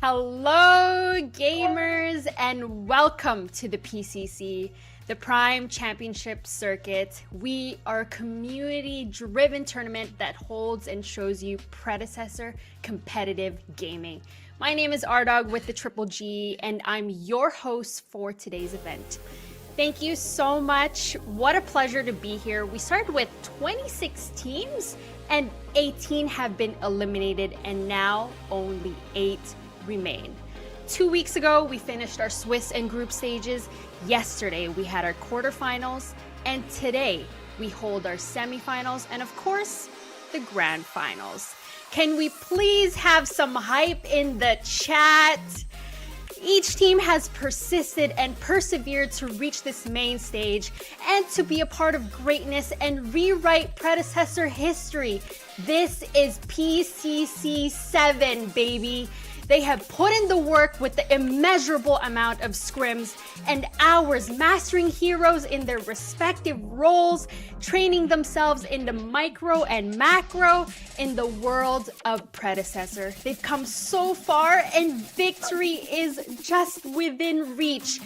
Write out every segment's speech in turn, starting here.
Hello, gamers, and welcome to the PCC, the Prime Championship Circuit. We are a community-driven tournament that holds and shows you Predecessor competitive gaming. My name is Ardog with the Triple G, and I'm your host for today's event. Thank you so much. What a pleasure to be here. We started with 26 teams, and 18 have been eliminated, and now only 8 remain. 2 weeks ago, we finished our Swiss and group stages. Yesterday, we had our quarterfinals, and today we hold our semifinals and, of course, the grand finals. Can we please have some hype in the chat? Each team has persisted and persevered to reach this main stage and to be a part of greatness and rewrite Predecessor history. This is PCC7, baby. They have put in the work with the immeasurable amount of scrims and hours mastering heroes in their respective roles, training themselves in the micro and macro in the world of Predecessor. They've come so far and victory is just within reach.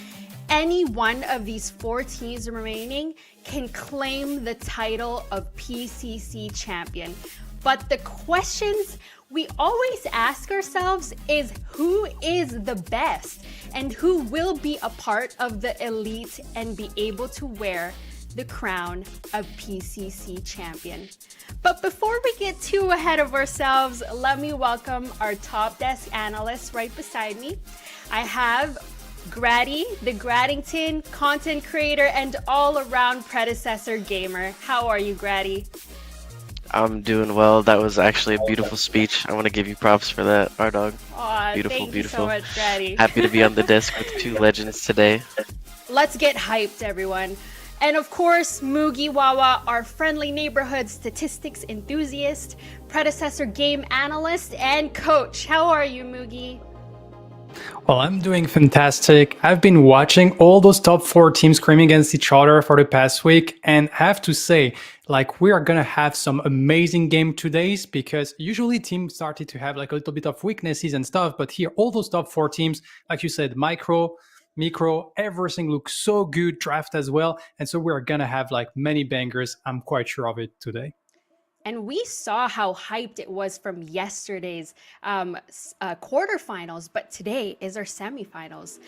Any one of these 4 teams remaining can claim the title of PCC champion. But the questions we always ask ourselves is who is the best and who will be a part of the elite and be able to wear the crown of PCC champion. But before we get too ahead of ourselves, let me welcome our top desk analyst right beside me. I have Grady, the Graddington content creator and all-around Predecessor gamer. How are you, Grady? I'm doing well. That was actually a beautiful speech. I want to give you props for that, Ardog. Aw, beautiful, thank beautiful. You so much, Grady. Happy to be on the desk with 2 legends today. Let's get hyped, everyone. And of course, Mugi Wawa, our friendly neighborhood statistics enthusiast, Predecessor game analyst, and coach. How are you, Mugi? Well, I'm doing fantastic. I've been watching all those top 4 teams screaming against each other for the past week, and I have to say, we are gonna have some amazing game today because usually teams started to have a little bit of weaknesses and stuff, but here all those top 4 teams, like you said, micro, everything looks so good, draft as well, and so we're gonna have many bangers. I'm quite sure of it today. And we saw how hyped it was from yesterday's quarterfinals, but today is our semifinals.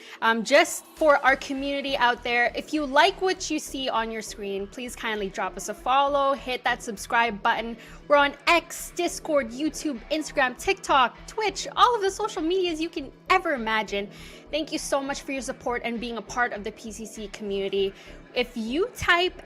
Just for our community out there, if you like what you see on your screen, please kindly drop us a follow, hit that subscribe button. We're on X, Discord, YouTube, Instagram, TikTok, Twitch, all of the social medias you can ever imagine. Thank you so much for your support and being a part of the PCC community. If you type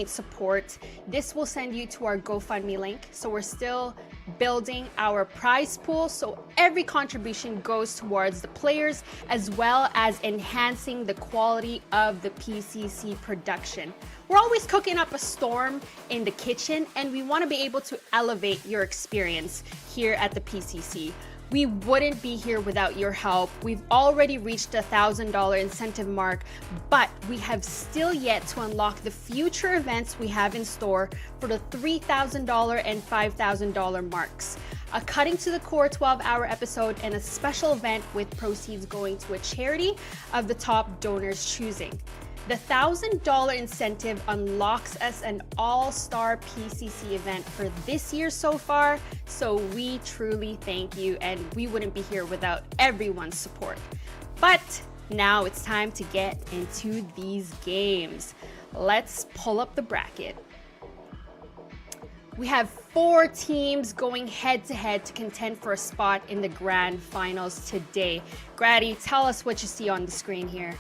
!support, this will send you to our GoFundMe link. So we're still building our prize pool. So every contribution goes towards the players as well as enhancing the quality of the PCC production. We're always cooking up a storm in the kitchen and we want to be able to elevate your experience here at the PCC. We wouldn't be here without your help. We've already reached the $1,000 incentive mark, but we have still yet to unlock the future events we have in store for the $3,000 and $5,000 marks. A cutting to the core 12-hour episode and a special event with proceeds going to a charity of the top donors choosing. The $1,000 incentive unlocks us an all-star PCC event for this year so far, so we truly thank you and we wouldn't be here without everyone's support. But now it's time to get into these games. Let's pull up the bracket. We have 4 teams going head-to-head to contend for a spot in the grand finals today. Grady, tell us what you see on the screen here.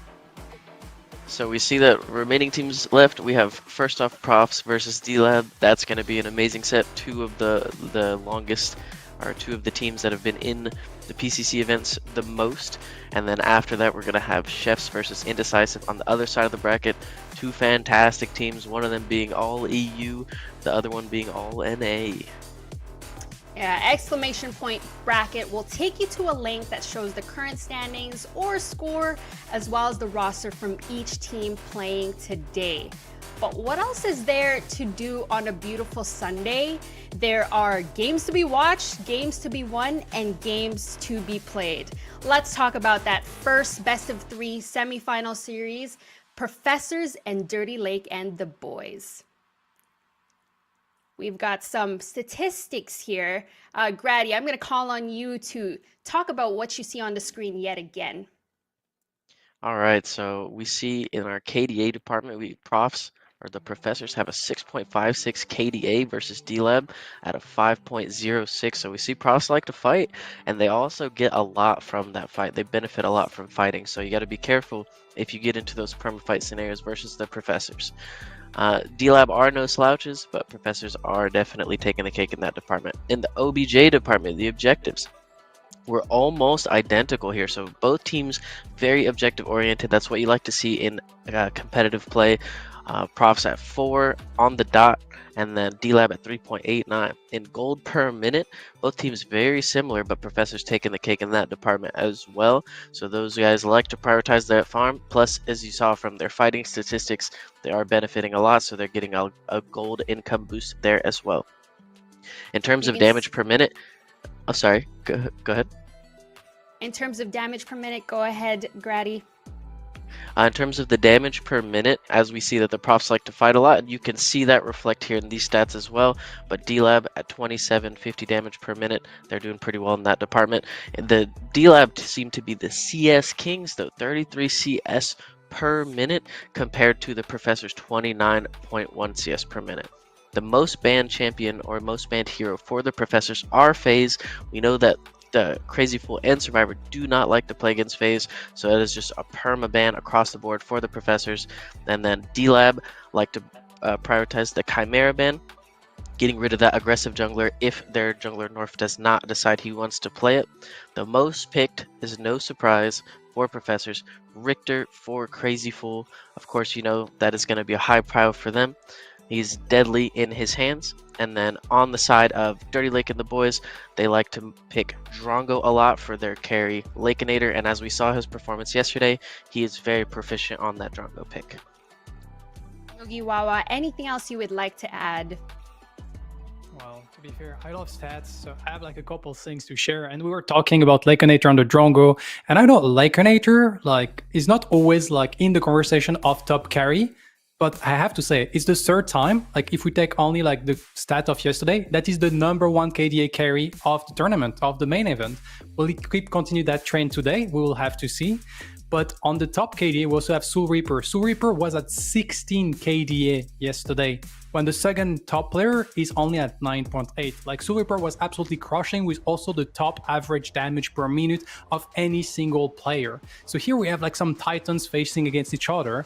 So we see that remaining teams left. We have first off Profs versus D-Lab. That's going to be an amazing set. 2 of the longest, or 2 of the teams that have been in the PCC events the most. And then after that, we're going to have Chefs versus Indecisive on the other side of the bracket. 2 fantastic teams, one of them being all EU, the other one being all NA. Yeah, ! bracket will take you to a link that shows the current standings or score, as well as the roster from each team playing today. But what else is there to do on a beautiful Sunday? There are games to be watched, games to be won, and games to be played. Let's talk about that first best of 3 semifinal series, Professors and Dirty Lake and the boys. We've got some statistics here. Grady, I'm going to call on you to talk about what you see on the screen yet again. All right, so we see in our KDA department, the professors have a 6.56 KDA versus D-Lab at a 5.06. So we see profs like to fight, and they also get a lot from that fight. They benefit a lot from fighting, so you got to be careful if you get into those perma fight scenarios versus the professors. D-Lab are no slouches, but professors are definitely taking the cake in that department. In the OBJ department, the objectives, we're almost identical here. So both teams very objective oriented. That's what you like to see in competitive play. Profs at 4 on the dot, and then D-Lab at 3.89. In gold per minute, both teams very similar, but professors taking the cake in that department as well. So those guys like to prioritize their farm. Plus, as you saw from their fighting statistics, they are benefiting a lot, so they're getting a gold income boost there as well. In terms of damage per minute, oh, sorry, go ahead. In terms of damage per minute, go ahead, Grady. In terms of the damage per minute, as we see that the profs like to fight a lot, and you can see that reflect here in these stats as well. But D-Lab at 2750 damage per minute, they're doing pretty well in that department. And the D-Lab seem to be the CS kings, though, 33 CS per minute compared to the professor's 29.1 CS per minute. The most banned champion or most banned hero for the professors are FaZe. We know that the Crazy Fool and Survivor do not like to play against FaZe, so that is just a perma ban across the board for the professors. And then D-Lab like to prioritize the Chimera ban, getting rid of that aggressive jungler if their jungler North does not decide he wants to play it. The most picked is no surprise for professors, Richter for Crazy Fool. Of course, you know that is going to be a high prio for them. He's deadly in his hands. And then on the side of Dirty Lake and the boys, they like to pick Drongo a lot for their carry Lakeinator. And as we saw his performance yesterday, he is very proficient on that Drongo pick. Yogiwawa, anything else you would like to add? Well, to be fair, I love stats, so I have like a couple things to share. And we were talking about Lakeinator on the Drongo, and I know Lakeinator like is not always like in the conversation of top carry. But I have to say, it's the third time, like if we take only like the stat of yesterday, that is the #1 KDA carry of the tournament, of the main event. Will it continue that trend today? We will have to see. But on the top KDA, we also have Soul Reaper. Soul Reaper was at 16 KDA yesterday, when the second top player is only at 9.8. Like Soul Reaper was absolutely crushing with also the top average damage per minute of any single player. So here we have like some titans facing against each other.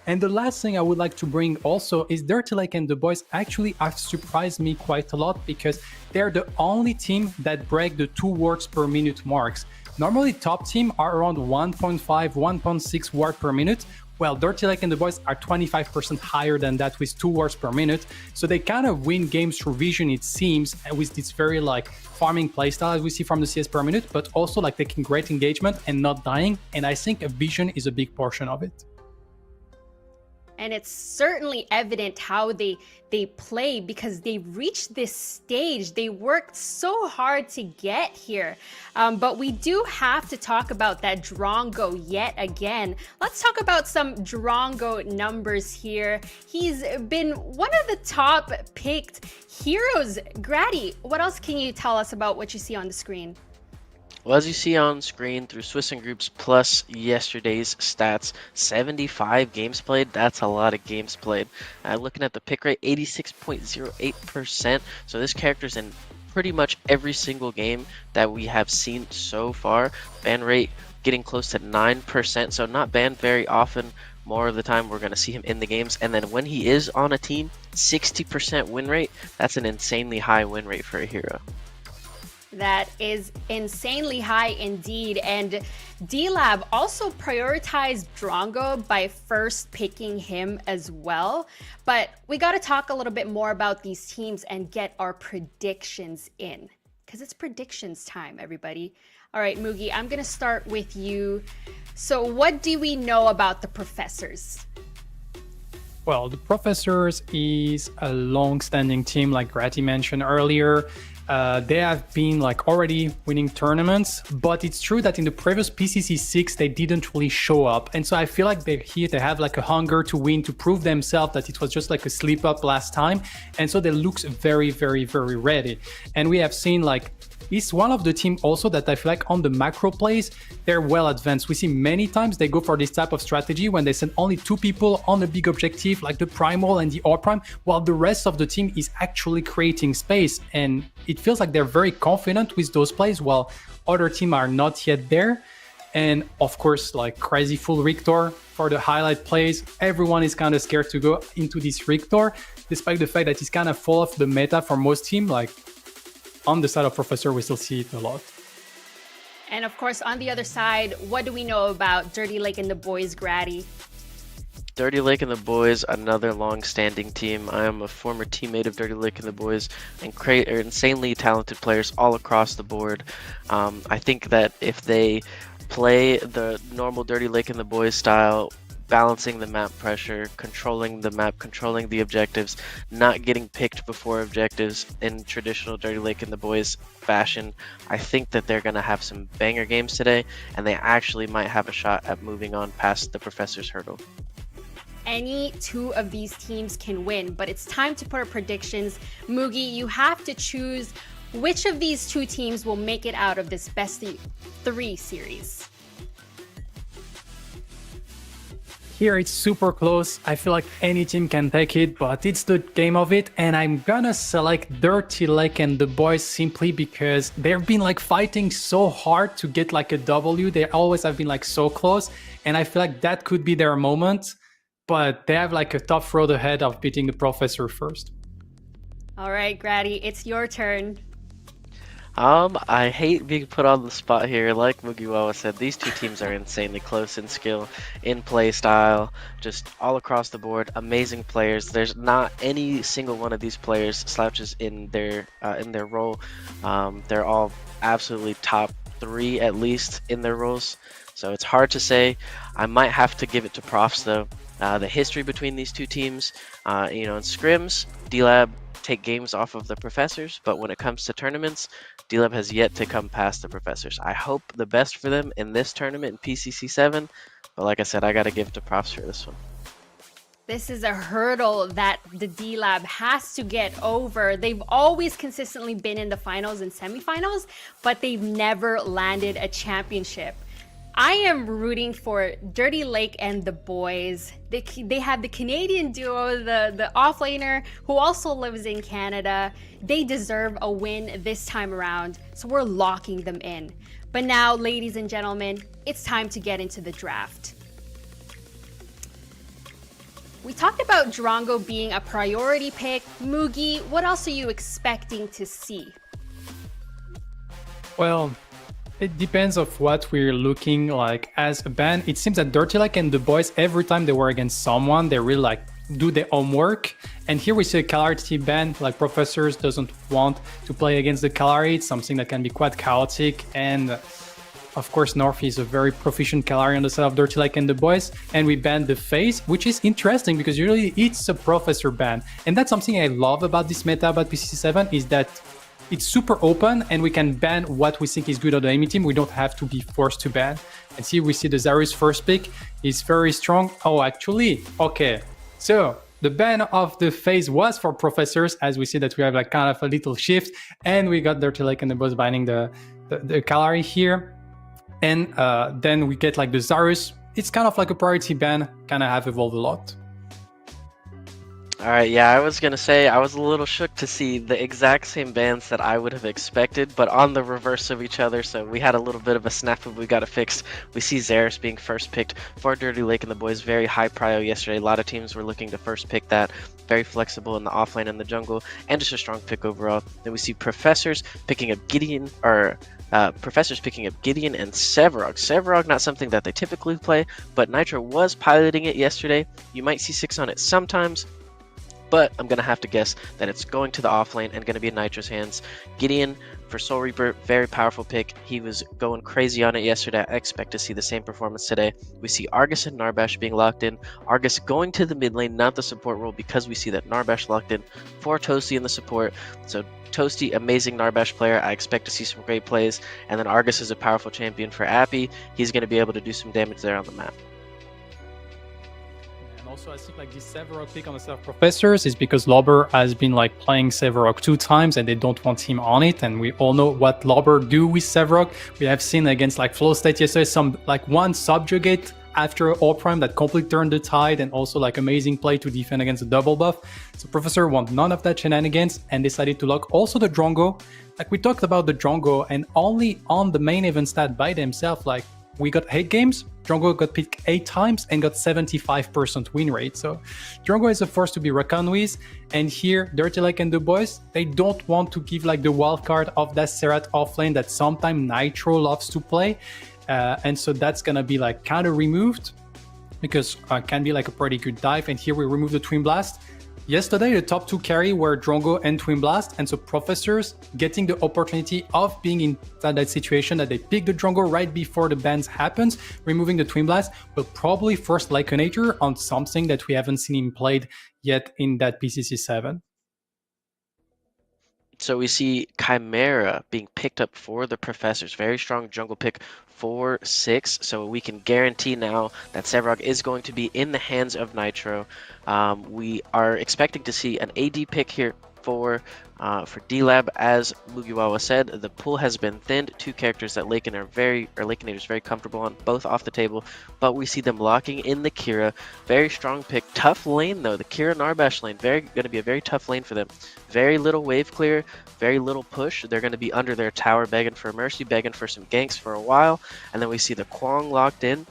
And the last thing I would like to bring also is Dirty Lake and the boys actually have surprised me quite a lot, because they're the only team that break the 2 wards per minute marks. Normally top team are around 1.5, 1.6 ward per minute. Well, Dirty Lake and the boys are 25% higher than that with 2 wards per minute. So they kind of win games through vision, it seems, and with this very like farming playstyle as we see from the CS per minute, but also like taking great engagement and not dying. And I think a vision is a big portion of it. And it's certainly evident how they play, because they reached this stage. They worked so hard to get here. But we do have to talk about that Drongo yet again. Let's talk about some Drongo numbers here. He's been one of the top picked heroes. Grady, what else can you tell us about what you see on the screen? Well, as you see on screen through Swiss and Groups plus yesterday's stats, 75 games played, that's a lot of games played. Looking at the pick rate, 86.08%. So this character's in pretty much every single game that we have seen so far. Ban rate getting close to 9%, so not banned very often. More of the time we're going to see him in the games. And then when he is on a team, 60% win rate. That's an insanely high win rate for a hero. That is insanely high indeed. And D-Lab also prioritized Drongo by first picking him as well. But we got to talk a little bit more about these teams and get our predictions in, because it's predictions time, everybody. All right, Mugi, I'm going to start with you. So what do we know about the professors? Well, the Professors is a long-standing team, like Grati mentioned earlier. They have been like already winning tournaments, but it's true that in the previous PCC6 they didn't really show up, and so I feel like they're here. They have like a hunger to win, to prove themselves that it was just like a slip up last time, and so they look very, very, very ready. And we have seen like it's one of the team also that I feel like on the macro plays, they're well advanced. We see many times they go for this type of strategy when they send only 2 people on a big objective like the Primal and the R Prime, while the rest of the team is actually creating space. And it feels like they're very confident with those plays while other teams are not yet there. And of course, like crazy full Rictor for the highlight plays. Everyone is kind of scared to go into this Rictor, despite the fact that it's kind of full of the meta for most teams. Like on the side of Professor, we still see it a lot. And of course, on the other side, what do we know about Dirty Lake and the boys, Grady? Dirty Lake and the Boys, another long-standing team. I am a former teammate of Dirty Lake and the Boys, and are insanely talented players all across the board. I think that if they play the normal Dirty Lake and the Boys style, balancing the map pressure, controlling the map, controlling the objectives, not getting picked before objectives in traditional Dirty Lake and the Boys fashion, I think that they're going to have some banger games today, and they actually might have a shot at moving on past the Professor's hurdle. Any 2 of these teams can win, but it's time to put our predictions. Mugi, you have to choose which of these 2 teams will make it out of this best 3 series. Here it's super close. I feel like any team can take it, but it's the game of it, and I'm gonna select Dirty Lake and the Boys simply because they've been like fighting so hard to get like a W. They always have been like so close, and I feel like that could be their moment, but they have like a tough road ahead of beating the Professor first. All right, Grady, it's your turn. I hate being put on the spot here. Like Mugiwawa said, these 2 teams are insanely close in skill, in play style, just all across the board. Amazing players. There's not any single one of these players slouches in their role. They're all absolutely top 3 at least in their roles. So it's hard to say. I might have to give it to Profs though. The history between these 2 teams, in scrims, D-Lab take games off of the Professors, but when it comes to tournaments, D-Lab has yet to come past the Professors. I hope the best for them in this tournament in PCC7, but like I said, I gotta give it to Profs for this one. This is a hurdle that the D-Lab has to get over. They've always consistently been in the finals and semifinals, but they've never landed a championship. I am rooting for Dirty Lake and the Boys. They have the Canadian duo, the offlaner, who also lives in Canada. They deserve a win this time around, so we're locking them in. But now, ladies and gentlemen, it's time to get into the draft. We talked about Drongo being a priority pick. Mugi, what else are you expecting to see? Well, it depends of what we're looking like as a band. It seems that Dirty Lake and the Boys, every time they were against someone, they really like do their homework. And here we see a Calarity band, like Professors doesn't want to play against the Calari. It's something that can be quite chaotic. And of course, North is a very proficient Calari on the side of Dirty Lake and the Boys. And we banned the Phase, which is interesting because usually it's a Professor ban. And that's something I love about this meta about PCC7 is that it's super open and we can ban what we think is good on the enemy team. We don't have to be forced to ban. And see, we see the Zarus first pick is very strong. Oh, actually, okay. So the ban of the Phase was for Professors, as we see that we have like kind of a little shift, and we got Dirty Lake and the Boys banning the Calari here. And then we get like the Zarus. It's kind of like a priority ban, kind of have evolved a lot. Alright, yeah, I was gonna say, I was a little shook to see the exact same bans that I would have expected, but on the reverse of each other, so we had a little bit of a snafu we got it fixed. We see Zarus being first picked for Dirty Lake and the Boys, very high prio yesterday. A lot of teams were looking to first pick that, very flexible in the offlane and the jungle, and just a strong pick overall. Then we see Professors picking up Gideon, Professors picking up Gideon and Sevarog. Sevarog, not something that they typically play, but Nitro was piloting it yesterday. You might see 6 on it sometimes, but I'm going to have to guess that it's going to the off lane and going to be in Nitro's hands. Gideon for Soul Reaper, very powerful pick. He was going crazy on it yesterday. I expect to see the same performance today. We see Argus and Narbash being locked in. Argus going to the mid lane, not the support role, because we see that Narbash locked in for Toasty in the support. So Toasty, amazing Narbash player. I expect to see some great plays. And then Argus is a powerful champion for Appy. He's going to be able to do some damage there on the map. And also, I think like this Severok pick on the side of Professors is because Lobber has been like playing Severok 2 times and they don't want him on it. And we all know what Lobber do with Severok. We have seen against like Flow State yesterday some like one subjugate after All Prime that completely turned the tide, and also like amazing play to defend against the double buff. So Professor want none of that shenanigans and decided to lock also the Drongo. Like we talked about the Drongo, and only on the main event stat by themselves, like we got 8 games, Drongo got picked 8 times and got 75% win rate. So Drongo is a force to be reckoned with. And here, Dirty Lake and the boys, they don't want to give like the wild card of that Serat offlane that sometimes Nitro loves to play. And so that's gonna be like kind of removed because can be like a pretty good dive. And here we remove the Twin Blast. Yesterday, the top 2 carry were Drongo and Twin Blast, and so Professors getting the opportunity of being in that situation that they pick the Drongo right before the bans happens, removing the Twin Blast will probably force Lyconator on something that we haven't seen him played yet in that PCC7. So we see Chimera being picked up for the Professors. Very strong jungle pick for 6. So we can guarantee now that Severok is going to be in the hands of Nitro. We are expecting to see an AD pick here for D-Lab. As Mugiwawa said, the pool has been thinned. 2 characters that Lyconator is very comfortable on, both off the table. But we see them locking in the Kira. Very strong pick. Tough lane though. The Kira Narbash lane. Going to be a very tough lane for them. Very little wave clear. Very little push. They're going to be under their tower begging for mercy, begging for some ganks for a while. And then we see the Kwong locked in.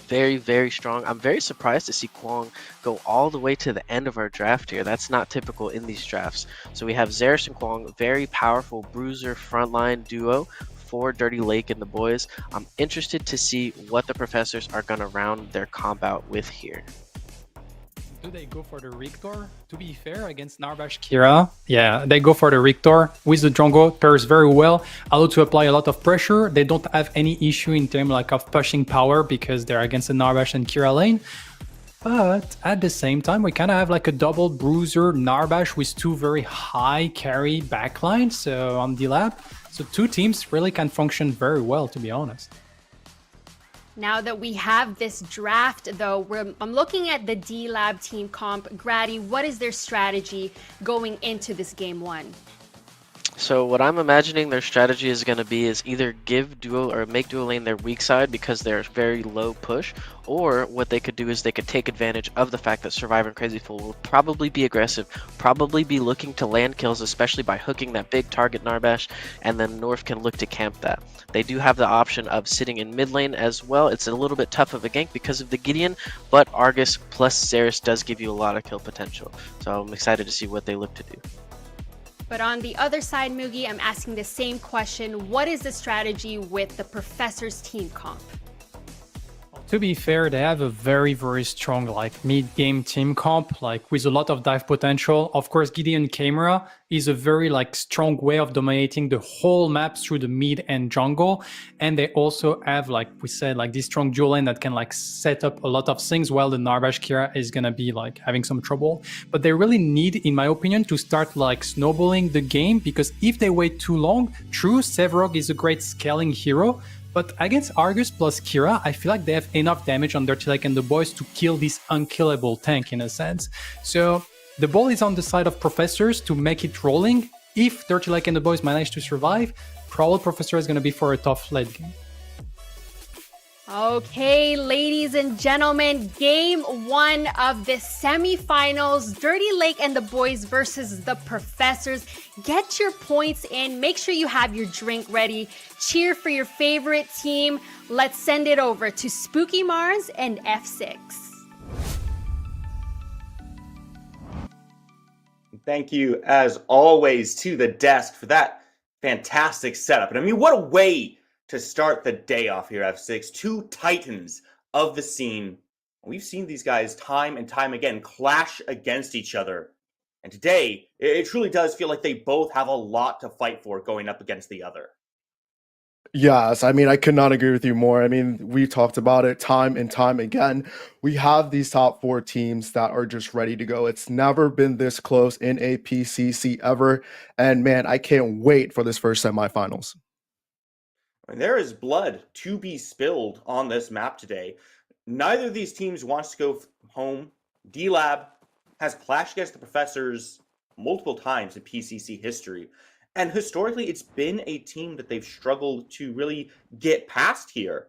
Very, very strong. I'm very surprised to see Kwong go all the way to the end of our draft here. That's not typical in these drafts. So we have Xeris and Kwong, very powerful bruiser frontline duo for Dirty Lake and the boys. I'm interested to see what the Professors are going to round their comp out with here. Do they go for the Rictor? To be fair, against Narbash Kira, yeah, they go for the Rictor with the Drongo. Pairs very well, allowed to apply a lot of pressure. They don't have any issue in terms like of pushing power because they're against the Narbash and Kira lane. But at the same time, we kind of have like a double bruiser Narbash with 2 very high carry backlines on the lab. So 2 teams really can function very well, to be honest. Now that we have this draft, though, I'm looking at the D-Lab team comp. Grady, what is their strategy going into this game 1? So what I'm imagining their strategy is going to be is either give duo or make duo lane their weak side because they're very low push, or what they could do is they could take advantage of the fact that Survivor and Crazy Fool will probably be aggressive, probably be looking to land kills, especially by hooking that big target Narbash, and then North can look to camp that. They do have the option of sitting in mid lane as well. It's a little bit tough of a gank because of the Gideon, but Argus plus Xeris does give you a lot of kill potential. So I'm excited to see what they look to do. But on the other side, Mugi, I'm asking the same question. What is the strategy with the Professor's team comp? To be fair, they have a very, very strong like mid-game team comp, like with a lot of dive potential. Of course, Gideon Camera is a very like strong way of dominating the whole map through the mid and jungle. And they also have, like we said, like this strong dual lane that can like set up a lot of things while the Narbash Kira is gonna be like having some trouble. But they really need, in my opinion, to start like snowballing the game, because if they wait too long, true, Severok is a great scaling hero, but against Argus plus Kira, I feel like they have enough damage on Dirty Lake and the boys to kill this unkillable tank in a sense. So the ball is on the side of Professors to make it rolling. If Dirty Lake and the boys manage to survive, probably Professor is going to be for a tough late game. Okay, ladies and gentlemen, game 1 of the semifinals, Dirty Lake and the boys versus the Professors. Get your points in, make sure you have your drink ready, cheer for your favorite team. Let's send it over to Spooky Mars and F6. Thank you, as always, to the desk for that fantastic setup. And I mean, what a way to start the day off here, F6. 2 titans of the scene. We've seen these guys time and time again clash against each other And today, it truly does feel like they both have a lot to fight for going up against the other. Yes, I mean, I could not agree with you more. I mean, we talked about it time and time again. We have these top 4 teams that are just ready to go. It's never been this close in a PCC ever. And man, I can't wait for this first semifinals. And there is blood to be spilled on this map today. Neither of these teams wants to go home. D-Lab has clashed against the Professors multiple times in PCC history. And historically, it's been a team that they've struggled to really get past here.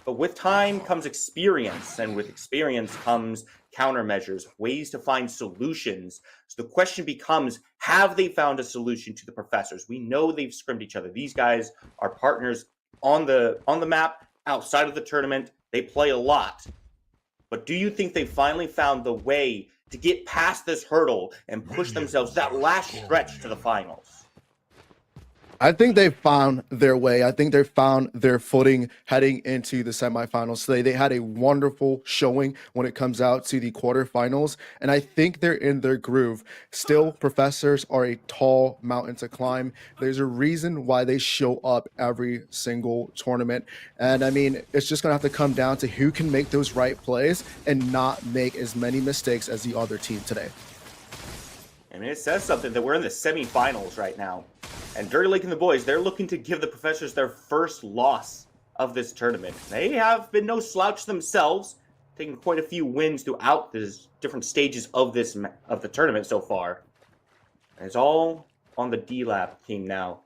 But with time comes experience, and with experience comes countermeasures, ways to find solutions. So the question becomes, have they found a solution to the Professors? We know they've scrimmed each other. These guys are partners on the map, outside of the tournament. They play a lot. But do you think they finally found the way to get past this hurdle and push themselves that last stretch to the finals? I think they found their way. I think they found their footing heading into the semifinals today. They had a wonderful showing when it comes out to the quarterfinals, and I think they're in their groove. Still, Professors are a tall mountain to climb. There's a reason why they show up every single tournament, and I mean, it's just gonna have to come down to who can make those right plays and not make as many mistakes as the other team today. I mean, it says something that we're in the semifinals right now. And Dirty Lake and the boys, they're looking to give the Professors their first loss of this tournament. They have been no slouch themselves, taking quite a few wins throughout the different stages of the tournament so far. And it's all on the D-Lab team now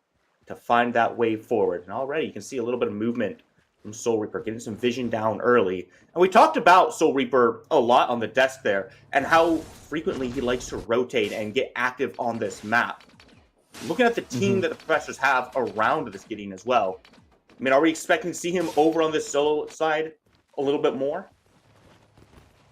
to find that way forward. And already you can see a little bit of movement from Soul Reaper, getting some vision down early. And we talked about Soul Reaper a lot on the desk there, and how frequently he likes to rotate and get active on this map. Looking at the team that the Professors have around this Gideon as well, I mean, are we expecting to see him over on this solo side a little bit more?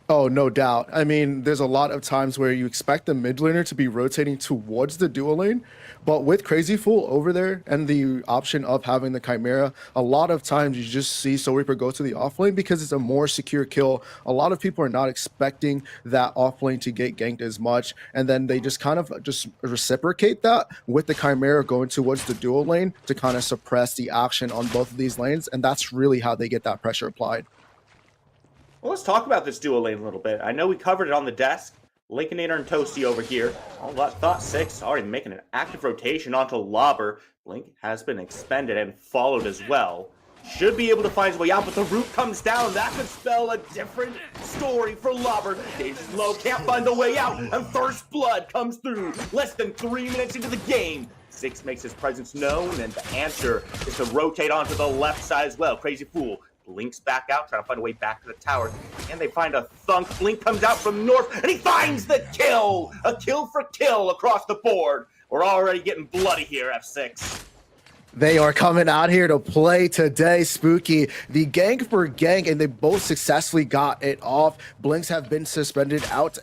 Oh, no doubt. I mean, there's a lot of times where you expect the mid laner to be rotating towards the dual lane, but with Crazy Fool over there and the option of having the Chimera, a lot of times you just see Soul Reaper go to the off lane because it's a more secure kill. A lot of people are not expecting that off lane to get ganked as much, and then they just kind of just reciprocate that with the Chimera going towards the dual lane to kind of suppress the action on both of these lanes, and that's really how they get that pressure applied. Well, let's talk about this dual lane a little bit. I know we covered it on the desk. Lincolnator and Toasty over here. All that Thought 6 already making an active rotation onto Lobber. Blink has been expended and followed as well. Should be able to find his way out, but the root comes down. That could spell a different story for Lobber. Days is low, can't find the way out, and First Blood comes through. Less than 3 minutes into the game. 6 makes his presence known, and the answer is to rotate onto the left side as well. Crazy Fool blinks back out, trying to find a way back to the tower, and they find a thunk. Blink comes out from north, and he finds the kill! A kill for kill across the board. We're already getting bloody here, F6. They are coming out here to play today, Spooky. The gank for gank, and they both successfully got it off. Blinks have been suspended out,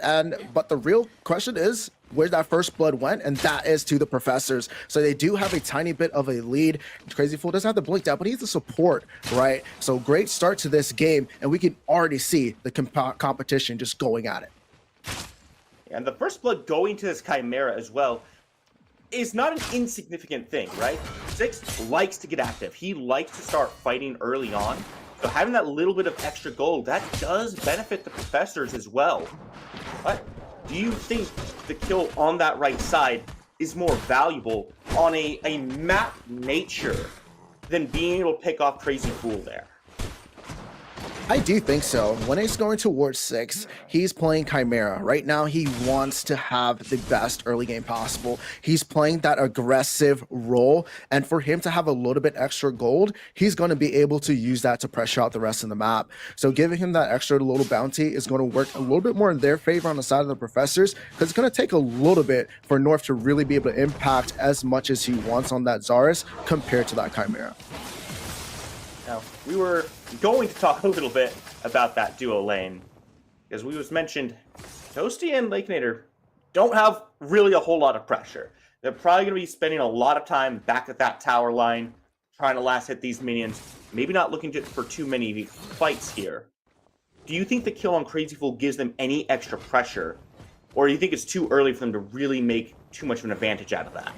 but the real question is, where that First Blood went, and that is to the Professors. So they do have a tiny bit of a lead. Crazy Fool doesn't have the blink down, but he has the support, right? So great start to this game, and we can already see the competition just going at it. And the First Blood going to this Chimera as well is not an insignificant thing, right? 6 likes to get active. He likes to start fighting early on. So having that little bit of extra gold, that does benefit the Professors as well. But do you think the kill on that right side is more valuable on a map nature than being able to pick off Crazy Fool there? I do think so. When he's going towards 6, he's playing Chimera. Right now, he wants to have the best early game possible. He's playing that aggressive role, and for him to have a little bit extra gold, he's going to be able to use that to pressure out the rest of the map. So giving him that extra little bounty is going to work a little bit more in their favor on the side of the Professors, because it's going to take a little bit for North to really be able to impact as much as he wants on that Zarus compared to that Chimera. Now, we were going to talk a little bit about that duo lane, because we was mentioned Toasty and Lakenator don't have really a whole lot of pressure. They're probably going to be spending a lot of time back at that tower line, trying to last hit these minions, maybe not looking for too many fights here. Do you think the kill on Crazy Fool gives them any extra pressure Or do you think it's too early for them to really make too much of an advantage out of that?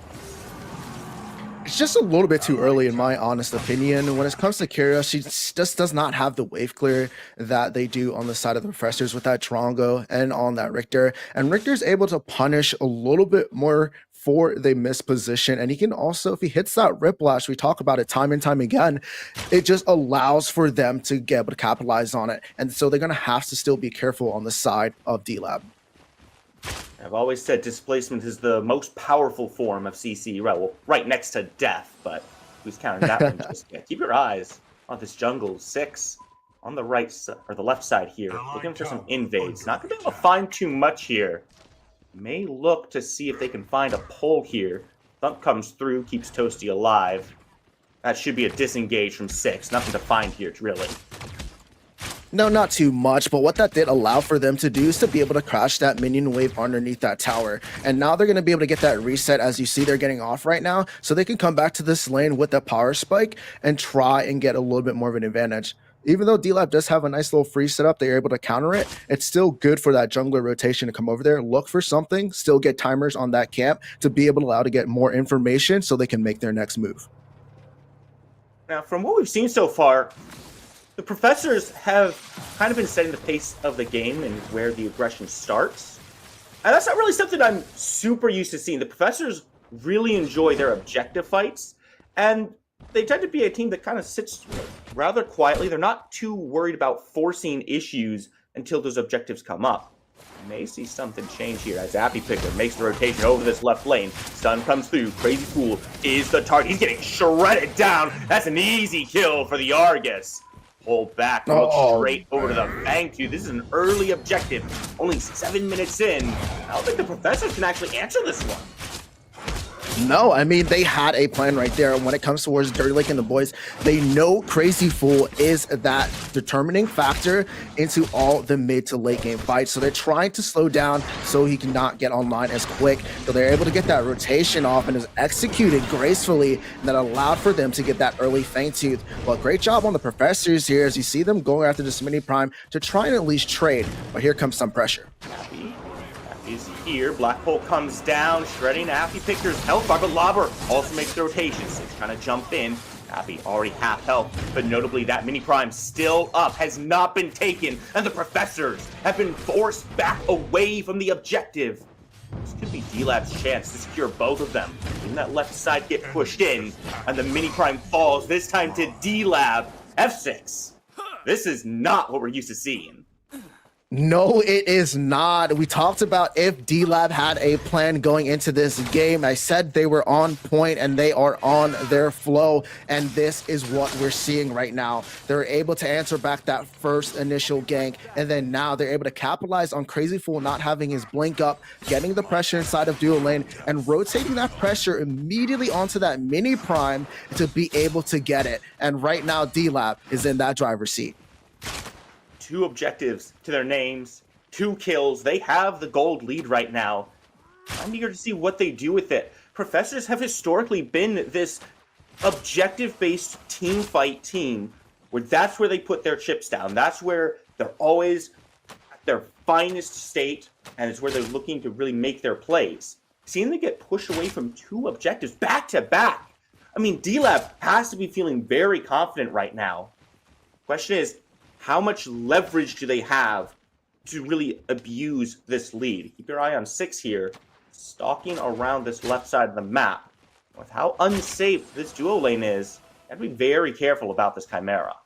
It's just a little bit too early, in my honest opinion. When it comes to Kira, she just does not have the wave clear that they do on the side of the Professors with that Trongo and on that Richter. And Richter's able to punish a little bit more for the missed position. And he can also, if he hits that Riplash, we talk about it time and time again, it just allows for them to get able to capitalize on it. And so they're going to have to still be careful on the side of D-Lab. I've always said displacement is the most powerful form of CC, right next to death, but who's counting that one just yet? Keep your eyes on this jungle. 6 on the right or the left side here, looking for some invades. Not going to be able to find too much here. May look to see if they can find a pull here. Thump comes through, keeps Toasty alive. That should be a disengage from 6. Nothing to find here, really. No, not too much, but what that did allow for them to do is to be able to crash that minion wave underneath that tower. And now they're going to be able to get that reset. As you see, they're getting off right now, so they can come back to this lane with that power spike and try and get a little bit more of an advantage. Even though D-Lab does have a nice little free setup, they're able to counter it. It's still good for that jungler rotation to come over there, look for something, still get timers on that camp to be able to allow to get more information so they can make their next move. Now, from what we've seen so far, the Professors have kind of been setting the pace of the game and where the aggression starts. And that's not really something I'm super used to seeing. The Professors really enjoy their objective fights, and they tend to be a team that kind of sits rather quietly. They're not too worried about forcing issues until those objectives come up. You may see something change here as Appy Picker makes the rotation over this left lane. Stun comes through. Crazy Fool is the target. He's getting shredded down. That's an easy kill for the Argus. Pull back and look straight over to the Fang Q. This is an early objective. Only 7 minutes in. I don't think the Professors can actually answer this one. No, I mean, they had a plan right there. When it comes towards Dirty Lake and the boys, they know Crazy Fool is that determining factor into all the mid to late game fights. So they're trying to slow down so he cannot get online as quick. So they're able to get that rotation off and is executed gracefully, and that allowed for them to get that early Fang Tooth. Well, great job on the Professors here as you see them going after this mini prime to try and at least trade. But here comes some pressure. Is here. Black Hole comes down, shredding Appy Picker's health bar, but Lobber also makes the rotation. Six trying to jump in. Appy already half health, but notably that mini prime still up, has not been taken, and the Professors have been forced back away from the objective. This could be D-Lab's chance to secure both of them. Even that left side get pushed in, and the mini prime falls, this time to D-Lab. F6. This is not what we're used to seeing. No, it is not. We talked about if D-Lab had a plan going into this game. I said they were on point and they are on their flow. And this is what we're seeing right now. They're able to answer back that first initial gank. And then now they're able to capitalize on Crazy Fool not having his blink up, getting the pressure inside of dual lane and rotating that pressure immediately onto that mini prime to be able to get it. And right now D-Lab is in that driver's seat. 2 objectives to their names, 2 kills. They have the gold lead right now. I'm eager to see what they do with it. Professors have historically been this objective-based team fight team where that's where they put their chips down. That's where they're always at their finest state, and it's where they're looking to really make their plays. Seeing them get pushed away from 2 objectives back to back. I mean, D-Lab has to be feeling very confident right now. Question is, how much leverage do they have to really abuse this lead? Keep your eye on 6 here, stalking around this left side of the map. With how unsafe this duo lane is, you have to be very careful about this Chimera.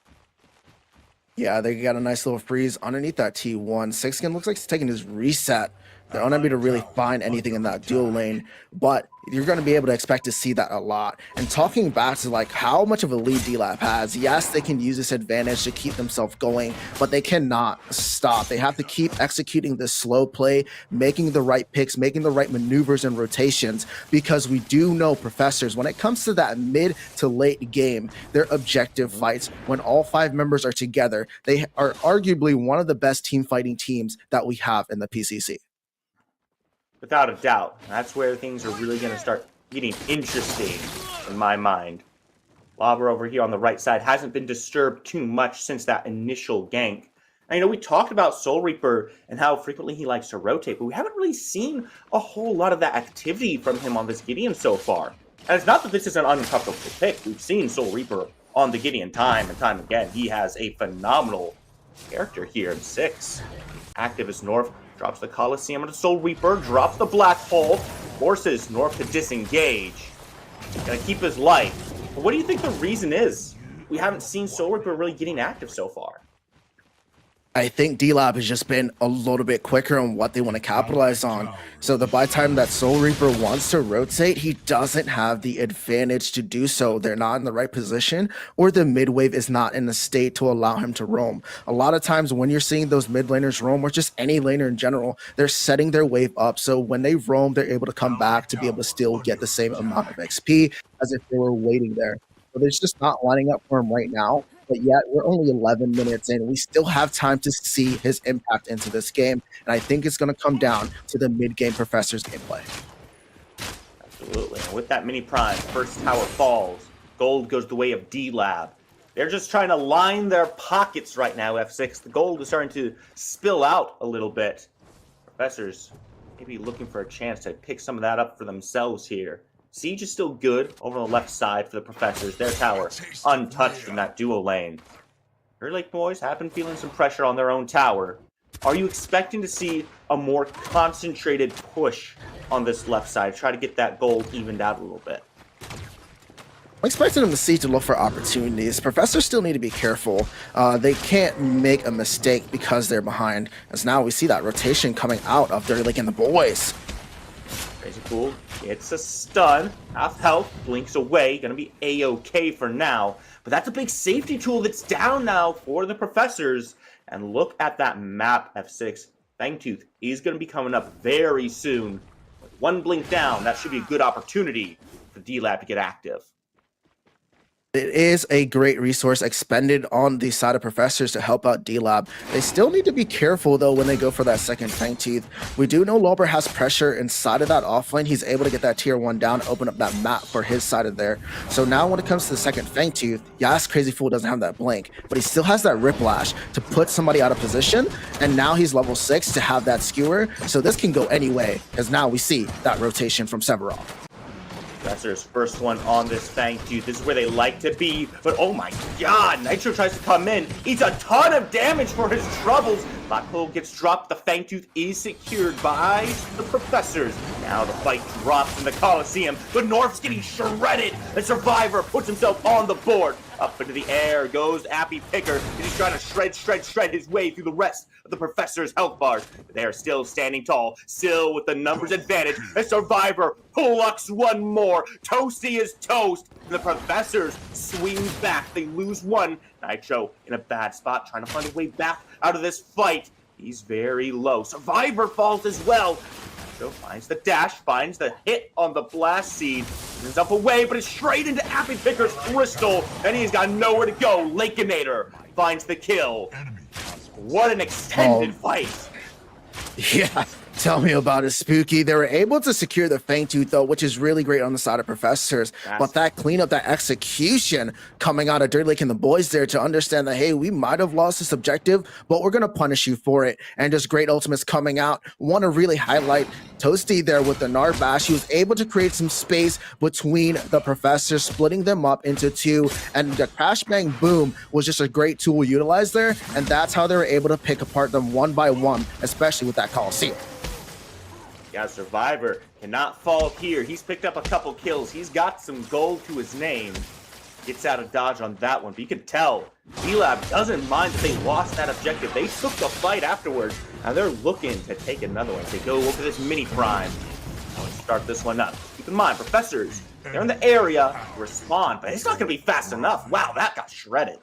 Yeah, they got a nice little freeze underneath that T1. Sixkin looks like he's taking his reset. They're unable to really find anything in that dual lane, but you're going to be able to expect to see that a lot. And talking back to like how much of a lead D-Lab has, yes, they can use this advantage to keep themselves going, but they cannot stop. They have to keep executing this slow play, making the right picks, making the right maneuvers and rotations, because we do know Professors, when it comes to that mid to late game, their objective fights, when all 5 members are together, they are arguably one of the best team fighting teams that we have in the PCC. Without a doubt. That's where things are really going to start getting interesting in my mind. Lobber over here on the right side hasn't been disturbed too much since that initial gank. And we talked about Soul Reaper and how frequently he likes to rotate, but we haven't really seen a whole lot of that activity from him on this Gideon so far. And it's not that this is an uncomfortable pick. We've seen Soul Reaper on the Gideon time and time again. He has a phenomenal character here in 6. Active as North drops the Coliseum on the Soul Reaper, drops the Black Hole, forces North to disengage. Gonna keep his life. But what do you think the reason is? We haven't seen Soul Reaper really getting active so far. I think D-Lab has just been a little bit quicker on what they want to capitalize on. So by the time that Soul Reaper wants to rotate, he doesn't have the advantage to do so. They're not in the right position, or the mid wave is not in the state to allow him to roam. A lot of times when you're seeing those mid laners roam, or just any laner in general, they're setting their wave up. So when they roam, they're able to come back to be able to still get the same amount of XP as if they were waiting there. So it's just not lining up for him right now. But yet, we're only 11 minutes in. We still have time to see his impact into this game. And I think it's going to come down to the mid-game Professor's gameplay. Absolutely. And with that mini prime, first tower falls. Gold goes the way of D-Lab. They're just trying to line their pockets right now, F6. The gold is starting to spill out a little bit. Professors maybe looking for a chance to pick some of that up for themselves here. Siege is still good over on the left side for the Professors. Their tower untouched in that duo lane. Her Lake boys have been feeling some pressure on their own tower. Are you expecting to see a more concentrated push on this left side? Try to get that gold evened out a little bit. I'm expecting them to look for opportunities. Professors still need to be careful. They can't make a mistake because they're behind. As now we see that rotation coming out of Dirty Lake and the boys. Crazy Fool gets a stun, half health, blinks away, gonna be a-okay for now. But that's a big safety tool that's down now for the Professors. And look at that map, F6. Fangtooth is gonna be coming up very soon. With one blink down, that should be a good opportunity for D-Lab to get active. It is a great resource expended on the side of Professors to help out D-Lab. They still need to be careful, though, when they go for that second Fangtooth. We do know Lolber has pressure inside of that offlane. He's able to get that tier 1 down, open up that map for his side of there. So now when it comes to the second Fangtooth, yes, Crazy Fool doesn't have that blink, but he still has that Riplash to put somebody out of position, and now he's level 6 to have that skewer. So this can go any way, as now we see that rotation from Sephiroth. Professor's first one on this Fangtooth. This is where they like to be, but oh my god, Nitro tries to come in. Eats a ton of damage for his troubles. Black Hole gets dropped. The Fangtooth is secured by the Professors. Now the fight drops in the Coliseum, but North's getting shredded. The Survivor puts himself on the board. Up into the air goes Appy Picker, and he's trying to shred his way through the rest of the Professor's health bars. They are still standing tall, still with the numbers advantage. A Survivor plucks one more. Toasty is toast. And the Professors swing back. They lose one. Nitro in a bad spot, trying to find a way back out of this fight. He's very low. Survivor falls as well. Nitro finds the dash, finds the hit on the blast seed. Turns up away, but it's straight into Appy Picker's crystal, and he's got nowhere to go. Lakeinator finds the kill. What an extended fight. Yeah, tell me about it, Spooky. They were able to secure the Fangtooth, though, which is really great on the side of Professors. But that cleanup, that execution coming out of Dirty Lake and the boys there to understand that, hey, we might have lost this objective, but we're going to punish you for it. And just great ultimates coming out. Want to really highlight Toasty there with the Narbash. He was able to create some space between the Professors, splitting them up into two. And the Crash Bang Boom was just a great tool utilized there. And that's how they were able to pick apart them one by one, especially with that Coliseum. Yeah, Survivor cannot fall here. He's picked up a couple kills. He's got some gold to his name. Gets out of dodge on that one. But you can tell D-Lab doesn't mind that they lost that objective. They took the fight afterwards. Now they're looking to take another one. They go over this mini prime. Let's start this one up. Keep in mind, Professors, they're in the area to respond, but it's not going to be fast enough. Wow, that got shredded.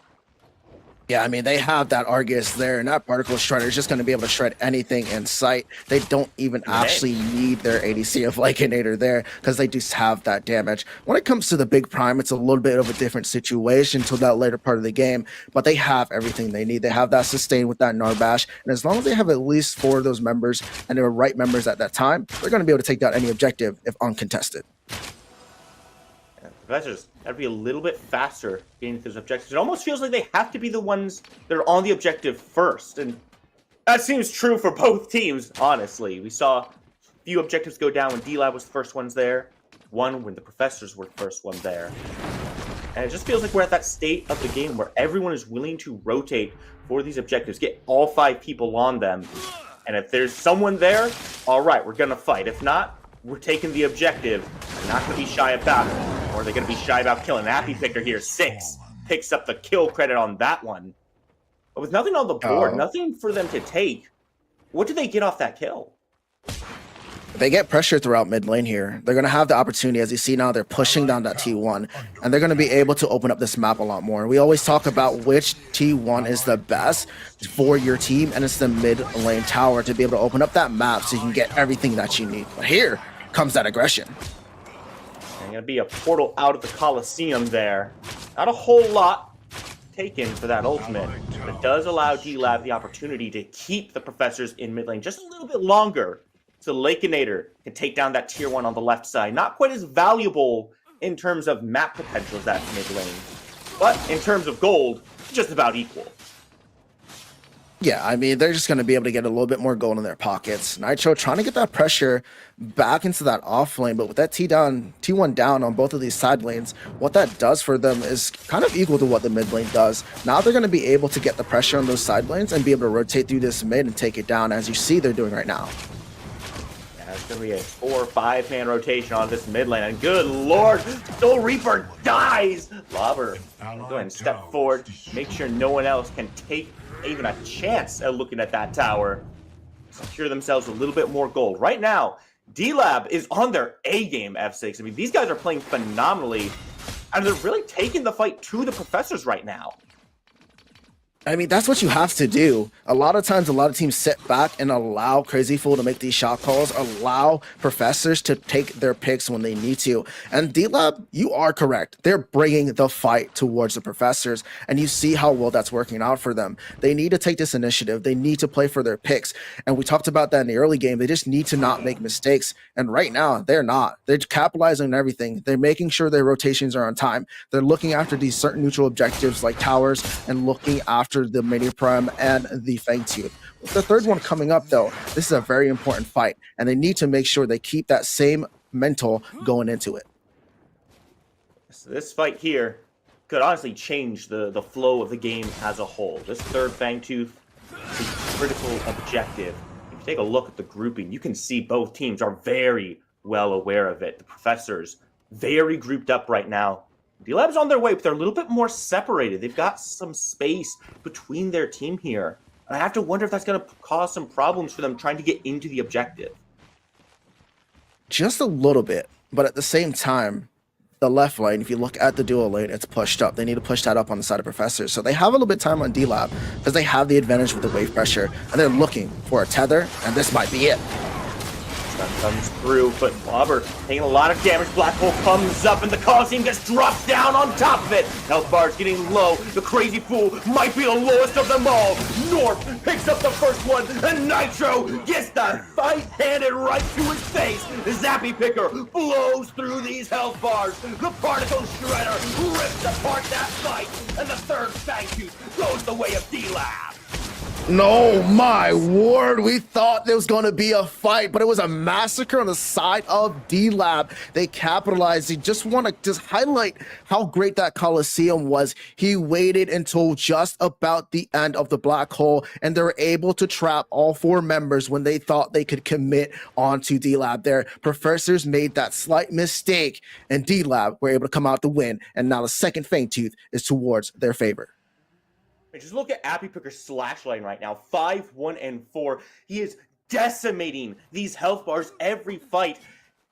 Yeah, I mean, they have that Argus there, and that Particle Shredder is just going to be able to shred anything in sight. They don't even actually need their ADC of Lakeinator there, because they just have that damage. When it comes to the big prime, it's a little bit of a different situation until that later part of the game, but they have everything they need. They have that sustain with that Narbash, and as long as they have at least 4 of those members, and they're right members at that time, they're going to be able to take down any objective if uncontested. Professors gotta be a little bit faster getting to those objectives. It almost feels like they have to be the ones that are on the objective first, and that seems true for both teams, honestly. We saw a few objectives go down when D-Lab was the first ones there, one when the Professors were the first one there. And it just feels like we're at that state of the game where everyone is willing to rotate for these objectives, get all 5 people on them, and if there's someone there, all right, we're gonna fight. If not, we're taking the objective. They're not gonna be shy about it, or they're gonna be shy about killing. Happy Picker here, 6, picks up the kill credit on that one. But with nothing on the board, nothing for them to take, what do they get off that kill? They get pressure throughout mid lane here. They're going to have the opportunity. As you see now, they're pushing down that T1, and they're going to be able to open up this map a lot more. We always talk about which T1 is the best for your team, and it's the mid lane tower to be able to open up that map so you can get everything that you need. But here comes that aggression. There's going to be a portal out of the Coliseum there. Not a whole lot taken for that ultimate, but it does allow D-Lab the opportunity to keep the Professors in mid lane just a little bit longer, so Lakeinator can take down that tier 1 on the left side. Not quite as valuable in terms of map potential as that mid lane, but in terms of gold, just about equal. Yeah, I mean, they're just going to be able to get a little bit more gold in their pockets. Nitro trying to get that pressure back into that off lane, but with that T1 down on both of these side lanes, what that does for them is kind of equal to what the mid lane does. Now they're going to be able to get the pressure on those side lanes and be able to rotate through this mid and take it down, as you see they're doing right now. It's going to be a 4 or 5 man rotation on this mid lane, and good lord, Soul Reaper dies! Lobber, go ahead and step forward, make sure no one else can take even a chance at looking at that tower. Secure themselves a little bit more gold. Right now, D-Lab is on their A game, F6. I mean, these guys are playing phenomenally, and they're really taking the fight to the Professors right now. I mean, that's what you have to do. A lot of times, a lot of teams sit back and allow Crazy Fool to make these shot calls, allow Professors to take their picks when they need to. And D-Lab, you are correct. They're bringing the fight towards the Professors, and you see how well that's working out for them. They need to take this initiative. They need to play for their picks. And we talked about that in the early game. They just need to not make mistakes. And right now, they're not. They're capitalizing on everything. They're making sure their rotations are on time. They're looking after these certain neutral objectives like towers and looking after the Mini Prime and the Fangtooth. With the third one coming up, though, this is a very important fight, and they need to make sure they keep that same mental going into it. So this fight here could honestly change the flow of the game as a whole. This third Fangtooth is a critical objective. If you take a look at the grouping, you can see both teams are very well aware of it. The Professors, very grouped up right now. D-Lab's on their way, but they're a little bit more separated. They've got some space between their team here. And I have to wonder if that's going to cause some problems for them trying to get into the objective. Just a little bit, but at the same time, the left lane, if you look at the dual lane, it's pushed up. They need to push that up on the side of Professors. So they have a little bit of time on D-Lab because they have the advantage with the wave pressure, and they're looking for a tether, and this might be it. Stun comes through, but Lobber taking a lot of damage. Black Hole comes up, and the Coliseum gets dropped down on top of it. Health bar's getting low. The Crazy Fool might be the lowest of them all. North picks up the first one, and Nitro gets the fight handed right to his face. The Zappy Picker blows through these health bars. The Particle Shredder rips apart that fight, and the third Fangtooth goes the way of D-Lab. No, my word. We thought there was going to be a fight, but it was a massacre on the side of D-Lab. They capitalized. They just want to just highlight how great that Coliseum was. He waited until just about the end of the black hole, and they were able to trap all 4 members when they thought they could commit onto D-Lab there. Professors made that slight mistake, and D-Lab were able to come out the win, and now the second Fangtooth is towards their favor. Just look at Happy Picker's slash line right now, 5, 1, and 4. He is decimating these health bars every fight.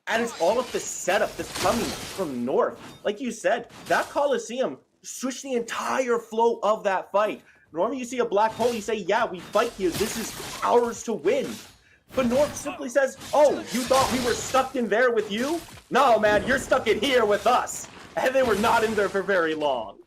And it's all of the setup that's coming from North. Like you said, that Coliseum switched the entire flow of that fight. Normally you see a black hole, you say, yeah, we fight here. This is ours to win. But North simply says, oh, you thought we were stuck in there with you? No, man, you're stuck in here with us. And they were not in there for very long.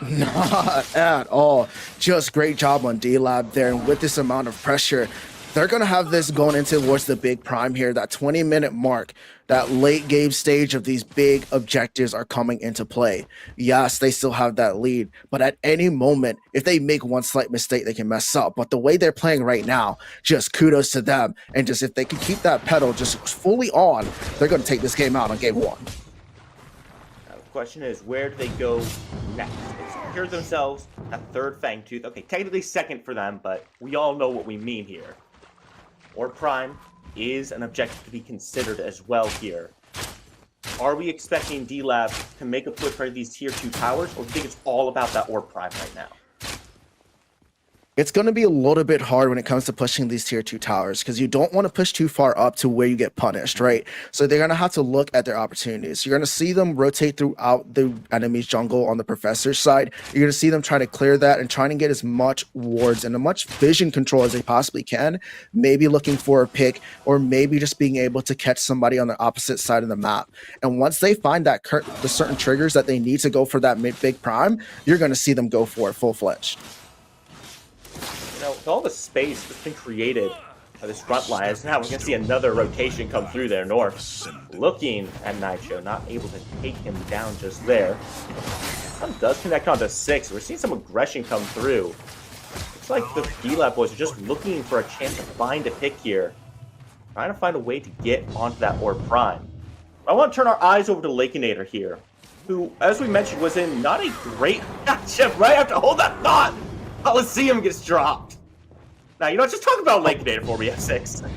Not at all. Just great job on D-Lab there. And with this amount of pressure, they're going to have this going into towards the big prime here, that 20-minute mark. that late game stage of these big objectives are coming into play. Yes, they still have that lead, but at any moment, if they make one slight mistake, they can mess up. But the way they're playing right now, just kudos to them. And just if they can keep that pedal just fully on, they're going to take this game out on game 1. Now, the question is, where do they go next? They secure themselves a third Fangtooth. Okay, technically second for them, but we all know what we mean here. Orb Prime is an objective to be considered as well here. Are we expecting D-Lab to make a push for these tier 2 towers, or do you think it's all about that Orb Prime right now? It's going to be a little bit hard when it comes to pushing these tier 2 towers because you don't want to push too far up to where you get punished, right? So they're going to have to look at their opportunities. You're going to see them rotate throughout the enemy's jungle on the Professor's side. You're going to see them try to clear that and trying to get as much wards and as much vision control as they possibly can, maybe looking for a pick or maybe just being able to catch somebody on the opposite side of the map. And once they find that the certain triggers that they need to go for that mid-big prime, you're going to see them go for it full-fledged. Now, with all the space that's been created by this front line, as now we're going to see another rotation come through there north. Looking at Nitro, not able to take him down just there. One does connect onto 6. We're seeing some aggression come through. Looks like the D-Lab boys are just looking for a chance to find a pick here. Trying to find a way to get onto that Orb Prime. I want to turn our eyes over to Lakeinator here, who, as we mentioned, was in not a great matchup right after, hold that thought, Coliseum gets dropped. Now, you know, just talk about Lakeinator for me, F6.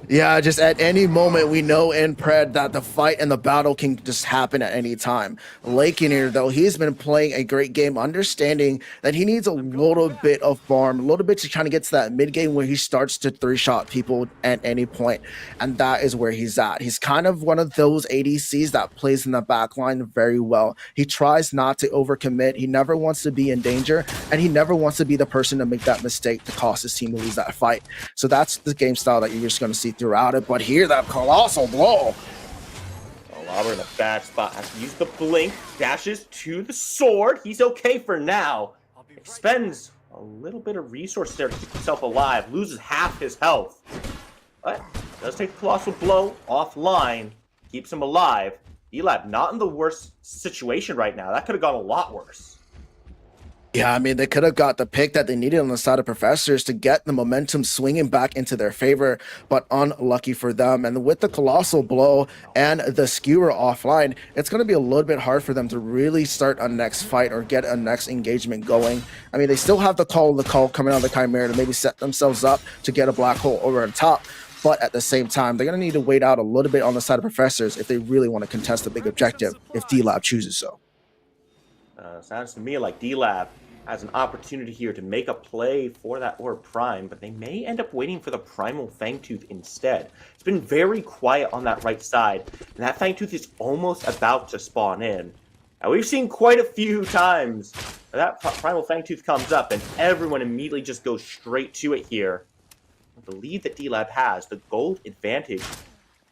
Yeah, just at any moment we know in Pred that the fight and the battle can just happen at any time. Lakeinator, though, he's been playing a great game, understanding that he needs a little bit of farm, a little bit to kind of get to that mid game where he starts to 3-shot people at any point, and that is where he's at. He's kind of one of those ADCs that plays in the back line very well. He tries not to overcommit. He never wants to be in danger, and he never wants to be the person to make that mistake to cost his team to lose that fight. So that's the game style that you're just going to see throughout it. But here, that colossal blow. Lobber in a bad spot. Has to use the blink. Dashes to the sword. He's okay for now. Expends a little bit of resources there to keep himself alive. Loses half his health. But does take the colossal blow offline. Keeps him alive. D-Lab not in the worst situation right now. That could have gone a lot worse. Yeah, I mean, they could have got the pick that they needed on the side of Professors to get the momentum swinging back into their favor, but unlucky for them. And with the colossal blow and the skewer offline, it's going to be a little bit hard for them to really start a next fight or get a next engagement going. I mean, they still have the call coming out of the Chimera to maybe set themselves up to get a black hole over the top. But at the same time, they're going to need to wait out a little bit on the side of Professors if they really want to contest the big objective, if D-Lab chooses so. Sounds to me like D-Lab has an opportunity here to make a play for that Orb Prime, but they may end up waiting for the Primal Fangtooth instead. It's been very quiet on that right side, and that Fangtooth is almost about to spawn in. Now, we've seen quite a few times that Primal Fangtooth comes up, and everyone immediately just goes straight to it here. The lead that D-Lab has, the gold advantage,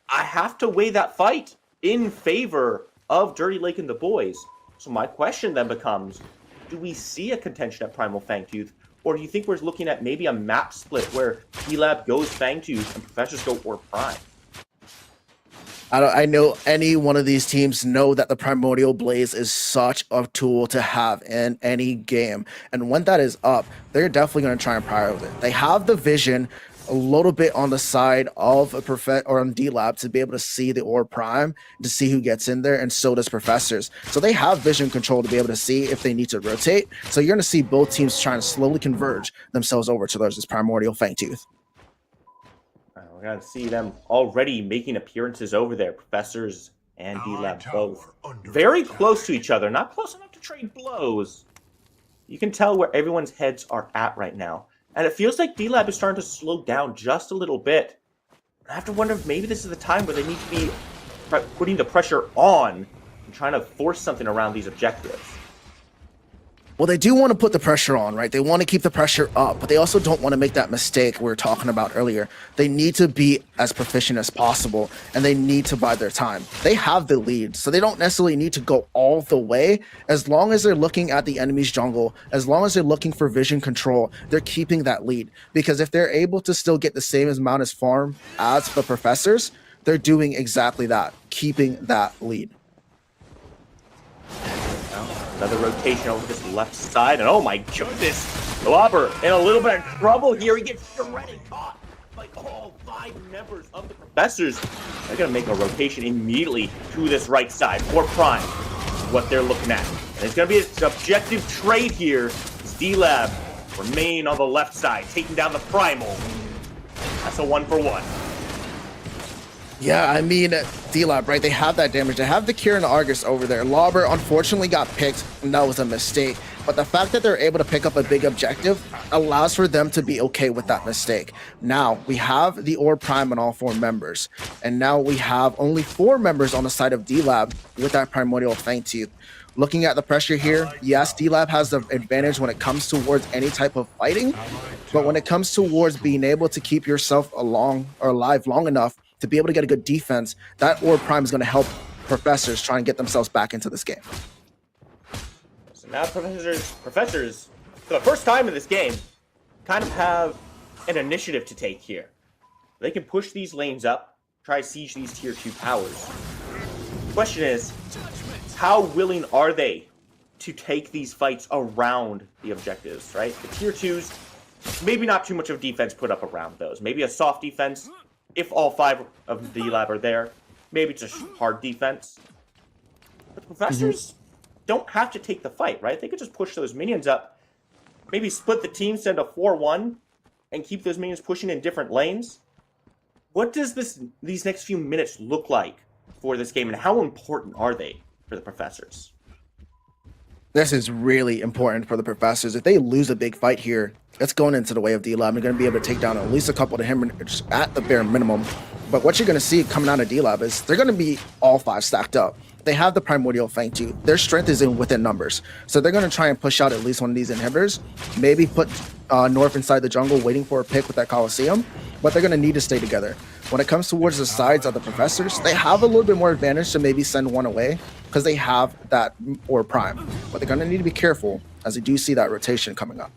I have to weigh that fight in favor of Dirty Lake and the boys. So my question then becomes, do we see a contention at Primal Fangtooth, or do you think we're looking at maybe a map split where D-Lab goes Fangtooth and Professors go Orb Prime? I know any one of these teams know that the Primordial Blaze is such a tool to have in any game. And when that is up, they're definitely going to try and prioritize it. They have the vision a little bit on the side of a on D-Lab to be able to see the Orb Prime, to see who gets in there, and so does Professors. So they have vision control to be able to see if they need to rotate. So you're going to see both teams trying to slowly converge themselves over to this Primordial Fangtooth. We're going to see them already making appearances over there, Professors and D-Lab both. Very close to each other, not close enough to trade blows. You can tell where everyone's heads are at right now. And it feels like D-Lab is starting to slow down just a little bit. I have to wonder if maybe this is the time where they need to be putting the pressure on and trying to force something around these objectives. Well, they do want to put the pressure on, right? They want to keep the pressure up, but they also don't want to make that mistake we were talking about earlier. They need to be as proficient as possible, and they need to bide their time. They have the lead, so they don't necessarily need to go all the way. As long as they're looking at the enemy's jungle, as long as they're looking for vision control, they're keeping that lead. Because if they're able to still get the same amount as farm as the Professors, they're doing exactly that, keeping that lead. Another rotation over this left side, and oh my goodness, Globber in a little bit of trouble here. He gets shredded, caught by all 5 members of the Professors. They're gonna make a rotation immediately to this right side for Prime. What they're looking at, and it's gonna be an objective trade here. D-Lab remain on the left side, taking down the Primal. That's a 1-for-1. Yeah, I mean, D-Lab, right? They have that damage. They have the Cure and Argus over there. Lauber unfortunately got picked, and that was a mistake. But the fact that they're able to pick up a big objective allows for them to be okay with that mistake. Now, we have the Orb Prime on all 4 members. And now we have only 4 members on the side of D-Lab with that Primordial Fangtooth. Looking at the pressure here, yes, D-Lab has the advantage when it comes towards any type of fighting. But when it comes towards being able to keep yourself alive long enough to be able to get a good defense, that Orb Prime is going to help Professors try and get themselves back into this game. So now Professors, for the first time in this game, kind of have an initiative to take here. They can push these lanes up, try to siege these tier 2 towers. The question is, how willing are they to take these fights around the objectives, right? The tier 2s, maybe not too much of defense put up around those. Maybe a soft defense, if all 5 of the D-Lab are there. Maybe just hard defense. But the Professors don't have to take the fight, right? They could just push those minions up, maybe split the team, send a 4-1, and keep those minions pushing in different lanes. What does these next few minutes look like for this game, and how important are they for the Professors? This is really important for the Professors. If they lose a big fight here, it's going into the way of D-Lab. They're going to be able to take down at least a couple of him at the bare minimum. But what you're going to see coming out of D-Lab is they're going to be all 5 stacked up. They have the Primordial Fangtooth. Their strength is within numbers. So they're going to try and push out at least one of these inhibitors. Maybe put North inside the jungle waiting for a pick with that Colosseum. But they're going to need to stay together. When it comes towards the sides of the Professors, they have a little bit more advantage to maybe send one away because they have that Orb Prime. But they're going to need to be careful as they do see that rotation coming up.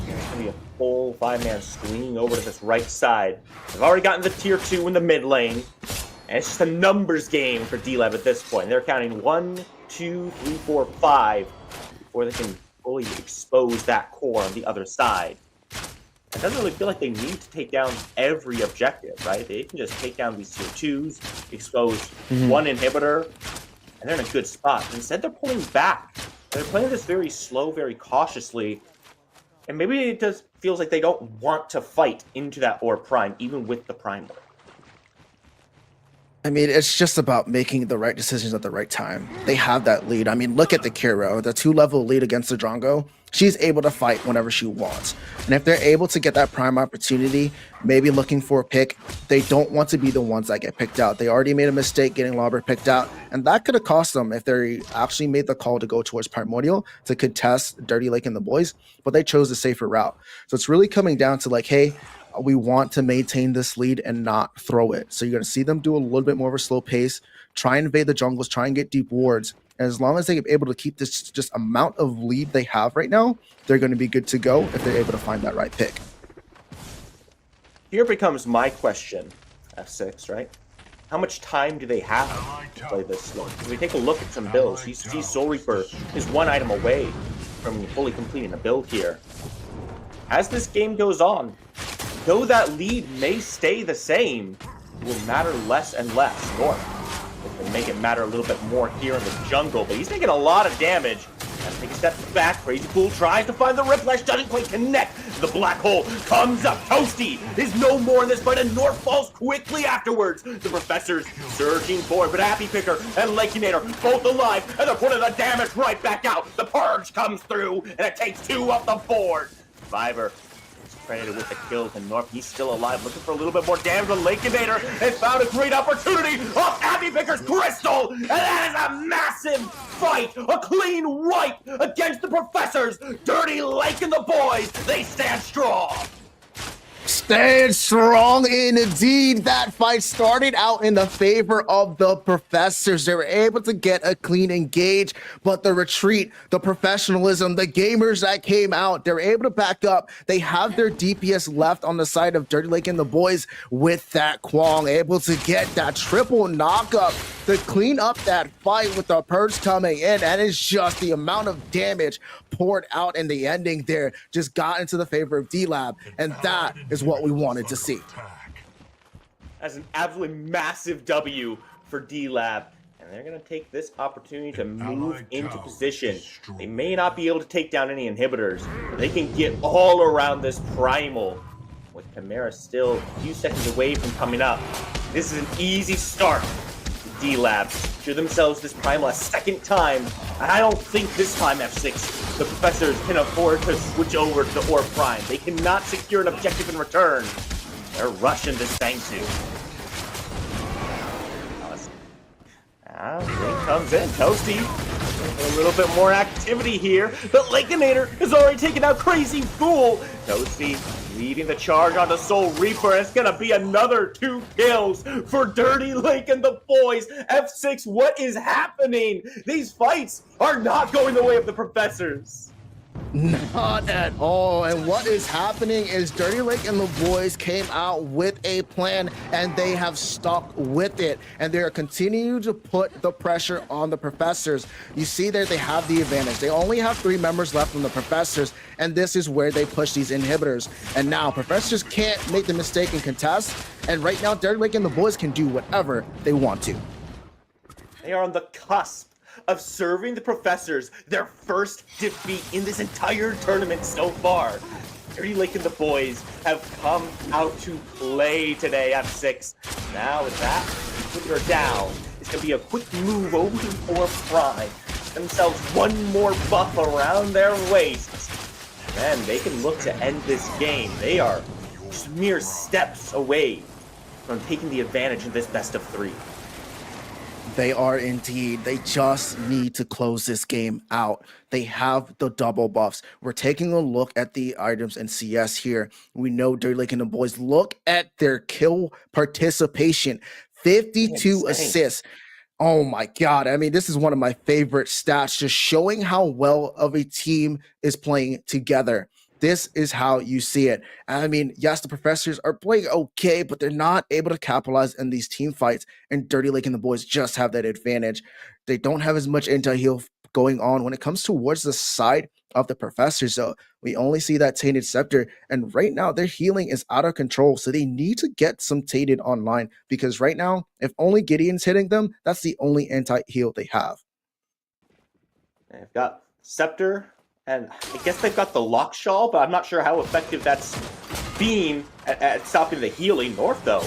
There's going to be a full 5-man swinging over to this right side. They've already gotten the tier 2 in the mid lane. And it's just a numbers game for D-Lab at this point. They're counting 1, 2, 3, 4, 5 before they can fully expose that core on the other side. It doesn't really feel like they need to take down every objective, right? They can just take down these tier 2s, expose one inhibitor, and they're in a good spot. Instead, they're pulling back. They're playing this very slow, very cautiously. And maybe it just feels like they don't want to fight into that Orb Prime, even with the Prime Orb. I mean, it's just about making the right decisions at the right time. They have that lead. I mean, look at the Kiro, the 2-level lead against the Drongo. She's able to fight whenever she wants. And if they're able to get that prime opportunity, maybe looking for a pick, they don't want to be the ones that get picked out. They already made a mistake getting Lauber picked out, and that could have cost them if they actually made the call to go towards Primordial to contest Dirty Lake and the boys, but they chose the safer route. So it's really coming down to like, hey, we want to maintain this lead and not throw it. So you're going to see them do a little bit more of a slow pace, try and invade the jungles, try and get deep wards. And as long as they're able to keep this just amount of lead they have right now, they're going to be good to go if they're able to find that right pick. Here becomes my question, F6, right? How much time do they have to play this slow? If we take a look at some builds, you see Soul Reaper is 1 item away from fully completing a build here. As this game goes on, though that lead may stay the same, it will matter less and less. North can make it matter a little bit more here in the jungle, but he's taking a lot of damage. Gotta take a step back. Crazy Fool tries to find the Riplash, doesn't quite connect. The black hole comes up. Toasty is no more in this fight, and North falls quickly afterwards. The Professor's surging forward, but Happy Picker and Lakinator both alive, and they're putting the damage right back out. The Purge comes through, and it takes 2 off the board. Survivor is credited with the kills, and North, he's still alive, looking for a little bit more damage. The Lakinator has found a great opportunity off Happy Picker's Crystal, and that is a massive fight, a clean wipe against the Professors. Dirty Lake and the boys, they stand strong. staying strong indeed. That fight started out in the favor of the professors. They were able to get a clean engage, but the retreat, the professionalism, the gamers that came out, they were able to back up. They have their DPS left on the side of Dirty Lake and the boys with that Kwong, able to get that triple knockup to clean up that fight with the Purge coming in. And it's just the amount of damage poured out in the ending there just got into the favor of D-Lab, and that is what we wanted to see. That's an absolutely massive W for D-Lab, and they're going to take this opportunity to move into position. They may not be able to take down any inhibitors, but they can get all around this Primal. With Chimera still a few seconds away from coming up, this is an easy start. D-Lab secure themselves this Primal a second time, and I don't think this time, F6, the professors can afford to switch over to the Orb Prime. They cannot secure an objective in return. They're rushing this Sangsu. Link comes in, Toasty. A little bit more activity here, but Lakeinator has already taken out Crazy Fool. Toasty leading the charge onto Soul Reaper, and it's gonna be another 2 kills for Dirty Lake and the boys. F6, what is happening? These fights are not going the way of the professors. Not at all. And what is happening is Dirty Lake and the boys came out with a plan, and they have stuck with it, and they're continuing to put the pressure on the professors. You see there they have the advantage. They only have 3 members left from the professors, and this is where they push these inhibitors. And now professors can't make the mistake and contest, and right now Dirty Lake and the boys can do whatever they want to. They are on the cusp of serving the professors their first defeat in this entire tournament so far. Dirty Lake and the boys have come out to play today, F6. Now with that, put her down. It's going to be a quick move over to Orb Prime. Themselves one more buff around their waists. Then they can look to end this game. They are just mere steps away from taking the advantage in this best of 3. They are indeed. They just need to close this game out. They have the double buffs. We're taking a look at the items in CS here. We know Dirty Lake and the boys. Look at their kill participation. 52 assists. Oh my God. I mean, this is one of my favorite stats, just showing how well of a team is playing together. This is how you see it. I mean, yes, the professors are playing okay, but they're not able to capitalize in these team fights, and Dirty Lake and the boys just have that advantage. They don't have as much anti-heal going on when it comes towards the side of the professors, though. We only see that Tainted Scepter, and right now their healing is out of control, so they need to get some Tainted online, because right now, if only Gideon's hitting them, that's the only anti-heal they have. They've got Scepter, and I guess they've got the Lock Shawl, but I'm not sure how effective that's been at stopping the healing. North, though,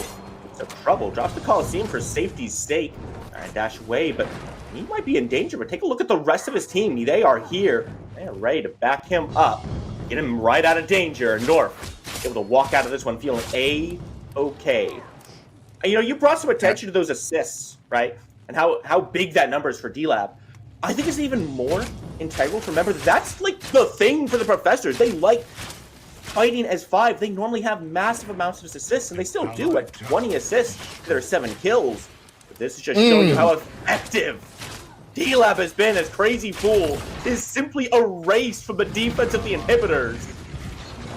it's trouble. Drops the Coliseum for safety's sake. All right, dash away, but he might be in danger. But take a look at the rest of his team. They are here. They are ready to back him up, get him right out of danger. North able to walk out of this one feeling A-okay. And, you know, you brought some attention to those assists, right? And how big that number is for D-Lab. I think it's even more integral to remember that that's like the thing for the professors. They like fighting as 5. They normally have massive amounts of assists, and they still do at 20 assists to their 7 kills. But this is just showing you how effective D-Lab has been, as Crazy Fool is simply erased from the defense of the inhibitors.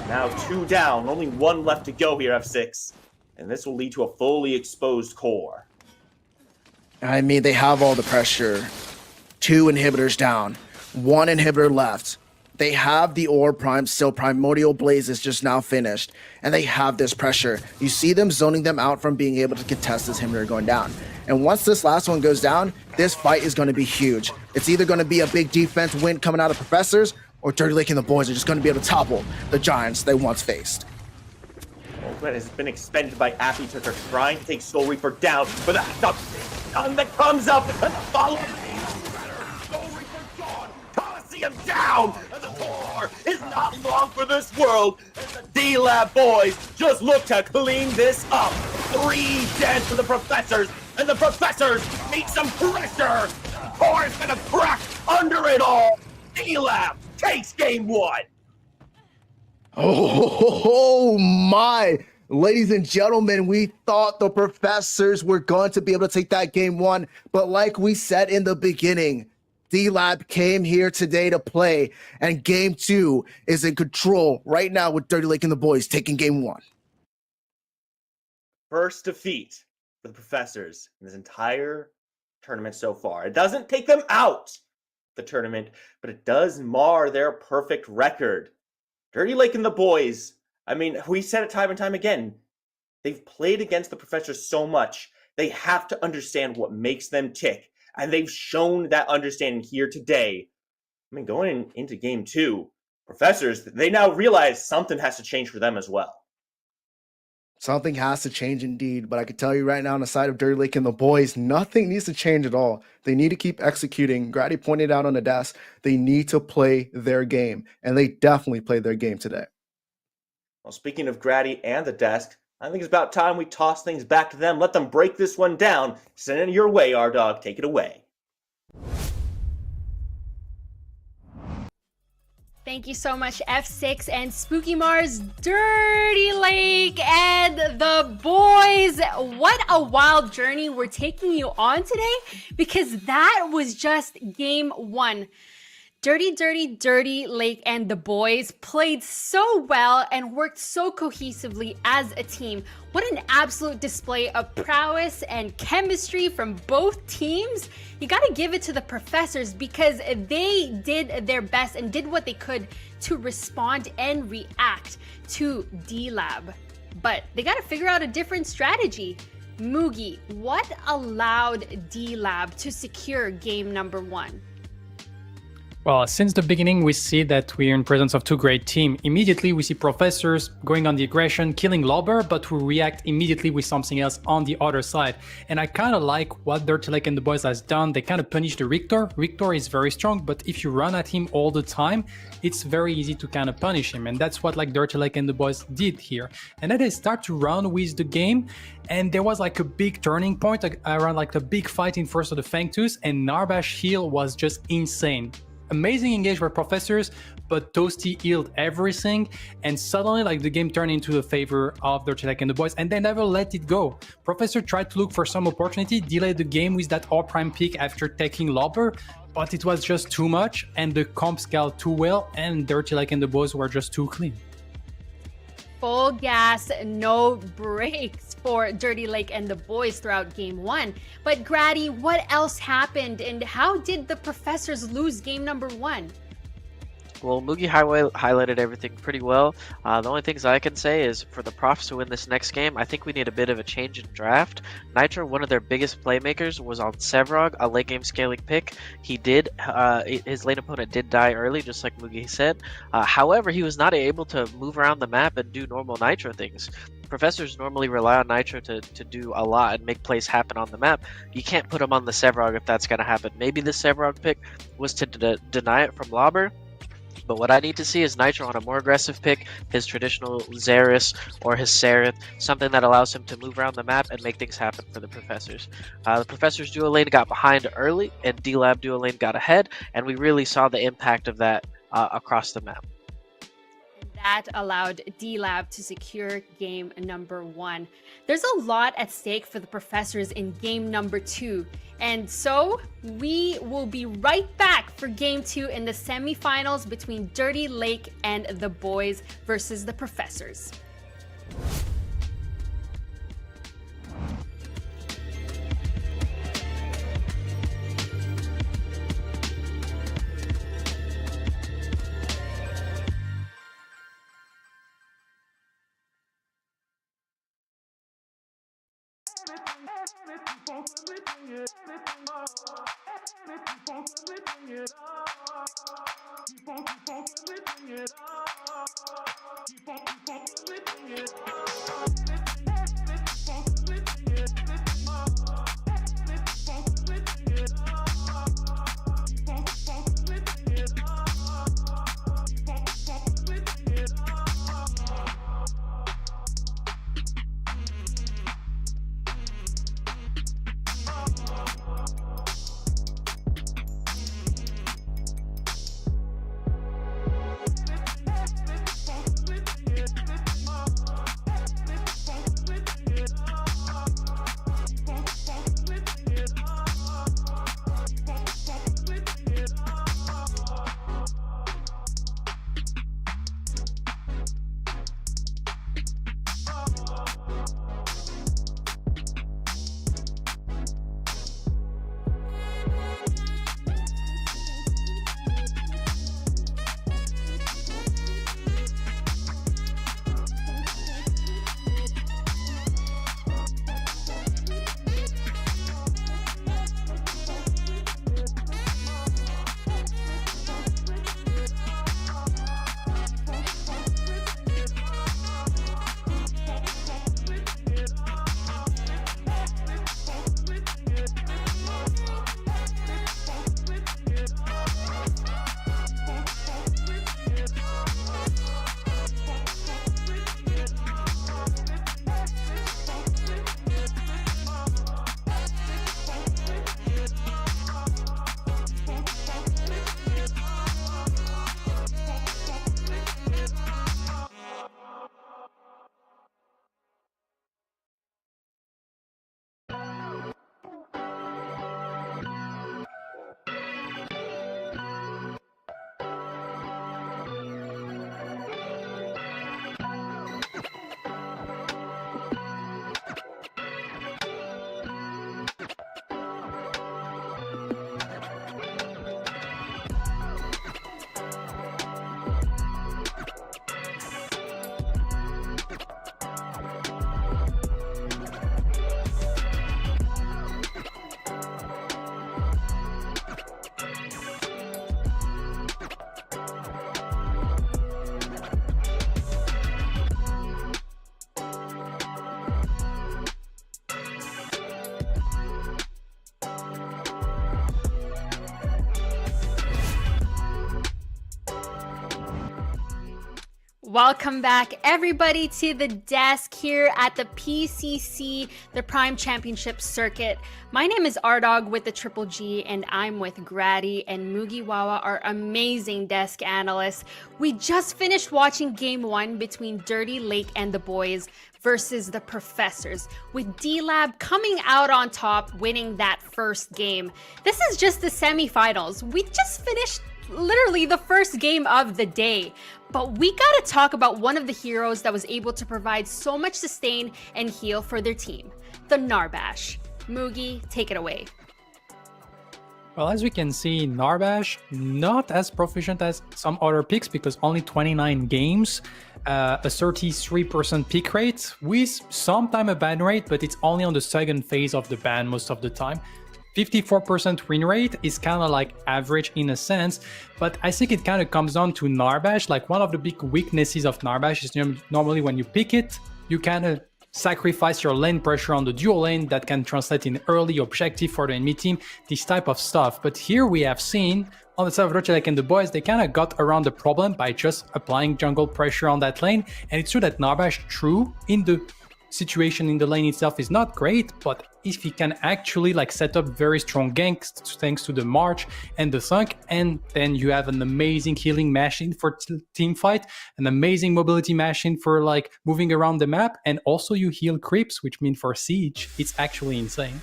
Now 2 down, only 1 left to go here, F6. And this will lead to a fully exposed core. I mean, they have all the pressure. 2 inhibitors down, 1 inhibitor left. They have the Orb Prime still. Primordial Blaze is just now finished, and they have this pressure. You see them zoning them out from being able to contest this inhibitor going down. And once this last one goes down, this fight is going to be huge. It's either going to be a big defense win coming out of professors, or Dirty Lake and the boys are just going to be able to topple the giants they once faced. Ultimate has been expended by Appy Tucker, trying to take Soul Reaper down, but that stun that comes up and the follow. Him down, and the core is not long for this world, and the D-Lab boys just look to clean this up. 3 dead for the professors, and the professors meet some pressure. The core is gonna crack under it all. D-Lab takes game 1. Oh my! Ladies and gentlemen, we thought the professors were going to be able to take that game one, but like we said in the beginning, D-Lab came here today to play, and game two is in control right now with Dirty Lake and the boys taking game one. First defeat for the professors in this entire tournament so far. It doesn't take them out the tournament, but it does mar their perfect record. Dirty Lake and the boys, I mean, we said it time and time again. They've played against the professors so much. They have to understand what makes them tick. And they've shown that understanding here today. I mean, going into game two, professors, they now realize something has to change for them as well. Something has to change indeed, but I can tell you right now on the side of Dirty Lake and the boys, nothing needs to change at all. They need to keep executing. Grady pointed out on the desk, they need to play their game, and they definitely played their game today. Well, speaking of Grady and the desk, I think it's about time we toss things back to them. Let them break this one down. Send it your way, R-Dog. Take it away. Thank you so much, F6 and Spooky Mars, Dirty Lake, and the boys. What a wild journey we're taking you on today, because that was just game one. Dirty Lake and the boys played so well and worked so cohesively as a team. What an absolute display of prowess and chemistry from both teams. You gotta give it to the professors because they did their best and did what they could to respond and react to D-Lab. But they gotta figure out a different strategy. Mugi, what allowed D-Lab to secure game number one? Well, since the beginning, we see that we're in presence of two great teams. Immediately, we see professors going on the aggression, killing Lobber, but we react immediately with something else on the other side. And I kind of like what Dirty Lake and the boys has done. They kind of punish the Rictor. Rictor is very strong, but if you run at him all the time, it's very easy to kind of punish him. And that's what like Dirty Lake and the boys did here. And then they start to run with the game. And there was like a big turning point around like the big fight in first of the Fangtooth, and Narbash heal was just insane. Amazing engage by professors, but Toasty healed everything, and suddenly like the game turned into the favor of Dirty Lake and the boys, and they never let it go. Professor tried to look for some opportunity, delayed the game with that all prime pick after taking Lobber, but it was just too much, and the comp scaled too well, and Dirty Lake and the boys were just too clean. Full gas, no brakes for Dirty Lake and the boys throughout game one. But Grady, what else happened and how did the professors lose game number one? Well, Mugi highlighted everything pretty well. The only things I can say is for the profs to win this next game, I think we need a bit of a change in draft. Nitro, one of their biggest playmakers, was on Sevrog, a late game scaling pick. His lane opponent did die early, just like Mugi said. However, he was not able to move around the map and do normal Nitro things. Professors normally rely on Nitro to do a lot and make plays happen on the map. You can't put him on the Sevrog if that's going to happen. Maybe the Sevrog pick was to deny it from Lobber. But what I need to see is Nitro on a more aggressive pick, his traditional Xeris or his Seraph, something that allows him to move around the map and make things happen for the professors. The professors duo lane got behind early, and D-Lab duo lane got ahead, and we really saw the impact of that across the map. That allowed D-Lab to secure game number one. There's a lot at stake for the professors in game number two. And so we will be right back for game two in the semifinals between Dirty Lake and the boys versus the professors. Welcome back, everybody, to the desk here at the PCC, the Prime Championship Circuit. My name is Ardog with the Triple G, and I'm with Grady and Mugiwawa, our amazing desk analysts. We just finished watching Game 1 between Dirty Lake and the boys versus the Professors, with D-Lab coming out on top, winning that first game. This is just the semifinals. We just finished literally the first game of the day. But we gotta talk about one of the heroes that was able to provide so much sustain and heal for their team, the Narbash. Mugi, take it away. Well, as we can see, Narbash not as proficient as some other picks because only 29 games, a 33% pick rate with sometime a ban rate, but it's only on the second phase of the ban most of the time. 54% win rate is kind of like average in a sense, but I think it kind of comes down to Narbash. Like one of the big weaknesses of Narbash is normally when you pick it, you kind of sacrifice your lane pressure on the dual lane that can translate in early objective for the enemy team, this type of stuff. But here we have seen on the side of Roche and the boys, they kind of got around the problem by just applying jungle pressure on that lane. And it's true that Narbash, true, in the situation in the lane itself is not great, but if he can actually like set up very strong ganks thanks to the March and the Thunk, and then you have an amazing healing machine for team fight, an amazing mobility machine for like moving around the map, and also you heal creeps, which mean for siege, it's actually insane.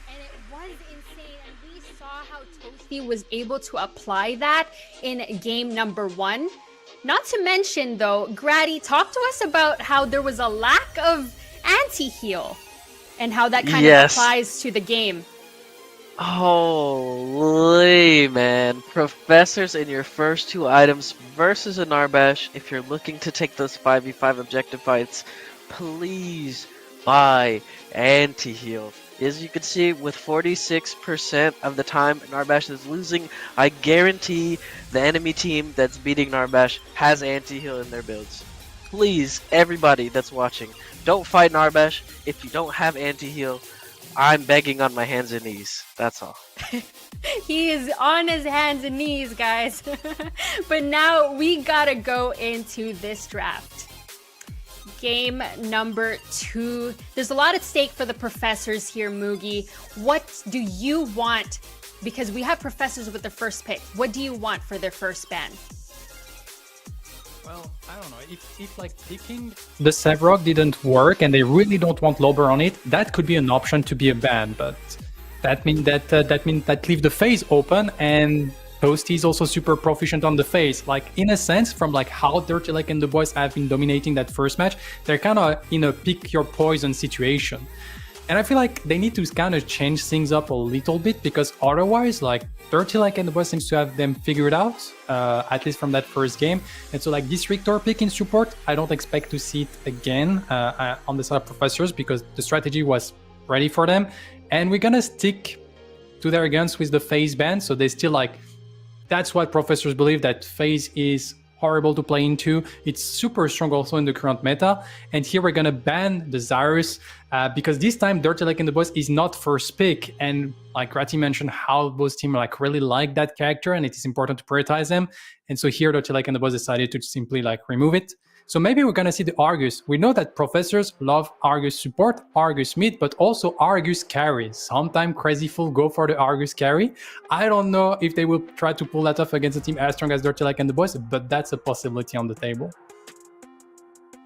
And it was insane, and we saw how Toasty was able to apply that in game number 1. Not to mention, though, Grady, talk to us about how there was a lack of anti-heal and how that kind of applies to the game. Holy man. Professors in your first 2 items versus a Narbash. If you're looking to take those 5v5 objective fights, please buy anti-heal. As you can see, with 46% of the time Narbash is losing, I guarantee the enemy team that's beating Narbash has anti-heal in their builds. Please, everybody that's watching, don't fight Narbash if you don't have anti-heal. I'm begging on my hands and knees. That's all. He is on his hands and knees, guys. But now we gotta go into this draft. Game number 2. There's a lot at stake for the Professors here, Mugi. What do you want? Because we have Professors with their first pick. What do you want for their first ban? Well, I don't know. If like picking the Sevrog didn't work and they really don't want Lober on it, that could be an option to be a ban. But that means that leave the phase open, and Toasty is also super proficient on the phase. Like in a sense, from like how Dirty Lake and the boys have been dominating that first match, they're kind of in a pick your poison situation. And I feel like they need to kind of change things up a little bit, because otherwise, like Dirty Lake and the boys seems to have them figured out, at least from that first game. And so like this Rictor pick in support, I don't expect to see it again on the side of Professors, because the strategy was ready for them. And we're gonna stick to their guns with the phase ban, so they still like, that's what Professors believe, that phase is horrible to play into. It's super strong also in the current meta. And here we're gonna ban the Zyrus because this time Dirty Lake and the boys is not first pick. And like Rati mentioned, how both teams like really like that character, and it is important to prioritize them. And so here Dirty Lake and the boys decided to simply like remove it. So maybe we're gonna see the Argus. We know that Professors love Argus support, Argus mid, but also Argus carry. Sometimes Crazy Fool go for the Argus carry. I don't know if they will try to pull that off against a team as strong as Dirty Lake and the boys, but that's a possibility on the table.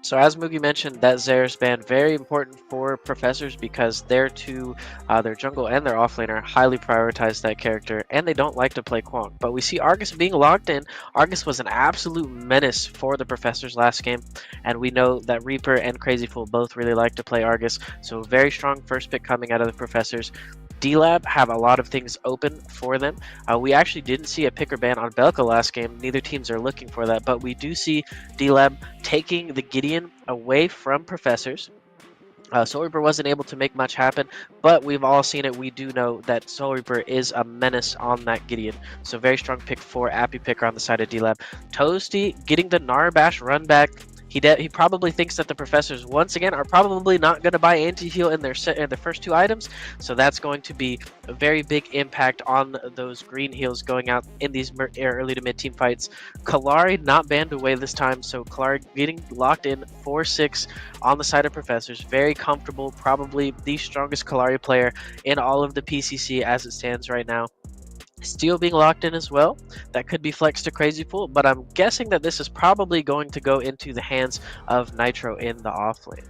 So as Mugi mentioned, that Zyrus ban, very important for Professors, because their jungle and their offlaner highly prioritize that character, and they don't like to play Kwang. But we see Argus being logged in. Argus was an absolute menace for the Professors last game, and we know that Reaper and Crazy Fool both really like to play Argus, so very strong first pick coming out of the Professors. D-Lab have a lot of things open for them. We actually didn't see a picker ban on Belka last game. Neither teams are looking for that, but we do see D-Lab taking the Gideon away from Professors. Soul Reaper wasn't able to make much happen, but we've all seen it. We do know that Soul Reaper is a menace on that Gideon. So very strong pick for Appy Picker on the side of D-Lab. Toasty getting the Narbash run back. He probably thinks that the professors once again are probably not going to buy anti-heal in their first 2 items, so that's going to be a very big impact on those green heals going out in these early to mid team fights. Kalari not banned away this time, so Kalari getting locked in 4-6 on the side of professors. Very comfortable, probably the strongest Kalari player in all of the PCC as it stands right now. Steel being locked in as well. That could be flexed to Crazy Fool, but I'm guessing that this is probably going to go into the hands of Nitro in the off lane.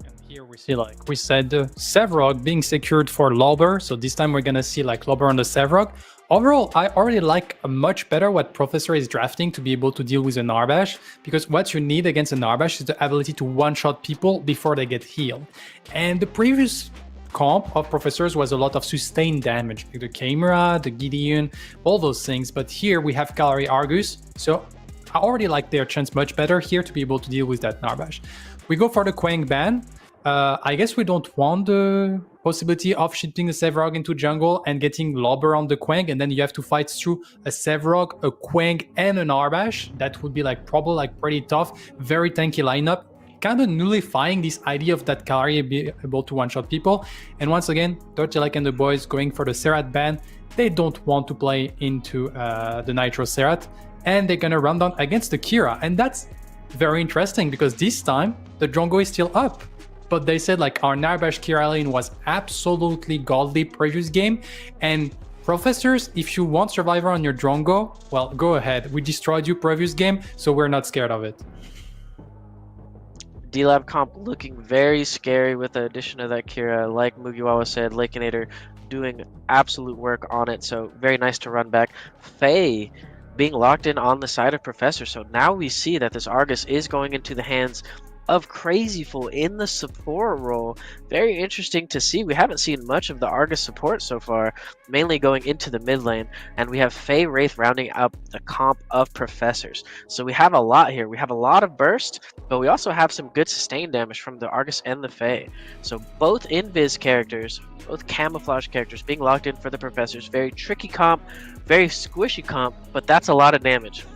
And here we see, like we said, Sevrog being secured for Lauber. So this time we're gonna see like Lauber on the Sevrog. Overall, I already like much better what Professor is drafting to be able to deal with an Narbash, because what you need against an Narbash is the ability to one-shot people before they get healed. And the previous comp of Professors was a lot of sustained damage, like the Camera, the Gideon, all those things. But here we have Kalari Argus, so I already like their chance much better here to be able to deal with that Narbash. We go for the Quang ban. I guess we don't want the possibility of shifting the Sevrog into jungle and getting Lauber on the Quang, and then you have to fight through a Sevrog, a Quang, and an Narbash. That would be like probably like pretty tough, very tanky lineup, kind of nullifying this idea of that Kalari be able to one-shot people. And once again, Tortilek and the boys going for the Serat ban. They don't want to play into the Nitro Serat, and they're gonna run down against the Kira. And that's very interesting because this time the Drongo is still up. But they said like our Narbash Kira lane was absolutely godly previous game, and Professors, if you want Survivor on your Drongo, well, go ahead. We destroyed you previous game, so we're not scared of it. D-Lab comp looking very scary with the addition of that Kira. Like Mugiwara said, Lakeinator doing absolute work on it, so very nice to run back. Faye being locked in on the side of Professor, so now we see that this Argus is going into the hands of Crazy Fool in the support role. Very interesting to see. We haven't seen much of the Argus support so far, mainly going into the mid lane, and we have Faye Wraith rounding up the comp of Professors. So we have a lot here. We have a lot of burst, but we also have some good sustain damage from the Argus and the Faye. So both invis characters, both camouflage characters being locked in for the Professors. Very tricky comp, very squishy comp, but that's a lot of damage.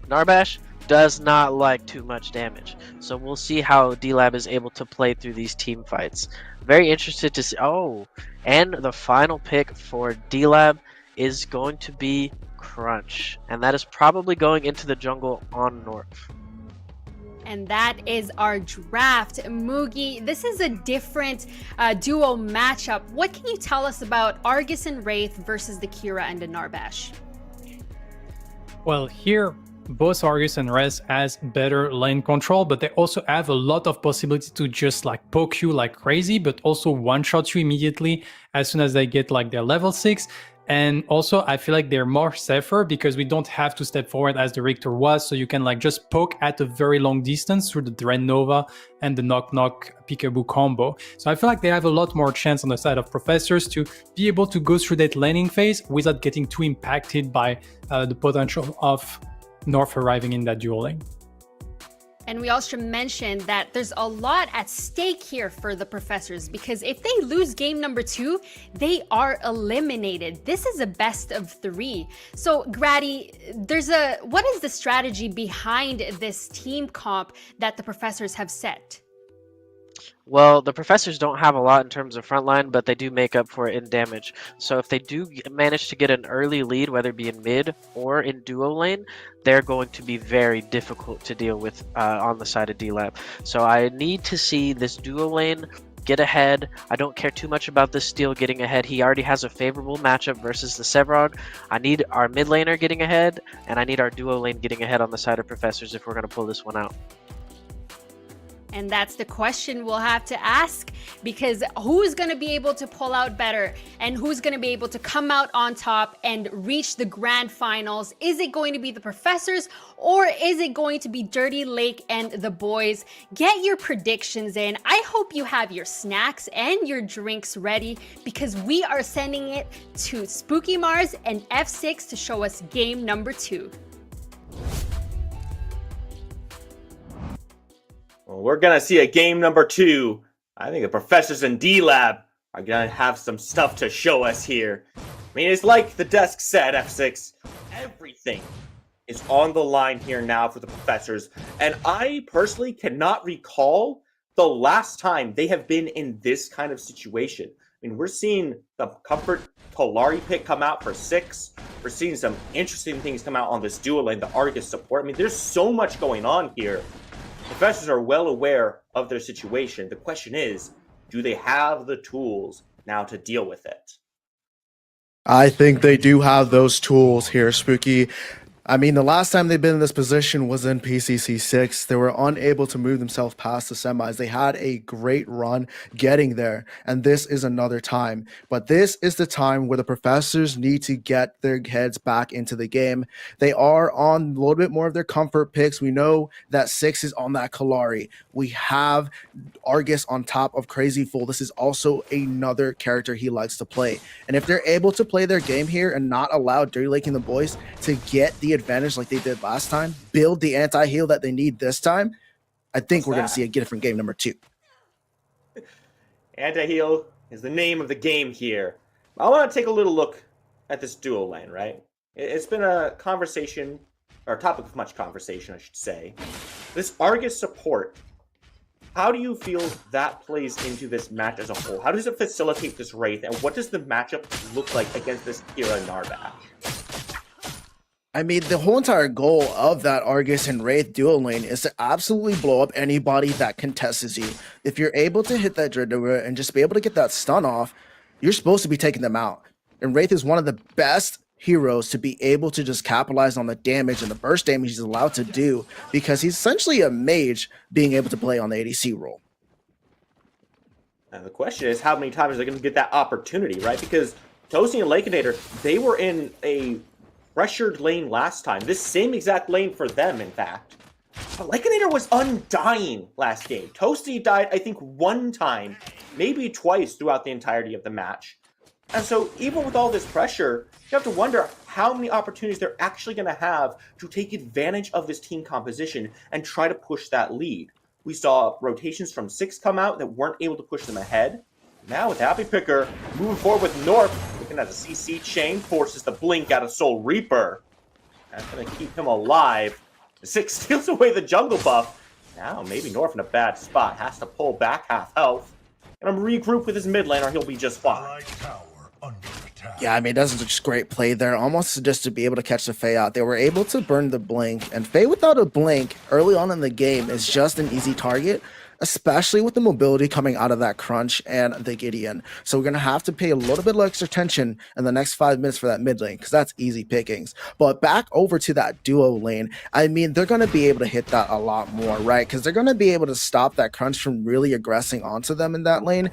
Narbash does not like too much damage, so we'll see how D-Lab is able to play through these team fights. Very interested to see. Oh, and the final pick for D-Lab is going to be Crunch, and that is probably going into the jungle on North. And that is our draft. Mugi, this is a different duo matchup. What can you tell us about Argus and Wraith versus the Kira and the Narbash? Well, here both Argus and Rez has better lane control, but they also have a lot of possibility to just like poke you like crazy, but also one-shot you immediately as soon as they get like their level 6. And also, I feel like they're more safer because we don't have to step forward as the Richter was, so you can like just poke at a very long distance through the Dread Nova and the Knock Knock Peekaboo combo. So I feel like they have a lot more chance on the side of Professors to be able to go through that laning phase without getting too impacted by the potential of North arriving in that duel lane. And we also mentioned that there's a lot at stake here for the Professors, because if they lose game number 2, they are eliminated. This is a best of 3. So Grady, what is the strategy behind this team comp that the Professors have set? Well, the Professors don't have a lot in terms of frontline, but they do make up for it in damage. So if they do manage to get an early lead, whether it be in mid or in duo lane, they're going to be very difficult to deal with on the side of D-Lab. So I need to see this duo lane get ahead. I don't care too much about this Steel getting ahead. He already has a favorable matchup versus the Sevrog. I need our mid laner getting ahead, and I need our duo lane getting ahead on the side of Professors if we're going to pull this one out. And that's the question we'll have to ask, because who's going to be able to pull out better and who's going to be able to come out on top and reach the grand finals? Is it going to be the Professors, or is it going to be Dirty Lake and the boys? Get your predictions in. I hope you have your snacks and your drinks ready, because we are sending it to Spooky Mars and F6 to show us game number 2. Well, we're going to see a game number 2. I think the Professors in D-Lab are going to have some stuff to show us here. I mean, it's like the desk said, F6, everything is on the line here now for the Professors. And I personally cannot recall the last time they have been in this kind of situation. I mean, we're seeing the Comfort Polari pick come out for 6. We're seeing some interesting things come out on this dual lane, the Argus support. I mean, there's so much going on here. Professors are well aware of their situation. The question is, do they have the tools now to deal with it? I think they do have those tools here, Spooky. I mean, the last time they've been in this position was in PCC6. They were unable to move themselves past the semis. They had a great run getting there, and this is another time. But this is the time where the Professors need to get their heads back into the game. They are on a little bit more of their comfort picks. We know that 6 is on that Kalari. We have Argus on top of Crazy Fool. This is also another character he likes to play. And if they're able to play their game here and not allow Dirty Lake and the boys to get the advantage like they did last time, build the anti-heal that they need this time, I think we're going to see a different game number 2. Anti-heal is the name of the game here. I want to take a little look at this dual lane, right? It's been a conversation, or a topic of much conversation, I should say. This Argus support, how do you feel that plays into this match as a whole? How does it facilitate this Wraith, and what does the matchup look like against this Kira Narbash? I mean, the whole entire goal of that Argus and Wraith dual lane is to absolutely blow up anybody that contests you. If you're able to hit that Dreadnought and just be able to get that stun off, you're supposed to be taking them out. And Wraith is one of the best heroes to be able to just capitalize on the damage and the burst damage he's allowed to do, because he's essentially a mage being able to play on the ADC role. And the question is, how many times are they going to get that opportunity, right? Because Toasty and Lakeinator, they were in a pressured lane last time. This same exact lane for them, in fact. But Lakeinator was undying last game. Toasty died, I think, 1 time, maybe twice throughout the entirety of the match. And so, even with all this pressure, you have to wonder how many opportunities they're actually going to have to take advantage of this team composition and try to push that lead. We saw rotations from 6 come out that weren't able to push them ahead. Now with Happy Picker moving forward with North, looking at the CC chain, forces the blink out of Soul Reaper. That's going to keep him alive. The 6 steals away the jungle buff. Now maybe North in a bad spot, has to pull back half health. And regroup with his mid lane or he'll be just fine. Yeah, I mean, that's just great play there, almost just to be able to catch the Faye out. They were able to burn the blink, and Faye without a blink early on in the game is just an easy target, especially with the mobility coming out of that crunch and the Gideon. So we're going to have to pay a little bit of extra attention in the next 5 minutes for that mid lane, because that's easy pickings. But back over to that duo lane, I mean, they're going to be able to hit that a lot more, right? Because they're going to be able to stop that crunch from really aggressing onto them in that lane.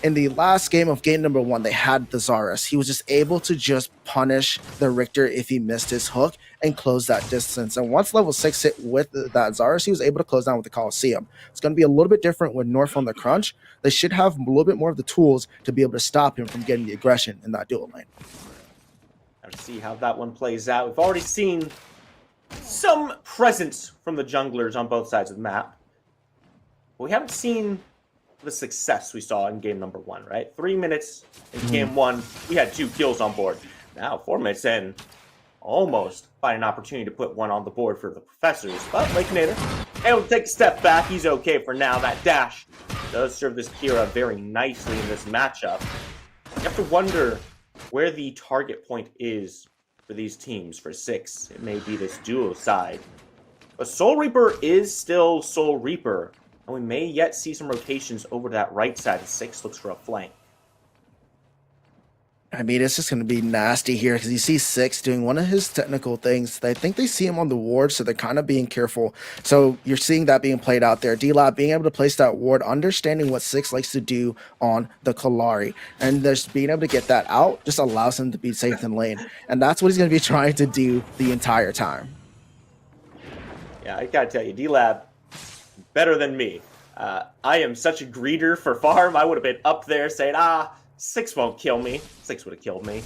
In the last game of game number 1, they had the Zarus. He was just able to just punish the Richter if he missed his hook and close that distance. And once level 6 hit with that Zarus, he was able to close down with the Colosseum. It's going to be a little bit different with North on the crunch. They should have a little bit more of the tools to be able to stop him from getting the aggression in that dual lane. Let's see how that one plays out. We've already seen some presence from the junglers on both sides of the map. But we haven't seen the success we saw in game number 1, right? 3 minutes in game 1, we had 2 kills on board. Now, 4 minutes in, almost find an opportunity to put 1 on the board for the Professors. But Lakeinator able to take a step back. He's okay for now. That dash does serve this Kira very nicely in this matchup. You have to wonder where the target point is for these teams. For 6, it may be this duo side. But Soul Reaper is still Soul Reaper. And we may yet see some rotations over to that right side as 6 looks for a flank. I mean, it's just going to be nasty here because you see 6 doing one of his technical things. I think they see him on the ward, so they're kind of being careful. So you're seeing that being played out there. D-Lab being able to place that ward, understanding what 6 likes to do on the Kalari. And just being able to get that out just allows him to be safe in lane. And that's what he's going to be trying to do the entire time. Yeah, I got to tell you, D-Lab, better than me. I am such a greeter for farm. I would have been up there saying, 6 won't kill me. 6 would have killed me.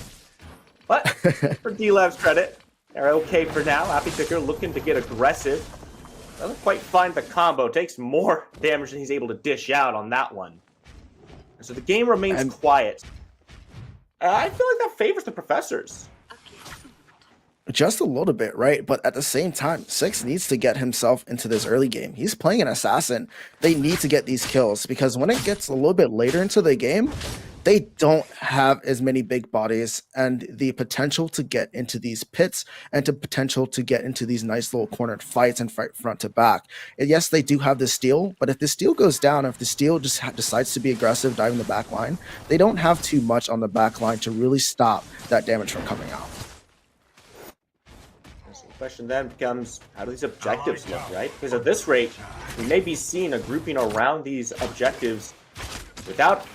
But for D-Lab's credit, they're okay for now. Happy Picker looking to get aggressive. Doesn't quite find the combo. Takes more damage than he's able to dish out on that one. So the game remains quiet. I feel like that favors the Professors. Just a little bit, right? But at the same time, Six needs to get himself into this early game. He's playing an assassin. They need to get these kills because when it gets a little bit later into the game, they don't have as many big bodies and the potential to get into these pits and to potential to get into these nice little cornered fights and fight front to back. And yes, they do have the steal, but if the steal goes down, if the steal just decides to be aggressive, diving the back line, they don't have too much on the back line to really stop that damage from coming out. The question then becomes, how do these objectives look, right? Because at this rate, we may be seeing a grouping around these objectives without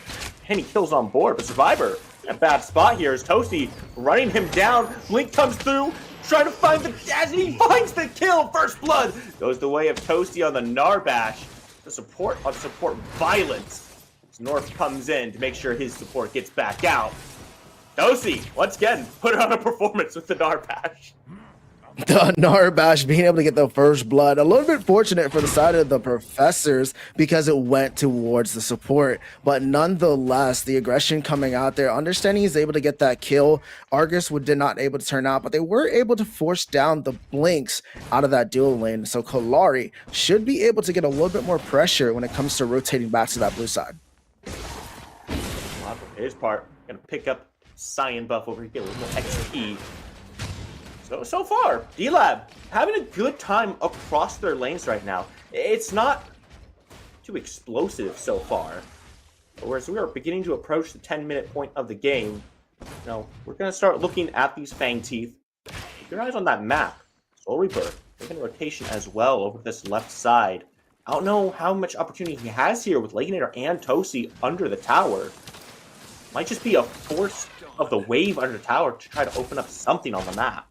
any kills on board. But Survivor, in a bad spot here, is Toasty running him down. Blink comes through, trying to find the dash, and he finds the kill. First blood goes the way of Toasty on the Narbash. The support on support violence. As North comes in to make sure his support gets back out. Toasty, once again, put on a performance with the Narbash. The Narbash being able to get the first blood. A little bit fortunate for the side of the Professors because it went towards the support. But nonetheless, the aggression coming out there, understanding he's able to get that kill. Argus did not able to turn out, but they were able to force down the Blinks out of that dual lane. So Kalari should be able to get a little bit more pressure when it comes to rotating back to that blue side. For his part, gonna pick up Cyan buff over here, get a little more XP. So far, D-Lab having a good time across their lanes right now. It's not too explosive so far. Whereas we are beginning to approach the 10-minute point of the game, we're going to start looking at these Fang Teeth. Keep your eyes on that map. Soul Reaper, taking rotation as well over this left side. I don't know how much opportunity he has here with Legionator and Tosi under the tower. Might just be a force of the wave under the tower to try to open up something on the map.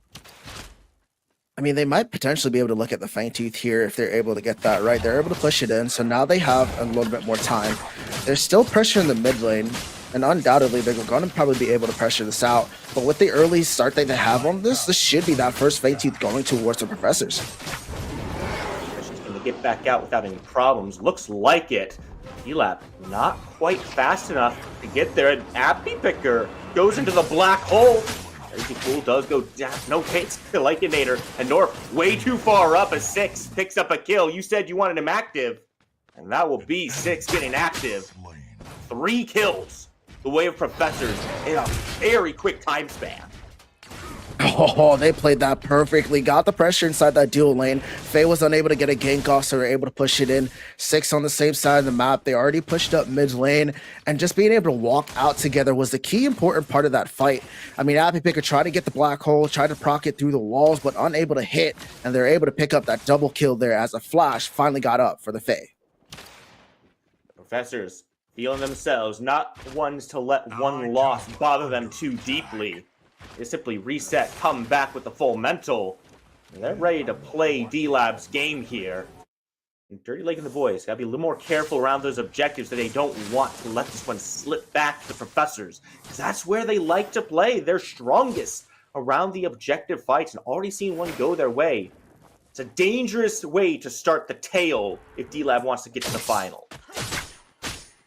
I mean, they might potentially be able to look at the Fang Tooth here if they're able to get that right. They're able to push it in, so now they have a little bit more time. There's still pressure in the mid lane, and undoubtedly they're going to probably be able to pressure this out. But with the early start that they have on this should be that first Fang Tooth going towards the Professors. She's going to get back out without any problems. Looks like it. D-Lab not quite fast enough to get there, and Appy Picker goes into the black hole. Crazy Fool does go down. No hits to Legionator. And North way too far up as Six picks up a kill. You said you wanted him active. And that will be Six getting active. 3 kills. The way of Professors in a very quick time span. Oh, they played that perfectly. Got the pressure inside that dual lane. Faye was unable to get a gank off, so they were able to push it in. Six on the same side of the map. They already pushed up mid lane, and just being able to walk out together was the key important part of that fight. I mean, Appy Picker tried to get the black hole, tried to proc it through the walls, but unable to hit, and they're able to pick up that double kill there as a flash finally got up for the Faye. The Professors feeling themselves not ones to let one loss bother them too deeply. They simply reset, come back with the full mental. And they're ready to play D-Lab's game here. And Dirty Lake and the boys gotta be a little more careful around those objectives that they don't want to let this one slip back to the Professors. Because that's where they like to play. They're strongest around the objective fights, and already seen one go their way. It's a dangerous way to start the tail if D-Lab wants to get to the final.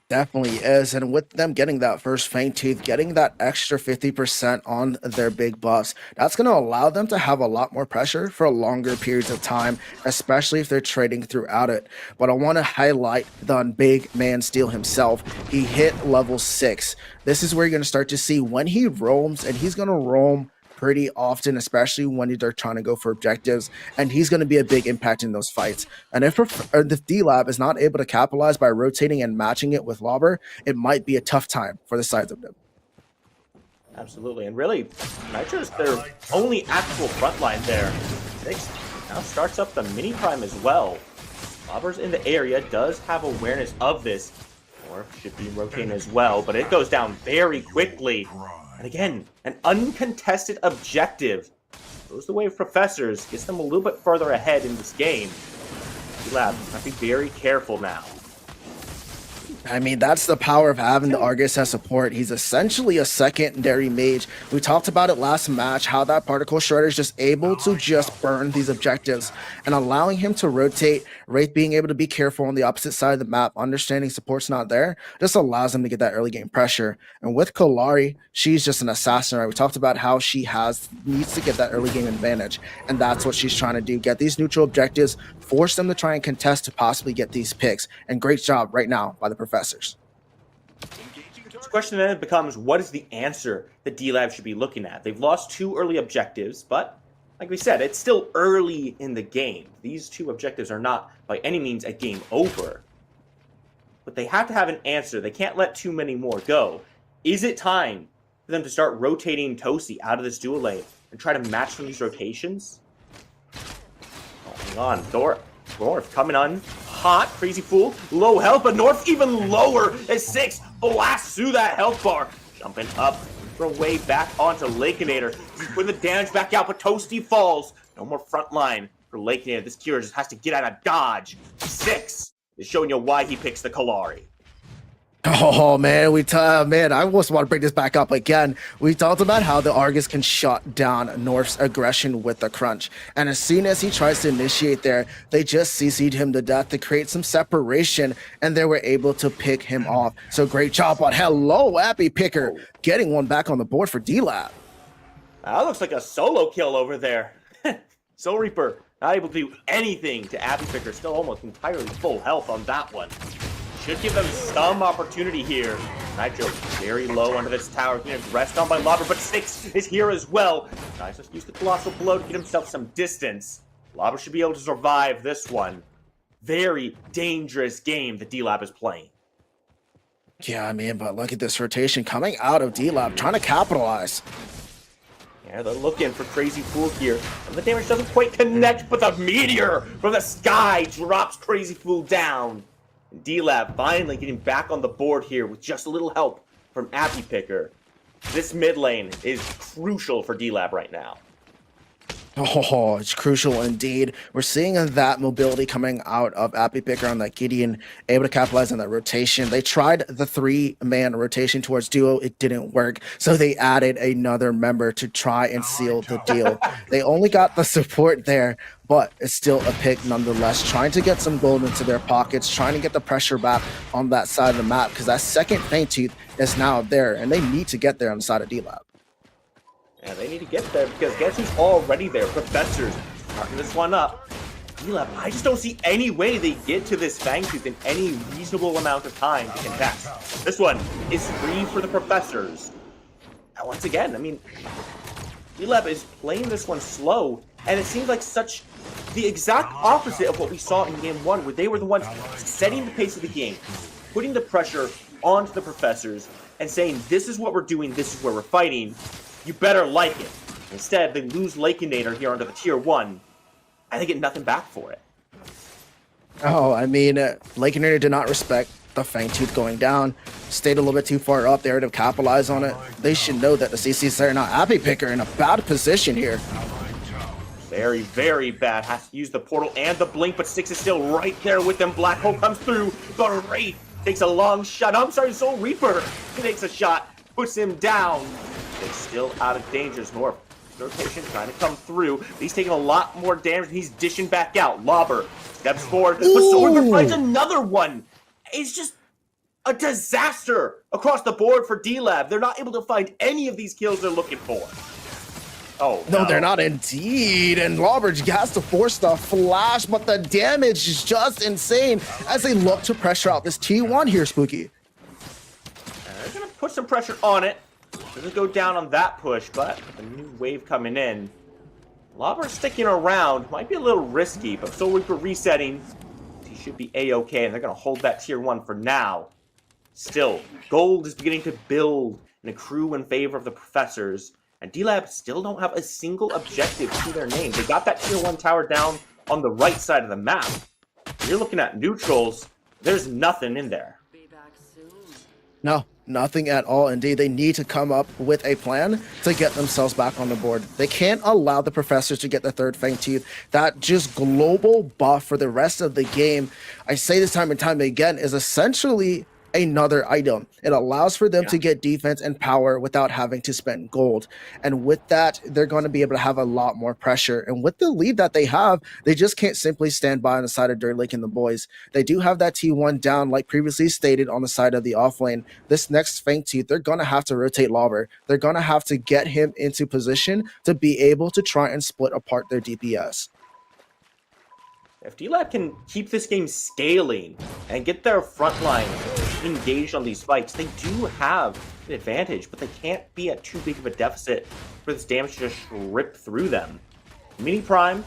Definitely is, and with them getting that first Fang Tooth, getting that extra 50% on their big buffs, that's going to allow them to have a lot more pressure for longer periods of time, especially if they're trading throughout it. But I want to highlight the big man Steel himself. He hit level 6. This is where you're going to start to see when he roams, and he's going to roam pretty often, especially when they're trying to go for objectives, and he's going to be a big impact in those fights. And if D-Lab is not able to capitalize by rotating and matching it with Lobber, it might be a tough time for the sides of them. Absolutely, and really, Nitro's their only actual frontline there. Six now starts up the mini prime as well. Lobber's in the area, does have awareness of this, or should be rotating as well, but it goes down very quickly. And again, an uncontested objective. Goes the way of Professors, gets them a little bit further ahead in this game. D-Lab, have to be very careful now. I mean, that's the power of having the Argus as support. He's essentially a secondary mage. We talked about it last match, how that particle shredder is just able to just burn these objectives and allowing him to rotate. Wraith being able to be careful on the opposite side of the map, understanding support's not there, just allows him to get that early game pressure. And with Kalari, she's just an assassin, right? We talked about how she needs to get that early game advantage, and that's what she's trying to do. Get these neutral objectives, force them to try and contest to possibly get these picks. And great job right now by the Professors. The question then becomes, what is the answer that D-Lab should be looking at? They've lost 2 early objectives, but like we said, it's still early in the game. These 2 objectives are not by any means a game over. But they have to have an answer. They can't let too many more go. Is it time for them to start rotating Tosi out of this dual lane and try to match some of these rotations? Oh, hang on. North coming on hot. Crazy Fool. Low health, but North even lower at 6. Blasts through that health bar. Jumping up for a way back onto Lakeinator. He's putting the damage back out, but Toasty falls. No more front line for Lakeinator. This Kira just has to get out of dodge. 6 is showing you why he picks the Kalari. Oh man, man, I almost want to bring this back up again. We talked about how the Argus can shut down North's aggression with the crunch, and as soon as he tries to initiate there, they just CC'd him to death to create some separation, and they were able to pick him off. So great job on hello, Appy Picker, getting one back on the board for D-Lab. That looks like a solo kill over there. Soul Reaper not able to do anything to Appy Picker, still almost entirely full health on that one. Should give them some opportunity here. Nitro very low under this tower. Getting rest on by Lobber, but 6 is here as well. Nice, let's use the Colossal Blow to get himself some distance. Lobber should be able to survive this one. Very dangerous game that D-Lab is playing. Yeah, I mean, but look at this rotation coming out of D-Lab, trying to capitalize. Yeah, they're looking for Crazy Fool here. And the damage doesn't quite connect, but the meteor from the sky drops Crazy Fool down. D-Lab finally getting back on the board here with just a little help from Appy Picker. This mid lane is crucial for D-Lab right now. Oh, it's crucial indeed. We're seeing that mobility coming out of Appy Picker on that Gideon, able to capitalize on that rotation. They tried the 3-man rotation towards duo. It didn't work. So they added another member to try and seal the deal. They only got the support there, but it's still a pick nonetheless. Trying to get some gold into their pockets, trying to get the pressure back on that side of the map, because that second Faint Tooth is now there, and they need to get there on the side of D-Lab. Yeah, they need to get there because guess who's already there? Professors starting this one up. D-Lab, I just don't see any way they get to this Fang Tooth in any reasonable amount of time to contest. This one is free for the Professors. Now, once again, I mean, D-Lab is playing this one slow, and it seems like the exact opposite of what we saw in Game 1, where they were the ones setting the pace of the game, putting the pressure onto the Professors, and saying, this is what we're doing, this is where we're fighting. You better like it. Instead, they lose Lakeinator here onto the tier 1, and they get nothing back for it. Oh, I mean, Lakeinator did not respect the Fang Tooth going down. Stayed a little bit too far up there to capitalize on it. They should know that the CC's there now. Appy Picker in a bad position here. Very, very bad. Has to use the portal and the blink, but 6 is still right there with them. Black Hole comes through. The Wraith takes a long shot. I'm sorry, Soul Reaper takes a shot, puts him down. They're still out of danger. North rotation trying to come through. He's taking a lot more damage. He's dishing back out. Lobber steps forward, but Soul Reaper finds another one. It's just a disaster across the board for D-Lab. They're not able to find any of these kills they're looking for. Oh, no, they're not indeed. And Lobber has to force the flash, but the damage is just insane as they look to pressure out this T1 here, Spooky. They're going to put some pressure on it. Doesn't go down on that push, but a new wave coming in. Lobber sticking around. Might be a little risky, but Soul Reaper resetting. He should be A-okay, and they're going to hold that tier 1 for now. Still, gold is beginning to build and accrue in favor of the Professors. And D-Lab still don't have a single objective to their name. They got that tier 1 tower down on the right side of the map. You're looking at neutrals. There's nothing in there. No, nothing at all. Indeed, they need to come up with a plan to get themselves back on the board. They can't allow the Professors to get the third Fang Tooth. That just global buff for the rest of the game, I say this time and time again, is essentially another item. It allows for them to get defense and power without having to spend gold. And with that, they're going to be able to have a lot more pressure. And with the lead that they have, they just can't simply stand by on the side of Dirt Lake and the boys. They do have that T1 down, like previously stated, on the side of the off lane. This next Fang Tooth, they're going to have to rotate Lauber. They're going to have to get him into position to be able to try and split apart their DPS. If D-Lab can keep this game scaling and get their front line engaged on these fights, they do have an advantage, but they can't be at too big of a deficit for this damage to just rip through them. Mini Prime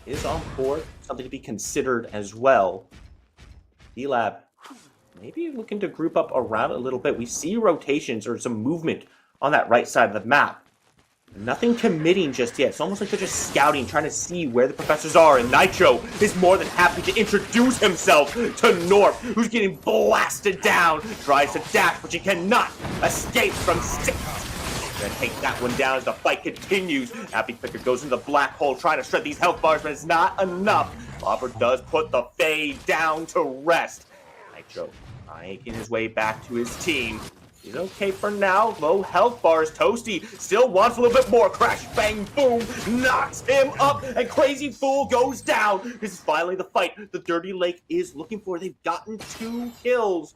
is on board, something to be considered as well. D-Lab maybe looking to group up around a little bit. We see rotations or some movement on that right side of the map. Nothing committing just yet. It's almost like they're just scouting, trying to see where the professors are. And Nitro is more than happy to introduce himself to North, who's getting blasted down. Tries to dash, but she cannot escape from 6. Gonna take that one down as the fight continues. Happy Picker goes into the black hole, trying to shred these health bars, but it's not enough. Lauber does put the Fae down to rest. Nitro making his way back to his team. He's okay for now. Low health bars. Toasty still wants a little bit more. Crash, bang, boom. Knocks him up. And Crazy Fool goes down. This is finally the fight the Dirty Lake is looking for. They've gotten 2 kills.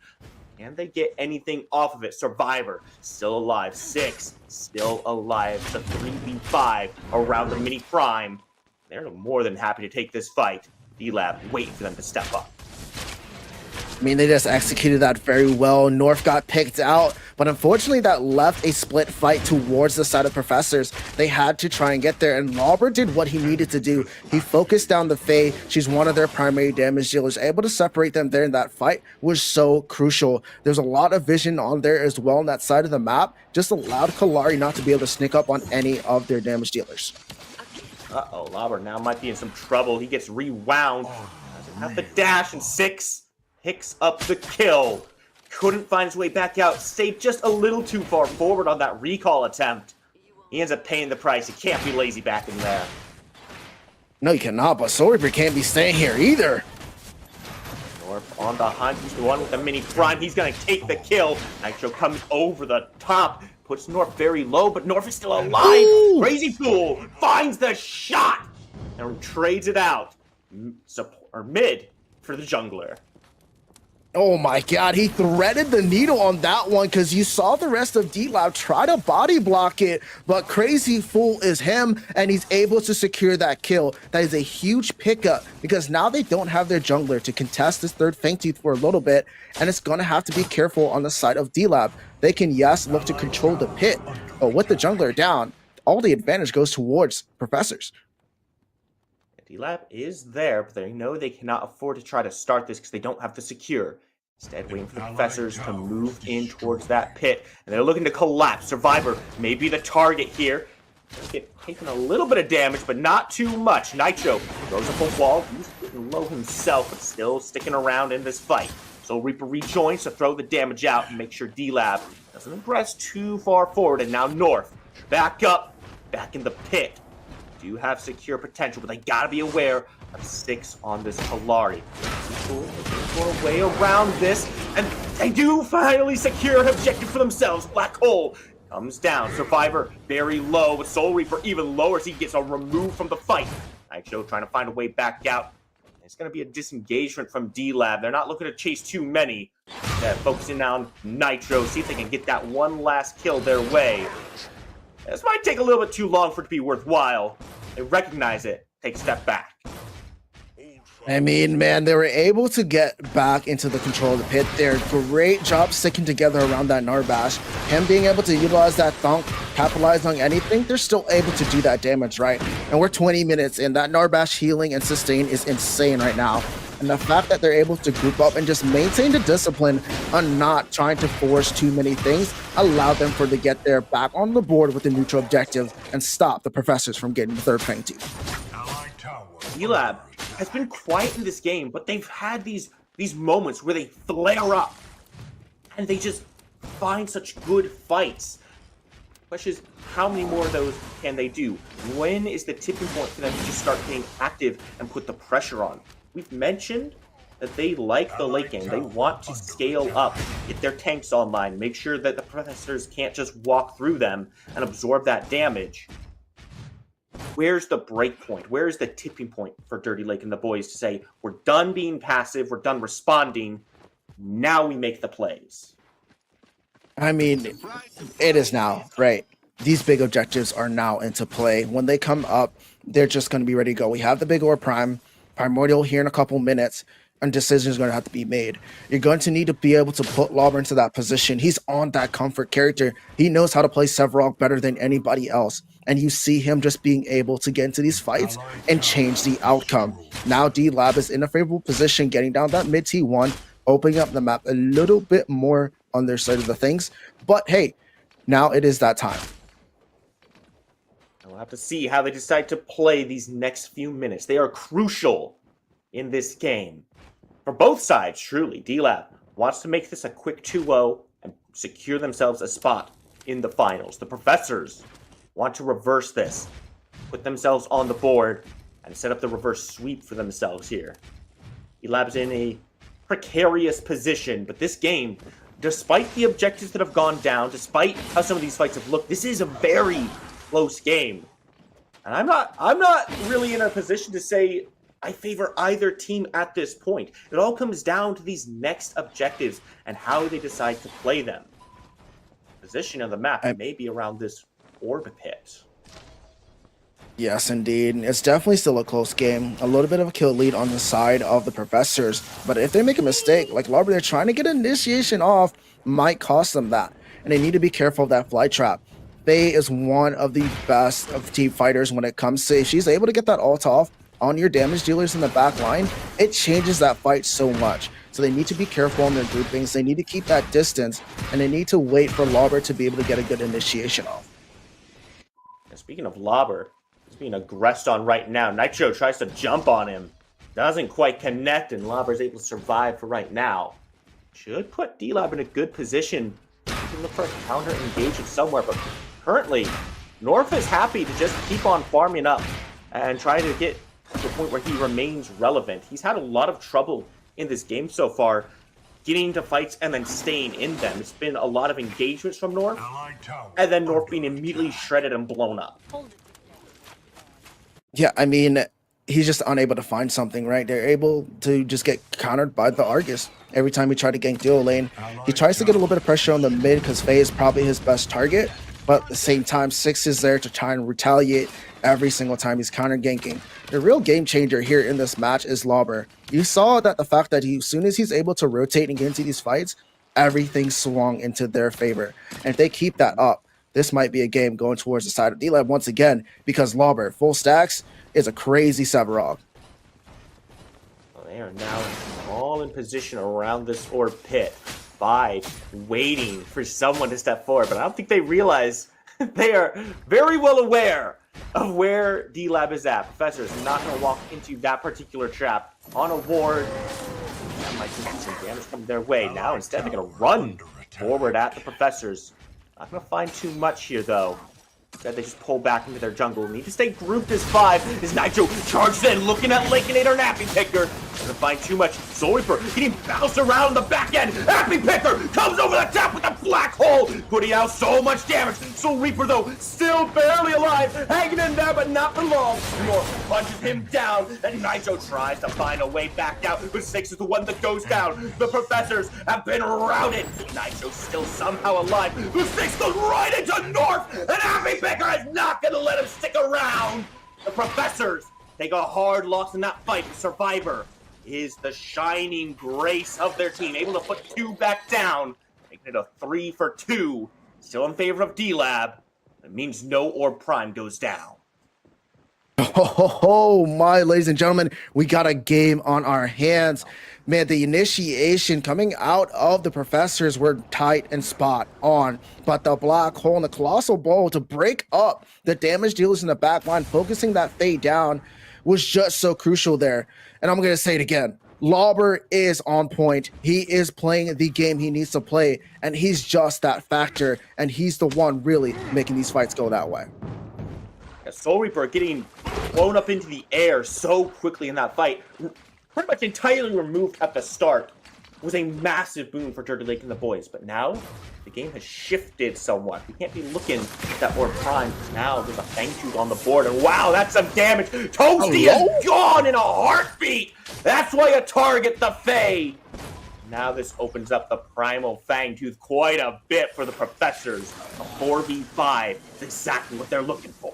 Can they get anything off of it? Survivor still alive. 6 still alive. It's a 3v5 around the Mini Prime. They're more than happy to take this fight. D-Lab waiting for them to step up. I mean, they just executed that very well. North got picked out, but unfortunately that left a split fight towards the side of Professors. They had to try and get there, and Lauber did what he needed to do. He focused down the Fae. She's one of their primary damage dealers. Able to separate them there in that fight was so crucial. There's a lot of vision on there as well on that side of the map. Just allowed Kalari not to be able to sneak up on any of their damage dealers. Uh-oh, Lauber now might be in some trouble. He gets rewound. Doesn't have the dash, and 6 picks up the kill. Couldn't find his way back out. Stayed just a little too far forward on that recall attempt. He ends up paying the price. He can't be lazy back in there. No, you cannot, but Soul Reaper can't be staying here either. North on the hunt. He's the one with the Mini Prime. He's going to take the kill. Nitro comes over the top. Puts North very low, but North is still alive. Ooh. Crazy Fool finds the shot and trades it out. Mid for the jungler. Oh my god, he threaded the needle on that one because you saw the rest of D-Lab try to body block it, but Crazy Fool is him, and he's able to secure that kill. That is a huge pickup because now they don't have their jungler to contest this third Fang Tooth for a little bit, and it's going to have to be careful on the side of D-Lab. They can, yes, look to control the pit, but with the jungler down, all the advantage goes towards Professors. D-Lab is there, but they know they cannot afford to try to start this because they don't have the secure. Instead, waiting for the Professors to move in towards that pit, and they're looking to collapse. Survivor may be the target here. Get taking a little bit of damage, but not too much. Nitro throws up a wall. He's getting low himself, but still sticking around in this fight. So Reaper rejoins to throw the damage out and make sure D-Lab doesn't impress too far forward. And now North, back up, back in the pit. Do have secure potential, but they gotta be aware of 6 on this Kalari. For a way around this, and they do finally secure an objective for themselves. Black Hole comes down. Survivor very low, but Soul Reaper even lower as he gets removed from the fight. Nitro trying to find a way back out. It's going to be a disengagement from D-Lab. They're not looking to chase too many. Focusing on Nitro, see if they can get that one last kill their way. This might take a little bit too long for it to be worthwhile. They recognize it, take a step back. I mean, man, they were able to get back into the control of the pit there. Great job sticking together around that Narbash. Him being able to utilize that thunk, capitalize on anything, they're still able to do that damage, right? And we're 20 minutes in. That Narbash healing and sustain is insane right now. And the fact that they're able to group up and just maintain the discipline on not trying to force too many things allowed them to get their back on the board with the neutral objective and stop the Professors from getting the third Fang Tooth. D-Lab has been quiet in this game, but they've had these moments where they flare up and they just find such good fights. The question is, how many more of those can they do? When is the tipping point for them to just start getting active and put the pressure on? We've mentioned that they like the late game. They want to scale up, get their tanks online, make sure that the Professors can't just walk through them and absorb that damage. Where's the break point? Where's the tipping point for Dirty Lake and the boys to say, we're done being passive, we're done responding, now we make the plays? I mean, it is now, right? These big objectives are now into play. When they come up, they're just going to be ready to go. We have the big ore primordial here in a couple minutes, and decisions are going to have to be made. You're going to need to be able to put Lauber into that position. He's on that comfort character. He knows how to play Sevarog better than anybody else. And you see him just being able to get into these fights and change the outcome. Now D-Lab is in a favorable position, getting down that mid T1, opening up the map a little bit more on their side of the things. But hey, now it is that time. We'll have to see how they decide to play these next few minutes. They are crucial in this game. For both sides, truly. D-Lab wants to make this a quick 2-0 and secure themselves a spot in the finals. The Professors want to reverse this, put themselves on the board, and set up the reverse sweep for themselves here. D-Lab's in a precarious position, but this game, despite the objectives that have gone down, despite how some of these fights have looked, this is a very close game. And I'm not really in a position to say I favor either team at this point. It all comes down to these next objectives and how they decide to play them. Position of the map may be around this orb pit. Yes, indeed. It's definitely still a close game. A little bit of a kill lead on the side of the Professors. But if they make a mistake, like Lauber, they're trying to get initiation off, might cost them that. And they need to be careful of that fly trap. Faye is one of the best of team fighters when it comes to, if she's able to get that ult off on your damage dealers in the back line, it changes that fight so much. So they need to be careful on their groupings. They need to keep that distance, and they need to wait for Lauber to be able to get a good initiation off. And speaking of Lauber, he's being aggressed on right now. Nitro tries to jump on him. Doesn't quite connect, and Lauber's able to survive for right now. Should put D-Lab in a good position. You can look for a counter engagement somewhere, but currently, North is happy to just keep on farming up and try to get to the point where he remains relevant. He's had a lot of trouble in this game so far, getting into fights and then staying in them. It's been a lot of engagements from North, and then North being immediately shredded and blown up. Yeah, I mean, he's just unable to find something, right? They're able to just get countered by the Argus. Every time he tries to gank duo lane, he tries to get a little bit of pressure on the mid because Faye is probably his best target. But at the same time, Six is there to try and retaliate every single time he's counter ganking. The real game changer here in this match is Lauber. You saw that the fact that as soon as he's able to rotate and get into these fights, everything swung into their favor. And if they keep that up, this might be a game going towards the side of D-Lab once again, because Lauber, full stacks, is a crazy Sevarog. Well, they are now all in position around this orb pit by waiting for someone to step forward, but I don't think they realize they are very well aware of where D-Lab is at. Professor is not going to walk into that particular trap on a ward. That might see some damage come their way. Now instead they're going to run forward at the Professors. Not going to find too much here though. Instead they just pull back into their jungle. Need to stay grouped as 5. Is Nitro charged in, looking at Lakeinator and Appy Picker. Doesn't find too much. Soul Reaper getting bounced around the back end. Appy Picker comes over the top with a black hole, putting out so much damage. Soul Reaper though, still barely alive, hanging in there but not for long. North punches him down, and Nitro tries to find a way back out, but Six is the one that goes down. The Professors have been routed. Nitro still somehow alive. The Six goes right into North, and Appy Picker is not gonna let him stick around. The Professors take a hard loss in that fight. Survivor is the shining grace of their team, able to put 2 back down, making it a 3 for 2. Still in favor of D-Lab. It means no orb prime goes down. Oh my, ladies and gentlemen, we got a game on our hands. Man, the initiation coming out of the Professors were tight and spot on, but the black hole and the colossal bowl to break up the damage dealers in the back line, focusing that fade down, was just so crucial there. And I'm going to say it again. Lauber is on point. He is playing the game he needs to play, and he's just that factor, and he's the one really making these fights go that way. Yeah, Soul Reaper getting blown up into the air so quickly in that fight. pretty much entirely removed at the start, was a massive boon for Dirty Lake and the boys. But now, the game has shifted somewhat. We can't be looking at that Orb Prime. Now there's a Fangtooth on the board, and wow, that's some damage. Toasty is gone in a heartbeat. That's why you target the Fae. Now this opens up the Primal Fangtooth quite a bit for the Professors. A 4v5 is exactly what they're looking for.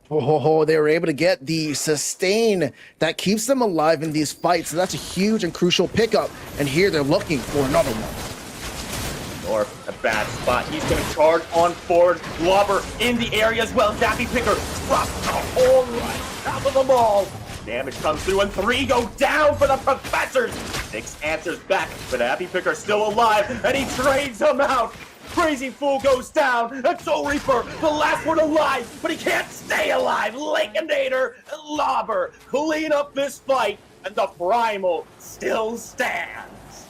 Oh, they were able to get the sustain that keeps them alive in these fights. So that's a huge and crucial pickup. And here they're looking for another one. North, a bad spot. He's going to charge on forward. Lobber in the area as well. Zappy Picker drops the whole right top of them all. Damage comes through and 3 go down for the Professors. 6 answers back, but Happy Picker still alive, and he trades him out. Crazy Fool goes down, and Soul Reaper, the last one alive, but he can't stay alive. Lakeinator and Lobber clean up this fight, and the Primal still stands.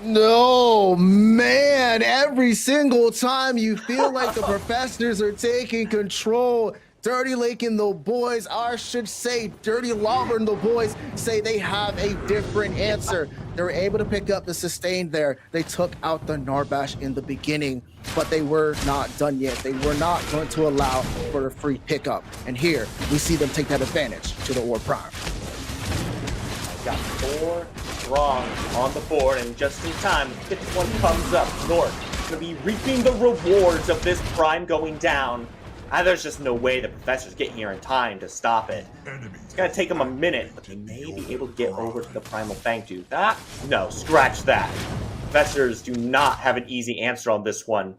No, man, every single time you feel like the Professors are taking control, Dirty Lake and the boys, I should say Dirty Lobber and the boys, say they have a different answer. They were able to pick up the sustain there. They took out the Narbash in the beginning, but they were not done yet. They were not going to allow for a free pickup. And here, we see them take that advantage to the Orb Prime. Got 4 strong on the board, and just in time, the 5th one comes up. North going to be reaping the rewards of this Prime going down. There's just no way the Professors get here in time to stop it. It's going to take them a minute, but they may be able to get over to the Primal Fangtooth. No, scratch that. Professors do not have an easy answer on this one.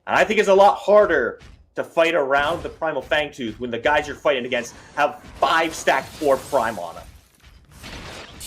And I think it's a lot harder to fight around the Primal Fangtooth when the guys you're fighting against have 5 stacked Orb Prime on them.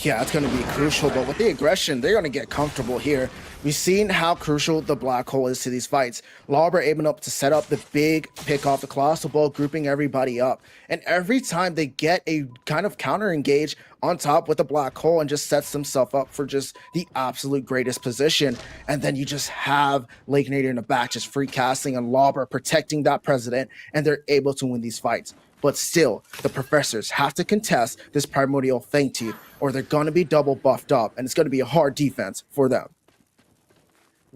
Yeah, it's going to be crucial, but with the aggression, they're going to get comfortable here. We've seen how crucial the Black Hole is to these fights. Lobber able to set up the big pick off the Colossal Ball, grouping everybody up. And every time they get a kind of counter engage on top with the Black Hole and just sets themselves up for just the absolute greatest position. And then you just have Lakeinator in the back just free casting and Lobber protecting that president, and they're able to win these fights. But still, the Professors have to contest this Primordial Fangtooth, or they're going to be double buffed up, and it's going to be a hard defense for them.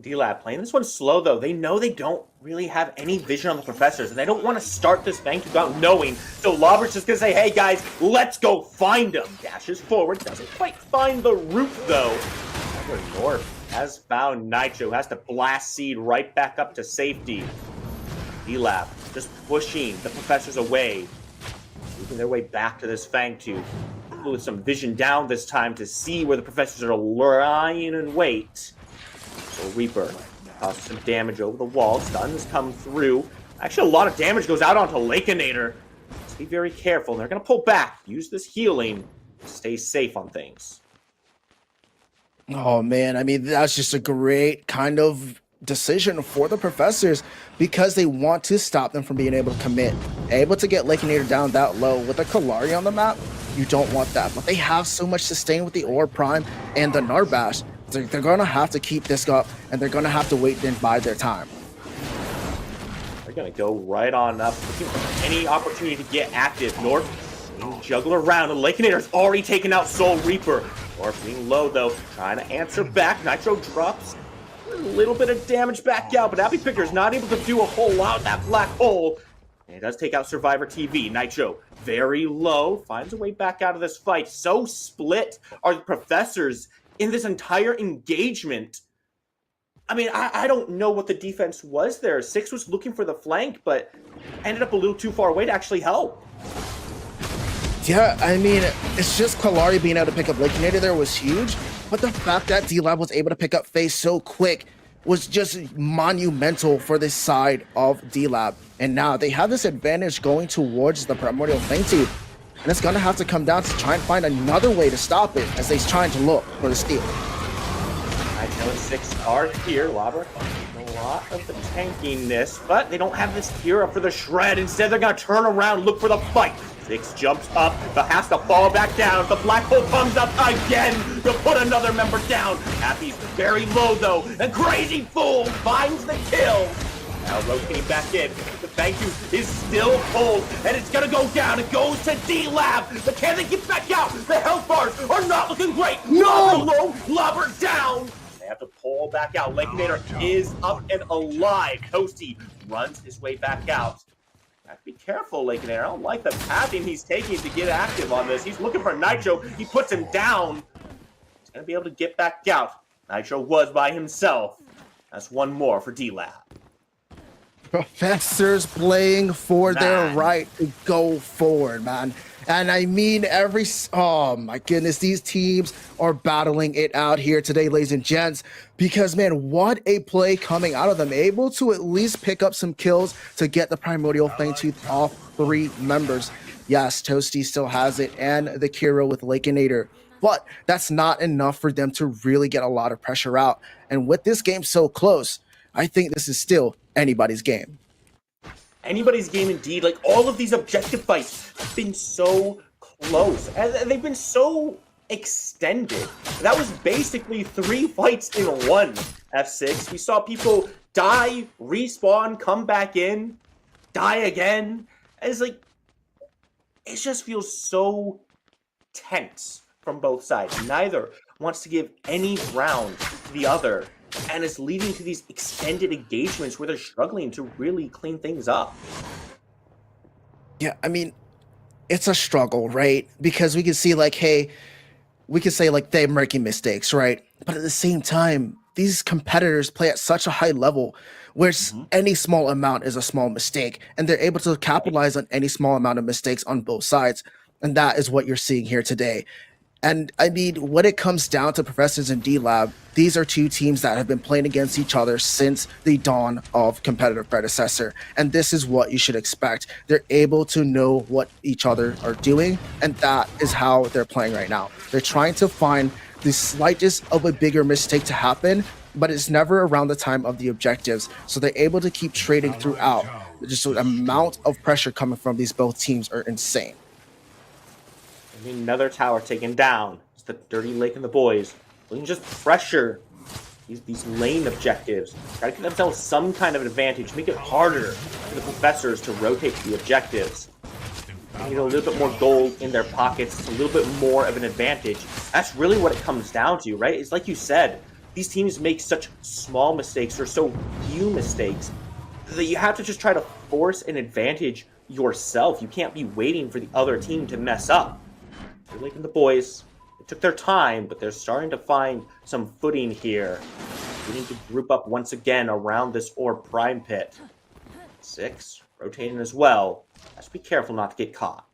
D-Lab playing this one slow, though. They know they don't really have any vision on the Professors, and they don't want to start this Fangtooth out knowing. So Lobber's just going to say, hey, guys, let's go find them. Dashes forward, doesn't quite find the root, though. North has found Nitro, has to blast Seed right back up to safety. D-Lab just pushing the Professors away, moving their way back to this Fangtooth. With some vision down this time to see where the Professors are lying in wait. So Reaper causes some damage over the wall. Stuns come through. Actually, a lot of damage goes out onto Lakeinator. Let's be very careful. They're going to pull back. Use this healing to stay safe on things. Oh, man. I mean, that's just a great kind of decision for the Professors because they want to stop them from being able to commit. Able to get Lakeinator down that low with a Kalari on the map, you don't want that. But they have so much sustain with the Orb Prime and the Narbash. They're going to have to keep this up, and they're going to have to wait and bide their time. They're going to go right on up, looking for any opportunity to get active. North juggle around, and Lakeinator's already taken out Soul Reaper. North being low, though, trying to answer back. Nitro drops a little bit of damage back out, but Happy Picker's not able to do a whole lot with that Black Hole. And it does take out Survivor TV. Nitro, very low, finds a way back out of this fight. So split are the Professors in this entire engagement. I mean, I don't know what the defense was there. 6 was looking for the flank, but ended up a little too far away to actually help. Yeah, I mean, it's just Kalari being able to pick up Lakeinator there was huge, but the fact that D-Lab was able to pick up Face so quick was just monumental for this side of D-Lab. And now they have this advantage going towards the Primordial Fangtooth. And it's going to have to come down to try and find another way to stop it as they're trying to look for the steal. Nitro and 6 are here. Lobber a lot of the tankiness, but they don't have this gear up for the shred. Instead, they're going to turn around, look for the fight. 6 jumps up, but has to fall back down. The Black Hole comes up again to put another member down. Happy's very low, though, and Crazy Fool finds the kill. Now rotating back in. The thank you is still pulled, and it's gonna go down. It goes to D-Lab. But can they get back out? The health bars are not looking great. Lobber low, Lobber down. They have to pull back out. Lakeinator is up and alive. Toasty runs his way back out. Have to be careful, Lakeinator. I don't like the pathing he's taking to get active on this. He's looking for Nitro. He puts him down. He's gonna be able to get back out. Nitro was by himself. That's one more for D-Lab. Professors playing for their right to go forward, man. And I mean, oh my goodness, these teams are battling it out here today, ladies and gents, because man, what a play coming out of them. Able to at least pick up some kills to get the Primordial Fangtooth off 3 members. Yes, Toasty still has it, and the Kiro with Lakeinator. But that's not enough for them to really get a lot of pressure out. And with this game so close, I think this is still anybody's game. Anybody's game indeed. Like, all of these objective fights have been so close. And they've been so extended. That was basically 3 fights in one, F6. We saw people die, respawn, come back in, die again. It's like, it just feels so tense from both sides. Neither wants to give any ground to the other. And it's leading to these extended engagements where they're struggling to really clean things up. Yeah, I mean, it's a struggle, right? Because we can see like, hey, we can say like they're making mistakes, right? But at the same time, these competitors play at such a high level where any small amount is a small mistake, and they're able to capitalize on any small amount of mistakes on both sides. And that is what you're seeing here today. And I mean, when it comes down to Professors and D-Lab, these are 2 teams that have been playing against each other since the dawn of competitive Predecessor. And this is what you should expect. They're able to know what each other are doing, and that is how they're playing right now. They're trying to find the slightest of a bigger mistake to happen, but it's never around the time of the objectives. So they're able to keep trading throughout. Just the amount of pressure coming from these both teams are insane. Another tower taken down. It's the Dirty Lake and the boys. We can just pressure these lane objectives. Try to give themselves some kind of advantage. Make it harder for the Professors to rotate the objectives. They need a little bit more gold in their pockets. It's a little bit more of an advantage. That's really what it comes down to, right? It's like you said. These teams make such small mistakes or so few mistakes that you have to just try to force an advantage yourself. You can't be waiting for the other team to mess up. They're like the boys. It took their time, but they're starting to find some footing here. We need to group up once again around this orb prime pit. 6 rotating as well. Just be careful not to get caught.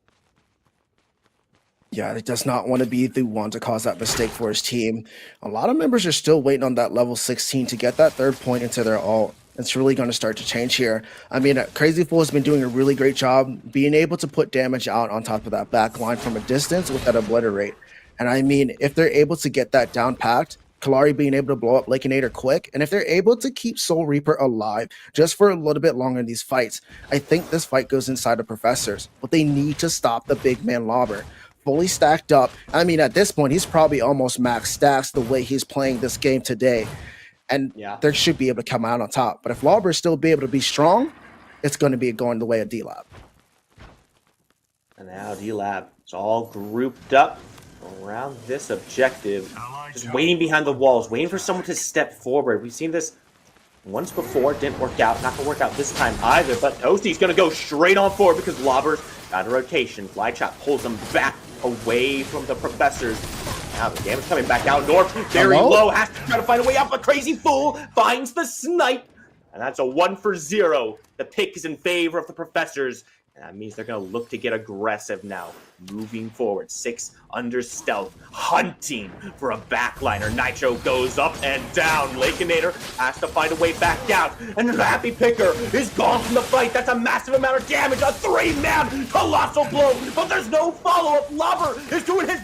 Yeah, he does not want to be the one to cause that mistake for his team. A lot of members are still waiting on that level 16 to get that 3rd point into their ult. It's really going to start to change here. I mean, Crazy Fool has been doing a really great job being able to put damage out on top of that back line from a distance with that obliterate. And I mean, if they're able to get that down packed, Kalari being able to blow up Lakeinator quick, and if they're able to keep Soul Reaper alive just for a little bit longer in these fights, I think this fight goes inside of Professors. But they need to stop the big man Lobber. Fully stacked up. I mean, at this point, he's probably almost max stacks the way he's playing this game today. And they should be able to come out on top. But if Lobber still be able to be strong, it's going to be going the way of D-Lab. And now D-Lab is all grouped up around this objective. Just waiting behind the walls, waiting for someone to step forward. We've seen this once before. Didn't work out. Not going to work out this time either. But Toasty's going to go straight on forward because Lobber's got a rotation. Flytrap pulls him back away from the Professors. Now the damage coming back out north, very low, has to try to find a way out, but Crazy Fool finds the snipe. And that's a 1 for 0. The pick is in favor of the Professors. And that means they're going to look to get aggressive now. Moving forward, 6 under stealth, hunting for a backliner. Nitro goes up and down. Lakeinator has to find a way back out. And the Happy Picker is gone from the fight. That's a massive amount of damage. A 3-man colossal blow. But there's no follow-up. Lobber is doing his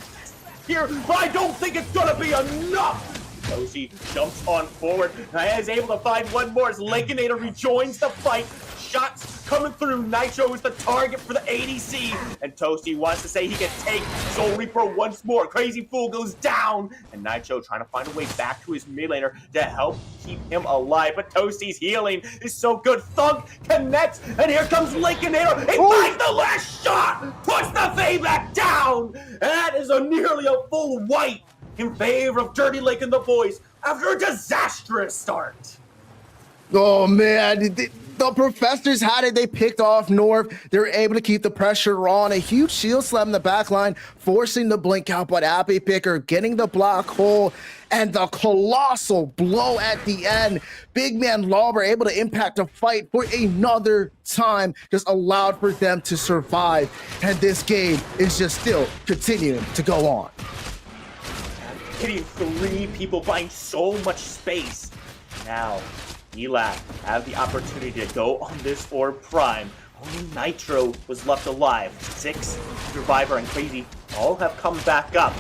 here, but I don't think it's gonna be enough. Josie jumps on forward and is able to find one more as Lakeinator rejoins the fight. shots coming through. Nitro is the target for the ADC, and Toasty wants to say he can take Soul Reaper once more. Crazy Fool goes down, and Nitro trying to find a way back to his mid laner to help keep him alive. But Toasty's healing is so good. Thug connects, and here comes Lakeinator. He finds the last shot, puts the Faye back down. That is nearly a full wipe in favor of Dirty Lake and the boys after a disastrous start. Oh man, the professors had it. They picked off North. They were able to keep the pressure on. A huge shield slam in the back line, forcing the blink out, but Appy Picker getting the black hole and the colossal blow at the end. Big man Lauber able to impact the fight for another time, just allowed for them to survive. And this game is just still continuing to go on. Hitting 3 people, buying so much space. Now, Elab have the opportunity to go on this Orb Prime. Only Nitro was left alive. 6, Survivor, and Crazy all have come back up.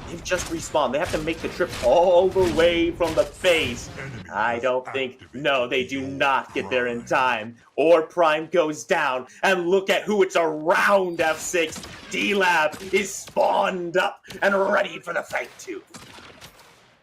They've just respawned. They have to make the trip all the way from the base. I don't think, no, they do not get there in time. Orb Prime goes down, and look at who it's around F6. D-Lab is spawned up and ready for the fight too.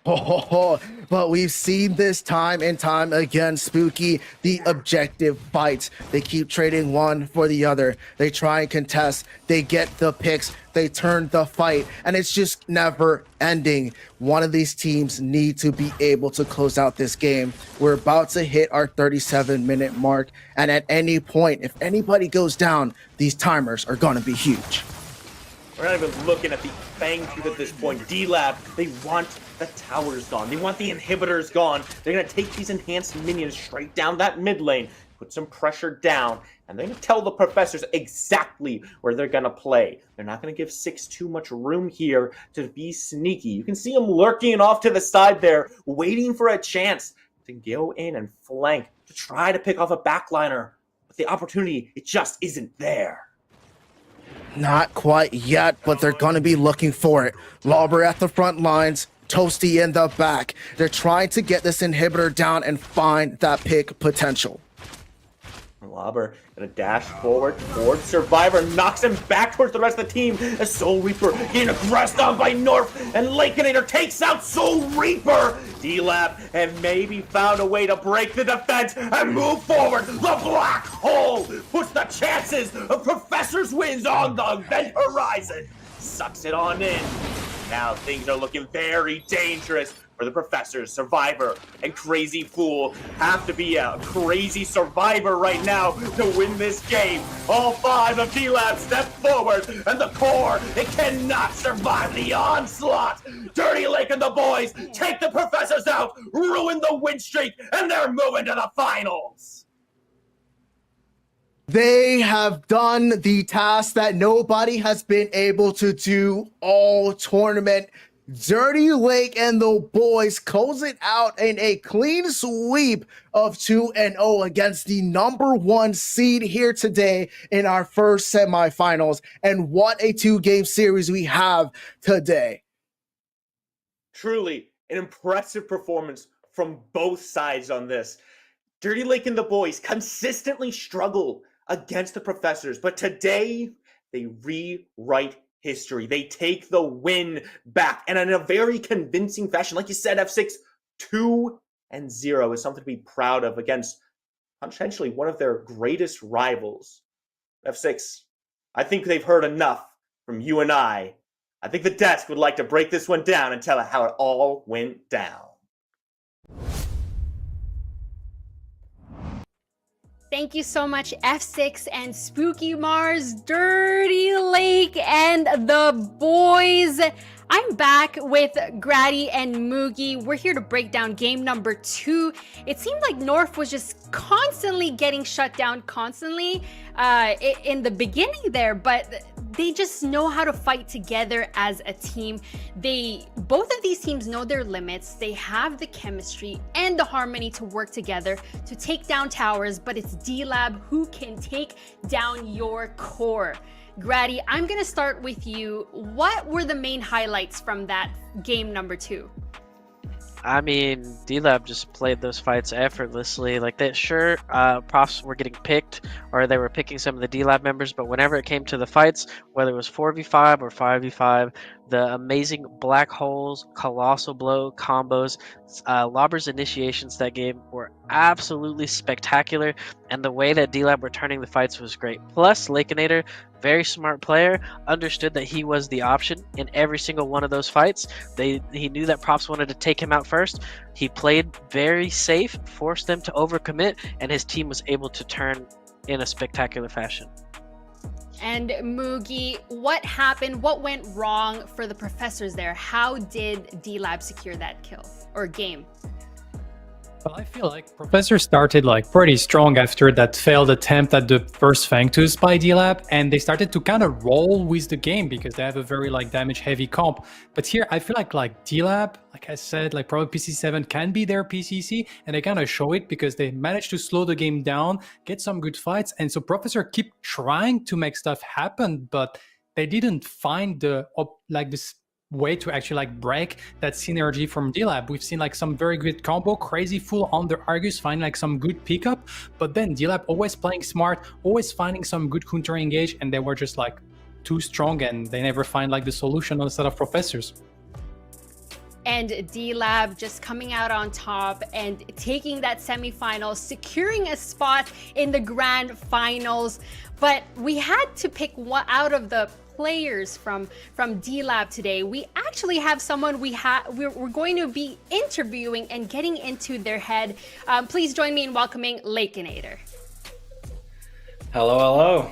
But we've seen this time and time again, Spooky, the objective fights. They keep trading one for the other. They try and contest. They get the picks. They turn the fight, and it's just never ending. One of these teams need to be able to close out this game. We're about to hit our 37-minute mark, and at any point, if anybody goes down, these timers are going to be huge. We're not even looking at the Fang Tooth at this point. D-Lab, they want the towers gone. They want the inhibitors gone. They're going to take these enhanced minions straight down that mid lane, put some pressure down, and they're going to tell the professors exactly where they're going to play. They're not going to give 6 too much room here to be sneaky. You can see them lurking off to the side there, waiting for a chance to go in and flank, to try to pick off a backliner. But the opportunity, it just isn't there. Not quite yet, but they're going to be looking for it. Lauber at the front lines, Toasty in the back. They're trying to get this inhibitor down and find that pick potential. Lauber gonna dash forward towards Survivor, knocks him back towards the rest of the team as Soul Reaper getting aggressed on by North, and Lakeinator takes out Soul Reaper. D-Lab and maybe found a way to break the defense and move forward. The black hole puts the chances of Professor's wins on the event horizon. Sucks it on in. Now things are looking very dangerous for the Professors. Survivor and Crazy Fool have to be a crazy survivor right now to win this game. All 5 of D-Lab step forward, and the core, it cannot survive the onslaught. Dirty Lake and the boys take the Professors out, ruin the win streak, and they're moving to the finals. They have done the task that nobody has been able to do all tournament. Dirty Lake and the boys close it out in a clean sweep of 2-0 against the #1 seed here today in our first semifinals. And what a 2-game series we have today. Truly an impressive performance from both sides on this. Dirty Lake and the boys consistently struggle against the Professors, but today they rewrite history. They take the win back, and in a very convincing fashion. Like you said, F6 2-0 is something to be proud of against potentially one of their greatest rivals. F6, I think they've heard enough from you and I. I think the desk would like to break this one down and tell it how it all went down. Thank you so much, F6 and Spooky Mars, Dirty Lake, and the boys. I'm back with Grady and Moogie. We're here to break down game number 2. It seemed like North was just constantly getting shut down in the beginning there, but they just know how to fight together as a team. Both of these teams know their limits. They have the chemistry and the harmony to work together to take down towers, but it's D-Lab who can take down your core. Grady, I'm gonna start with you. What were the main highlights from that game number 2? I mean, D-Lab just played those fights effortlessly. Like that, sure, profs were getting picked, or they were picking some of the D-Lab members, but whenever it came to the fights, whether it was 4v5 or 5v5, the amazing black holes, colossal blow combos, Lobber's initiations that game were absolutely spectacular, and the way that D-Lab were turning the fights was great. Plus, Lakeinator, very smart player, understood that he was the option in every single one of those fights. He knew that props wanted to take him out first. He played very safe, forced them to overcommit, and his team was able to turn in a spectacular fashion. And Mugi, what happened? What went wrong for the professors there? How did D-Lab secure that kill or game? Well, I feel like Professor started like pretty strong after that failed attempt at the first Fangtus by D-Lab, and they started to kind of roll with the game because they have a very like damage heavy comp. But here I feel like D-Lab, like I said, like probably PCC7 can be their PCC, and they kind of show it because they managed to slow the game down, get some good fights, and so Professor keep trying to make stuff happen, but they didn't find the like this way to actually like break that synergy from D-Lab. We've seen like some very good combo, Crazy Fool on the Argus, find like some good pickup, but then D-Lab always playing smart, always finding some good counter engage, and they were just like too strong and they never find like the solution on the set of professors. And D-Lab just coming out on top and taking that semifinal, securing a spot in the grand finals. But we had to pick one out of the players from D-Lab today. We actually have someone we're going to be interviewing and getting into their head. Please join me in welcoming Lakeinator. Hello, hello.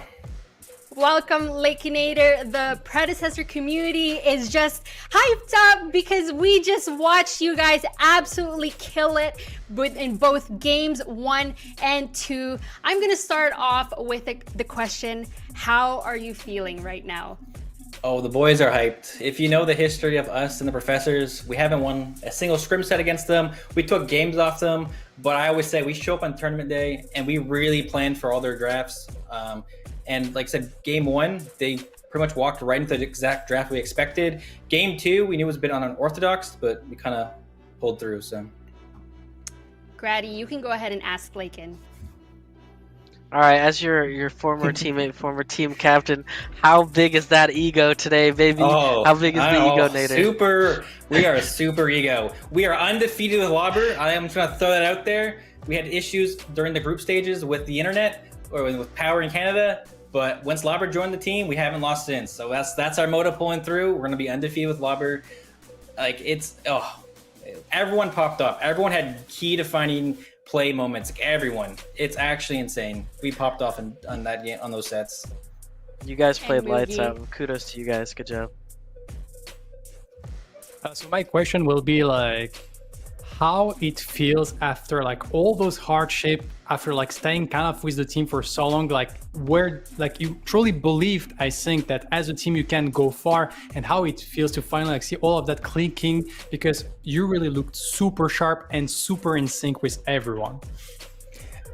Welcome, Lakeinator. The Predecessor community is just hyped up because we just watched you guys absolutely kill it in both games 1 and 2. I'm going to start off with the question, how are you feeling right now? Oh, the boys are hyped. If you know the history of us and the Professors, we haven't won a single scrim set against them. We took games off them, but I always say we show up on tournament day and we really plan for all their drafts. And like I said, game 1, they pretty much walked right into the exact draft we expected. Game 2, we knew it was a bit unorthodox, but we kind of pulled through. So, Grady, you can go ahead and ask Laken. All right, as your former teammate, former team captain, how big is that ego today, baby? oh, How big is the ego, Nader? We are a super ego. We are undefeated with Lobber. I am just going to throw that out there. We had issues during the group stages with the internet or with power in Canada, but once Lobber joined the team, we haven't lost since. So that's our motto pulling through. We're going to be undefeated with Lobber. Like everyone popped off. Everyone had key defining play moments. Everyone. It's actually insane. We popped off on that game, on those sets. You guys played lights Mugi. out. Kudos to you guys. Good job. So my question will be like, how it feels after like all those hardship, after like staying kind of with the team for so long, like where like you truly believed, I think, that as a team you can go far, and how it feels to finally like see all of that clicking, because you really looked super sharp and super in sync with everyone.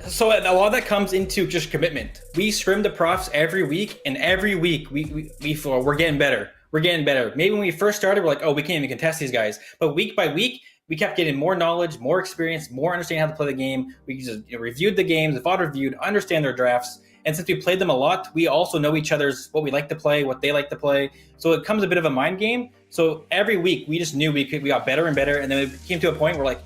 So a lot of that comes into just commitment. We scrim the profs every week, and every week we feel we're getting better. We're getting better. Maybe when we first started, we're like, oh, we can't even contest these guys. But week by week, we kept getting more knowledge, more experience, more understanding how to play the game. We just reviewed the games, the VOD reviewed, understand their drafts. And since we played them a lot, we also know each other's, what we like to play, what they like to play. So it comes a bit of a mind game. So every week we just knew we got better and better. And then it came to a point where like,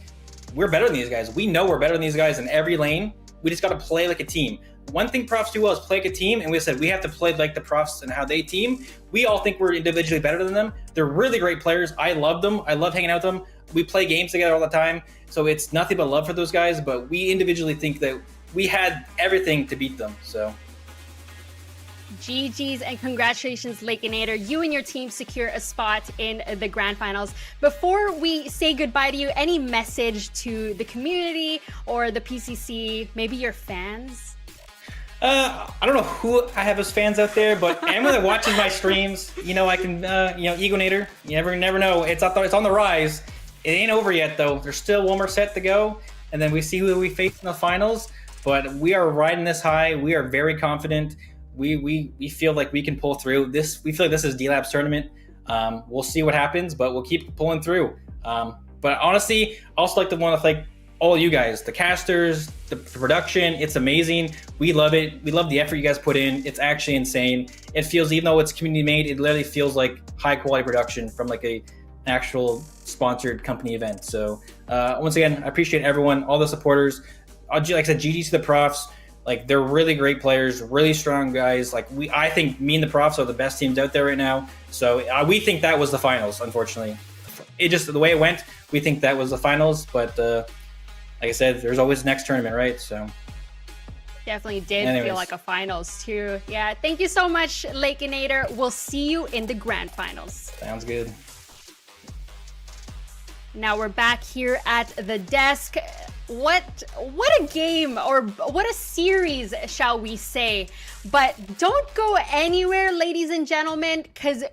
we're better than these guys. We know we're better than these guys in every lane. We just got to play like a team. One thing profs do well is play like a team, and we said we have to play like the profs and how they team. We all think we're individually better than them. They're really great players. I love them. I love hanging out with them. We play games together all the time, so it's nothing but love for those guys, but we individually think that we had everything to beat them. So GG's and congratulations, Lakeinator. You and your team secure a spot in the grand finals. Before we say goodbye to you, any message to the community or the PCC, maybe your fans? I don't know who I have as fans out there, but anyone that watches my streams, I can, Egonator, you never know. It's on the rise. It ain't over yet, though. There's still one more set to go, and then we see who we face in the finals. But we are riding this high. We are very confident. We feel like we can pull through this. We feel like this is D-Lab's tournament. We'll see what happens, but we'll keep pulling through. But honestly, I also like to want to thank all you guys, the casters, the production. It's amazing. We love it. We love the effort you guys put in. It's actually insane. It feels, even though it's community made, it literally feels like high quality production from like a actual sponsored company event. So once again, I appreciate everyone, all the supporters. Like I said, GG to the profs. Like, they're really great players, really strong guys. Like, I think me and the profs are the best teams out there right now. So we think that was the finals. Unfortunately, it just, the way it went, we think that was the finals. But like I said, there's always next tournament, right? So Definitely did Anyways. feel like a finals too. Yeah, thank you so much, Lakeinator. We'll see you in the grand finals. sounds good. Now we're back here at the desk. What a game, or what a series, shall we say. But don't go anywhere, ladies and gentlemen, because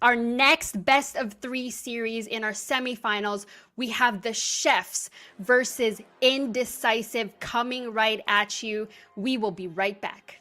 our next best of 3 series in our semifinals, we have the Chefs versus Indecisive coming right at you. We will be right back.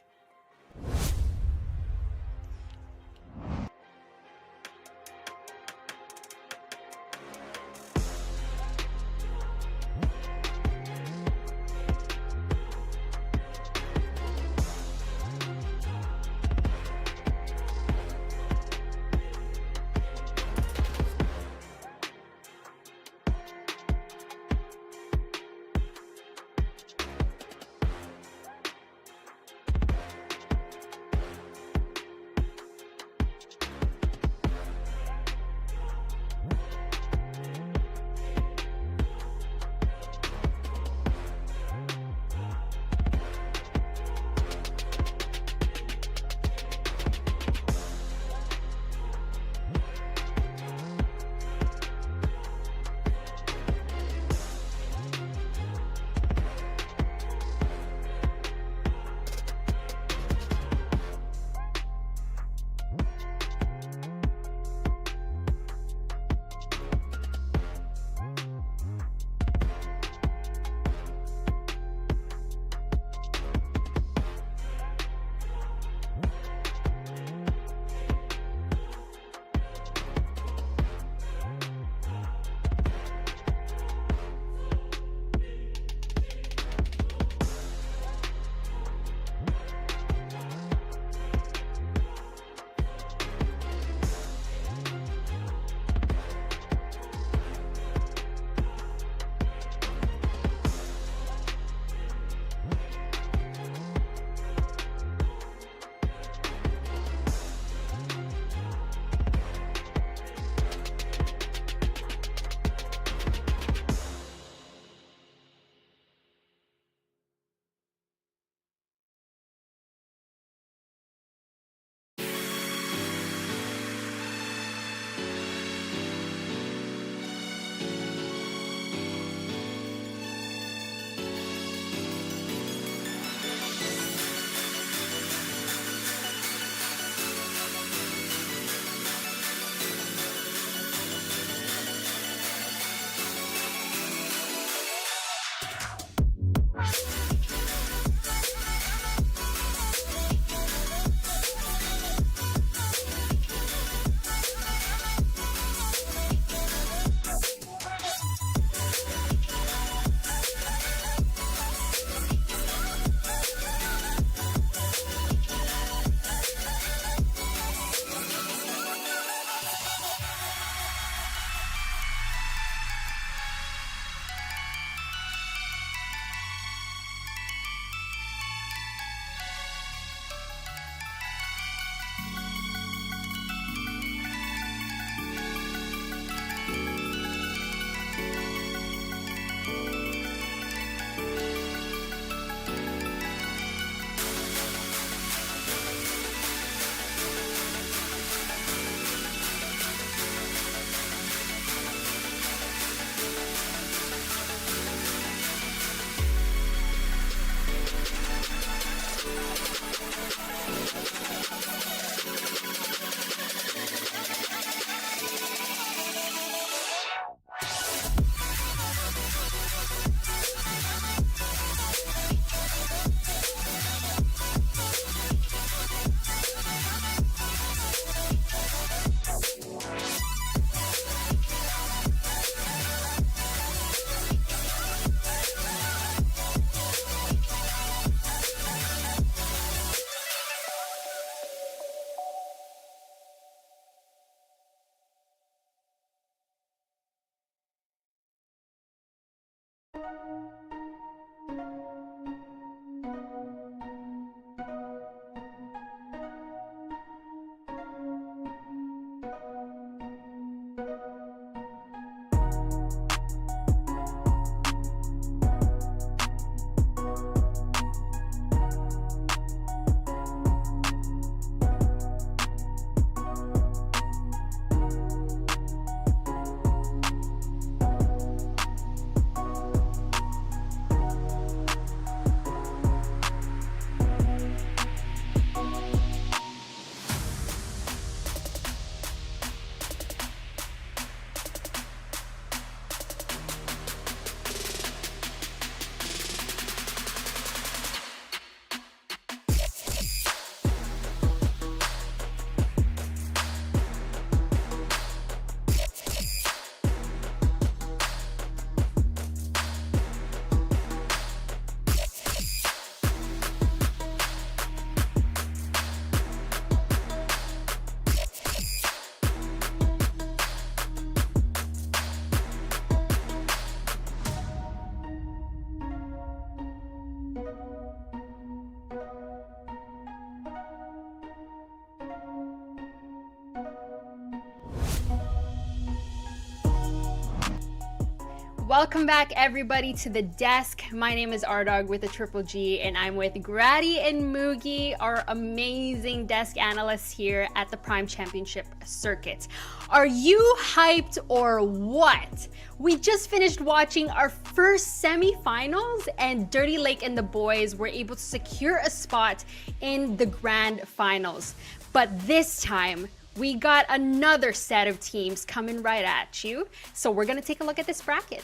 Welcome back, everybody, to the desk. My name is Ardog with a triple G, and I'm with Grady and Moogie, our amazing desk analysts here at the Prime Championship Circuit. Are you hyped or what? We just finished watching our first semifinals, and Dirty Lake and the boys were able to secure a spot in the grand finals. But this time, we got another set of teams coming right at you. So we're gonna take a look at this bracket.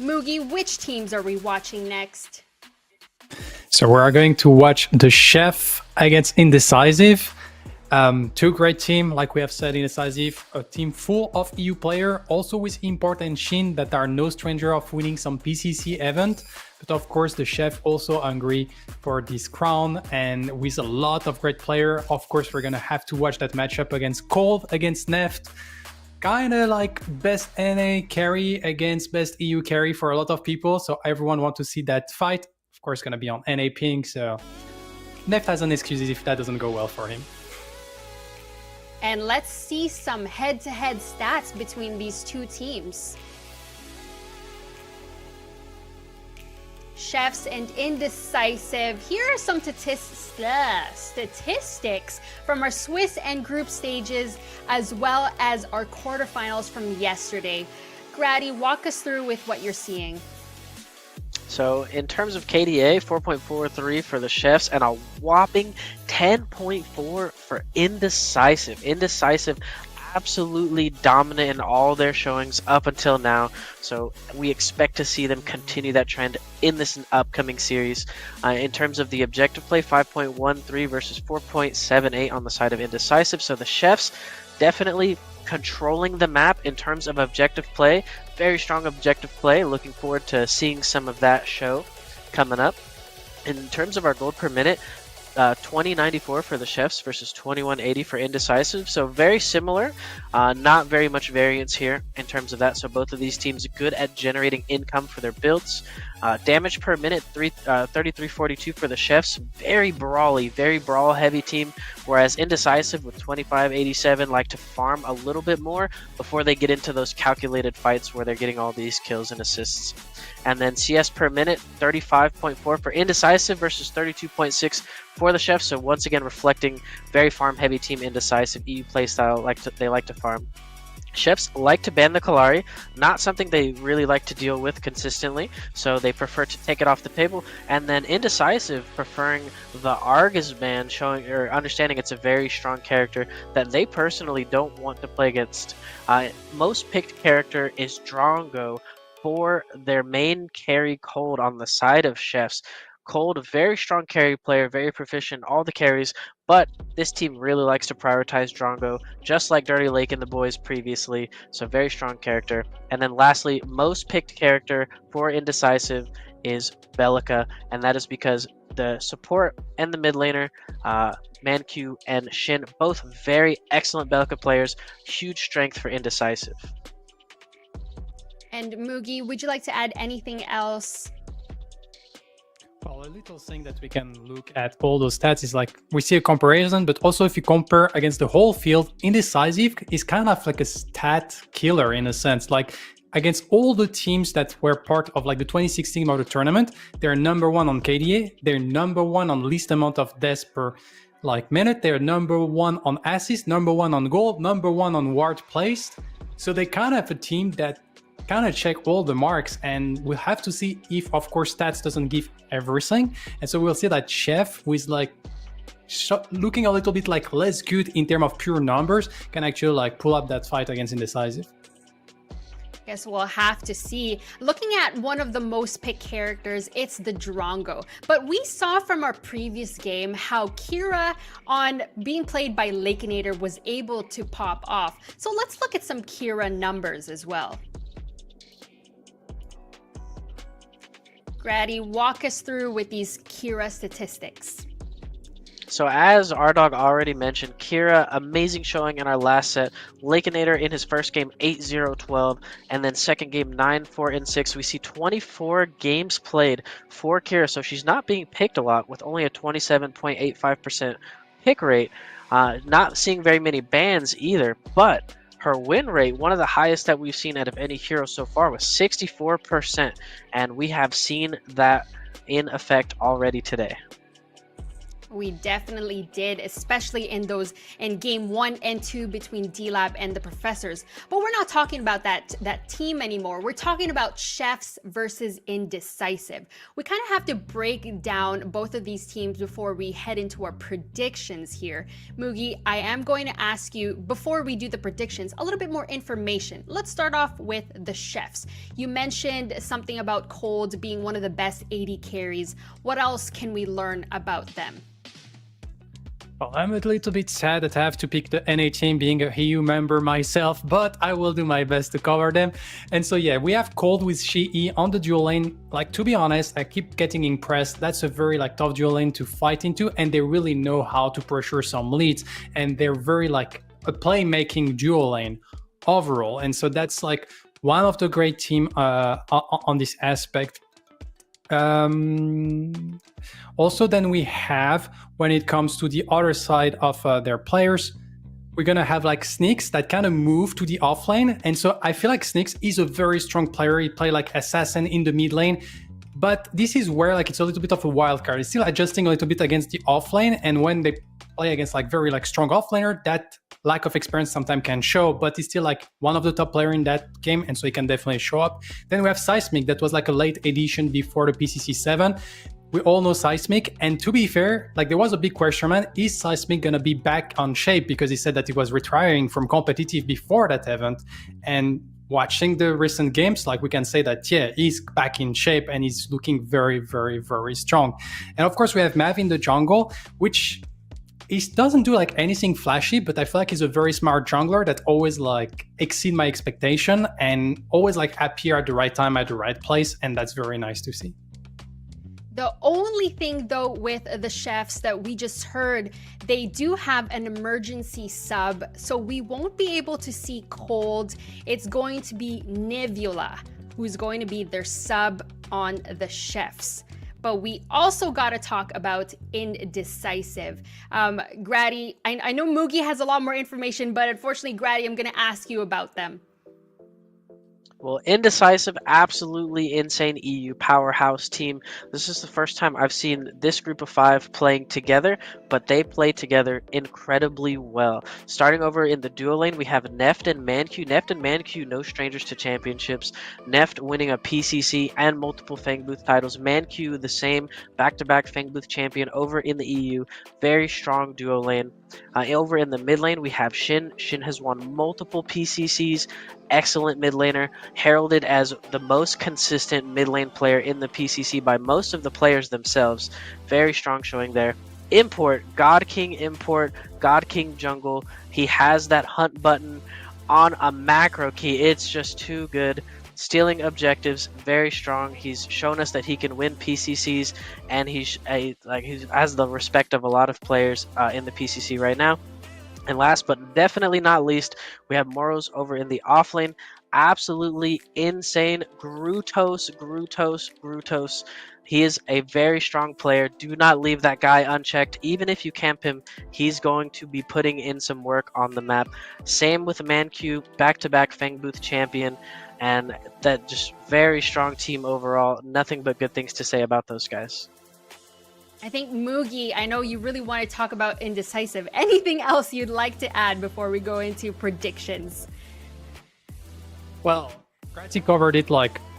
Moogie, which teams are we watching next? So we are going to watch the Chef against Indecisive. Two great teams, like we have said, Indecisive, a team full of EU players, also with Import and Shin that are no stranger of winning some PCC event. But of course, the Chef also hungry for this crown, and with a lot of great players. Of course, we're gonna have to watch that matchup against Cold, against Neft. Kinda like best NA carry against best EU carry for a lot of people. So everyone want to see that fight. Of course, gonna be on NA ping. So Neft has an excuse if that doesn't go well for him. And let's see some head-to-head stats between these two teams. Chefs and Indecisive. Here are some statistics from our Swiss and group stages, as well as our quarterfinals from yesterday. Grady, walk us through with what you're seeing. So in terms of KDA, 4.43 for the Chefs and a whopping 10.4 for Indecisive. Indecisive absolutely dominant in all their showings up until now. So we expect to see them continue that trend in this upcoming series. In terms of the objective play, 5.13 versus 4.78 on the side of Indecisive. So the Chefs definitely controlling the map in terms of objective play. Very strong objective play. Looking forward to seeing some of that show coming up. In terms of our gold per minute, 2094 for the Chefs versus 2180 for Indecisive. So very similar, not very much variance here in terms of that. So both of these teams good at generating income for their builds. Damage per minute, 3342 for the Chefs. Very brawly, very brawl heavy team. Whereas Indecisive with 2587 like to farm a little bit more before they get into those calculated fights where they're getting all these kills and assists. And then CS per minute, 35.4 for Indecisive versus 32.6 for the Chefs. So once again, reflecting very farm heavy team Indecisive EU playstyle. They like to farm. Chefs like to ban the Kalari, not something they really like to deal with consistently, so they prefer to take it off the table. And then Indecisive preferring the Argus ban, showing or understanding it's a very strong character that they personally don't want to play against. Most picked character is Drongo for their main carry Cold on the side of Chefs. Cold, a very strong carry player, very proficient in all the carries, but this team really likes to prioritize Drongo, just like Dirty Lake and the boys previously, so very strong character. And then lastly, most picked character for Indecisive is Belica, and that is because the support and the mid laner, Manq and Shin, both very excellent Belica players, huge strength for Indecisive. And Moogie, would you like to add anything else? Well, a little thing that we can look at all those stats is like we see a comparison, but also if you compare against the whole field, Indecisive is kind of like a stat killer in a sense. Like against all the teams that were part of like the 2016 of the tournament, they're number one on KDA, they're number one on least amount of deaths per like minute, they're number one on assist, number one on gold, number one on ward placed. So they kind of have a team that kind of check all the marks, and we'll have to see if of course stats doesn't give everything. And so we'll see that Chef with like looking a little bit like less good in terms of pure numbers can actually like pull up that fight against Indecisive. Guess we'll have to see. Looking at one of the most picked characters, it's the Drongo. But we saw from our previous game how Kira, on being played by Lakeinator, was able to pop off. So let's look at some Kira numbers as well. Grady, walk us through with these Kira statistics. So as Ardog already mentioned, Kira, amazing showing in our last set. Lakeinator in his first game, 8-0-12, and then second game, 9-4-6. We see 24 games played for Kira, so she's not being picked a lot with only a 27.85% pick rate. Not seeing very many bans either, but Her win rate, one of the highest that we've seen out of any hero so far, was 64%, and we have seen that in effect already today. We definitely did, especially in game 1 and 2 between D-Lab and the Professors. But we're not talking about that team anymore. We're talking about Chefs versus Indecisive. We kind of have to break down both of these teams before we head into our predictions here. Mugi, I am going to ask you, before we do the predictions, a little bit more information. Let's start off with the Chefs. You mentioned something about Cold being one of the best AD carries. What else can we learn about them? Well, I'm a little bit sad that I have to pick the NA team being a EU member myself, but I will do my best to cover them. And so yeah, we have Cold with Shi on the dual lane. Like, to be honest, I keep getting impressed. That's a very tough dual lane to fight into, and they really know how to pressure some leads, and they're very a playmaking dual lane overall. And so that's one of the great team on this aspect. Also, then we have, when it comes to the other side of their players, we're gonna have Sneaks that kind of move to the off lane. And so I feel like Sneaks is a very strong player. He play assassin in the mid lane, but this is where it's a little bit of a wild card. It's still adjusting a little bit against the off lane, and when they play against very strong offlaner, that lack of experience sometimes can show, but he's still one of the top player in that game, and so he can definitely show up. Then we have Seismic, that was a late addition before the PCC7. We all know Seismic, and to be fair, there was a big question mark, is Seismic gonna be back on shape? Because he said that he was retiring from competitive before that event, and watching the recent games, we can say that, yeah, he's back in shape and he's looking very, very, very strong. And of course, we have Mav in the jungle, which he doesn't do anything flashy, but I feel he's a very smart jungler that always exceed my expectation and always appear at the right time at the right place, and that's very nice to see. The only thing though with the Chefs that we just heard, they do have an emergency sub, so we won't be able to see Cold. It's going to be Nivula who's going to be their sub on the Chefs. But we also got to talk about Indecisive. Grady, I know Mugi has a lot more information, but unfortunately, Grady, I'm going to ask you about them. Well, Indecisive, absolutely insane EU powerhouse team. This is the first time I've seen this group of 5 playing together, but they play together incredibly well. Starting over in the duo lane, we have Neft and Manq. Neft and Manq, no strangers to championships. Neft winning a PCC and multiple Fang Booth titles. Manq, the same back-to-back Fang Booth champion over in the EU. Very strong duo lane. Over in the mid lane, we have Shin. Shin has won multiple PCCs. Excellent mid laner, heralded as the most consistent mid lane player in the PCC by most of the players themselves. Very strong showing there. Import, God King Import, God King Jungle. He has that hunt button on a macro key. It's just too good. Stealing objectives, very strong. He's shown us that he can win PCCs, and he has the respect of a lot of players in the PCC right now. And last but definitely not least, we have Moros over in the offlane. Absolutely insane. Grutos. He is a very strong player. Do not leave that guy unchecked. Even if you camp him, he's going to be putting in some work on the map. Same with Manq, back-to-back Fang Booth champion. And that just very strong team overall. Nothing but good things to say about those guys. I think Mugi, I know you really want to talk about Indecisive. Anything else you'd like to add before we go into predictions? Well, Grady covered it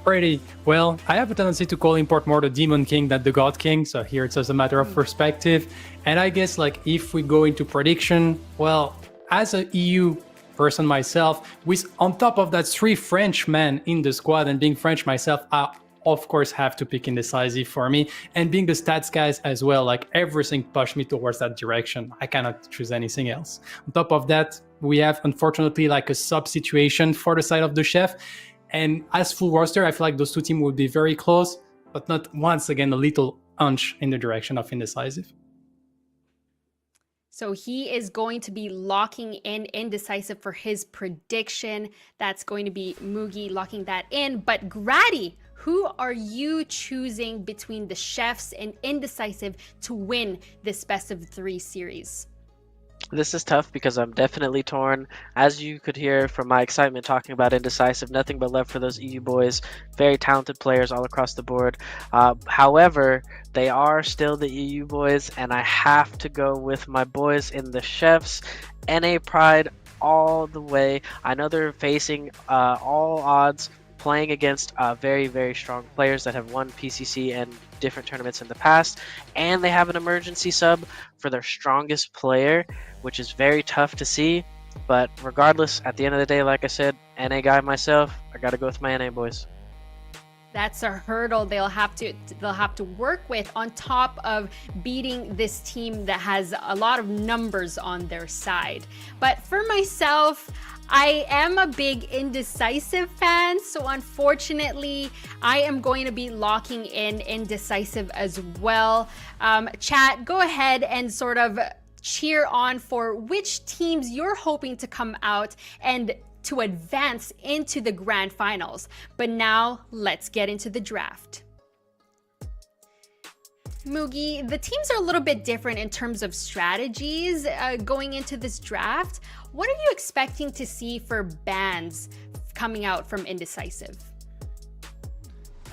pretty well. I have a tendency to call Import more the Demon King than the God King, so here it's just a matter of perspective. And I guess if we go into prediction, well, as a EU person myself, with on top of that 3 French men in the squad, and being French myself, I of course have to pick Indecisive for me, and being the stats guys as well, everything pushed me towards that direction. I cannot choose anything else. On top of that, we have unfortunately a sub situation for the side of the Chef, and as full roster, I feel those two teams would be very close, but not once again a little hunch in the direction of Indecisive. So he is going to be locking in Indecisive for his prediction. That's going to be Mugi locking that in. But Grady, who are you choosing between the Chefs and Indecisive to win this best of 3 series? This is tough because I'm definitely torn. As you could hear from my excitement talking about Indecisive, nothing but love for those EU boys. Very talented players all across the board. However, they are still the EU boys, and I have to go with my boys in the Chefs. NA Pride all the way. I know they're facing all odds, playing against very, very strong players that have won PCC and different tournaments in the past, and they have an emergency sub for their strongest player, which is very tough to see. But regardless, at the end of the day, like I said, NA guy myself, I gotta go with my NA boys. That's a hurdle they'll have to work with on top of beating this team that has a lot of numbers on their side. But for myself, I am a big Indecisive fan, so unfortunately, I am going to be locking in Indecisive as well. Chat, go ahead and sort of cheer on for which teams you're hoping to come out and to advance into the grand finals. But now let's get into the draft. Mugi, the teams are a little bit different in terms of strategies going into this draft. What are you expecting to see for bans coming out from Indecisive?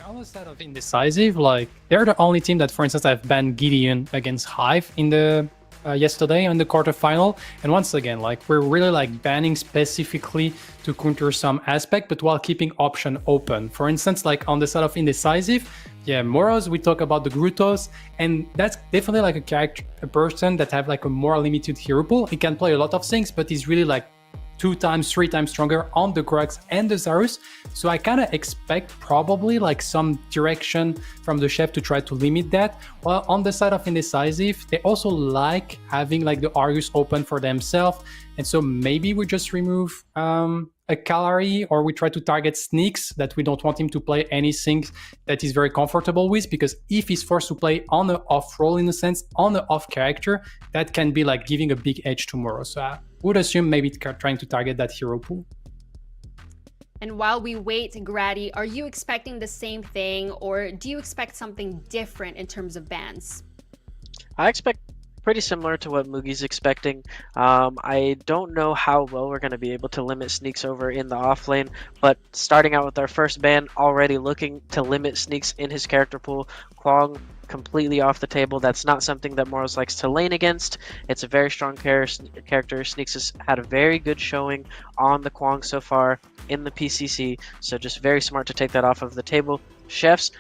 On the side of Indecisive, like, they're the only team that, for instance, have banned Gideon against Hive in the yesterday on the quarterfinal. And once again, like, we're really like banning specifically to counter some aspect, but while keeping option open. For instance, like on the side of Indecisive, yeah, Moros, we talk about the Grutos, and that's definitely like a person that have like a more limited hero pool. He can play a lot of things, but he's really like 2 times, 3 times stronger on the Grux and the Zarus. So I kind of expect probably like some direction from the chef to try to limit that. While on the side of Indecisive, they also like having like the Argus open for themselves. And so maybe we just remove a Calari, or we try to target Sneaks, that we don't want him to play anything that he's very comfortable with, because if he's forced to play on the off role, in a sense, on the off character, that can be like giving a big edge tomorrow. So I would assume maybe trying to target that hero pool. And while we wait, Grady, are you expecting the same thing, or do you expect something different in terms of bans? I expect pretty similar to what Mugi's expecting. I don't know how well we're going to be able to limit Sneaks over in the offlane, but starting out with our first ban, already looking to limit Sneaks in his character pool. Kwong completely off the table. That's not something that Moros likes to lane against. It's a very strong character. Sneaks has had a very good showing on the Kwong so far in the PCC, so just very smart to take that off of the table. Chefs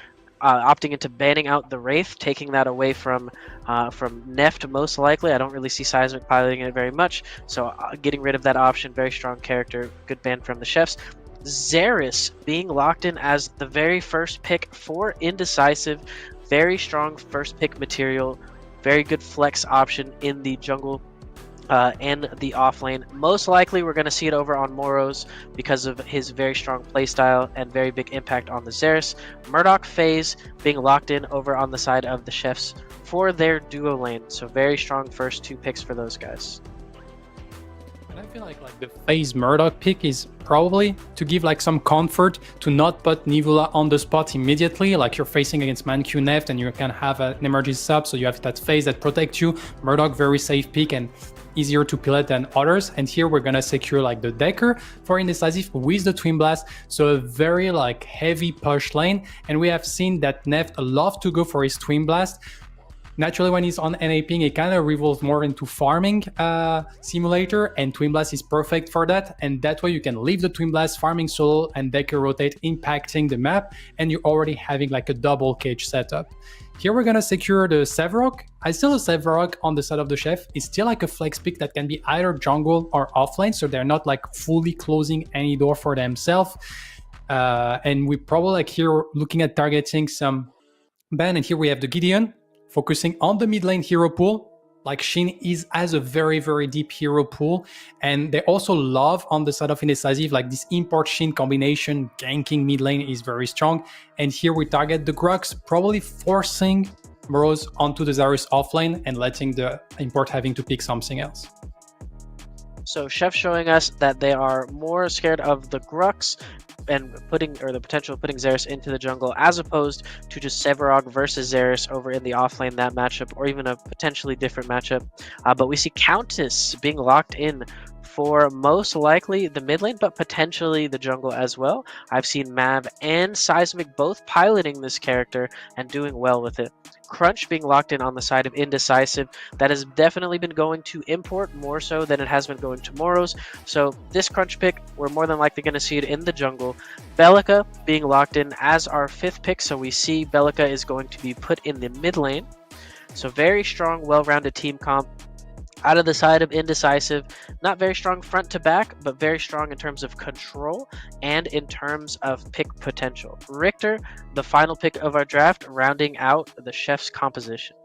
opting into banning out the Wraith, taking that away from Neft most likely. I don't really see Seismic piloting it very much, so getting rid of that option. Very strong character, good ban from the Chefs. Xeris being locked in as the very first pick for Indecisive. Very strong first pick material, very good flex option in the jungle and the offlane. Most likely we're going to see it over on Moros because of his very strong playstyle and very big impact on the Xeris. Murdoch FaZe being locked in over on the side of the Chefs for their duo lane. So very strong first 2 picks for those guys. And I feel like the FaZe Murdoch pick is probably to give like some comfort to not put Nivula on the spot immediately. Like, you're facing against Manq Neft and you can have an emergency sub, so you have that FaZe that protects you. Murdoch, very safe pick and easier to pilot than others. And here we're gonna secure like the Decker for Indecisive with the Twin Blast, so a very like heavy push lane. And we have seen that Neft love to go for his Twin Blast. Naturally, when he's on NAPing, it kind of revolves more into farming simulator, and Twin Blast is perfect for that. And that way you can leave the Twin Blast farming solo and Decker rotate, impacting the map, and you're already having like a double cage setup. Here we're gonna secure the Sevarog. I still have Sevarog on the side of the Chef. It's still like a flex pick that can be either jungle or offlane, so they're not like fully closing any door for themselves. And we probably like here looking at targeting some ban, and here we have the Gideon, focusing on the mid lane hero pool. Like, Shin has a very, very deep hero pool, and they also love on the side of Indecisive, like this import Shin combination, ganking mid lane is very strong. And here we target the Grux, probably forcing Moros onto the Zarus offlane and letting the import having to pick something else. So Chef showing us that they are more scared of the Grux, and the potential of putting Xerath into the jungle, as opposed to just Sevarog versus Xerath over in the offlane, that matchup, or even a potentially different matchup. But we see Countess being locked in for most likely the mid lane, but potentially the jungle as well. I've seen Mav and Seismic both piloting this character and doing well with it. Crunch being locked in on the side of Indecisive. That has definitely been going to import more so than it has been going to Moros. So this Crunch pick, we're more than likely going to see it in the jungle. Belica being locked in as our 5th pick. So we see Belica is going to be put in the mid lane. So very strong, well-rounded team comp. Out of the side of Indecisive, not very strong front to back, but very strong in terms of control and in terms of pick potential. Richter, the final pick of our draft, rounding out the chef's composition.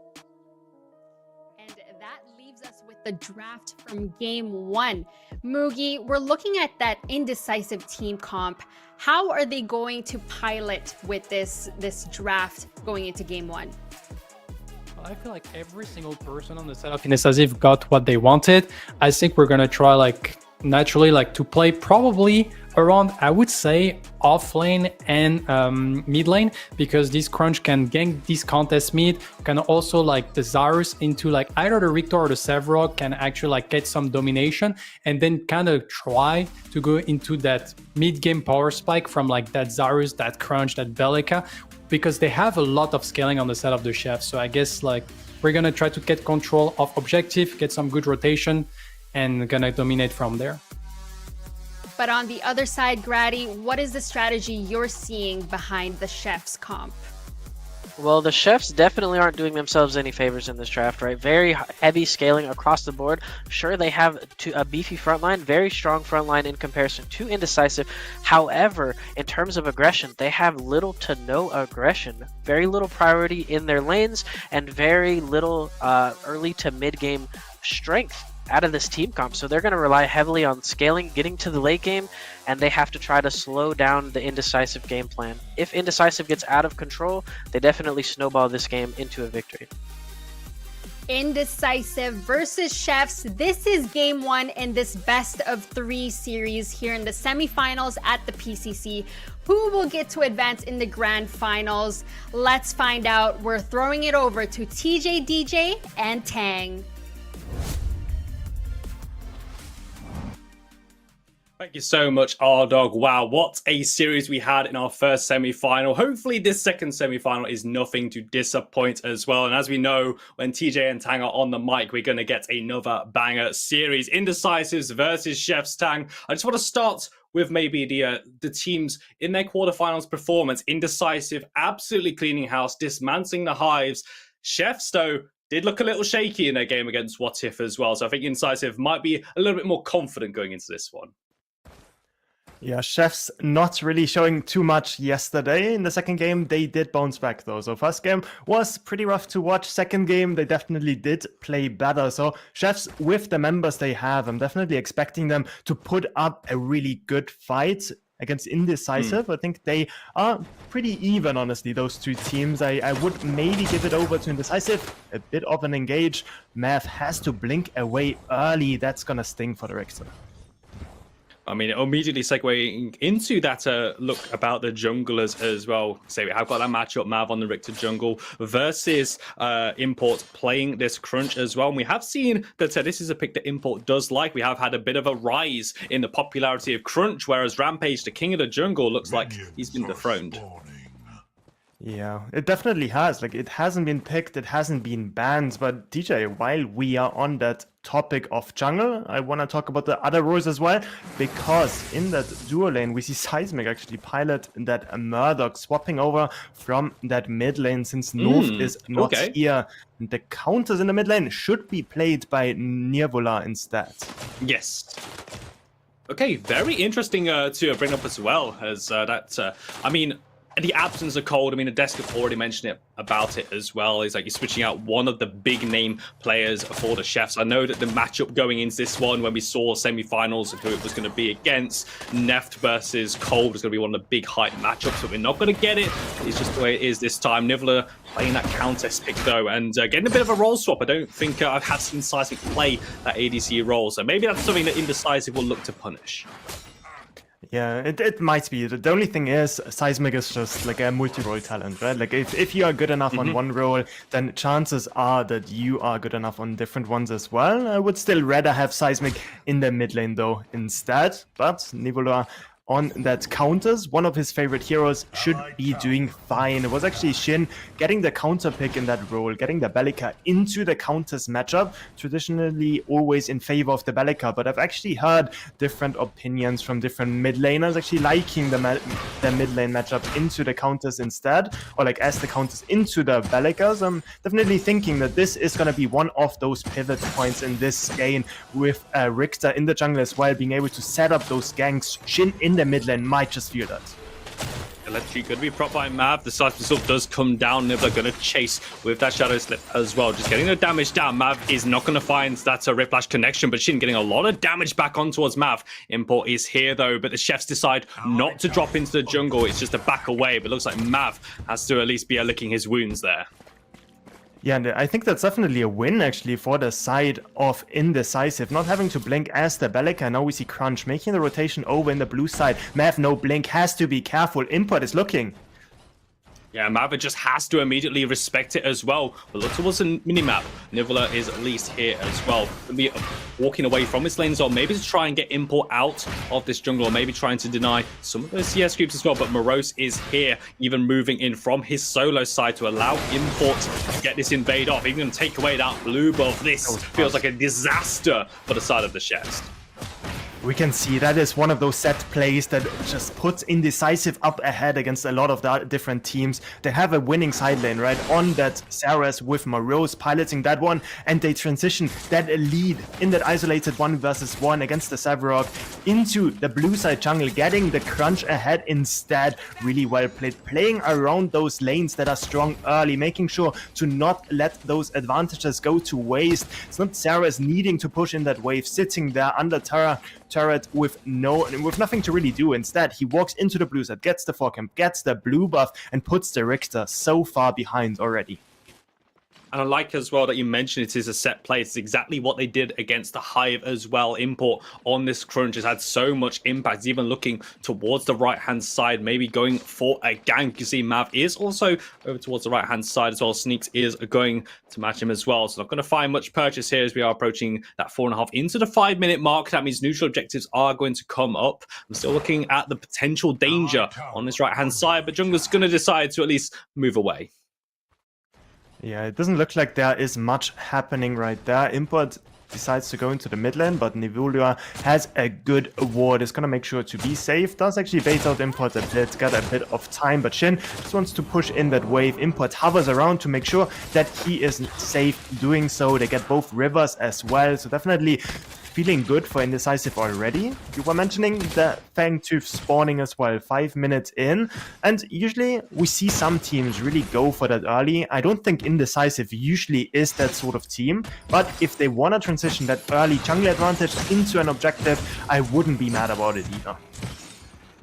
And that leaves us with the draft from game 1. Mugi, we're looking at that Indecisive team comp. How are they going to pilot with this draft going into game 1? I feel like every single person on the side of Indecisive got what they wanted. I think we're gonna try naturally to play probably around, I would say, off lane and mid lane, because this Crunch can gank this contest mid, can also the Zarus into either the Richter or the Sevarog can actually get some domination, and then kind of try to go into that mid game power spike from that Zarus, that Crunch, that Belica, because they have a lot of scaling on the side of the chef. So I guess we're gonna try to get control of objective, get some good rotation, and gonna dominate from there. But on the other side, Grady, what is the strategy you're seeing behind the chef's comp? Well, the chefs definitely aren't doing themselves any favors in this draft, right? Very heavy scaling across the board. Sure, they have a beefy front line, very strong front line in comparison to Indecisive. However, in terms of aggression, they have little to no aggression. Very little priority in their lanes, and very little early to mid game strength out of this team comp. So they're going to rely heavily on scaling, getting to the late game, and they have to try to slow down the Indecisive game plan. If Indecisive gets out of control, they definitely snowball this game into a victory. Indecisive versus Chefs. This is game 1 in this best of 3 series here in the semifinals at the PCC. Who will get to advance in the grand finals? Let's find out. We're throwing it over to TJ, DJ, and Tang. Thank you so much, R-Dog. Wow, what a series we had in our first semi-final. Hopefully this second semi-final is nothing to disappoint as well. And as we know, when TJ and Tang are on the mic, we're going to get another banger series. Indecisives versus Chefs. Tang, I just want to start with maybe the teams in their quarterfinals performance. Indecisive absolutely cleaning house, dismantling the hives. Chefs, though, did look a little shaky in their game against What If as well. So I think Indecisive might be a little bit more confident going into this one. Yeah, Chefs not really showing too much yesterday. In the second game, they did bounce back though. So first game was pretty rough to watch. Second game, they definitely did play better. So Chefs, with the members they have, I'm definitely expecting them to put up a really good fight against Indecisive. I think they are pretty even, honestly, those two teams. I would maybe give it over to Indecisive. A bit of an engage. Mav has to blink away early. That's going to sting for the Richter. I mean, immediately segueing into that look about the junglers as well. So we have got that matchup, Mav on the Richter jungle versus Import playing this Crunch as well. And we have seen that this is a pick that Import does like. We have had a bit of a rise in the popularity of Crunch, whereas Rampage, the king of the jungle, looks like he's been dethroned. Yeah, it definitely has. It hasn't been picked, it hasn't been banned. But DJ, while we are on that topic of jungle, I want to talk about the other roles as well, because in that duo lane, we see Seismic actually pilot that Murdoch, swapping over from that mid lane, since North is not here. And the counters in the mid lane should be played by Nirvola instead. Yes. Okay, very interesting to bring up as well, as I mean, the absence of Cold, I mean, the desk have already mentioned it about it as well. Is like you're switching out one of the big name players for the Chefs. I know that the matchup going into this one, when we saw semi-finals of who it was going to be against, Neft versus Cold was going to be one of the big hype matchups, but we're not going to get it. It's just the way it is this time. Nivola playing that Countess pick though, and getting a bit of a role swap. I don't think I've had seen Seismic play that ADC role, so maybe that's something that Indecisive will look to punish. Yeah, it might be. The only thing is, Seismic is just like a multi-role talent, right? Like if you are good enough on one role, then chances are that you are good enough on different ones as well. I would still rather have Seismic in the mid lane though instead, but Nivola on that counters. One of his favorite heroes should be doing fine. It was actually Shin getting the counter pick in that role, getting the Bellica into the counters matchup, traditionally always in favor of the Bellica, but I've actually heard different opinions from different mid laners actually liking the mid lane matchup into the counters instead, or like as the counters into the Bellicas. I'm definitely thinking that this is going to be one of those pivot points in this game with Richter in the jungle as well, being able to set up those ganks. Shin in the mid lane might just feel that. Electricity going to be propped by Mav. The Seismic Assault does come down. Nibbler going to chase with that Shadow Slip as well. Just getting the damage down. Mav is not going to find that Riplash connection, but Shin getting a lot of damage back on towards Mav. Import is here though, but the chefs decide not to drop into the jungle. It's just to back away, but it looks like Mav has to at least be licking his wounds there. Yeah, and I think that's definitely a win actually for the side of Indecisive, not having to blink as the Bellica. Now we see Crunch making the rotation over in the blue side. Mav no blink, has to be careful. Import is looking. Yeah, Mav just has to immediately respect it as well. But look towards the minimap. Nivola is at least here as well. Gonna be walking away from his lane zone, maybe to try and get Import out of this jungle, or maybe trying to deny some of the CS creeps as well. But Morose is here, even moving in from his solo side to allow Import to get this invade off. Even going to take away that blue buff. This feels like a disaster for the side of the chefs. We can see that is one of those set plays that just puts Indecisive up ahead against a lot of the different teams. They have a winning side lane, right, on that Saras with Morose piloting that one, and they transition that lead in that isolated 1v1 against the Savarog into the blue side jungle, getting the Crunch ahead instead. Really well played, playing around those lanes that are strong early, making sure to not let those advantages go to waste. It's not Saras needing to push in that wave, sitting there under turret with nothing to really do. Instead, he walks into the blue side, gets the forecamp, gets the blue buff, and puts the Richter so far behind already. And I like as well that you mentioned it is a set play. It's exactly what they did against the Hive as well. Import on this Crunch has had so much impact. He's even looking towards the right-hand side, maybe going for a gank. You see Mav is also over towards the right-hand side as well. Sneaks is going to match him as well. So not going to find much purchase here as we are approaching that 4.5 into the 5-minute mark. That means neutral objectives are going to come up. I'm still looking at the potential danger on this right-hand side, but Jungler's going to decide to at least move away. Yeah, it doesn't look like there is much happening right there. Import decides to go into the mid lane, but Nivola has a good ward. Is going to make sure to be safe. Does actually bait out Import a bit, got a bit of time, but Shin just wants to push in that wave. Import hovers around to make sure that he is safe doing so. They get both rivers as well, so definitely feeling good for Indecisive already. You were mentioning the Fangtooth spawning as well, 5 minutes in, and usually we see some teams really go for that early. I don't think Indecisive usually is that sort of team, but if they want to transition that early jungle advantage into an objective, I wouldn't be mad about it either.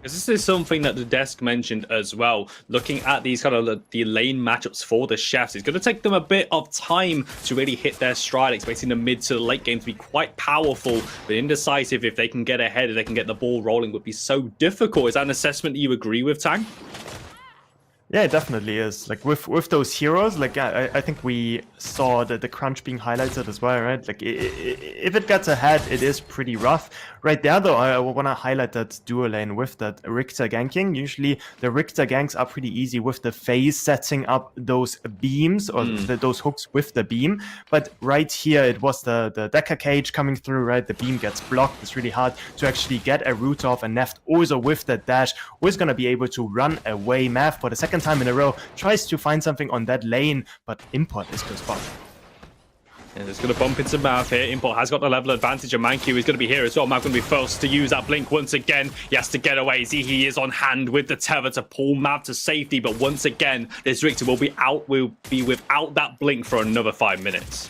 This is something that the desk mentioned as well. Looking at these kind of the lane matchups for the chefs, it's going to take them a bit of time to really hit their stride, expecting the mid to the late game to be quite powerful. But Indecisive, if they can get ahead, if they can get the ball rolling, would be so difficult. Is that an assessment that you agree with, Tang? Yeah, it definitely is. Like with those heroes, like I think we saw the Crunch being highlighted as well, right? Like if it gets ahead, it is pretty rough. Right there, though, I want to highlight that duo lane with that Richter ganking. Usually the Richter ganks are pretty easy with the phase setting up those beams or those hooks with the beam. But right here, it was the Decker cage coming through, right? The beam gets blocked. It's really hard to actually get a root off, and Neft also with that dash was going to be able to run away. Mav for the second time in a row tries to find something on that lane, but Import is close by. And it's going to bump into Mav here. Import has got the level advantage, and Mankiw is going to be here as well. Mav going to be forced to use that blink once again. He has to get away. He is on hand with the tether to pull Mav to safety, but once again, this Richter will be without that blink for another 5 minutes.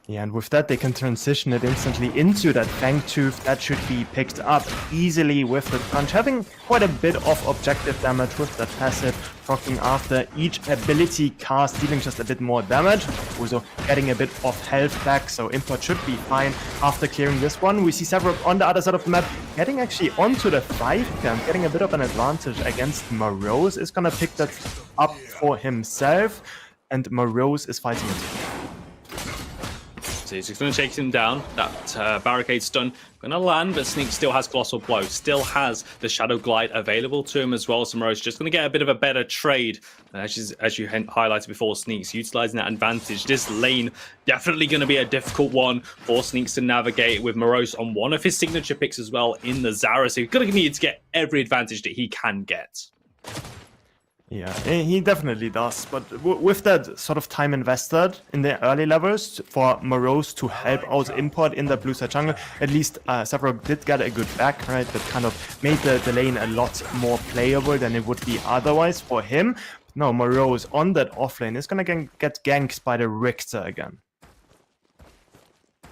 Yeah, and with that, they can transition it instantly into that Fangtooth. That should be picked up easily with the punch, having quite a bit of objective damage with that passive, proccing after each ability cast, dealing just a bit more damage, also getting a bit of health back, so Import should be fine after clearing this one. We see several on the other side of the map, getting actually onto the 5 camp, getting a bit of an advantage against Morose, is gonna pick that up for himself, and Morose is fighting it. So he's just going to chase him down. That barricade stun going to land, but Sneak still has Colossal Blow, still has the Shadow Glide available to him as well. So Morose just going to get a bit of a better trade. As you highlighted before, Sneak's utilizing that advantage. This lane definitely going to be a difficult one for Sneaks to navigate, with Morose on one of his signature picks as well in the Zara. So he's going to need to get every advantage that he can get. Yeah, he definitely does, but with that sort of time invested in the early levels for Morose to help out Import in the blue side jungle, at least Severock did get a good back, right? That kind of made the lane a lot more playable than it would be otherwise for him. But no, Morose on that offlane is gonna get ganked by the Richter again.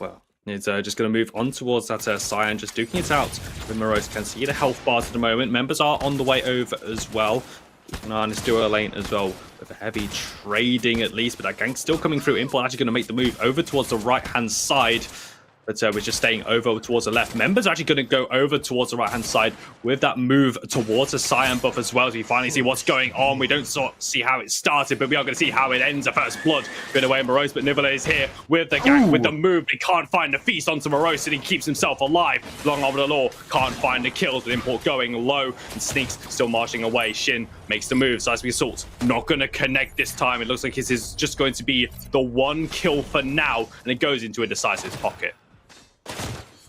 Well, it's just going to move on towards that Cyan, just duking it out with Morose. Can see the health bars at the moment. Members are on the way over as well. And it's duo lane as well, with a heavy trading at least, but that gank's still coming through. Import actually going to make the move over towards the right-hand side. But we're just staying over towards the left. Members are actually going to go over towards the right-hand side with that move towards a Cyan buff as well. So we finally see what's going on. We don't see how it started, but we are going to see how it ends. The first blood going away Morose, but Nivelle is here with the gank, with the move. He can't find the feast onto Morose, and he keeps himself alive. Long over the law, can't find the kills, with Import going low, and Sneaks still marching away. Shin makes the move. Seismic Assault not going to connect this time. It looks like this is just going to be the one kill for now, and it goes into Indecisive's pocket.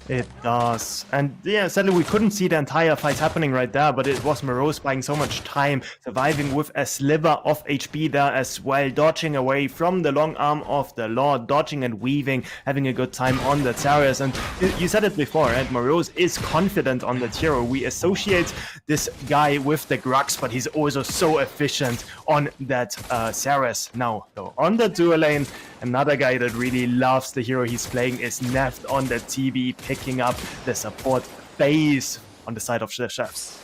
It does. And yeah, sadly we couldn't see the entire fight happening right there, but it was Morose buying so much time, surviving with a sliver of HP there as well, dodging away from the long arm of the Lord, dodging and weaving, having a good time on the Zarius. And you said it before, right? Morose is confident on that hero. We associate this guy with the Grux, but he's also so efficient on that Zarius. Now, though, on the dual lane, another guy that really loves the hero he's playing is Neft on the TV, picking up the support phase on the side of the Chefs.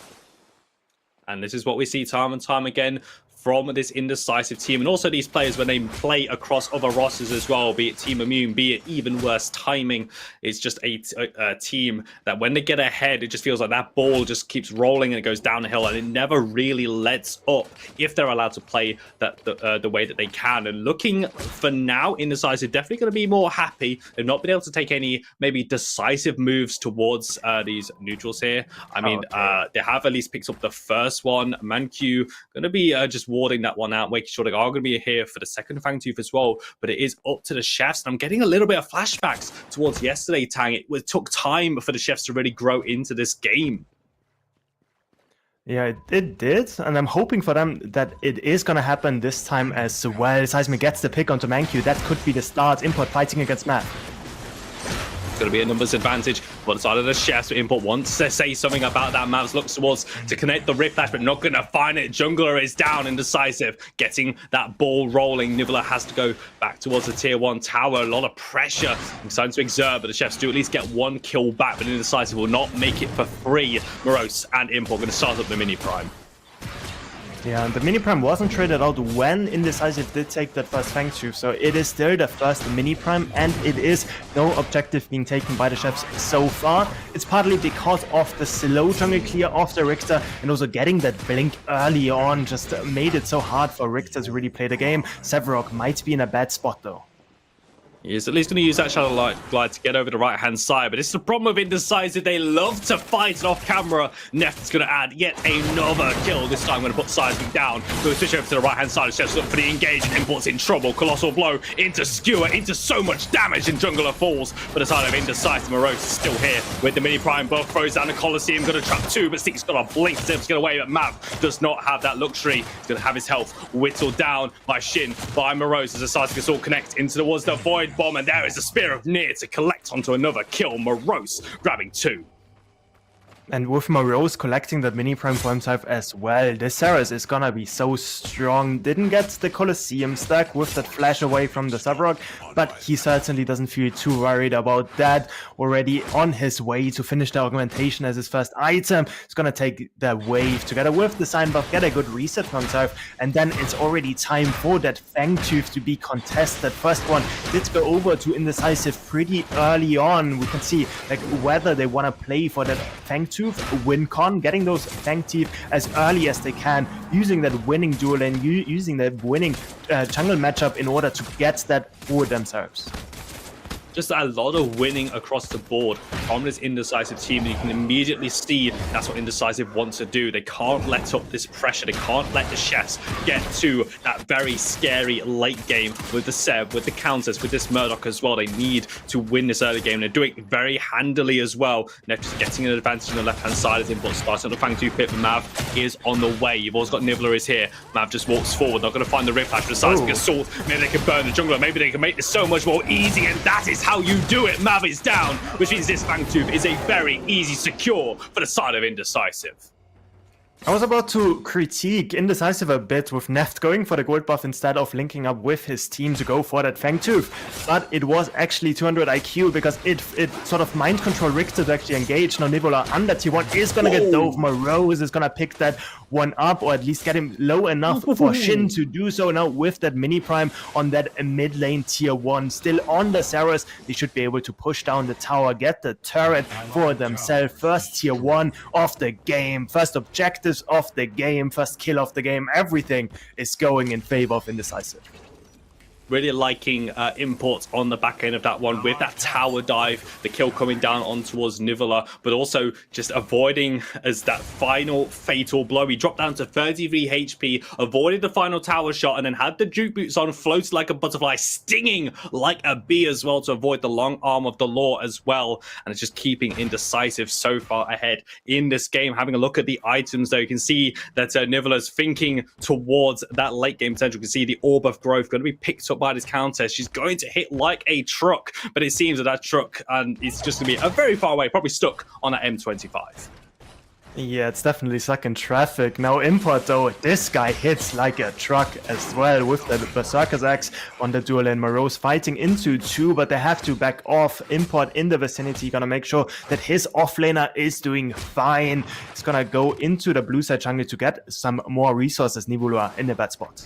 And this is what we see time and time again from this Indecisive team, and also these players when they play across other rosters as well, be it Team Immune, be it even worse Timing. It's just a team that when they get ahead, it just feels like that ball just keeps rolling and it goes down the hill, and it never really lets up if they're allowed to play that the way that they can. And looking for now, Indecisive definitely going to be more happy. They've not been able to take any maybe decisive moves towards these neutrals here. I mean, they have at least picked up the first one. Manq going to be just warding that one out, making sure they are going to be here for the second Fangtooth as well. But it is up to the Chefs, and I'm getting a little bit of flashbacks towards yesterday, Tang. It took time for the Chefs to really grow into this game. Yeah, it did, and I'm hoping for them that it is going to happen this time as well. Seismic gets the pick onto Manq. That could be the start. Import fighting against Matt. Going to be a numbers advantage for the side of the Chefs. Import wants to say something about that. Mavs looks towards to connect the Rift Flash, but not going to find it. Jungler is down. Indecisive getting that ball rolling. Nivelle has to go back towards the tier 1 tower. A lot of pressure starting to exert, but the Chefs do at least get one kill back, but Indecisive will not make it for free. Morose and Import going to start up the mini prime. Yeah, and the mini prime wasn't traded out when Indecisive did take that first Fangtooth, so it is still the first mini prime, and it is no objective being taken by the Chefs so far. It's partly because of the slow jungle clear of the Richter, and also getting that blink early on just made it so hard for Richter to really play the game. Severock might be in a bad spot though. He's at least going to use that Shadow Glide to get over the right-hand side, but it's the problem with Indecisive. They love to fight off camera. Neft's going to add yet another kill. This time going to put Seismic down. Going to switch over to the right-hand side. Chefs look for the engage. Import's in trouble. Colossal blow into Skewer, into so much damage, and Jungler falls. But the side of Indecisive, Morose is still here with the mini prime buff. Throws down the Colosseum. Going to trap 2, but Steve's got a blink to get away. But Mav does not have that luxury. He's going to have his health whittled down by Shin, by Morose, as the Seismic Assault connects into towards the Void Bomb, and there is a Spear of Near to collect onto another kill. Morose grabbing 2. And with Morose collecting that mini prime for himself as well, this Ceres is gonna be so strong. Didn't get the Colosseum stack with that flash away from the Subrock, but he certainly doesn't feel too worried about that. Already on his way to finish the augmentation as his first item. He's gonna take the wave together with the sign buff, get a good reset for himself, and then it's already time for that Fangtooth to be contested. First one did go over to Indecisive pretty early on. We can see like whether they want to play for that Fangtooth win con, getting those Fangtooth as early as they can, using that winning duel lane, using that winning jungle matchup in order to get that for themselves. Just a lot of winning across the board from this Indecisive team. You can immediately see that's what Indecisive wants to do. They can't let up this pressure. They can't let the chefs get to that very scary late game with the Seb, with the counters, with this Murdoch as well. They need to win this early game. They're doing it very handily as well. They're just getting an advantage on the left-hand side of him, but starting on the Fangtooth pit. Mav is on the way. You've also got Nibbler is here. Mav just walks forward. Not going to find the Rip Flash for the size of assault. Maybe they can burn the jungler. Maybe they can make this so much more easy, and that is how you do it. Mav is down, which means this Fangtooth is a very easy secure for the side of Indecisive. I was about to critique Indecisive a bit with Neft going for the gold buff instead of linking up with his team to go for that Fangtooth, but it was actually 200 IQ because it sort of mind control Richter to actually engage. Now Nivola under T1 is gonna get dove. Morose is gonna pick that one up, or at least get him low enough for Shin to do so. Now with that mini prime on that mid lane tier 1, still on the Ceres, they should be able to push down the tower, get the turret for themselves. First tier 1 of the game, first objective of the game, first kill of the game, everything is going in favor of Indecisive. Really liking imports on the back end of that one with that tower dive, the kill coming down on towards Nivola, but also just avoiding as that final fatal blow. He dropped down to 33 HP, avoided the final tower shot, and then had the juke boots on, floated like a butterfly, stinging like a bee as well to avoid the long arm of the law as well. And it's just keeping Indecisive so far ahead in this game. Having a look at the items though, you can see that Nivola's thinking towards that late game potential. You can see the Orb of Growth going to be picked up by this counter. She's going to hit like a truck, but it seems that truck is just going to be a very far away, probably stuck on that M25. Yeah, it's definitely stuck in traffic. Now Import though, this guy hits like a truck as well with the Berserker's Axe on the dual lane. Morose fighting into 2, but they have to back off. Import in the vicinity, gonna make sure that his offlaner is doing fine. He's gonna go into the blue side jungle to get some more resources. Nibula in a bad spot.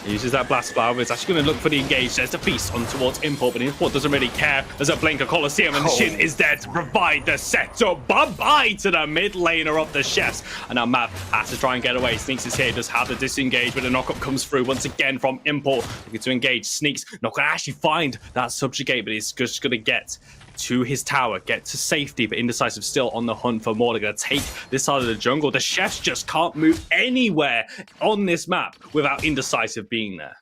He uses that blast flower. It's actually going to look for the engage. There's the feast on towards Import, but Import doesn't really care. There's a blink of Colosseum, and Shin is there to provide the setup. Bye-bye to the mid laner of the chefs. And now Mav has to try and get away. Sneaks is here, does have the disengage, but the knockup comes through once again from Import. Looking to engage. Sneaks not going to actually find that subjugate, but he's just going to get to his tower, get to safety, but Indecisive still on the hunt for more. They're going to take this side of the jungle. The chefs just can't move anywhere on this map without Indecisive being there.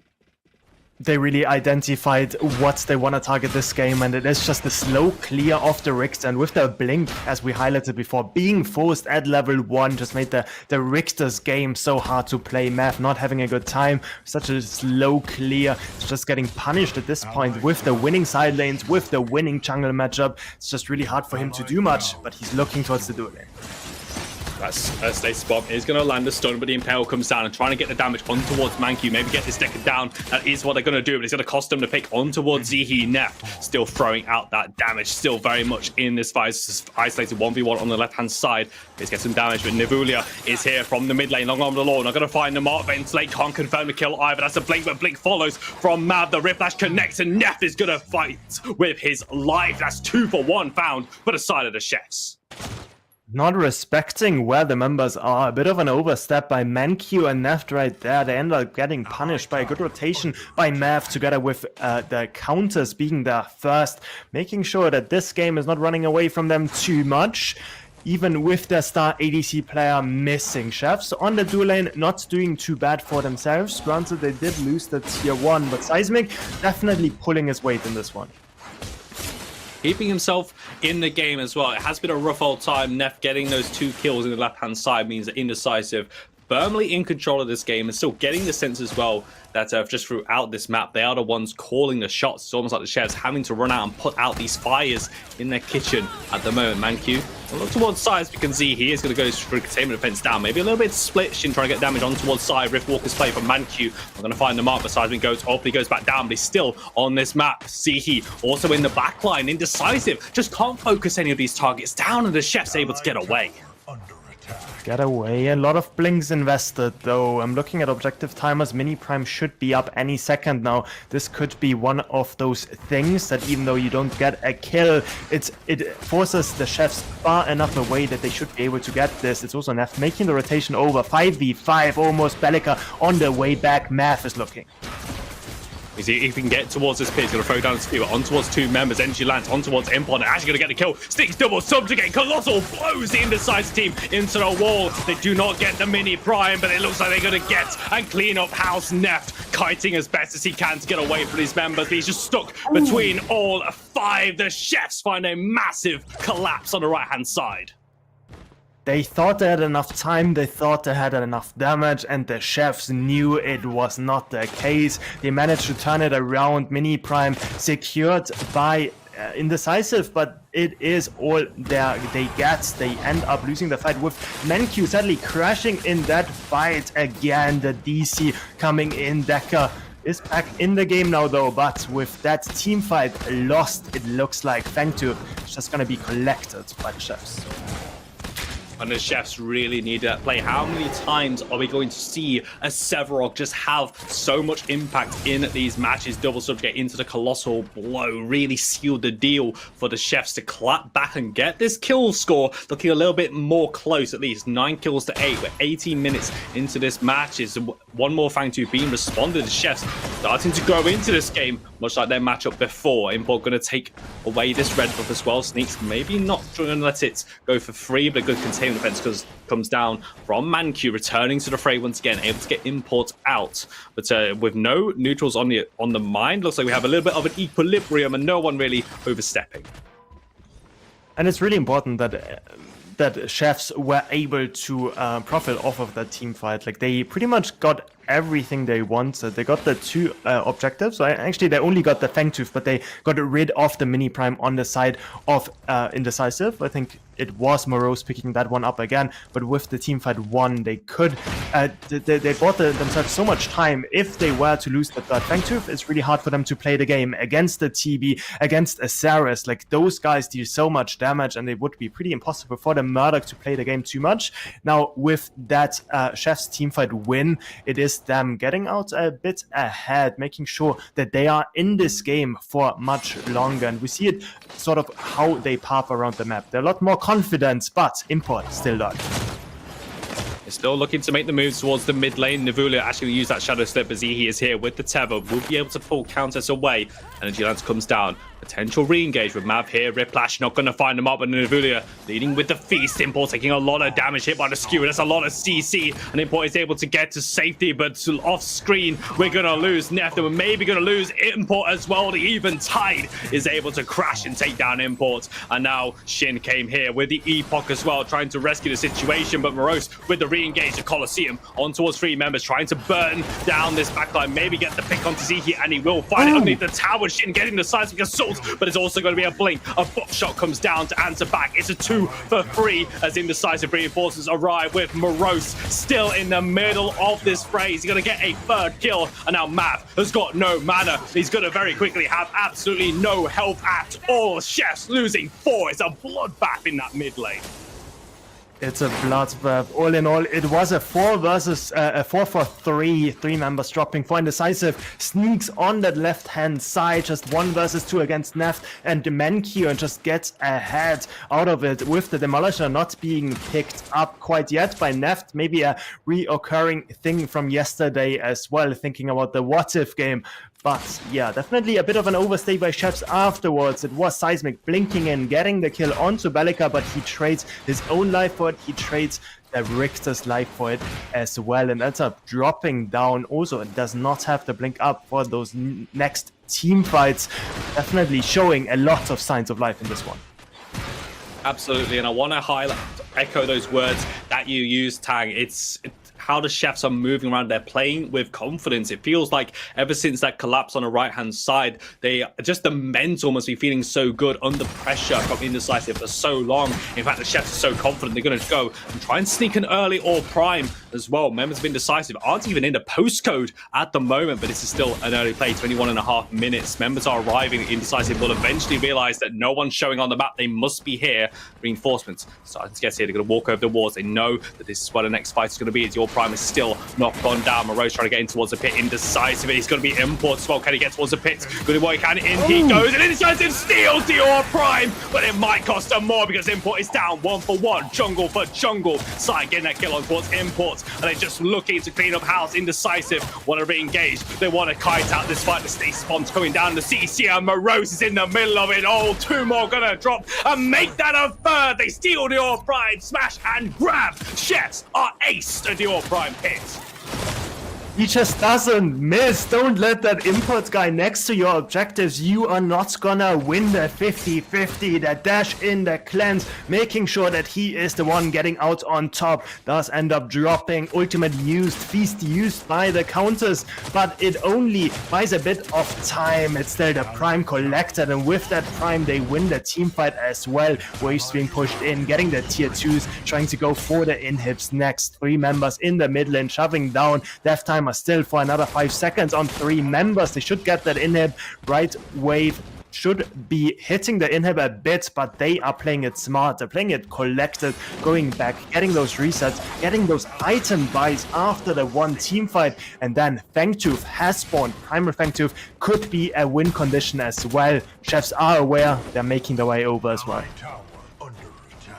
They really identified what they want to target this game, and it is just the slow clear of the Richter. And with the blink, as we highlighted before, being forced at level 1 just made the Richter's game so hard to play. Mav not having a good time, such a slow clear. It's just getting punished at this point with the winning side lanes, with the winning jungle matchup. It's just really hard for him to do much, but he's looking towards the dual lane. That Stasis Bomb is going to land a stun, but the Impale comes down and trying to get the damage on towards Mankey. Maybe get this deck down. That is what they're going to do, but it's going to cost them to pick on towards Zihi. Nef still throwing out that damage, still very much in this fight. It's isolated 1v1 on the left-hand side. Let's get some damage, but Nivulia is here from the mid lane. Long arm of the law. Not going to find the Mark Ventilate. Can't confirm the kill either. That's a blink, but blink follows from Mav. The Riplash connects, and Nef is going to fight with his life. That's 2 for 1 found for the side of the chefs. Not respecting where the members are. A bit of an overstep by Mankey and Neft right there. They end up getting punished by a good rotation by Mav together with the counters being there first, making sure that this game is not running away from them too much. Even with their star ADC player missing. Chefs on the dual lane not doing too bad for themselves. Granted, they did lose the tier 1, but Seismic definitely pulling his weight in this one. Keeping himself in the game as well. It has been a rough old time. Nef getting those 2 kills in the left-hand side means that Indecisive firmly in control of this game and still getting the sense as well that just throughout this map, they are the ones calling the shots. It's almost like the chefs having to run out and put out these fires in their kitchen at the moment. Manq, look towards side, as we can see, he is going to go for containment defense down. Maybe a little bit split, Shin trying to get damage on towards side. Rift Walker's play from Manq. We're going to find the mark, but Seismic goes up, he goes back down, but he's still on this map. Zihi also in the back line, Indecisive, just can't focus any of these targets down, and the chef's able to get away. Get away. A lot of blinks invested, though. I'm looking at objective timers. Mini Prime should be up any second now. This could be one of those things that even though you don't get a kill, it forces the chefs far enough away that they should be able to get this. It's also Neft making the rotation over. 5v5, almost Bellica on the way back. Math is looking. If he can get towards this pit, he's going to throw down the skewer on towards two members. Energy lands on towards Import, and actually going to get the kill. Sticks double subjugate. Colossal blows the Indecisive team into the wall. They do not get the mini prime, but it looks like they're going to get and clean up house. Neft kiting as best as he can to get away from these members, but he's just stuck between all five. The chefs find a massive collapse on the right-hand side. They thought they had enough time, they thought they had enough damage, and the chefs knew it was not the case. They managed to turn it around. Mini Prime secured by Indecisive, but it is all they get. They end up losing the fight with Manq sadly crashing in that fight again. The DC coming in. Decker is back in the game now though, but with that team fight lost, it looks like Fangtooth is just going to be collected by the chefs. And the chefs really need that play. How many times are we going to see a Sevarog just have so much impact in these matches? Double subjugate into the colossal blow really sealed the deal for the chefs to clap back and get this kill score looking a little bit more close, at least 9 kills to 8. We're 18 minutes into this match. Is one more Fangtooth being responded. The chefs starting to go into this game much like their matchup before. Import going to take away this red buff as well. Sneaks maybe not going to let it go for free, but a good containment defense because comes down from Manq, returning to the fray once again, able to get Import out. But with no neutrals on the mind, looks like we have a little bit of an equilibrium and no one really overstepping. And it's really important that chefs were able to profit off of that team fight. Like, they pretty much got everything they wanted. They got the 2 objectives. Actually, they only got the Fangtooth, but they got rid of the mini prime on the side of Indecisive. I think it was Morose picking that one up again, but with the team fight 1, they could they bought themselves so much time. If they were to lose the third Fangtooth, it's really hard for them to play the game against the TB, against Azaris. Like, those guys deal so much damage, and it would be pretty impossible for the Murdoch to play the game too much. Now, with that chef's team fight win, it is them getting out a bit ahead, making sure that they are in this game for much longer. And we see it sort of how they path around the map. They're a lot more confident, but Import still not. They're still looking to make the moves towards the mid lane. Navula actually use that Shadow Slip as he is here with the Tether. Will be able to pull Countess away. Energy Lance comes down. Potential re-engage with Mav here. Riplash not going to find them up, but Navulia leading with the Feast. Import taking a lot of damage hit by the Skewer. That's a lot of CC, and Import is able to get to safety, but off screen we're going to lose Neft, and we're maybe going to lose Import as well. The Even Tide is able to crash and take down Import, and now Shin came here with the Epoch as well, trying to rescue the situation, but Morose with the re-engage the Colosseum on towards 3 members, trying to burn down this backline, maybe get the pick onto Zihi, and he will find it underneath the tower. Shin getting the seismic assault, but it's also going to be a blink. A buckshot comes down to answer back. It's a 2 for 3 as Indecisive reinforcements arrive with Morose still in the middle of this fray. He's going to get a 3rd kill, and now Mav has got no mana. He's going to very quickly have absolutely no health at all. Chefs losing 4. It's a bloodbath in that mid lane. It's a bloodbath. All in all, it was a 4 versus a 4 for 3. 3 members dropping for Indecisive. Sneaks on that left-hand side. Just 1 versus 2 against Neft. And Manq just gets ahead out of it with the Demolisher not being picked up quite yet by Neft. Maybe a reoccurring thing from yesterday as well, thinking about the What If game. But yeah, definitely a bit of an overstay by chefs afterwards. It was Seismic blinking in, getting the kill onto Bellica, but he trades his own life for it. He trades the Richter's life for it as well, and ends up dropping down. Also, it does not have the blink up for those next team fights. Definitely showing a lot of signs of life in this one. Absolutely, and I want to echo those words that you used, Tang. how the chefs are moving around. They're playing with confidence. It feels like ever since that collapse on the right-hand side, they just the mental must be feeling so good under pressure from Indecisive for so long. In fact, the chefs are so confident they're going to go and try and sneak an early or prime as well. Members of Indecisive aren't even in the postcode at the moment, but this is still an early play, 21.5 minutes. Members are arriving. Indecisive will eventually realize that no one's showing on the map. They must be here. Reinforcements starting to get here. They're going to walk over the walls. They know that this is where the next fight is going to be. As your prime is still not gone down. Moreau's trying to get in towards the pit. Indecisive. He's going to be import as well. Can he get towards the pit? Good boy, can in he goes. And Indecisive steals your prime, but it might cost him more because import is down 1-for-1. Jungle for jungle. Side getting that kill on towards imports, and they're just looking to clean up house. Indecisive want to re-engage. They want to kite out this fight. The state spawns coming down the CC, and Morose is in the middle of it all. Two more gonna drop and make that a third. They steal the Ore Prime, smash and grab. Chefs are aced at the Ore Prime pit. He just doesn't miss. Don't let that import guy next to your objectives. You are not gonna win the 50-50. That dash in the cleanse, making sure that he is the one getting out on top. Does end up dropping. Ultimate used, feast used by the counters, but it only buys a bit of time. It's still the prime collected, and with that prime, they win the team fight as well. Waves being pushed in, getting the tier 2s, trying to go for the inhibs next. 3 members in the mid lane, shoving down. Death time still for another 5 seconds on 3 members. They should get that inhib. Right wave should be hitting the inhib a bit, but they are playing it smart. They're playing it collected, going back, getting those resets, getting those item buys after the one team fight, and then Fangtooth has spawned. Primal Fangtooth could be a win condition as well. Chefs are aware. They're making their way over as well.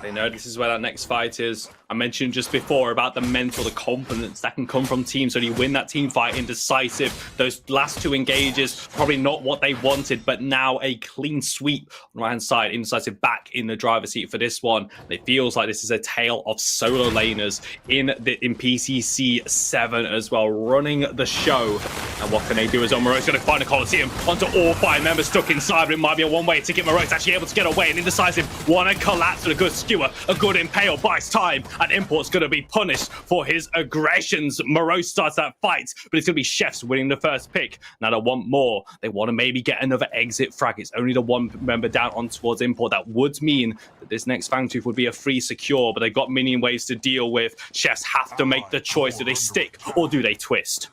They know this is where that next fight is. I mentioned just before about the mental, the confidence that can come from teams when you win that team fight. Indecisive, those last 2 engages, probably not what they wanted, but now a clean sweep on the right-hand side. Indecisive back in the driver's seat for this one. It feels like this is a tale of solo laners in PCC7 as well, running the show. And what can they do as well? Moreau's going to find a Coliseum onto all 5 members stuck inside, but it might be a one-way ticket. Moreau's actually able to get away, and Indecisive want to collapse with a good skewer, a good impale, buys time, and Import's going to be punished for his aggressions. Morose starts that fight, but it's going to be Chefs winning the first pick. Now they want more. They want to maybe get another exit frag. It's only the 1 member down on towards Import. That would mean that this next Fangtooth would be a free secure, but they've got minion waves to deal with. Chefs have to make the choice. Do they stick or do they twist?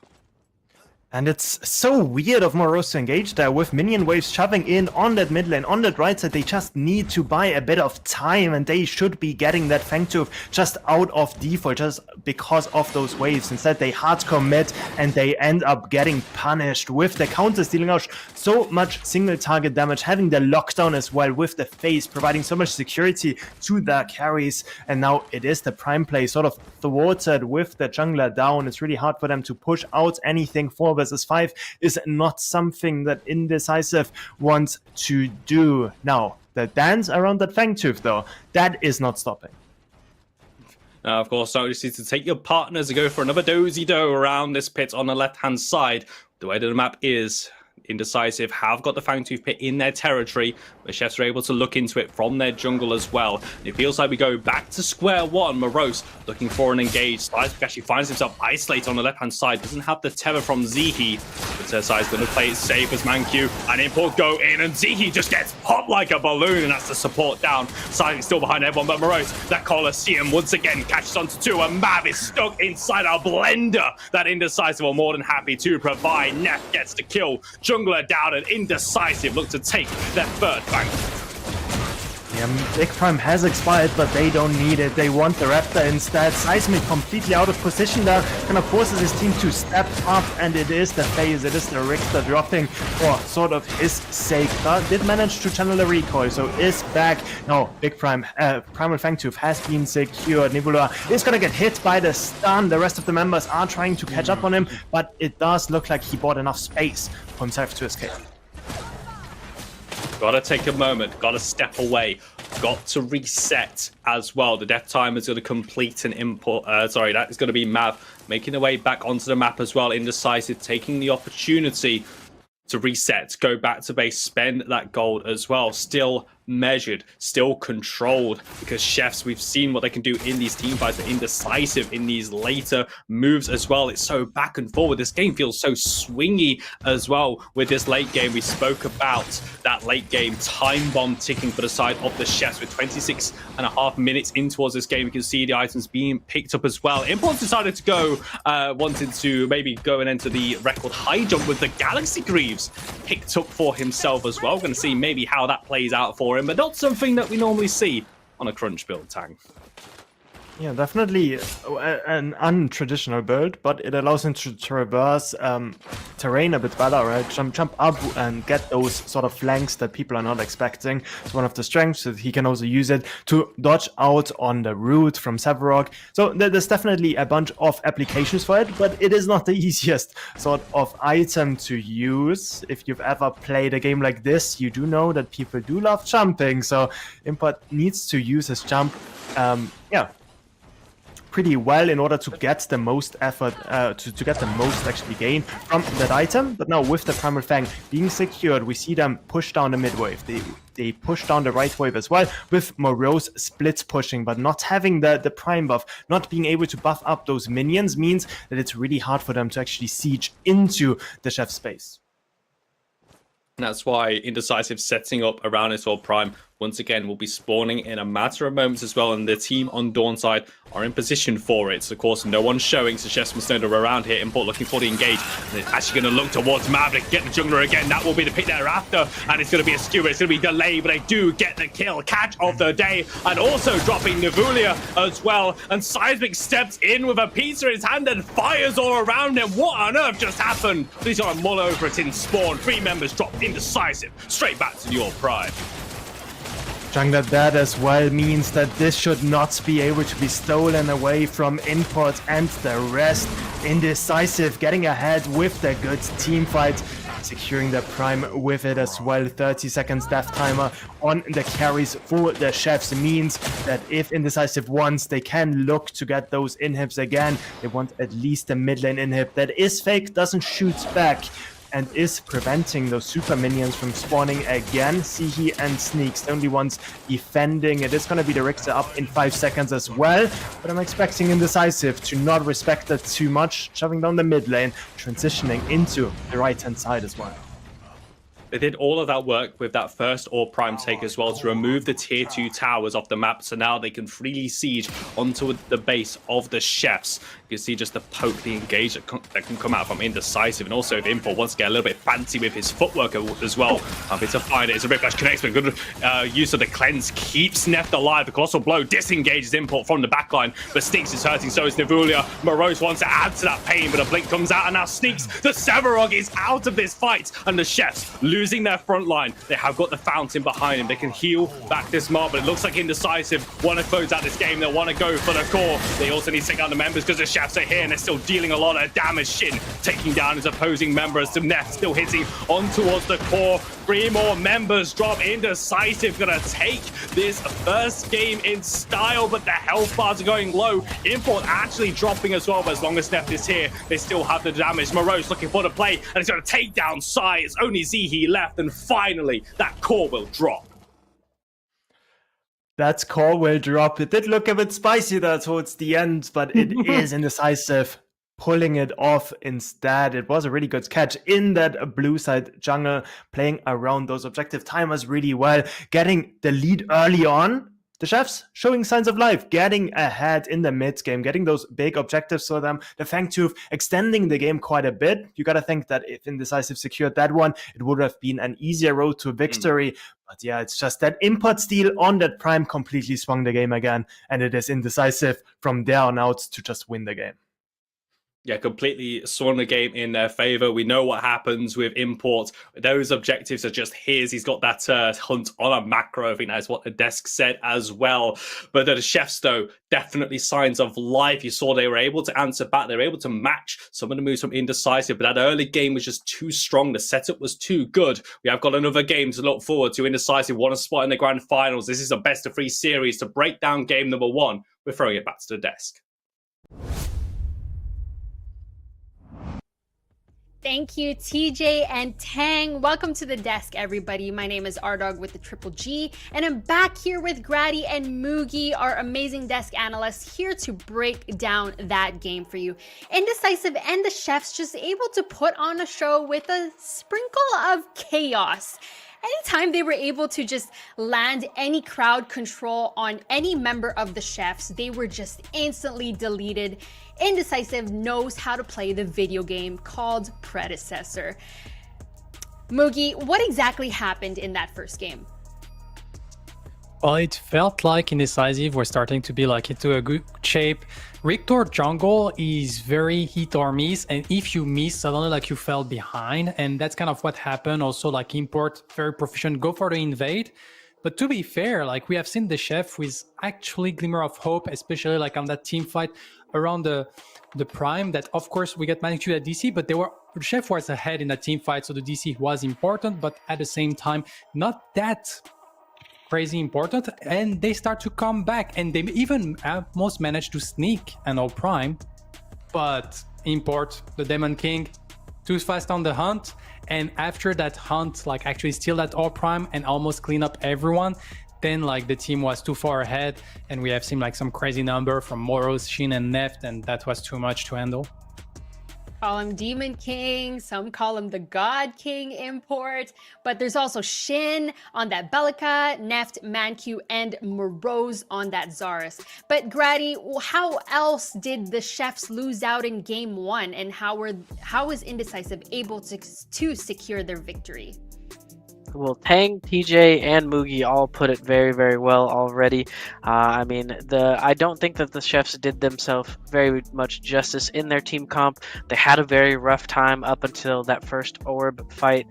And it's so weird of Morose to engage there with minion waves shoving in on that mid lane, on that right side. They just need to buy a bit of time, and they should be getting that Fangtooth just out of default just because of those waves. Instead, they hard commit and they end up getting punished with the counters dealing out so much single target damage, having the lockdown as well with the phase, providing so much security to the carries. And now it is the prime play sort of thwarted with the jungler down. It's really hard for them to push out anything. 4 versus 5 is not something that Indecisive wants to do. Now, the dance around that Fangtooth, though, that is not stopping. Of course, so you just need to take your partners to go for another dozy-do around this pit on the left-hand side. The way that the map is, Indecisive have got the Fangtooth pit in their territory, but Chefs are able to look into it from their jungle as well. It feels like we go back to square one. Morose looking for an engage. Slice actually finds himself isolated on the left-hand side. Doesn't have the tether from Zihi, but Sai's going to play it safe as Manq and Import go in, and Zihi just gets popped like a balloon, and that's the support down. Sai still behind everyone, but Morose, that Coliseum once again catches onto 2, and Mav is stuck inside a blender that Indecisive are more than happy to provide. Neff gets the kill. Jungler down, and Indecisive look to take their 3rd bank. Yeah, Big Prime has expired, but they don't need it. They want the Raptor instead. Seismic completely out of position there, kind of forces his team to step up, and it is the phase, it is the Richter dropping for sort of his sake. Did manage to channel a recoil, so is back. No, Big Prime, Primal Fangtooth has been secured. Nebula is gonna get hit by the stun. The rest of the members are trying to catch up on him, but it does look like he bought enough space for himself to escape. Gotta take a moment, gotta step away, got to reset as well. The death time is going to complete an import. That is going to be Mav making their way back onto the map as well. Indecisive taking the opportunity to reset, go back to base, spend that gold as well. Still measured, still controlled, because Chefs, we've seen what they can do in these team fights. They're indecisive in these later moves as well. It's so back and forward. This game feels so swingy as well with this late game. We spoke about that late game time bomb ticking for the side of the Chefs with 26.5 minutes in towards this game. You can see the items being picked up as well. Imports decided to go, wanted to maybe go and enter the record high jump with the Galaxy Greaves picked up for himself as well. We're going to see maybe how that plays out for him, but not something that we normally see on a crunch build, Tang. Yeah, definitely an untraditional build, but it allows him to traverse terrain a bit better, right? Jump up and get those sort of flanks that people are not expecting. It's one of the strengths that he can also use it to dodge out on the route from Sevarog. So there's definitely a bunch of applications for it, but it is not the easiest sort of item to use. If you've ever played a game like this, you do know that people do love jumping. So Import needs to use his jump, pretty well in order to get the most effort, to get the most actually gain from that item. But now with the Primal Fang being secured, we see them push down the mid wave. They push down the right wave as well, with Morose split pushing, but not having the prime buff, not being able to buff up those minions means that it's really hard for them to actually siege into the Chef space. And that's why Indecisive setting up around his Orb Prime once again will be spawning in a matter of moments as well, and the team on Dawn side are in position for it. So of course no one's showing, so Chefs must know they're around here. Import looking for the engage, and they're actually going to look towards Maverick, get the jungler again. That will be the pick thereafter, and it's going to be a skewer. It's going to be delayed, but they do get the kill, catch of the day, and also dropping Nivulia as well. And Seismic steps in with a pizza in his hand and fires all around him. What on earth just happened? He's got a mull over it in spawn. 3 members dropped. Indecisive straight back to your prime. Jungler that as well means that this should not be able to be stolen away from Import and the rest. Indecisive getting ahead with the good team fight, securing the prime with it as well. 30 seconds death timer on the carries for the Chefs means that if Indecisive wants, they can look to get those inhibs again. They want at least a mid lane inhib that is fake, doesn't shoot back, and is preventing those super minions from spawning again. Sihi and Sneaks, the only ones defending. It is going to be the Rixer up in 5 seconds as well, but I'm expecting Indecisive to not respect that too much, shoving down the mid lane, transitioning into the right-hand side as well. They did all of that work with that first Orb Prime take as well to remove the tier 2 towers off the map, so now they can freely siege onto the base of the Chefs. You can see just the poke, the engage that can come out from Indecisive, and also if Import wants to get a little bit fancy with his footwork as well. It's a find it. It's a Rip Flash connects, but good use of the cleanse keeps Neft alive. The Colossal Blow disengages Import from the backline, but Sneaks is hurting, so is Nivulia. Morose wants to add to that pain, but a blink comes out, and now Sneaks, the Sevarog, is out of this fight, and the Chefs losing their front line. They have got the fountain behind him. They can heal back this mob, but it looks like Indecisive want to close out this game. They want to go for the core. They also need to take out the members because the Chefs are here and they're still dealing a lot of damage. Shin taking down his opposing members. Some Neft still hitting on towards the core. 3 more members drop. Indecisive gonna take this first game in style, but the health bars are going low. Import actually dropping as well, but as long as Neft is here, they still have the damage. Morose looking for the play, and he's gonna take down Sai. It's only Zihi left, and finally that core will drop. That core will drop. It did look a bit spicy there towards the end, but it is Indecisive pulling it off instead. It was a really good catch in that blue side jungle, playing around those objective timers really well, getting the lead early on. The Chefs showing signs of life, getting ahead in the mid game, getting those big objectives for them. The Fangtooth extending the game quite a bit. You got to think that if Indecisive secured that one, it would have been an easier road to victory. But yeah, it's just that Import steal on that prime completely swung the game again. And it is Indecisive from there on out to just win the game. Yeah, completely swung the game in their favor. We know what happens with Import. Those objectives are just his. He's got that hunt on a macro. I think that's what the desk said as well. But the Chefs, though, definitely signs of life. You saw they were able to answer back. They were able to match some of the moves from Indecisive, but that early game was just too strong. The setup was too good. We have got another game to look forward to. Indecisive won a spot in the grand finals. This is a best of 3 series to break down game number 1. We're throwing it back to the desk. Thank you, TJ and Tang. Welcome to the desk, everybody. My name is Ardog with the Triple G, and I'm back here with Grady and Moogie, our amazing desk analysts, here to break down that game for you. Indecisive and the Chefs just able to put on a show with a sprinkle of chaos. Anytime they were able to just land any crowd control on any member of the Chefs, they were just instantly deleted. Indecisive knows how to play the video game called Predecessor. Moogie, what exactly happened in that first game? Well, it felt like Indecisive was starting to be like into a good shape. Rictor jungle is very hit or miss, and if you miss, suddenly like you fell behind, and that's kind of what happened. Also, like Import, very proficient, go for the invade. But to be fair, like we have seen the Chef with actually glimmer of hope, especially like on that team fight around the Prime. That of course we get magnitude at DC, but the Chef was ahead in that team fight, so the DC was important, but at the same time not that crazy important, and they start to come back, and they even almost managed to sneak an all Prime, but Import, the Demon King, too fast on the hunt, and after that hunt, like actually steal that all Prime and almost clean up everyone, then like the team was too far ahead, and we have seen like some crazy number from Moros, Shin, and Neft, and that was too much to handle. Call him Demon King, some call him the God King Import, but there's also Shin on that Bellica, Neft, Mancu, and Morose on that Zarus. But Grady, how else did the Chefs lose out in game one, and how was Indecisive able to secure their victory? Well, Tang, TJ, and Moogie all put it very, very well already. I mean, I don't think that the Chefs did themselves very much justice in their team comp. They had a very rough time up until that first orb fight.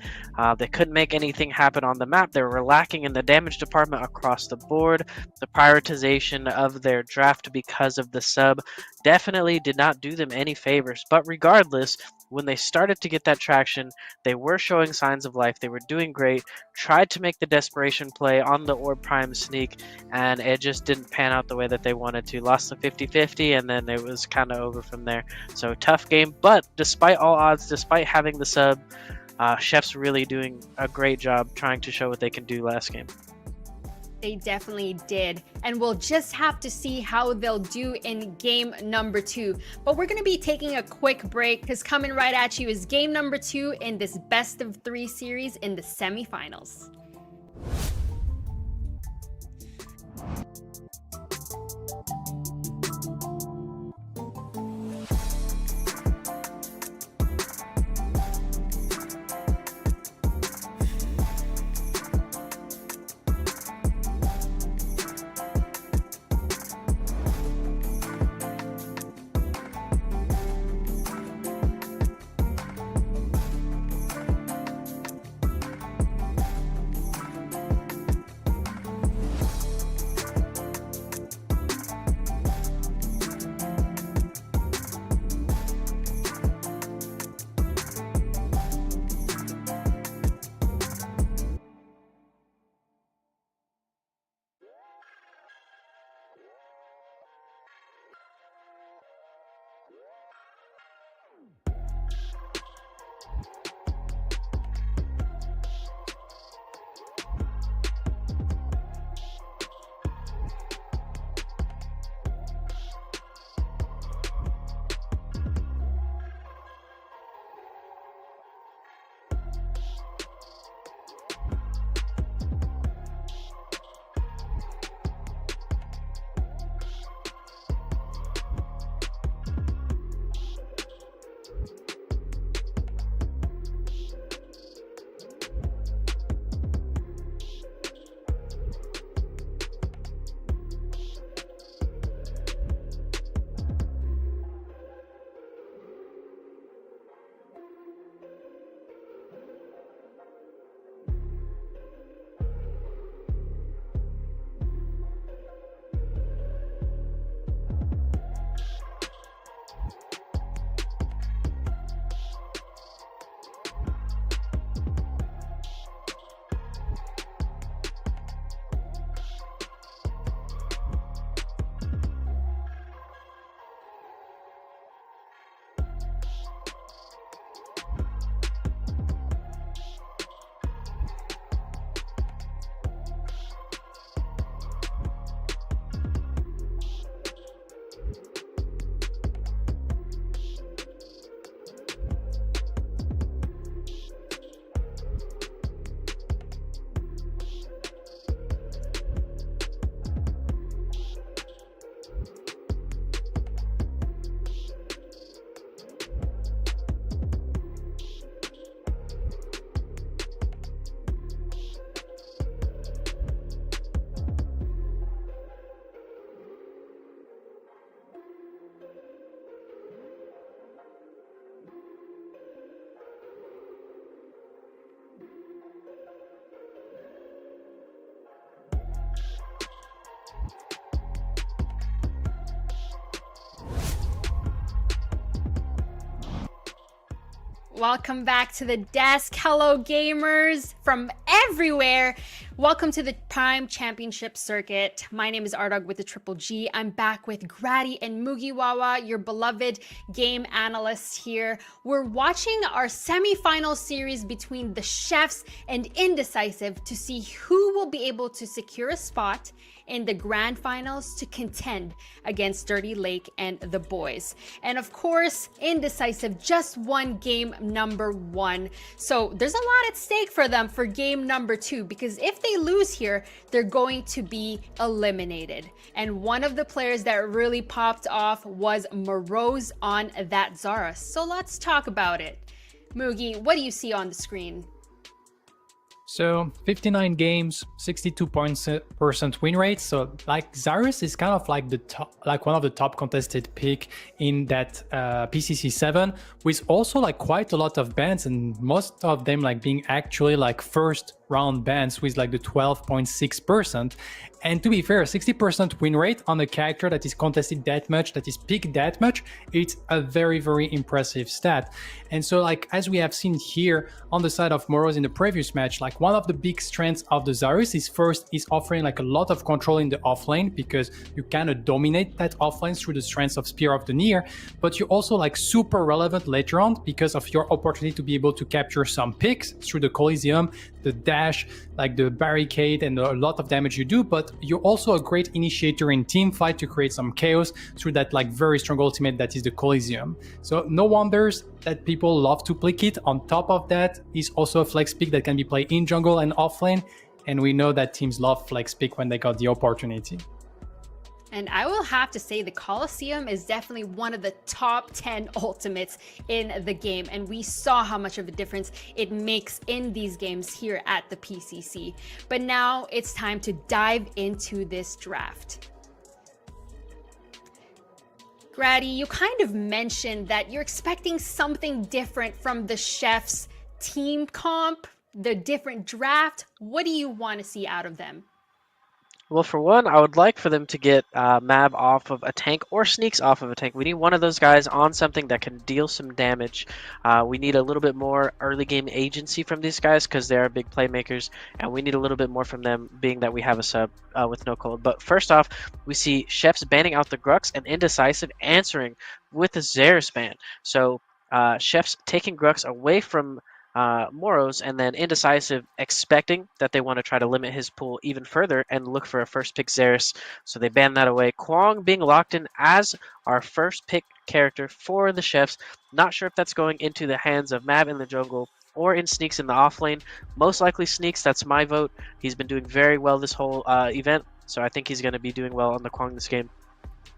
They couldn't make anything happen on the map. They were lacking in the damage department across the board. The prioritization of their draft because of the sub definitely did not do them any favors. But regardless, when they started to get that traction, they were showing signs of life. They were doing great, tried to make the desperation play on the Orb Prime sneak, and it just didn't pan out the way that they wanted to. Lost the 50-50, and then it was kind of over from there. So tough game, but despite all odds, despite having the sub, Chefs really doing a great job trying to show what they can do last game. They definitely did, and we'll just have to see how they'll do in game number 2. But we're going to be taking a quick break, because coming right at you is game number 2 in this best of 3 series in the semifinals. Welcome back to the desk. Hello, gamers from everywhere. Welcome to the Prime Championship Circuit. My name is Ardog with the Triple G. I'm back with Grady and Mugiwawa, your beloved game analysts here. We're watching our semifinal series between the Chefs and Indecisive to see who will be able to secure a spot in the grand finals to contend against Dirty Lake and the boys. And of course, Indecisive just won game number 1. So there's a lot at stake for them for game number 2, because if they lose here, they're going to be eliminated. And one of the players that really popped off was Morose on that Zarus. So let's talk about it. Mugi, what do you see on the screen? So 59 games, 62% win rate. So like Zarus is kind of like the top, like one of the top contested pick in that PCC7, with also like quite a lot of bans, and most of them like being actually like first round bans with like the 12.6%. And to be fair, 60% win rate on a character that is contested that much, that is picked that much, it's a very, very impressive stat. And so like, as we have seen here on the side of Morose in the previous match, like one of the big strengths of the Zarus is first is offering like a lot of control in the offlane, because you kind of dominate that offlane through the strengths of Spear of the Near, but you're also like super relevant later on because of your opportunity to be able to capture some picks through the Coliseum, the dash, like the barricade, and a lot of damage you do. But you're also a great initiator in team fight to create some chaos through that like very strong ultimate that is the Coliseum. So no wonders that people love to pick it. On top of that is also a flex pick that can be played in jungle and offlane, and we know that teams love flex pick when they got the opportunity. And I will have to say the Coliseum is definitely one of the top 10 ultimates in the game. And we saw how much of a difference it makes in these games here at the PCC. But now it's time to dive into this draft. Grady, you kind of mentioned that you're expecting something different from the Chefs team comp, the different draft. What do you want to see out of them? Well, for one, I would like for them to get Mab off of a tank or Sneaks off of a tank. We need one of those guys on something that can deal some damage. We need a little bit more early game agency from these guys because they are big playmakers, and we need a little bit more from them, being that we have a sub with no cold. But first off, we see Chefs banning out the Grux and Indecisive answering with a Xerath ban. So Chefs taking Grux away from Morose, and then Indecisive expecting that they want to try to limit his pool even further and look for a first pick Xerath, so they ban that away. Kwong being locked in as our first pick character for the Chefs. Not sure if that's going into the hands of Mab in the jungle or in Sneaks in the offlane. Most likely Sneaks, that's my vote. He's been doing very well this whole event, so I think he's going to be doing well on the Kwong this game.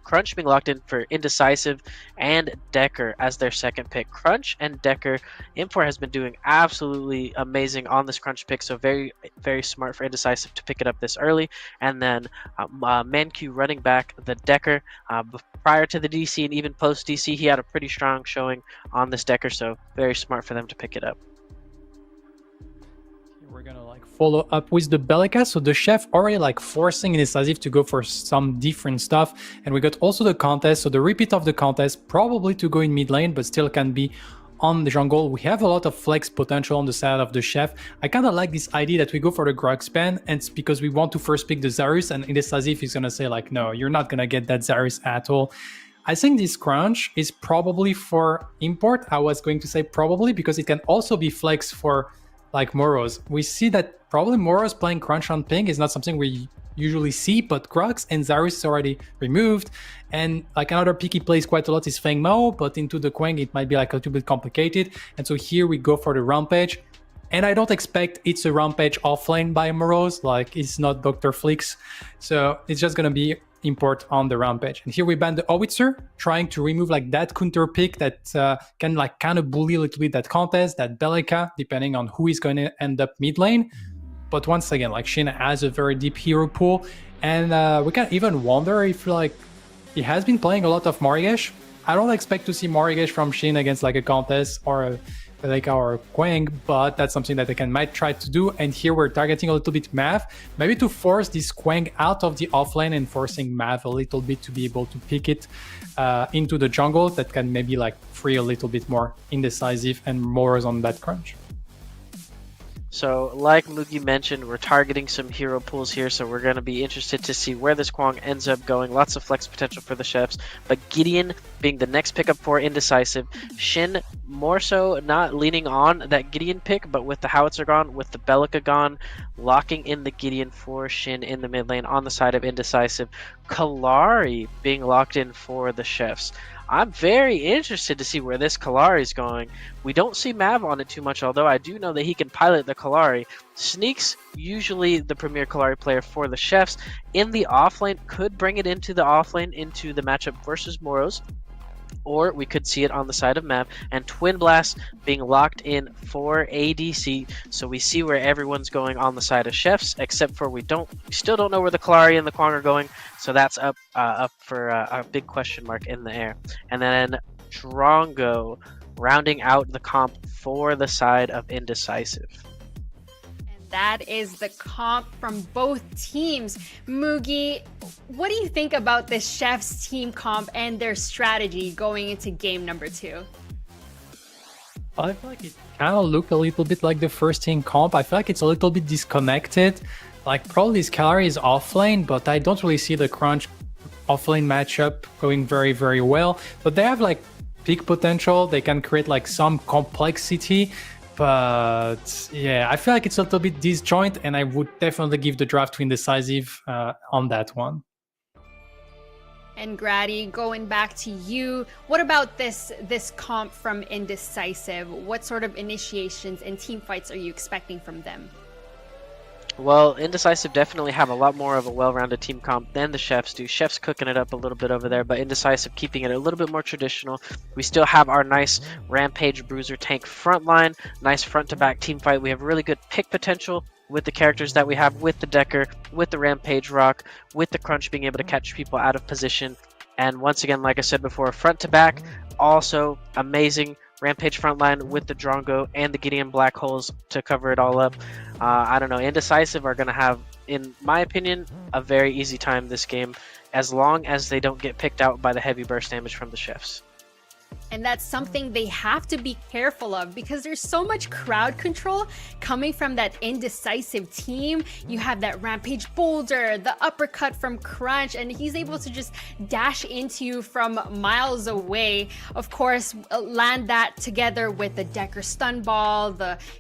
Crunch being locked in for Indecisive and Decker as their second pick. Crunch and Decker. Import has been doing absolutely amazing on this Crunch pick, so very, very smart for Indecisive to pick it up this early. And then Manq running back the Decker. Prior to the DC and even post DC, he had a pretty strong showing on this Decker, so very smart for them to pick it up. We're gonna like follow up with the Bellica. So the Chef already like forcing Indecisive to go for some different stuff, and we got also the contest, so the repeat of the contest, probably to go in mid lane, but still can be on the jungle. We have a lot of flex potential on the side of the Chef. I kind of like this idea that we go for the Grux ban, and it's because we want to first pick the Zarus, and Indecisive is gonna say like, no, you're not gonna get that Zarus at all. I think this Crunch is probably for import. I was going to say probably because it can also be flex for like Morose. We see that probably Morose playing Crunch on ping is not something we usually see, but Grux and Zarus is already removed. And like another pick he plays quite a lot is Feng Mao, but into the Quang it might be like a little bit complicated. And so here we go for the Rampage. And I don't expect it's a Rampage offlane by Morose, like it's not Dr. Flix. So it's just gonna be import on the Rampage. And here we ban the Howitzer, trying to remove like that counter pick that can like kind of bully a little bit that contest, that Bellica, depending on who is going to end up mid lane. But once again, like Shin has a very deep hero pool, and we can even wonder if like he has been playing a lot of Morigesh. I don't expect to see Morigesh from Shin against like a contest or Beleka or Quang, but that's something that they might try to do. And here we're targeting a little bit Mav, maybe to force this Quang out of the offlane and forcing Mav a little bit to be able to pick it into the jungle. That can maybe like free a little bit more Indecisive and more on that crunch. So, like Mugi mentioned, we're targeting some hero pools here, so we're going to be interested to see where this Kwang ends up going. Lots of flex potential for the chefs, but Gideon being the next pickup for Indecisive. Shin more so not leaning on that Gideon pick, but with the Howitzer gone, with the Belika gone, locking in the Gideon for Shin in the mid lane on the side of Indecisive. Kalari being locked in for the chefs. I'm very interested to see where this Kalari is going. We don't see Mav on it too much, although I do know that he can pilot the Kalari. Sneaks, usually the premier Kalari player for the chefs, in the offlane, could bring it into the offlane, into the matchup versus Moros. Or we could see it on the side of Mav, and Twin Blast being locked in for ADC. So we see where everyone's going on the side of chefs, except for we still don't know where the Kalari and the Kwang are going. So that's up for a big question mark in the air. And then Drongo rounding out the comp for the side of Indecisive. That is the comp from both teams. Mugi, what do you think about this Chef's team comp and their strategy going into game number 2? I feel like it kind of looked a little bit like the first team comp. I feel like it's a little bit disconnected. Like probably Scalary is offlane, but I don't really see the crunch offlane matchup going very, very well. But they have like peak potential. They can create like some complexity. But yeah, I feel like it's a little bit disjoint, and I would definitely give the draft to Indecisive on that one. And Grady, going back to you, what about this comp from Indecisive? What sort of initiations and team fights are you expecting from them? Well, Indecisive definitely have a lot more of a well-rounded team comp than the Chefs do. Chefs cooking it up a little bit over there, but Indecisive keeping it a little bit more traditional. We still have our nice Rampage Bruiser tank frontline, nice front-to-back team fight. We have really good pick potential with the characters that we have, with the Decker, with the Rampage Rock, with the Crunch being able to catch people out of position. And once again, like I said before, front-to-back, also amazing. Rampage frontline with the Drongo and the Gideon Black Holes to cover it all up. I don't know. Indecisive are going to have, in my opinion, a very easy time this game, as long as they don't get picked out by the heavy burst damage from the Chefs. And that's something they have to be careful of, because there's so much crowd control coming from that Indecisive team. You have that Rampage Boulder, the uppercut from Crunch, and he's able to just dash into you from miles away. Of course, land that together with the Decker Stun Ball,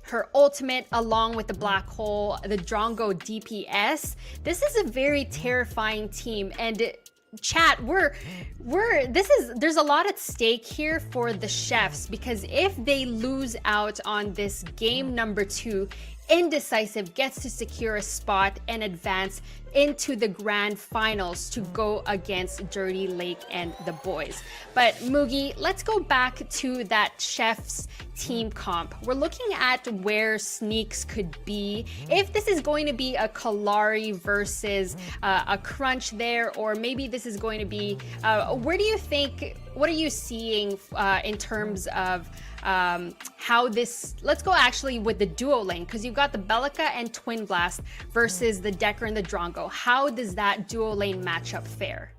her ultimate, along with the Black Hole, the Drongo DPS. This is a very terrifying team, and chat, there's a lot at stake here for the Chefs, because if they lose out on this game number 2, Indecisive gets to secure a spot and advance into the grand finals to go against Dirty Lake and the boys. But Mugi, let's go back to that Chef's team comp. We're looking at where Sneaks could be. If this is going to be a Kalari versus a Crunch there, or maybe this is going to be, what are you seeing in terms of how this, let's go actually with the duo lane, because you've got the Belika and Twin Blast versus the Decker and the Drongo. How does that duo lane matchup fare?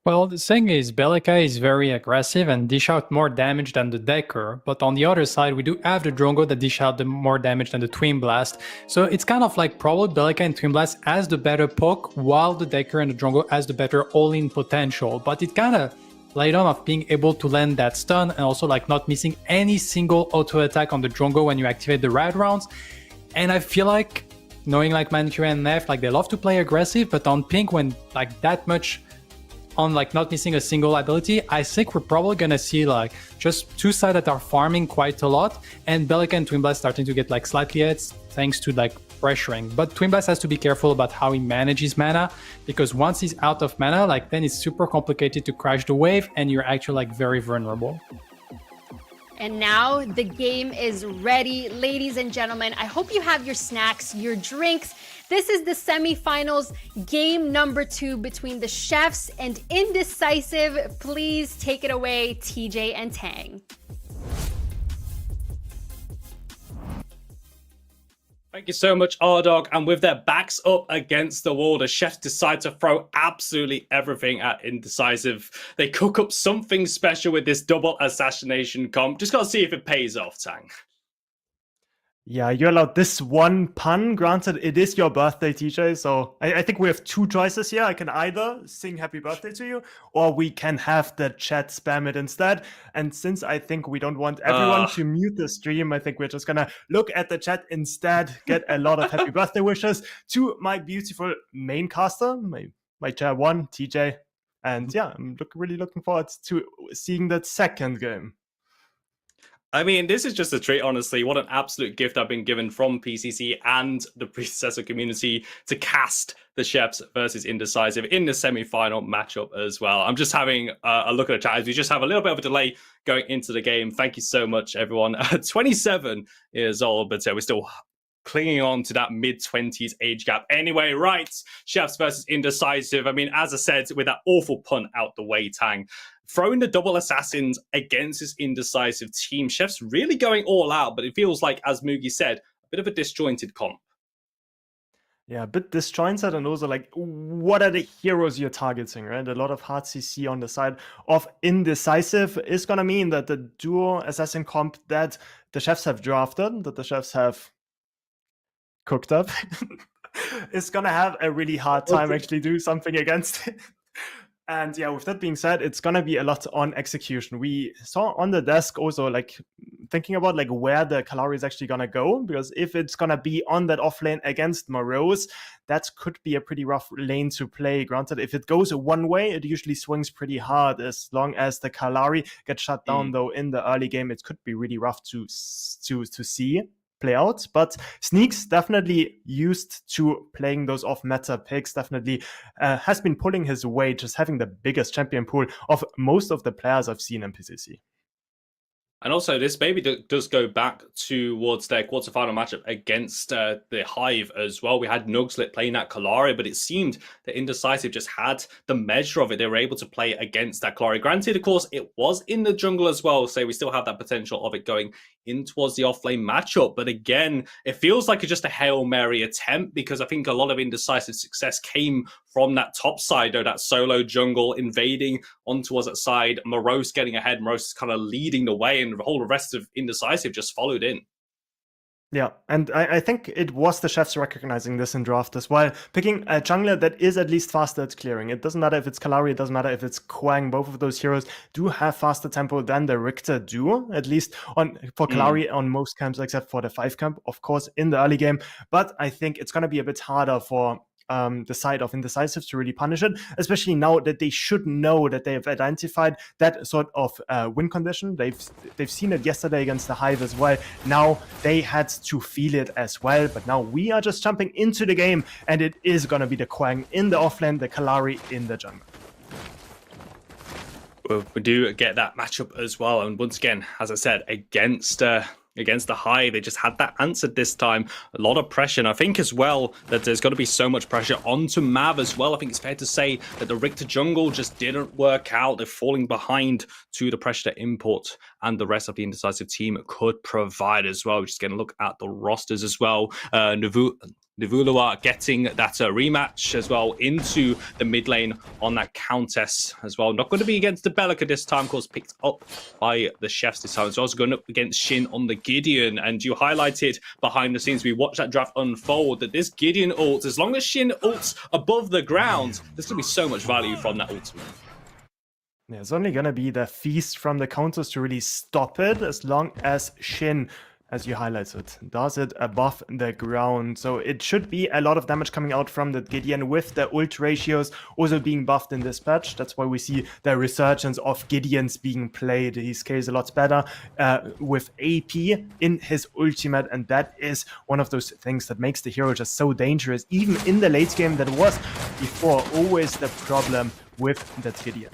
Well, the thing is, Belika is very aggressive and dish out more damage than the Decker, but on the other side, we do have the Drongo that dish out the more damage than the Twin Blast. So it's kind of like probably Belika and Twin Blast has the better poke, while the Decker and the Drongo has the better all-in potential. But it kind of laid on of being able to land that stun, and also like not missing any single auto attack on the Drongo when you activate the rad rounds. And I feel like, knowing like Mancure and Nef, like they love to play aggressive, but on pink, when like that much on like not missing a single ability, I think we're probably gonna see like just two sides that are farming quite a lot, and Belika and Twin Blast starting to get like slightly hits thanks to like pressuring. But Twin Blast has to be careful about how he manages mana, because once he's out of mana, like then it's super complicated to crash the wave, and you're actually like very vulnerable. And now the game is ready, ladies and gentlemen. I hope you have your snacks, your drinks. This is the semifinals, game number 2 between the Chefs and Indecisive. Please take it away, TJ and Tang. Thank you so much, R-Dog. And with their backs up against the wall, the Chefs decide to throw absolutely everything at Indecisive. They cook up something special with this double assassination comp. Just got to see if it pays off, Tang. Yeah, you're allowed this one pun. Granted, it is your birthday, TJ. So I think we have two choices here. I can either sing happy birthday to you, or we can have the chat spam it instead. And since I think we don't want everyone to mute the stream, I think we're just going to look at the chat instead, get a lot of happy birthday wishes to my beautiful main caster, my chair one, TJ. And yeah, I'm really looking forward to seeing that second game. I mean, this is just a treat, honestly. What an absolute gift I've been given from PCC and the Predecessor community to cast the Chefs versus Indecisive in the semi-final matchup as well. I'm just having a look at the chat as we just have a little bit of a delay going into the game. Thank you so much, everyone. 27 years old, but we're still clinging on to that mid-20s age gap. Anyway, right, Chefs versus Indecisive. I mean, as I said, with that awful punt out the way, Tang, throwing the double assassins against this Indecisive team, Chefs really going all out, but it feels like, as Mugi said, a bit of a disjointed comp. Yeah, a bit disjointed, and also like, what are the heroes you're targeting, right? A lot of hard CC on the side of Indecisive is going to mean that the duo assassin comp that the Chefs have drafted, that the Chefs have cooked up, is going to have a really hard time actually do something against it. And yeah, with that being said, it's going to be a lot on execution. We saw on the desk also like thinking about like where the Kalari is actually going to go, because if it's going to be on that off lane against Morose, that could be a pretty rough lane to play. Granted, if it goes one way, it usually swings pretty hard. As long as the Kalari gets shut down though in the early game, it could be really rough to see play out. But Sneaks, definitely used to playing those off-meta picks, definitely has been pulling his weight, just having the biggest champion pool of most of the players I've seen in PCC. And also, this maybe does go back towards their quarterfinal matchup against the Hive as well. We had Nugslit playing that Kalari, but it seemed that Indecisive just had the measure of it. They were able to play against that Kalari. Granted, of course, it was in the jungle as well, so we still have that potential of it going in towards the offlane matchup. But again, it feels like it's just a Hail Mary attempt, because I think a lot of Indecisive success came from that top side, though, that solo jungle invading on towards that side, Morose getting ahead, Morose is kind of leading the way, and the whole rest of Indecisive just followed in. Yeah, and I think it was the Chefs recognizing this in draft as well, picking a jungler that is at least faster at clearing. It doesn't matter if it's Kalari, it doesn't matter if it's Kwang. Both of those heroes do have faster tempo than the Richter do, at least for Kalari on most camps, except for the 5 camp, of course, in the early game. But I think it's going to be a bit harder for the side of Indecisive to really punish it, especially now that they should know that they have identified that sort of win condition. They've seen it yesterday against the Hive as well. Now they had to feel it as well, but now we are just jumping into the game, and it is going to be the Kwang in the offlane, the Kalari in the jungle. Well, we do get that matchup as well, and once again, as I said, against the Hive, they just had that answered this time. A lot of pressure, and I think as well that there's got to be so much pressure onto Mav as well. I think it's fair to say that the Richter jungle just didn't work out. They're falling behind to the pressure that Import and the rest of the Indecisive team could provide as well. We're just going to look at the rosters as well. Nivulua getting that rematch as well into the mid lane on that Countess as well. Not going to be against the Bellica this time, of course, picked up by the Chefs this time. It's also going up against Shin on the Gideon, and you highlighted behind the scenes, we watched that draft unfold, that this Gideon ult, as long as Shin ults above the ground, there's going to be so much value from that ultimate. Yeah, it's only going to be the feast from the counters to really stop it, as long as Shin, as you highlighted, does it above the ground. So it should be a lot of damage coming out from the Gideon, with the ult ratios also being buffed in this patch. That's why we see the resurgence of Gideons being played. He scales a lot better with AP in his ultimate, and that is one of those things that makes the hero just so dangerous, even in the late game. That was before always the problem with that Gideon.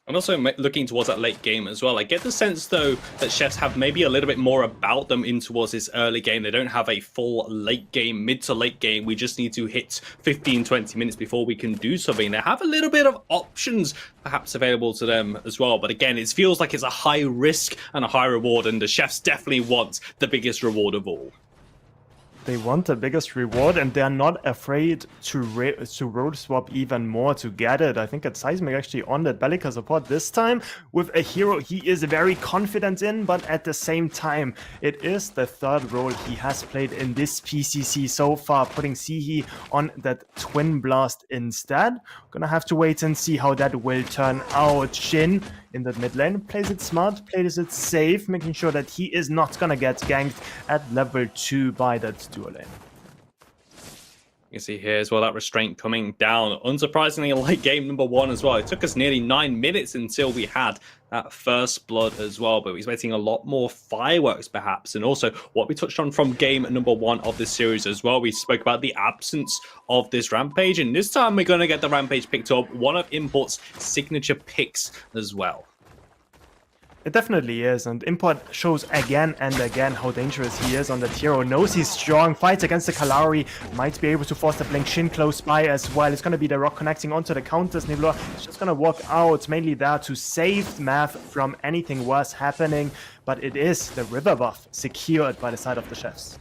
And also looking towards that late game as well. I get the sense, though, that Chefs have maybe a little bit more about them in towards this early game. They don't have a full late game, mid to late game. We just need to hit 15, 20 minutes before we can do something. They have a little bit of options perhaps available to them as well. But again, it feels like it's a high risk and a high reward, and the Chefs definitely want the biggest reward of all. They want the biggest reward, and they're not afraid to road swap even more to get it. I think it's Seismic actually on that Bellica support this time with a hero he is very confident in, but at the same time, it is the third role he has played in this PCC so far, putting Sihi on that Twin Blast instead. Gonna have to wait and see how that will turn out. Shin in that mid lane plays it smart, plays it safe, making sure that he is not gonna get ganked at level 2 by that dual lane. You can see here as well that restraint coming down. Unsurprisingly, like game number 1 as well. It took us nearly 9 minutes until we had that first blood as well, but we're expecting a lot more fireworks perhaps. And also what we touched on from game number 1 of this series as well, we spoke about the absence of this rampage, and this time we're going to get the rampage picked up, one of Import's signature picks as well. It definitely is, and Import shows again and again how dangerous he is on that hero. Knows he's strong, fights against the Kalari, might be able to force the blink. Shin close by as well. It's going to be the rock connecting onto the counters. Nibler is just going to walk out, mainly there to save Math from anything worse happening, but it is the river buff secured by the side of the chefs.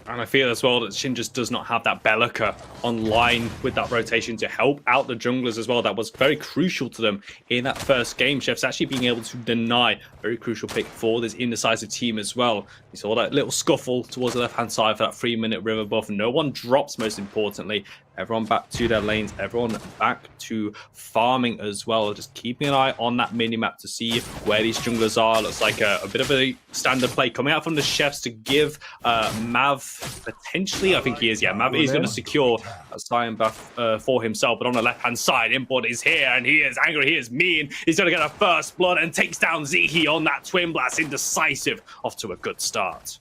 And I feel as well that Shin just does not have that Bellica online with that rotation to help out the junglers as well. That was very crucial to them in that first game. Chefs actually being able to deny a very crucial pick for this Indecisive team as well. We saw that little scuffle towards the left-hand side for that 3-minute river buff. No one drops, most importantly. Everyone back to their lanes. Everyone back to farming as well. Just keeping an eye on that mini-map to see where these junglers are. Looks like a bit of a standard play coming out from the chefs to give Mav potentially, I think he is, yeah, Mav is going to secure a Cyan buff for himself. But on the left-hand side, Import is here and he is angry, he is mean. He's going to get a first blood and takes down Zihi on that Twin Blast. Indecisive off to a good start.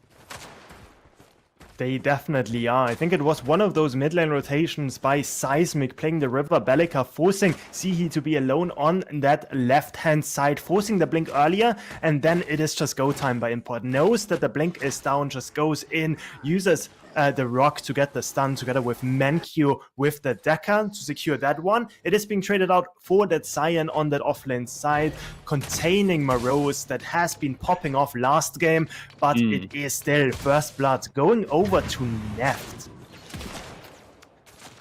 They definitely are. I think it was one of those mid lane rotations by Seismic playing the River Bellica, forcing Sihi to be alone on that left-hand side, forcing the blink earlier, and then it is just go time by Import. Knows that the blink is down, just goes in, uses the rock to get the stun together with Menkyu with the Deca to secure that one. It is being traded out for that Cyan on that offlane side, containing Morose that has been popping off last game, but it is still first blood going over to Neft.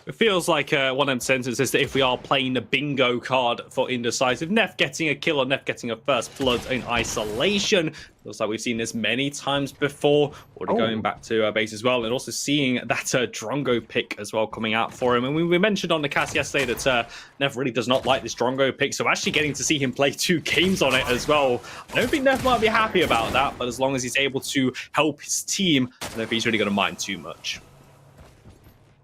It feels like one of them sentences that if we are playing the bingo card for Indecisive, Neft getting a kill or Neft getting a first blood in isolation. Looks like we've seen this many times before. Already going back to base as well, and also seeing that Drongo pick as well coming out for him. And we mentioned on the cast yesterday that Neft really does not like this Drongo pick, so actually getting to see him play 2 games on it as well. I don't think Neft might be happy about that, but as long as he's able to help his team, I don't think he's really going to mind too much.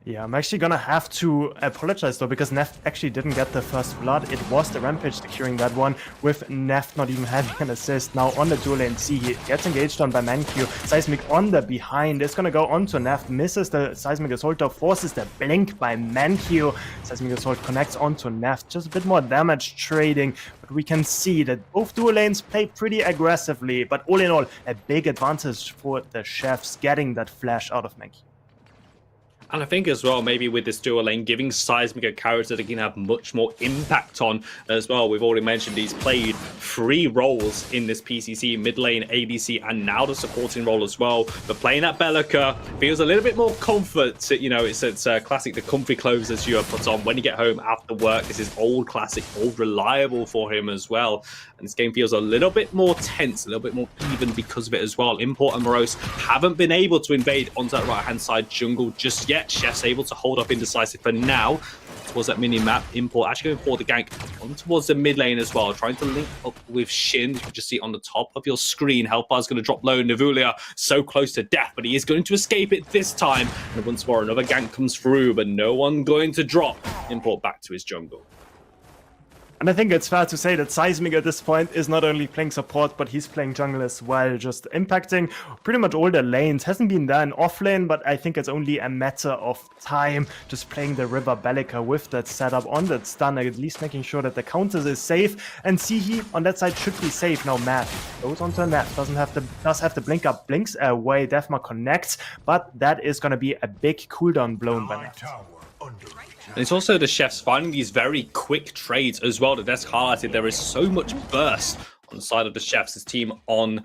Yeah, I'm actually gonna have to apologize though, because Neft actually didn't get the first blood. It was the Rampage securing that one, with Neft not even having an assist. Now on the dual lane, see, he gets engaged on by Menkyu. Seismic on the behind is gonna go on to Neft, misses the Seismic Assault, forces the blink by Menkyu. Seismic Assault connects onto Neft, just a bit more damage trading, but we can see that both dual lanes play pretty aggressively, but all in all, a big advantage for the chefs getting that flash out of Menkyu. And I think as well, maybe with this dual lane, giving Seismic a character that he can have much more impact on as well. We've already mentioned he's played 3 roles in this PCC, mid lane, ADC, and now the supporting role as well. But playing at Bellica feels a little bit more comfort. You know, it's classic, the comfy clothes as you have put on when you get home after work. This is old classic, old reliable for him as well. And this game feels a little bit more tense, a little bit more even because of it as well. Import and Morose haven't been able to invade onto that right-hand side jungle just yet. Chef's able to hold up Indecisive for now towards that mini-map. Import actually going for the gank on towards the mid lane as well, trying to link up with Shin. You can just see on the top of your screen, Hellfire's going to drop low. Nivulia so close to death, but he is going to escape it this time. And once more, another gank comes through, but no one going to drop Import back to his jungle. And I think it's fair to say that Seismic at this point is not only playing support, but he's playing jungle as well, just impacting pretty much all the lanes. Hasn't been there in offlane, but I think it's only a matter of time, just playing the River Bellica with that setup on that stun, at least making sure that the counters is safe. And Sihi on that side should be safe. Now Matt goes onto a Matt, does have the blink up, blinks away, Defma connects, but that is going to be a big cooldown blown by Matt. And it's also the chefs finding these very quick trades as well that Desk highlighted. There is so much burst on the side of the Chefs' team on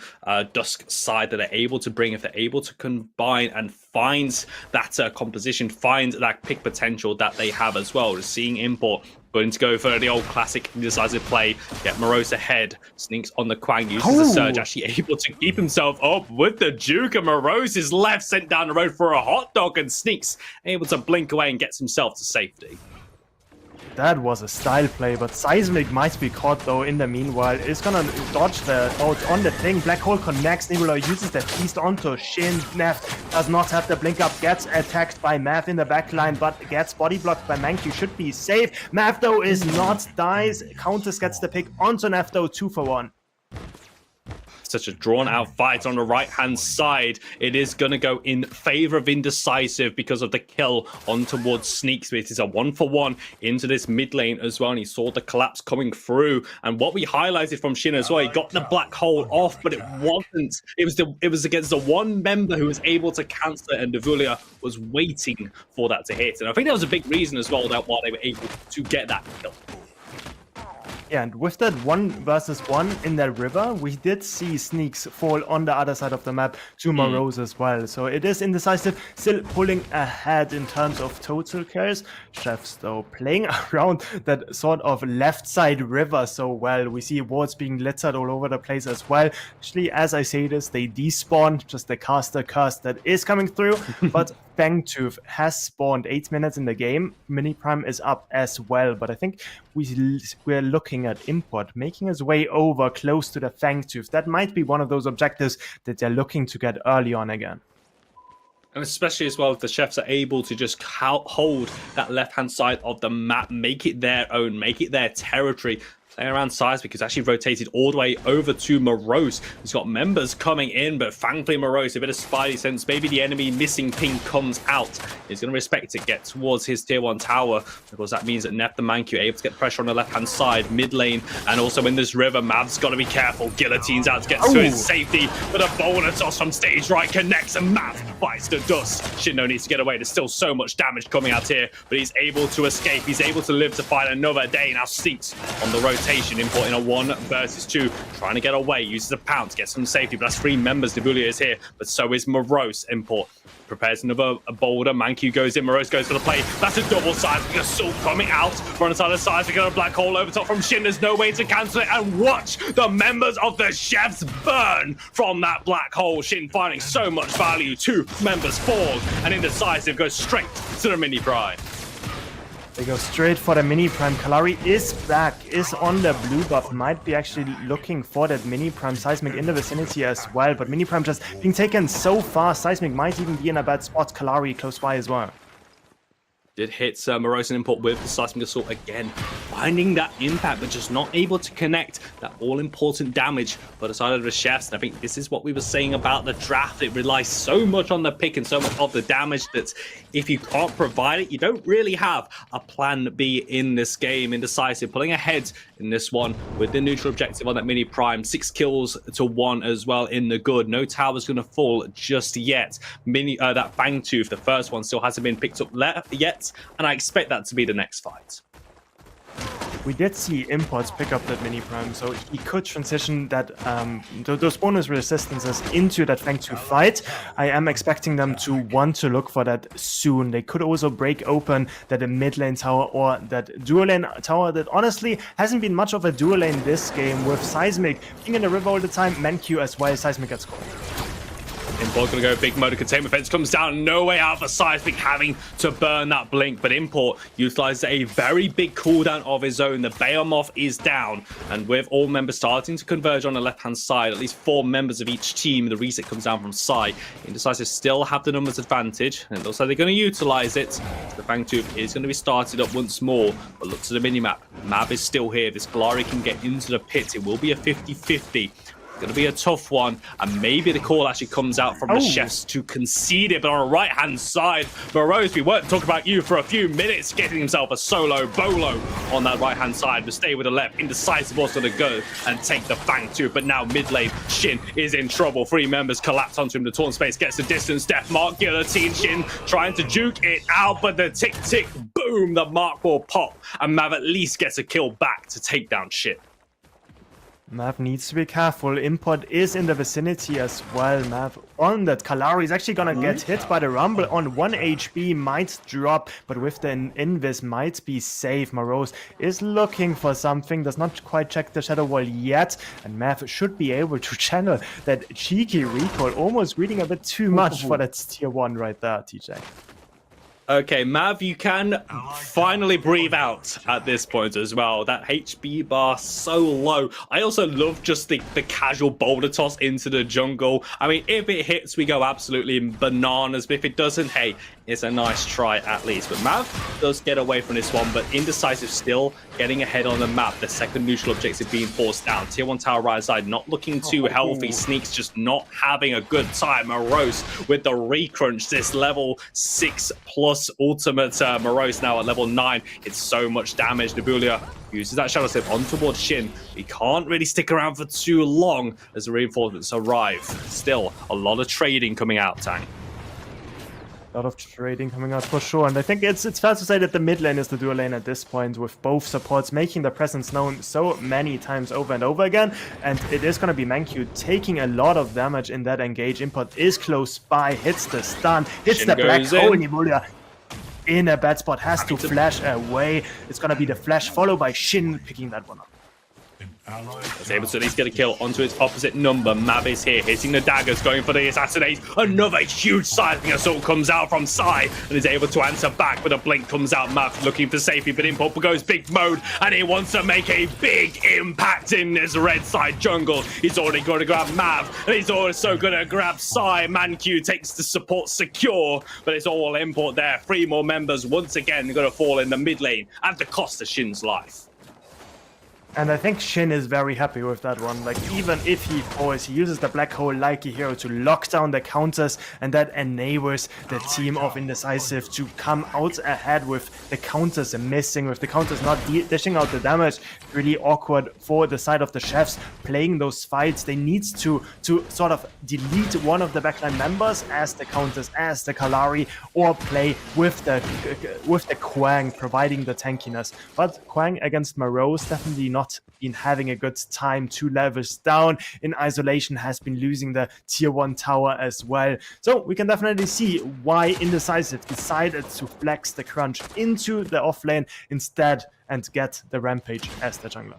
Dusk side that they're able to bring, if they're able to combine and find that composition, find that pick potential that they have as well. We're seeing Import going to go for the old classic indecisive play, get Morose ahead, sneaks on the Quang, uses the surge, actually able to keep himself up with the juke, and Morose is left, sent down the road for a hot dog, and sneaks, able to blink away and gets himself to safety. That was a style play, but Seismic might be caught though in the meanwhile. It's gonna dodge the out on the thing. Black Hole connects, Nebula uses the feast onto Shin. Neff does not have the blink up, gets attacked by Mav in the backline, but gets body blocked by Mankey, should be safe. Mav though is not, dies. Countess gets the pick onto Neff though, 2-for-1. Such a drawn out fight on the right hand side. It is going to go in favor of Indecisive because of the kill on towards Sneaks. It is a 1-for-1 into this mid lane as well, and he saw the collapse coming through. And what we highlighted from Shin as well, he got the black hole off, but it wasn't. It was against the one member who was able to cancel it, and Devulia was waiting for that to hit. And I think that was a big reason as well that why they were able to get that kill. Yeah, and with that 1-versus-1 in that river, we did see Sneaks fall on the other side of the map to Morose as well. So it is Indecisive still pulling ahead in terms of total kills. Chefs, though, playing around that sort of left side river so well. We see wards being littered all over the place as well. Actually, as I say this, they despawn, just the caster curse that is coming through. But Fangtooth has spawned 8 minutes in the game. Mini Prime is up as well, but I think we're looking at Import making his way over close to the Fangtooth. That might be one of those objectives that they're looking to get early on again. And especially as well, if the Chefs are able to just hold that left-hand side of the map, make it their own, make it their territory. Playing around Seismic has actually rotated all the way over to Morose. He's got members coming in, but thankfully Morose, a bit of spidey sense. Maybe the enemy missing ping comes out. He's going to respect it, get towards his tier 1 tower, because that means that Neff the Mankey are able to get pressure on the left-hand side, mid lane, and also in this river. Mav's got to be careful. Guillotine's out to get to his safety, but a boulder toss from stage right connects, and Mav fights the dust. Shindo needs to get away. There's still so much damage coming out here, but he's able to escape. He's able to live to fight another day. Now Sneaks on the rotation. Import in a 1-versus-2, trying to get away, uses a pounce, gets some safety, but that's 3 members. Devulia is here, but so is Morose. Import prepares another boulder. Mankey goes in, Morose goes for the play. That's a double Seismic assault coming out. We're on the side of Seismic, got a black hole over top from Shin. There's no way to cancel it, and watch the members of the Chefs burn from that black hole. Shin finding so much value. 2 members fall, and Indecisive goes straight to the mini prime. They go straight for the mini prime. Kalari is back, is on the blue buff, might be actually looking for that mini prime. Seismic in the vicinity as well, but mini prime just being taken so fast. Seismic might even be in a bad spot. Kalari close by as well. Did hit Morose and Import with the Seismic Assault again, finding that impact, but just not able to connect that all-important damage for the side of the Chefs. And I think this is what we were saying about the draft. It relies so much on the pick and so much of the damage that if you can't provide it, you don't really have a plan B in this game. Indecisive pulling ahead in this one with the neutral objective on that mini prime. 6 kills to 1 as well in the good. No tower's going to fall just yet. That Fangtooth, the first one, still hasn't been picked up yet. And I expect that to be the next fight. We did see Imports pick up that mini prime, so he could transition that those bonus resistances into that Fangtooth fight. I am expecting them to want to look for that soon. They could also break open that mid lane tower or that dual lane tower that honestly hasn't been much of a dual lane this game, with Seismic being in the river all the time, Mankey as well. Seismic gets caught. Import gonna go big mode of containment fence, comes down, no way out for Seismic having to burn that blink, but Import utilizes a very big cooldown of his own. The Behemoth is down, and with all members starting to converge on the left-hand side, at least 4 members of each team, the reset comes down from Sai. Indecisive still have the numbers advantage, and it looks like they're going to utilize it. The Fangtooth is going to be started up once more, but look to the minimap. Map is still here. This Galari can get into the pit. It will be a 50-50. Going to be a tough one, and maybe the call actually comes out from the Chefs to concede it. But on the right-hand side, Morose, we weren't talking about you for a few minutes, getting himself a solo bolo on that right-hand side, but stay with the left. Indecisive also to go and take the Fangtooth, but now mid lane, Shin is in trouble. 3 members collapse onto him. The taunt space gets the distance. Death Mark, Guillotine, Shin trying to juke it out, but the tick-tick, boom, the mark will pop, and Mav at least gets a kill back to take down Shin. Mav needs to be careful. Import is in the vicinity as well. Mav on that. Kalari is actually gonna get hit by the Rumble on 1 HP, might drop, but with the Invis might be safe. Morose is looking for something, does not quite check the Shadow Wall yet, and Mav should be able to channel that cheeky recall, almost reading a bit too much for that tier 1 right there, TJ. Okay, Mav, you can finally breathe out at this point as well. That HP bar so low. I also love just the casual boulder toss into the jungle. I mean, if it hits, we go absolutely bananas. But if it doesn't, hey, it's a nice try at least. But Mav does get away from this one, but Indecisive still getting ahead on the map. The second neutral objective being forced down. Tier 1 tower right side not looking too healthy. Sneaks just not having a good time. Morose with the recrunch. This level 6+ ultimate. Morose now at level 9. It's so much damage. Nebulia uses that Shadow Step on towards Shin. We can't really stick around for too long as the reinforcements arrive. Still, a lot of trading coming out, Tang. A lot of trading coming out for sure, and I think it's fair to say that the mid lane is the dual lane at this point, with both supports making their presence known so many times over and over again, and it is going to be Mankyu taking a lot of damage in that engage. Import is close by, hits the stun, hits Shin the black goes hole. in. Nibulia in a bad spot, has to flash away. It's going to be the flash followed by Shin picking that one up. Was able to at least get a kill onto its opposite number. Mav is here, hitting the daggers, going for the assassinate. Another huge sizing assault comes out from Sai and is able to answer back, but a blink comes out. Mav looking for safety, but Import goes big mode and he wants to make a big impact in this red side jungle. He's already going to grab Mav and he's also going to grab Sai. Mankyu takes the support secure, but it's all Import there. 3 more members once again going to fall in the mid lane at the cost of Shin's life. And I think Shin is very happy with that one. Like, even if he falls, he uses the black hole like a hero to lock down the counters, and that enables the team of Indecisive to come out ahead with the counters missing, with the counters not dishing out the damage. Really awkward for the side of the chefs playing those fights. They need to sort of delete one of the backline members as the counters, as the Kalari, or play with the Kwang providing the tankiness. But Kwang against Morose definitely not been having a good time. 2 levels down in isolation, has been losing the tier 1 tower as well. So we can definitely see why Indecisive decided to flex the crunch into the off lane instead and get the rampage as the jungler.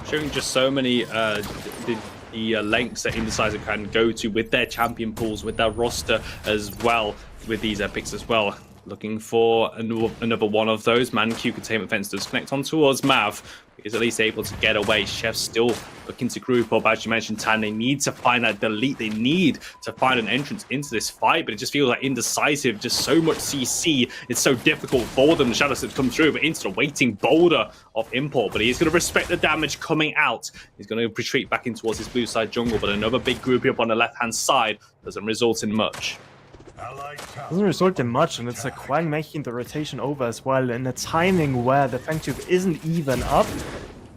Showing just so many the lengths that Indecisive can go to with their champion pools, with their roster as well, with these epics as well. Looking for another one of those. Mankyu Containment Fence does connect on towards Mav. Is at least able to get away. Chef's still looking to group up. As you mentioned, Tan, they need to find that delete. They need to find an entrance into this fight, but it just feels like Indecisive, just so much CC. It's so difficult for them. The Shadow Slip come through, but into the waiting boulder of Import. But he's going to respect the damage coming out. He's going to retreat back in towards his blue side jungle, but another big groupie up on the left-hand side doesn't result in much. Doesn't result in much, and it's a Kwang making the rotation over as well in a timing where the Fang Tube isn't even up.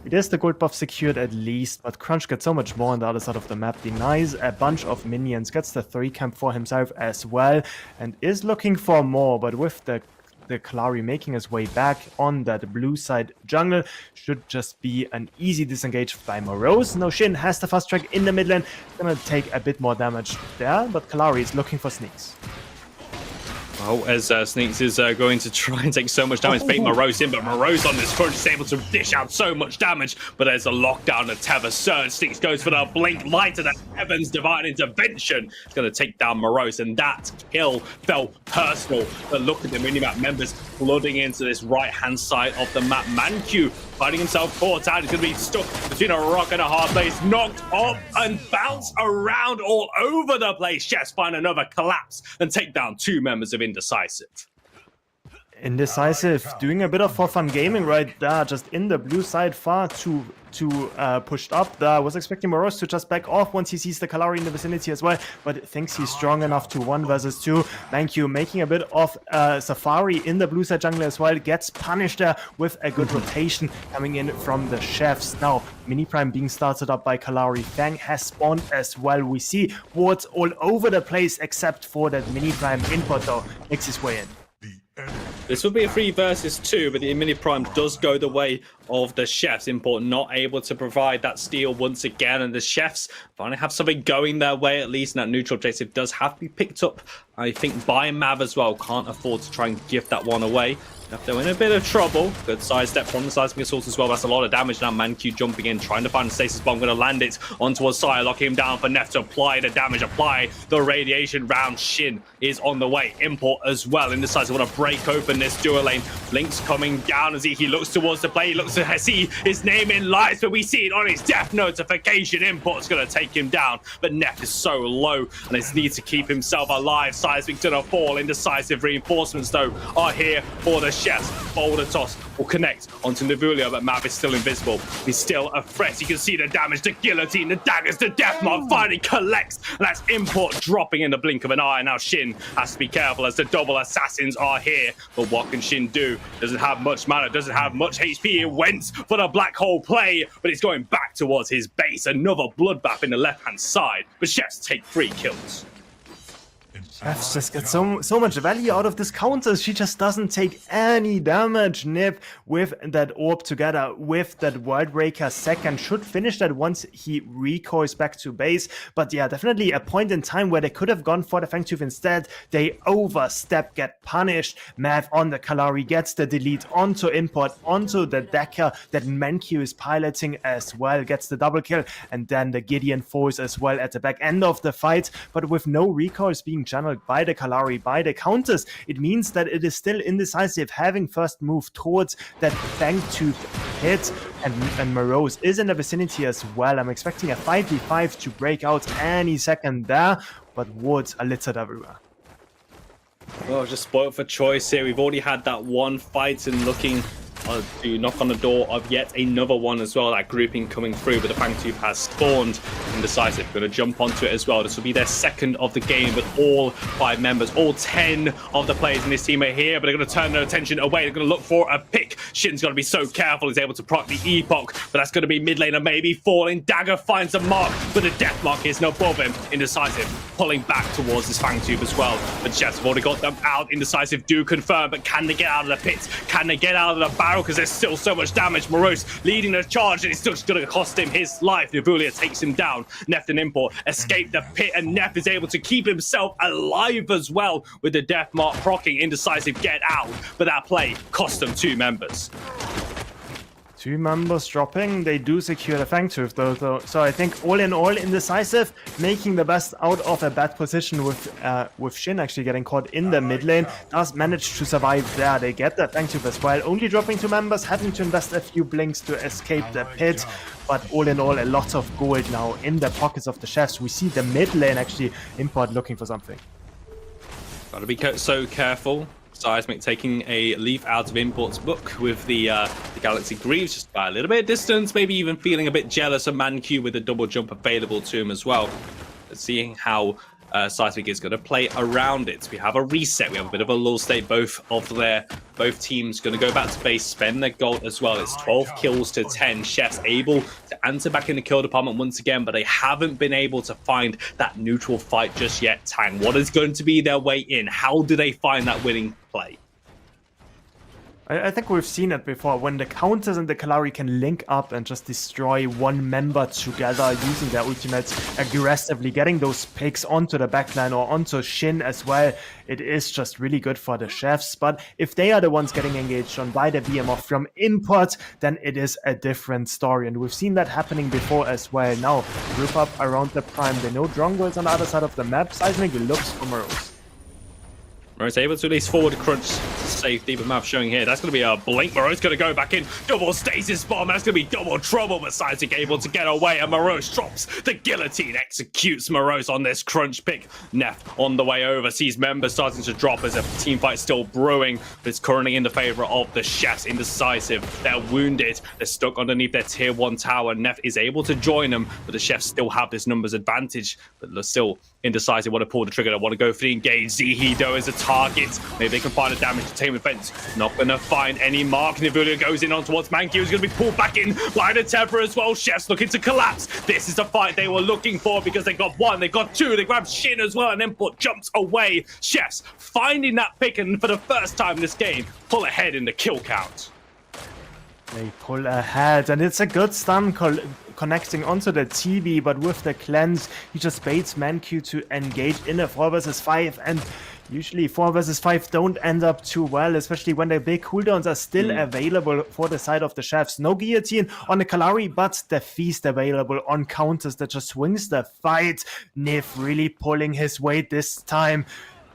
It is the gold buff secured at least, but Crunch gets so much more on the other side of the map, denies a bunch of minions, gets the 3 camp for himself as well, and is looking for more, but with the Kalari making his way back on that blue side jungle, should just be an easy disengage by Morose. No, Shin has the fast track in the mid lane, gonna take a bit more damage there, but Kalari is looking for sneaks. Well, as Sneaks is going to try and take so much damage, bait Morose in, but Morose on this crunch is able to dish out so much damage, but there's a lockdown, a Tether surge. Sneaks goes for the blink light of the Heaven's Divine Intervention. It's going to take down Morose, and that kill felt personal. But look at the minimap members flooding into this right-hand side of the map. Mankyu finding himself caught out. He's going to be stuck between a rock and a hard place, knocked up and bounce around all over the place. Chess find another collapse and take down 2 members of Indecisive. Indecisive doing a bit of for fun gaming right there, just in the blue side, far too pushed up there. Was expecting Morose to just back off once he sees the Kalari in the vicinity as well, but thinks he's strong enough to 1 versus 2. Mankyu making a bit of Safari in the blue side jungle as well, gets punished there with a good rotation coming in from the chefs. Now, Mini Prime being started up by Kalari. Fang has spawned as well. We see wards all over the place except for that Mini Prime. Import though makes his way in. This will be a 3 versus 2, but the Mini Prime does go the way of the Chefs. Import not able to provide that steal once again, and the Chefs finally have something going their way at least, and that neutral objective does have to be picked up, I think, by Mav as well. Can't afford to try and give that one away. If they're in a bit of trouble, good sidestep from the Seismic Assault as well. That's a lot of damage now. ManQ jumping in, trying to find the stasis bomb. Going to land it onto Osai, locking him down for Neff to apply the damage, apply the radiation round. Shin is on the way. Import as well. Indecisive want to break open this dual lane. Link's coming down as he looks towards the play. He looks to see his name in lights, but we see it on his death notification. Import's going to take him down, but Neff is so low and he needs to keep himself alive. Seismic to the fall. Indecisive reinforcements, though, are here for the Chefs. Boulder toss will connect onto Navulio, but Mav is still invisible. He's still a threat. You can see the damage, the guillotine, the daggers, the death mark finally collects. And that's Import dropping in the blink of an eye. Now Shin has to be careful as the double assassins are here. But what can Shin do? Doesn't have much mana, doesn't have much HP. He went for the black hole play, but he's going back towards his base. Another bloodbath in the left-hand side. But Chefs take 3 kills. Chefs just get so much value out of this counter. She just doesn't take any damage. Nip with that orb together with that Worldbreaker second should finish that once he recoils back to base. But yeah, definitely a point in time where they could have gone for the Fangtooth instead. They overstep, get punished. Mav on the Kalari gets the delete onto Import, onto the Decker that ManQ is piloting as well, gets the double kill, and then the Gideon Force as well at the back end of the fight. But with no recoils being channeled by the Kalari, by the counters, it means that it is still Indecisive having first move towards that Fangtooth hit, and Morose is in the vicinity as well. I'm expecting a 5v5 to break out any second there, but wards are littered everywhere. Well, just spoiled for choice here. We've already had that one fight and looking to knock on the door of yet another one as well. That grouping coming through, but the Fangtooth has spawned. Indecisive going to jump onto it as well. This will be their second of the game, but all 5 members, all 10 of the players in this team are here, but they're going to turn their attention away. They're going to look for a pick. Shin's got to be so careful. He's able to proc the Epoch, but that's going to be mid laner maybe falling. Dagger finds a mark, but the death mark is not above him. Indecisive pulling back towards this Fangtooth as well, but Chefs have already got them out. Indecisive do confirm, but can they get out of the pit? Can they get out of the barrel? Because there's still so much damage. Morose leading the charge, and it's still going to cost him his life. Navulia takes him down. Neff and Import escape the pit, and Neff is able to keep himself alive as well with the death mark proccing. Indecisive get out, but that play cost them 2 members. 2 members dropping. They do secure the Fangtooth though. So I think all in all, Indecisive making the best out of a bad position with Shin actually getting caught in the mid lane. Does manage to survive there. They get the Fangtooth as well. Only dropping 2 members, having to invest a few blinks to escape the pit. But all in all, a lot of gold now in the pockets of the Chefs. We see the mid lane actually, Import looking for something. Gotta be so careful. Seismic taking a leaf out of Import's book with the Galaxy Greaves, just by a little bit of distance, maybe even feeling a bit jealous of ManQ with a double jump available to him as well. But seeing how Seismic is going to play around it. We have a reset. We have a bit of a lull state. Both teams going to go back to base, spend their gold as well. It's 12 kills to 10. Chefs able to answer back in the kill department once again, but they haven't been able to find that neutral fight just yet. Tang, what is going to be their way in? How do they find that winning play? I think we've seen it before, when the counters and the Kalari can link up and just destroy one member together using their ultimates aggressively, getting those picks onto the backline or onto Shin as well. It is just really good for the Chefs, but if they are the ones getting engaged on by the BMF from Import, then it is a different story, and we've seen that happening before as well. Now, group up around the Prime. They know Drongo is on the other side of the map. Seismic looks for Morose. Morose able to release forward crunch safety, but Mav showing here. That's going to be a blink. Morose going to go back in. Double stasis bomb. That's going to be double trouble, but Seismic able to get away, and Morose drops the guillotine. Executes Morose on this crunch pick. Neff on the way over. Sees members starting to drop as a team fight still brewing, but it's currently in the favor of the Chefs. Indecisive. They're wounded. They're stuck underneath their tier 1 tower. Neff is able to join them, but the Chefs still have this numbers advantage, but they're still Indecisive. Want to pull the trigger. They want to go for the engage. Zihido is a target. Maybe they can find a damage containment fence. Not going to find any mark. Nivula goes in on towards ManQ. Is going to be pulled back in by the Tether as well. Chefs looking to collapse. This is the fight they were looking for, because they got 1, they got 2, they grabbed Shin as well, and Import jumps away. Chefs finding that pick, and for the first time in this game, pull ahead in the kill count. They pull ahead, and it's a good stun connecting onto the TV, but with the cleanse, he just baits Manq to engage in a 4 versus 5, and usually 4 versus 5 don't end up too well, especially when the big cooldowns are still available for the side of the chefs. No guillotine on the Kalari, but the feast available on counters that just swings the fight. Nif really pulling his weight this time.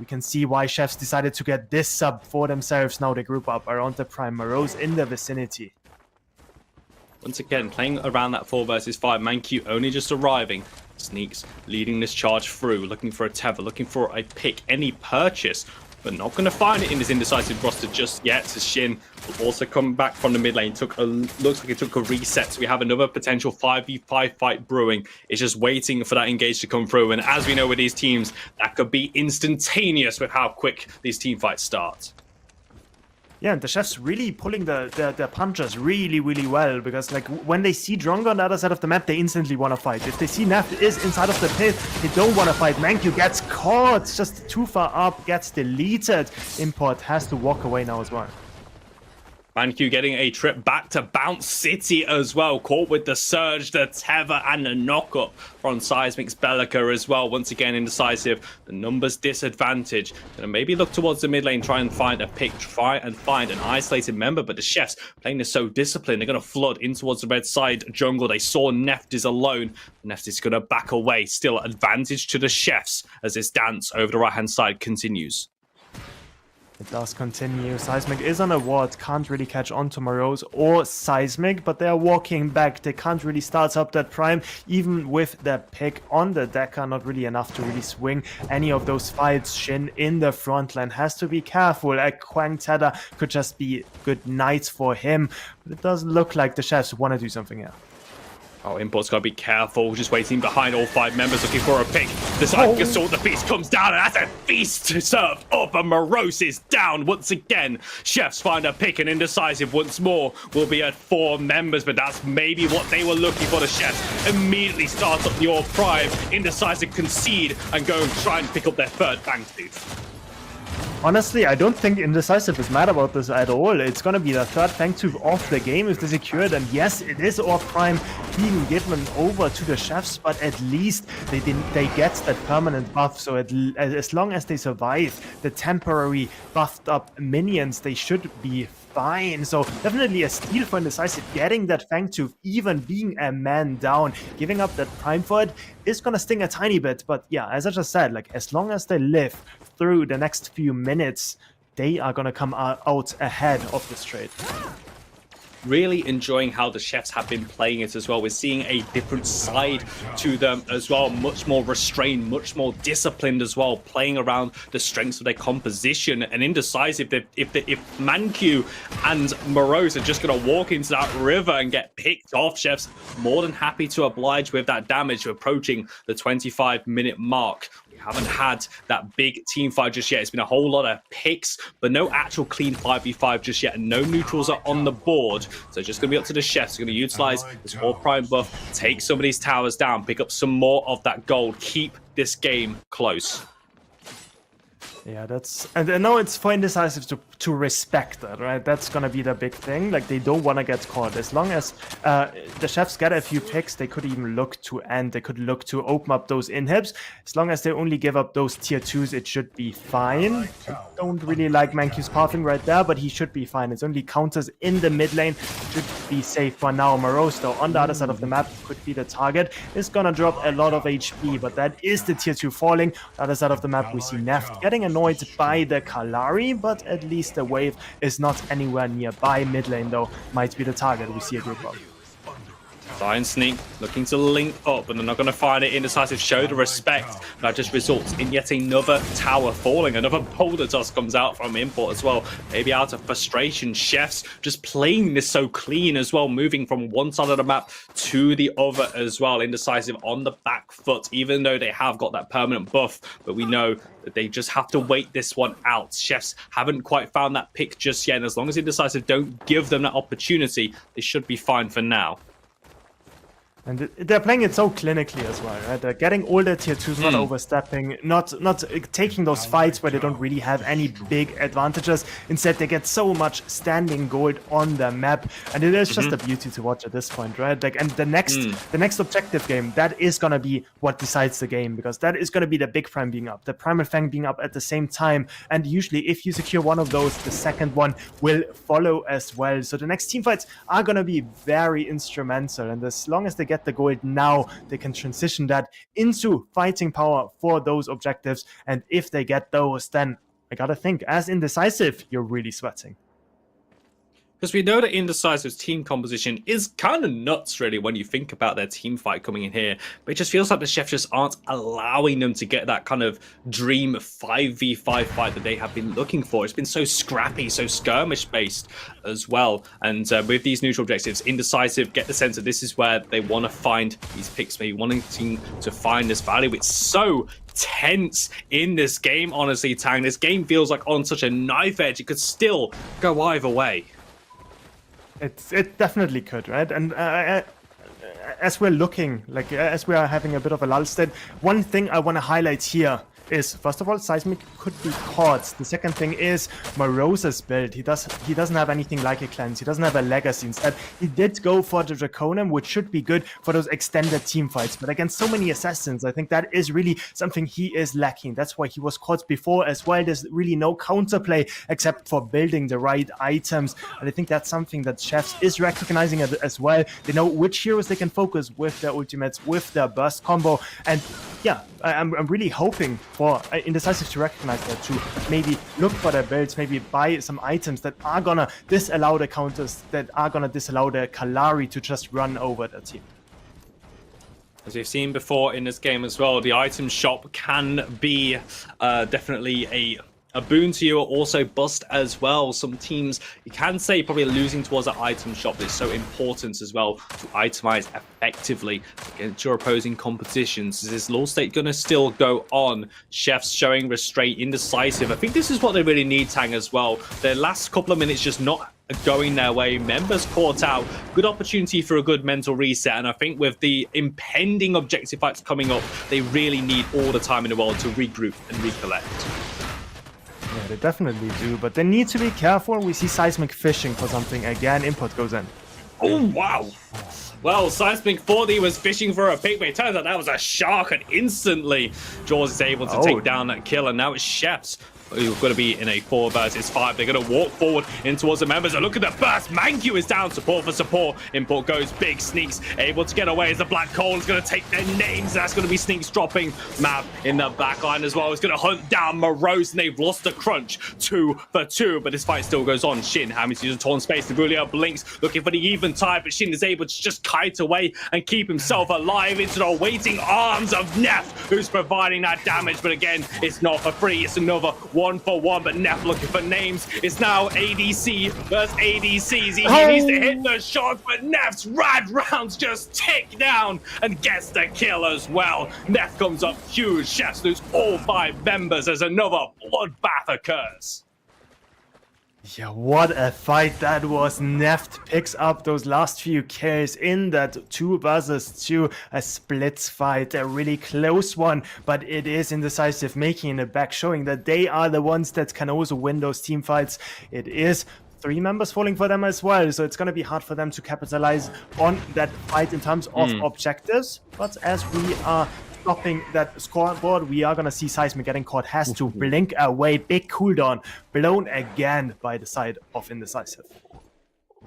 We can see why chefs decided to get this sub for themselves. Now they group up around the Prime Morose in the vicinity. Once again, playing around that 4 versus 5, Manq only just arriving. Sneaks leading this charge through, looking for a tether, looking for a pick, any purchase, but not going to find it in this Indecisive roster just yet. So Shin will also come back from the mid lane. Looks like it took a reset, so we have another potential 5v5 fight brewing. It's just waiting for that engage to come through, and as we know with these teams, that could be instantaneous with how quick these team fights start. Yeah, and the chefs really pulling the punches really well, because like when they see Drongo on the other side of the map, they instantly want to fight. If they see Neft is inside of the pit, they don't want to fight. Manq gets caught, just too far up, gets deleted. Import has to walk away now as well. Manq getting a trip back to Bounce City as well. Caught with the Surge, the Tether, and the knockup from Seismic's Bellica as well. Once again, Indecisive, the numbers disadvantage. Gonna maybe look towards the mid lane, try and find a pick, try and find an isolated member, but the chefs playing this so disciplined. They're gonna flood in towards the red side jungle. They saw Neft is alone. Neft is gonna back away. Still advantage to the chefs as this dance over the right-hand side continues. It does continue. Seismic is on a ward, can't really catch on to Morose or Seismic, but they are walking back. They can't really start up that Prime, even with the pick on the Decker, not really enough to really swing any of those fights. Shin in the front line has to be careful. A Quang Tether could just be good nights for him, but it doesn't look like the chefs want to do something here. Oh, Import's got to be careful. Just waiting behind all 5 members looking for a pick. The Seismic Assault, the Beast comes down, and that's a feast served up, and Morose is down once again. Chefs find a pick, and Indecisive once more will be at 4 members, but that's maybe what they were looking for. The chefs immediately start up your Prime. Indecisive concede and go and try and pick up their 3rd Fangtooth. Honestly, I don't think Indecisive is mad about this at all. It's gonna be the 3rd Fangtooth of the game if they secure it, and yes, it is Orb Prime being given over to the chefs, but at least they get that permanent buff, so as long as they survive the temporary buffed up minions, they should be fine. So definitely a steal for Indecisive, getting that Fangtooth, even being a man down. Giving up that Prime for it is gonna sting a tiny bit, but yeah, as I just said, like as long as they live through the next few minutes, they are gonna come out ahead of this trade. Really enjoying how the chefs have been playing it as well. We're seeing a different side to them as well, much more restrained, much more disciplined as well, playing around the strengths of their composition. And Indecisive, if Manq and Morose are just going to walk into that river and get picked off, chefs more than happy to oblige with that damage. We're approaching the 25-minute mark. Haven't had that big team fight just yet. It's been a whole lot of picks, but no actual clean 5v5 just yet, and no neutrals are on the board. So it's just going to be up to the chefs. They're going to utilize this Orb Prime buff, take some of these towers down, pick up some more of that gold, keep this game close. Yeah, and I know it's for Indecisive to respect that, right? That's gonna be the big thing. Like, they don't want to get caught. As long as the chefs get a few picks, they could even look to end. They could look to open up those inhibs. As long as they only give up those tier 2s, it should be fine. I don't really like Manq's pathing right there, but he should be fine. It's only counters in the mid lane. Should be safe for now. Morose, though, on the other side of the map, could be the target. Is gonna drop a lot of HP, but that is the tier 2 falling. On the other side of the map, we see Neft getting annoyed by the Kalari, but at least the wave is not anywhere nearby. Mid lane, though, might be the target. We see a group up. Lion Sneak looking to link up, and they're not going to find it. Indecisive show the respect. That just results in yet another tower falling. Another boulder toss comes out from Import as well. Maybe out of frustration, chefs just playing this so clean as well, moving from one side of the map to the other as well. Indecisive on the back foot, even though they have got that permanent buff, but we know that they just have to wait this one out. Chefs haven't quite found that pick just yet, and as long as Indecisive don't give them that opportunity, they should be fine for now. And they're playing it so clinically as well, right? They're getting all their tier 2s, not overstepping, not taking those fights where they don't really have any big advantages. Instead, they get so much standing gold on the map, and it is just a beauty to watch at this point, right? Like, and the next objective game, that is gonna be what decides the game, because that is gonna be the big prime being up, the primal fang being up at the same time, and usually if you secure one of those, the second one will follow as well. So the next team fights are gonna be very instrumental, and as long as they get the gold now, they can transition that into fighting power for those objectives. And if they get those, then I gotta think, as Indecisive, you're really sweating. Because we know that Indecisive's team composition is kind of nuts, really, when you think about their team fight coming in here. But it just feels like the Chefs just aren't allowing them to get that kind of dream 5v5 fight that they have been looking for. It's been so scrappy, so skirmish-based as well. And with these neutral objectives, Indecisive get the sense that this is where they want to find these picks, maybe wanting to find this value. It's so tense in this game, honestly, Tang. This game feels like on such a knife edge. It could still go either way. It definitely could, right? And as we're looking, like as we are having a bit of a lull state, one thing I want to highlight here is, first of all, Seismic could be caught. The second thing is Morose's build. He doesn't have anything like a cleanse. He doesn't have a legacy. Instead, he did go for the Draconium, which should be good for those extended team fights. But against so many assassins, I think that is really something he is lacking. That's why he was caught before as well. There's really no counterplay except for building the right items. And I think that's something that Chefs is recognizing as well. They know which heroes they can focus with their ultimates, with their burst combo. And yeah, I'm really hoping for Indecisive to recognize that, to maybe look for their builds, maybe buy some items that are gonna disallow the counters, that are gonna disallow the Kalari to just run over the team. As we've seen before in this game as well, the item shop can be definitely a boon to you, or also bust as well. Some teams, you can say, probably losing towards that item shop. It's so important as well to itemize effectively against your opposing competitions. Is this law state going to still go on? Chefs showing restraint, Indecisive. I think this is what they really need, Tang, as well. Their last couple of minutes just not going their way. Members caught out. Good opportunity for a good mental reset. And I think with the impending objective fights coming up, they really need all the time in the world to regroup and recollect. Yeah, they definitely do, but they need to be careful. We see Seismic fishing for something again. Input goes in. Oh, wow. Well, Seismic thought he was fishing for a pick, but it turns out that was a shark, and instantly Jaws is able to take down that kill, and now it's Chefs who are going to be in a 4 versus 5. They're going to walk forward in towards the members, and look at the burst. Manku is down, support for support. Import goes big, Sneaks able to get away as the Black Coal is going to take their names. That's going to be Sneaks dropping Map in the back line as well. It's going to hunt down Morose, and they've lost the crunch 2 for 2, but this fight still goes on. Shin having to use a torn space. The Brilliant blinks, looking for the eventide, but Shin is able to just kite away and keep himself alive into the waiting arms of Neff, who's providing that damage. But again, it's not for free. It's another 1-for-1, but Neff looking for names. It's now ADC versus ADCs. He needs to hit the shot, but Neff's rad rounds just tick down and gets the kill as well. Neff comes up huge. Chefs lose all 5 members as another bloodbath occurs. Yeah, what a fight that was. Neft picks up those last few kills in that 2 versus 2, a splits fight, a really close one, but it is Indecisive making it back, showing that they are the ones that can also win those team fights. It is 3 members falling for them as well, so it's going to be hard for them to capitalize on that fight in terms of objectives. But as we are stopping that scoreboard, we are going to see Seismic getting caught, has to blink away. Big cooldown blown again by the side of Indecisive.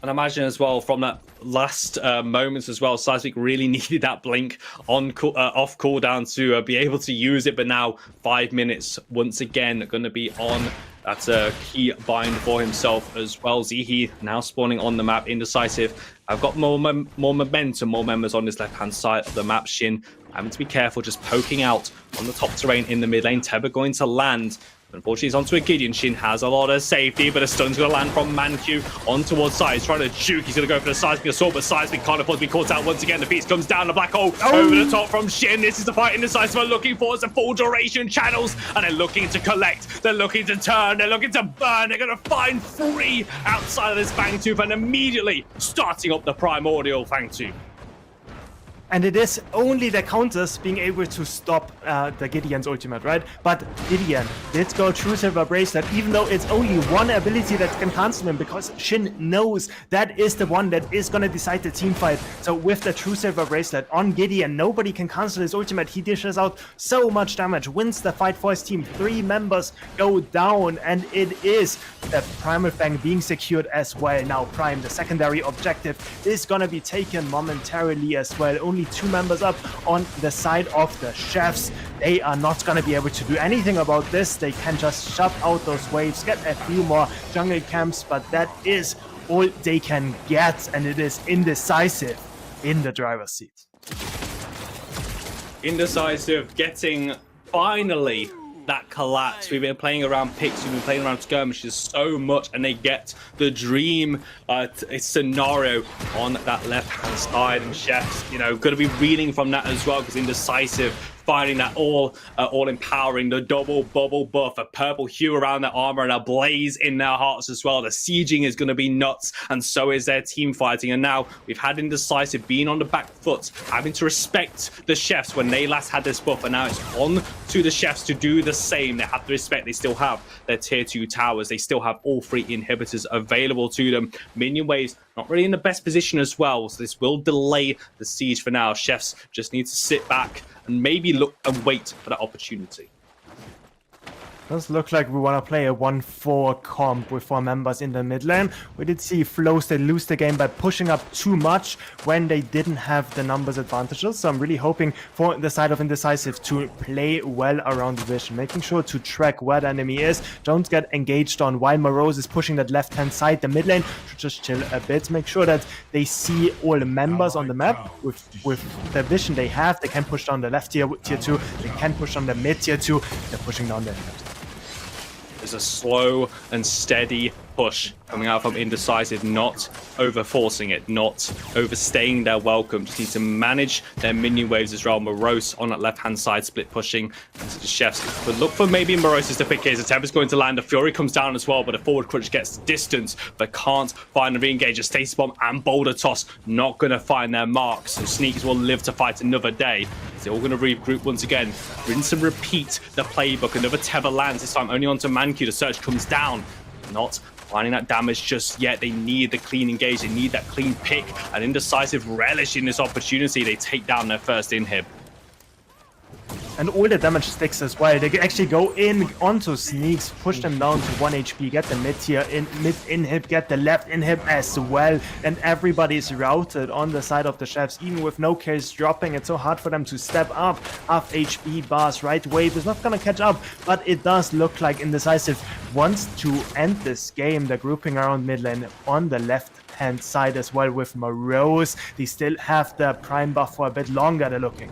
And imagine as well from that last moments as well, Seismic really needed that blink on off cooldown to be able to use it. But now 5 minutes once again going to be on. That's a key bind for himself as well. Zihi now spawning on the map. Indecisive. I've got more momentum, more members on this left-hand side of the map. Shin having to be careful, just poking out on the top terrain in the mid lane. Teba going to land. Unfortunately, he's onto a Gideon. Shin has a lot of safety, but a stun's going to land from Manku on towards side. He's trying to juke. He's going to go for the Seismic assault, but Seismic can't afford to be caught out once again. The beast comes down. The Black Hole over the top from Shin. This is the fight Indecisive are looking for. It's the full duration channels, and they're looking to collect. They're looking to turn. They're looking to burn. They're going to find 3 outside of this Fangtooth, and immediately starting up the primordial Fangtooth. And it is only the counters being able to stop the Gideon's ultimate, right? But Gideon did go True Silver Bracelet, even though it's only one ability that can cancel him, because Shin knows that is the one that is going to decide the team fight. So with the True Silver Bracelet on Gideon, nobody can cancel his ultimate. He dishes out so much damage, wins the fight for his team. 3 members go down, and it is the Primal Fang being secured as well. Now Prime, the secondary objective, is going to be taken momentarily as well. Only 2 members up on the side of the Chefs. They are not going to be able to do anything about this. They can just shut out those waves, get a few more jungle camps, but that is all they can get, and it is Indecisive in the driver's seat. Indecisive getting finally that collapse. We've been playing around picks, we've been playing around skirmishes so much, and they get the dream scenario on that left hand side. And Chefs, you know, going to be reeling from that as well, because Indecisive finding that all empowering, the double bubble buff, a purple hue around their armor, and a blaze in their hearts as well. The sieging is going to be nuts, and so is their team fighting. And now we've had Indecisive being on the back foot, having to respect the Chefs when they last had this buff, and now it's on to the Chefs to do the same. They have to respect they still have their tier 2 towers. They still have all 3 inhibitors available to them. Minion waves not really in the best position as well, so this will delay the siege for now. Chefs just need to sit back and maybe look and wait for that opportunity. Does look like we want to play a 1-4 comp with 4 members in the mid lane. We did see Flows, they lose the game by pushing up too much when they didn't have the numbers advantages. So I'm really hoping for the side of Indecisive to play well around the vision, making sure to track where the enemy is. Don't get engaged on while Morose is pushing that left-hand side. The mid lane should just chill a bit, make sure that they see all the members on the map. With the vision they have, they can push down the left tier 2, they can push on the mid tier 2, they're pushing down the end. There's a slow and steady push coming out from Indecisive, not over forcing it, not overstaying their welcome. Just need to manage their minion waves as well. Morose on that left hand side, split pushing into the Chefs. But look for maybe Morose's to pick here. The Temp is going to land. The Fury comes down as well, but a forward crunch gets distance, but can't find a re-engage. A Stasis Bomb and Boulder Toss not going to find their marks. So Sneaks will live to fight another day. They're all going to regroup once again. Rinse and repeat the playbook. Another Tether lands, this time only onto Mancu. The Search comes down. Not finding that damage just yet. They need the clean engage. They need that clean pick. And Indecisive relishing this opportunity. They take down their first inhib. And all the damage sticks as well. They actually go in onto Sneaks, push them down to 1 HP, get the mid tier mid inhib, get the left inhib as well. And everybody's routed on the side of the Chefs, even with no kills dropping. It's so hard for them to step up. Half HP bars, right wave is not gonna catch up, but it does look like Indecisive wants to end this game. They're grouping around mid lane on the left hand side as well with Morose. They still have the prime buff for a bit longer, they're looking.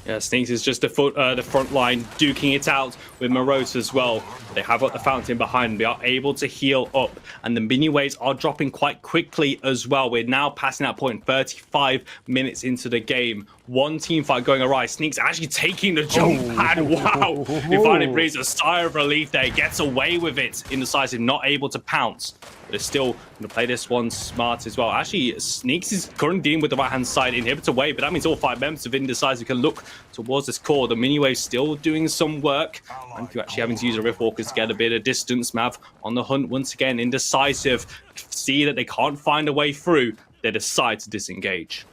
Yeah, Sneaks is just the front line, duking it out with Morose as well. They have got the fountain behind them. They are able to heal up, and the mini waves are dropping quite quickly as well. We're now passing that point, 35 minutes into the game. One team fight going awry. Sneaks actually taking the jump pad. Wow! He finally breathes a sigh of relief there. Gets away with it. Indecisive, not able to pounce. But they're still going to play this one smart as well. Actually, Sneaks is currently dealing with the right-hand side inhibitor wave, but that means all 5 members of Indecisive can look towards this core. The mini wave still doing some work. And you're actually having to use a Riftwalker to get a bit of distance. Mav on the hunt once again. Indecisive see that they can't find a way through. They decide to disengage.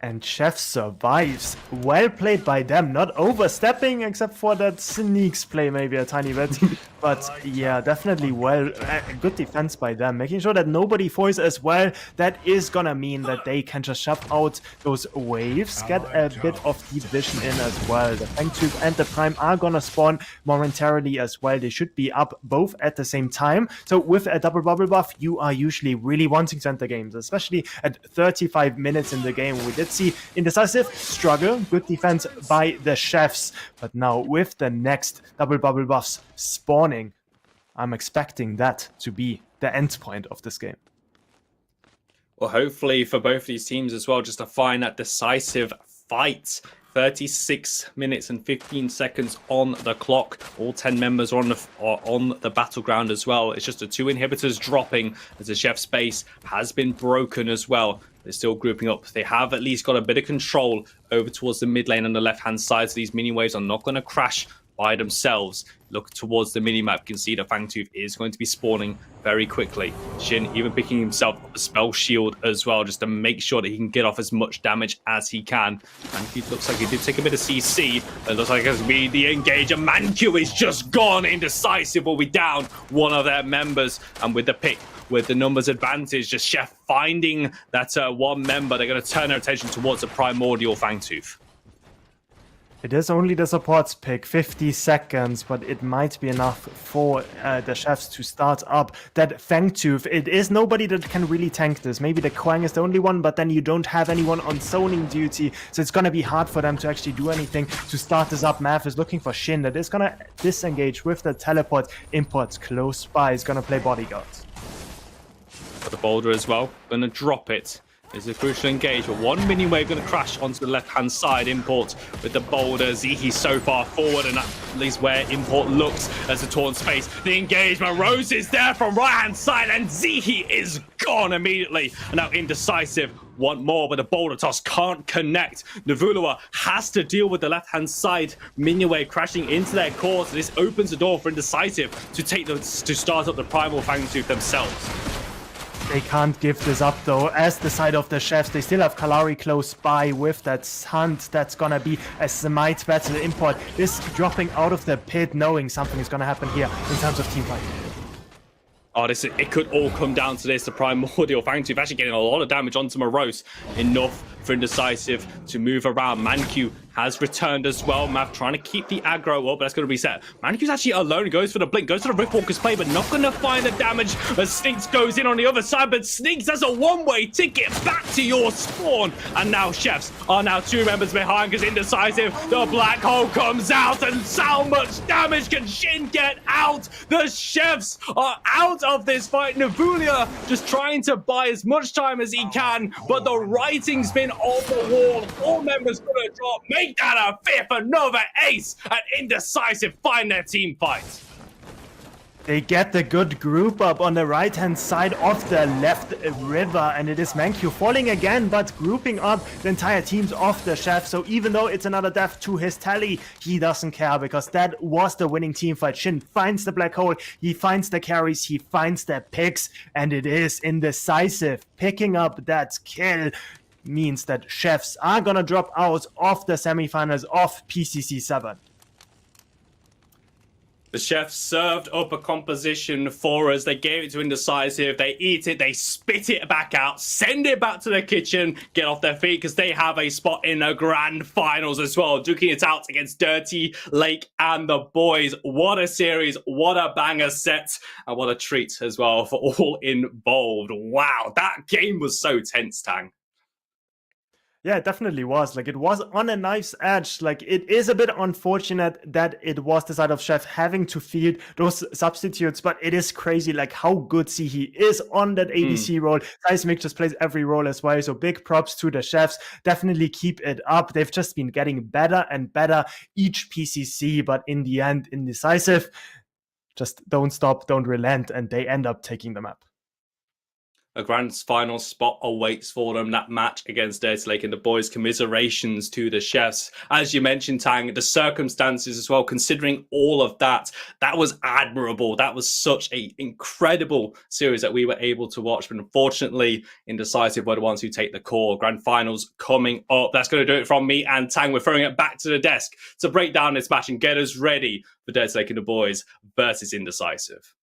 And Chef survives. Well played by them. Not overstepping, except for that Sneaks play maybe a tiny bit. But yeah, definitely well. Good defense by them. Making sure that nobody foils as well. That is gonna mean that they can just shut out those waves. Get a bit of deep vision in as well. The Fang Tube and the Prime are gonna spawn momentarily as well. They should be up both at the same time. So with a double bubble buff, you are usually really wanting to enter games, especially at 35 minutes in the game. We did see Indecisive struggle. Good defense by the Chefs. But now with the next double bubble buffs spawning, I'm expecting that to be the end point of this game. Well, hopefully for both these teams as well, just to find that decisive fight. 36 minutes and 15 seconds on the clock. All 10 members are on the battleground as well. It's just the 2 inhibitors dropping as the Chef's base has been broken as well. They're still grouping up. They have at least got a bit of control over towards the mid lane on the left-hand side, so these mini-waves are not going to crash by themselves. Look towards the mini-map. You can see that Fangtooth is going to be spawning very quickly. Shin even picking himself up a spell shield as well, just to make sure that he can get off as much damage as he can. Mancu looks like he did take a bit of CC. It looks like it's be the engager. Mancu is just gone. Indecisive will be down one of their members. And with the pick, with the numbers advantage, just Chef finding that one member, they're going to turn their attention towards the primordial Fangtooth. It is only the support's pick, 50 seconds, but it might be enough for the chefs to start up that Fangtooth. It is nobody that can really tank this. Maybe the Kwang is the only one, but then you don't have anyone on zoning duty, so it's going to be hard for them to actually do anything to start this up. Math is looking for Shin that is going to disengage with the teleport. Imports close by, is going to play bodyguard. Got the boulder as well, going to drop it. It's a crucial engage, but one mini wave going to crash onto the left-hand side. Import with the boulder. Zihi so far forward, and at least where Import looks as a torn space. The engagement. Rose is there from right-hand side, and Zihi is gone immediately. And now Indecisive want more, but the boulder toss can't connect. Navulua has to deal with the left-hand side minion wave crashing into their core, so this opens the door for Indecisive to start up the Primal Fangtooth themselves. They can't give this up though, as the side of the chefs. They still have Kalari close by with that hunt. That's gonna be a smite battle. Import is dropping out of the pit, knowing something is gonna happen here in terms of team fight. Oh, it could all come down to this. The primordial Fangtooth actually getting a lot of damage onto Morose. Enough for Indecisive to move around. Mancu has returned as well. Mav trying to keep the aggro up, but that's going to reset. Mancu's actually alone. Goes for the blink, goes for the Riftwalker's play, but not going to find the damage as Sneaks goes in on the other side. But Sneaks has a one-way ticket back to your spawn. And now Chefs are now 2 members behind because Indecisive, the black hole comes out, and how much damage can Shin get out? The Chefs are out of this fight. Navulia just trying to buy as much time as he can, but the writing's been on the wall. 4 members gonna drop. Make that a 5th, another ace, and Indecisive find their team fight. They get the good group up on the right-hand side of the left river, and it is Mancu falling again, but grouping up the entire teams of the chef. So even though it's another death to his tally, he doesn't care because that was the winning team fight. Shin finds the black hole, he finds the carries, he finds the picks, and it is Indecisive picking up that kill. Means that chefs are gonna drop out of the semifinals of PCC7. The Chefs served up a composition for us. They gave it to Indecisive. They eat it. They spit it back out. Send it back to the kitchen. Get off their feet because they have a spot in the grand finals as well. Duking it out against Dirty Lake and the boys. What a series. What a banger set. And what a treat as well for all involved. Wow, that game was so tense, Tang. Yeah, it definitely was. Like, it was on a knife's edge. Like, it is a bit unfortunate that it was the side of Chef having to field those substitutes, but it is crazy, like, how good Zihi is on that ADC role. Seismic just plays every role as well, so big props to the Chefs. Definitely keep it up. They've just been getting better and better each PCC, but in the end, Indecisive just don't stop, don't relent, and they end up taking the map. A grand final spot awaits for them. That match against Dirty Lake and the boys. Commiserations to the Chefs. As you mentioned, Tang, the circumstances as well, considering all of that, that was admirable. That was such an incredible series that we were able to watch. But unfortunately, Indecisive were the ones who take the call. Grand finals coming up. That's going to do it from me and Tang. We're throwing it back to the desk to break down this match and get us ready for Dirty Lake and the boys versus Indecisive.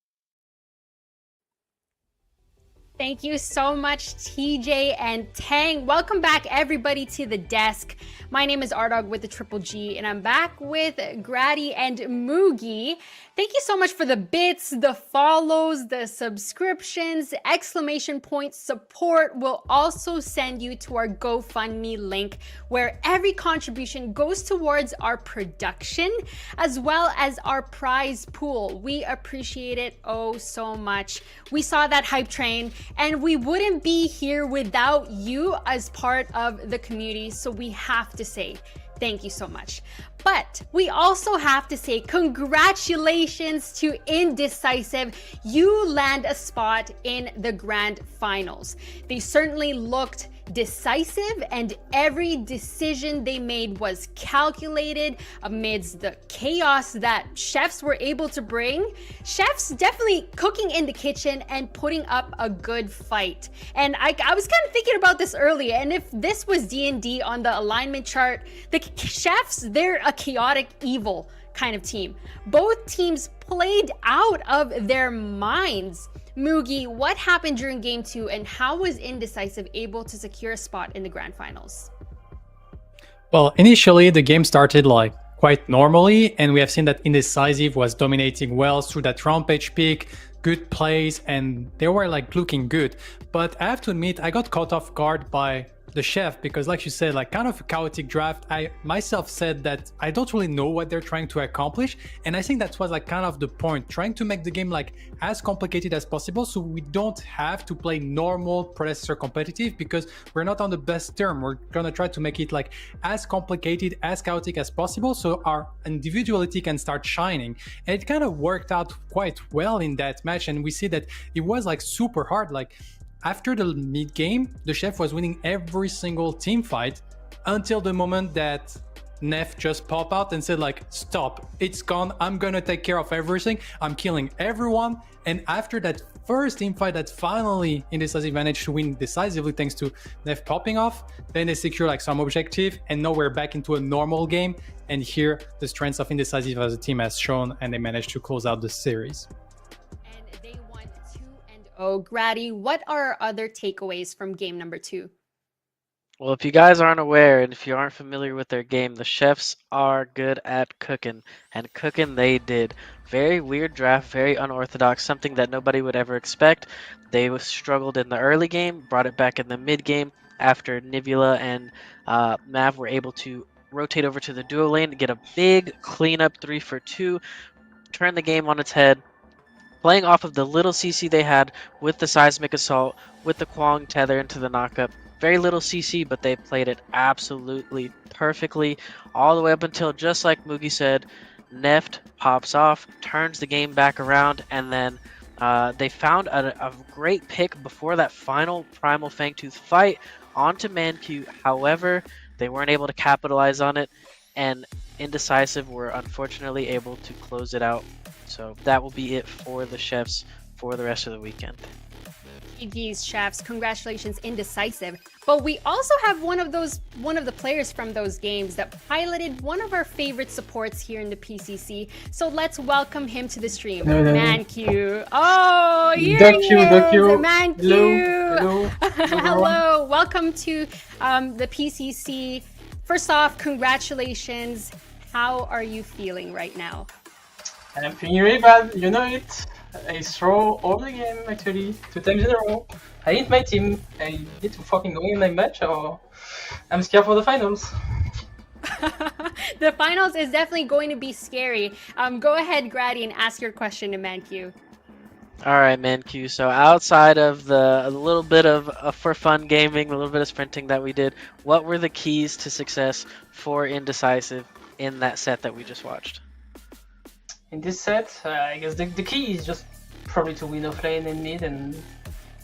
Thank you so much, TJ and Tang. Welcome back, everybody, to the desk. My name is Ardog with the Triple G, and I'm back with Grady and Moogie. Thank you so much for the bits, the follows, the subscriptions, exclamation point support. We'll also send you to our GoFundMe link, where every contribution goes towards our production as well as our prize pool. We appreciate it oh so much. We saw that hype train, and we wouldn't be here without you as part of the community, so we have to say thank you so much. But we also have to say congratulations to Indecisive. You land a spot in the grand finals. They certainly looked decisive, and every decision they made was calculated amidst the chaos that chefs were able to bring. Chefs definitely cooking in the kitchen and putting up a good fight. And I was kind of thinking about this earlier, and if this was D&D on the alignment chart, the chefs, they're a chaotic evil kind of team. Both teams played out of their minds. Mugi, what happened during game 2 and how was Indecisive able to secure a spot in the grand finals? Well, initially the game started like quite normally, and we have seen that Indecisive was dominating well through that rampage pick, good plays, and they were like looking good. But I have to admit, I got caught off guard by the chef because, like you said, like kind of a chaotic draft. I myself said that I don't really know what they're trying to accomplish, and I think that was like kind of the point, trying to make the game like as complicated as possible so we don't have to play normal Predecessor competitive, because we're not on the best term. We're gonna try to make it like as complicated, as chaotic as possible so our individuality can start shining. And it kind of worked out quite well in that match, and we see that it was like super hard. Like after the mid game, the chef was winning every single team fight until the moment that Nef just popped out and said like, stop, it's gone, I'm gonna take care of everything, I'm killing everyone. And after that first team fight that finally Indecisive managed to win decisively thanks to Nef popping off, then they secure like some objective, and now we're back into a normal game. And here the strengths of Indecisive as a team has shown, and they managed to close out the series. Oh, Grady, what are other takeaways from game number 2? Well, if you guys aren't aware and if you aren't familiar with their game, the chefs are good at cooking, and cooking they did. Very weird draft, very unorthodox, something that nobody would ever expect. They struggled in the early game, brought it back in the mid game after Nivula and Mav were able to rotate over to the duo lane to get a big cleanup 3 for 2, turn the game on its head. Playing off of the little CC they had with the Seismic Assault, with the Kwang Tether into the knockup. Very little CC, but they played it absolutely perfectly, all the way up until, just like Mugi said, Neft pops off, turns the game back around, and then they found a great pick before that final Primal Fangtooth fight onto Manq. However, they weren't able to capitalize on it, and Indecisive were unfortunately able to close it out. So that will be it for the chefs for the rest of the weekend. GG's, chefs. Congratulations, Indecisive. But we also have one of the players from those games that piloted one of our favorite supports here in the PCC. So let's welcome him to the stream. Manq. Oh, here he is. Manq. Hello. Hello. Welcome to the PCC. First off, congratulations. How are you feeling right now? I'm feeling really bad, you know it. I throw all the game actually, 2 times in a row. I hit my team. I need to fucking win my match, or I'm scared for the finals. The finals is definitely going to be scary. Go ahead, Grady, and ask your question to Manq. All right, Manq. So outside of a little bit of for fun gaming, a little bit of sprinting that we did, what were the keys to success for Indecisive in that set that we just watched? In this set, I guess the key is just probably to win off lane and mid, and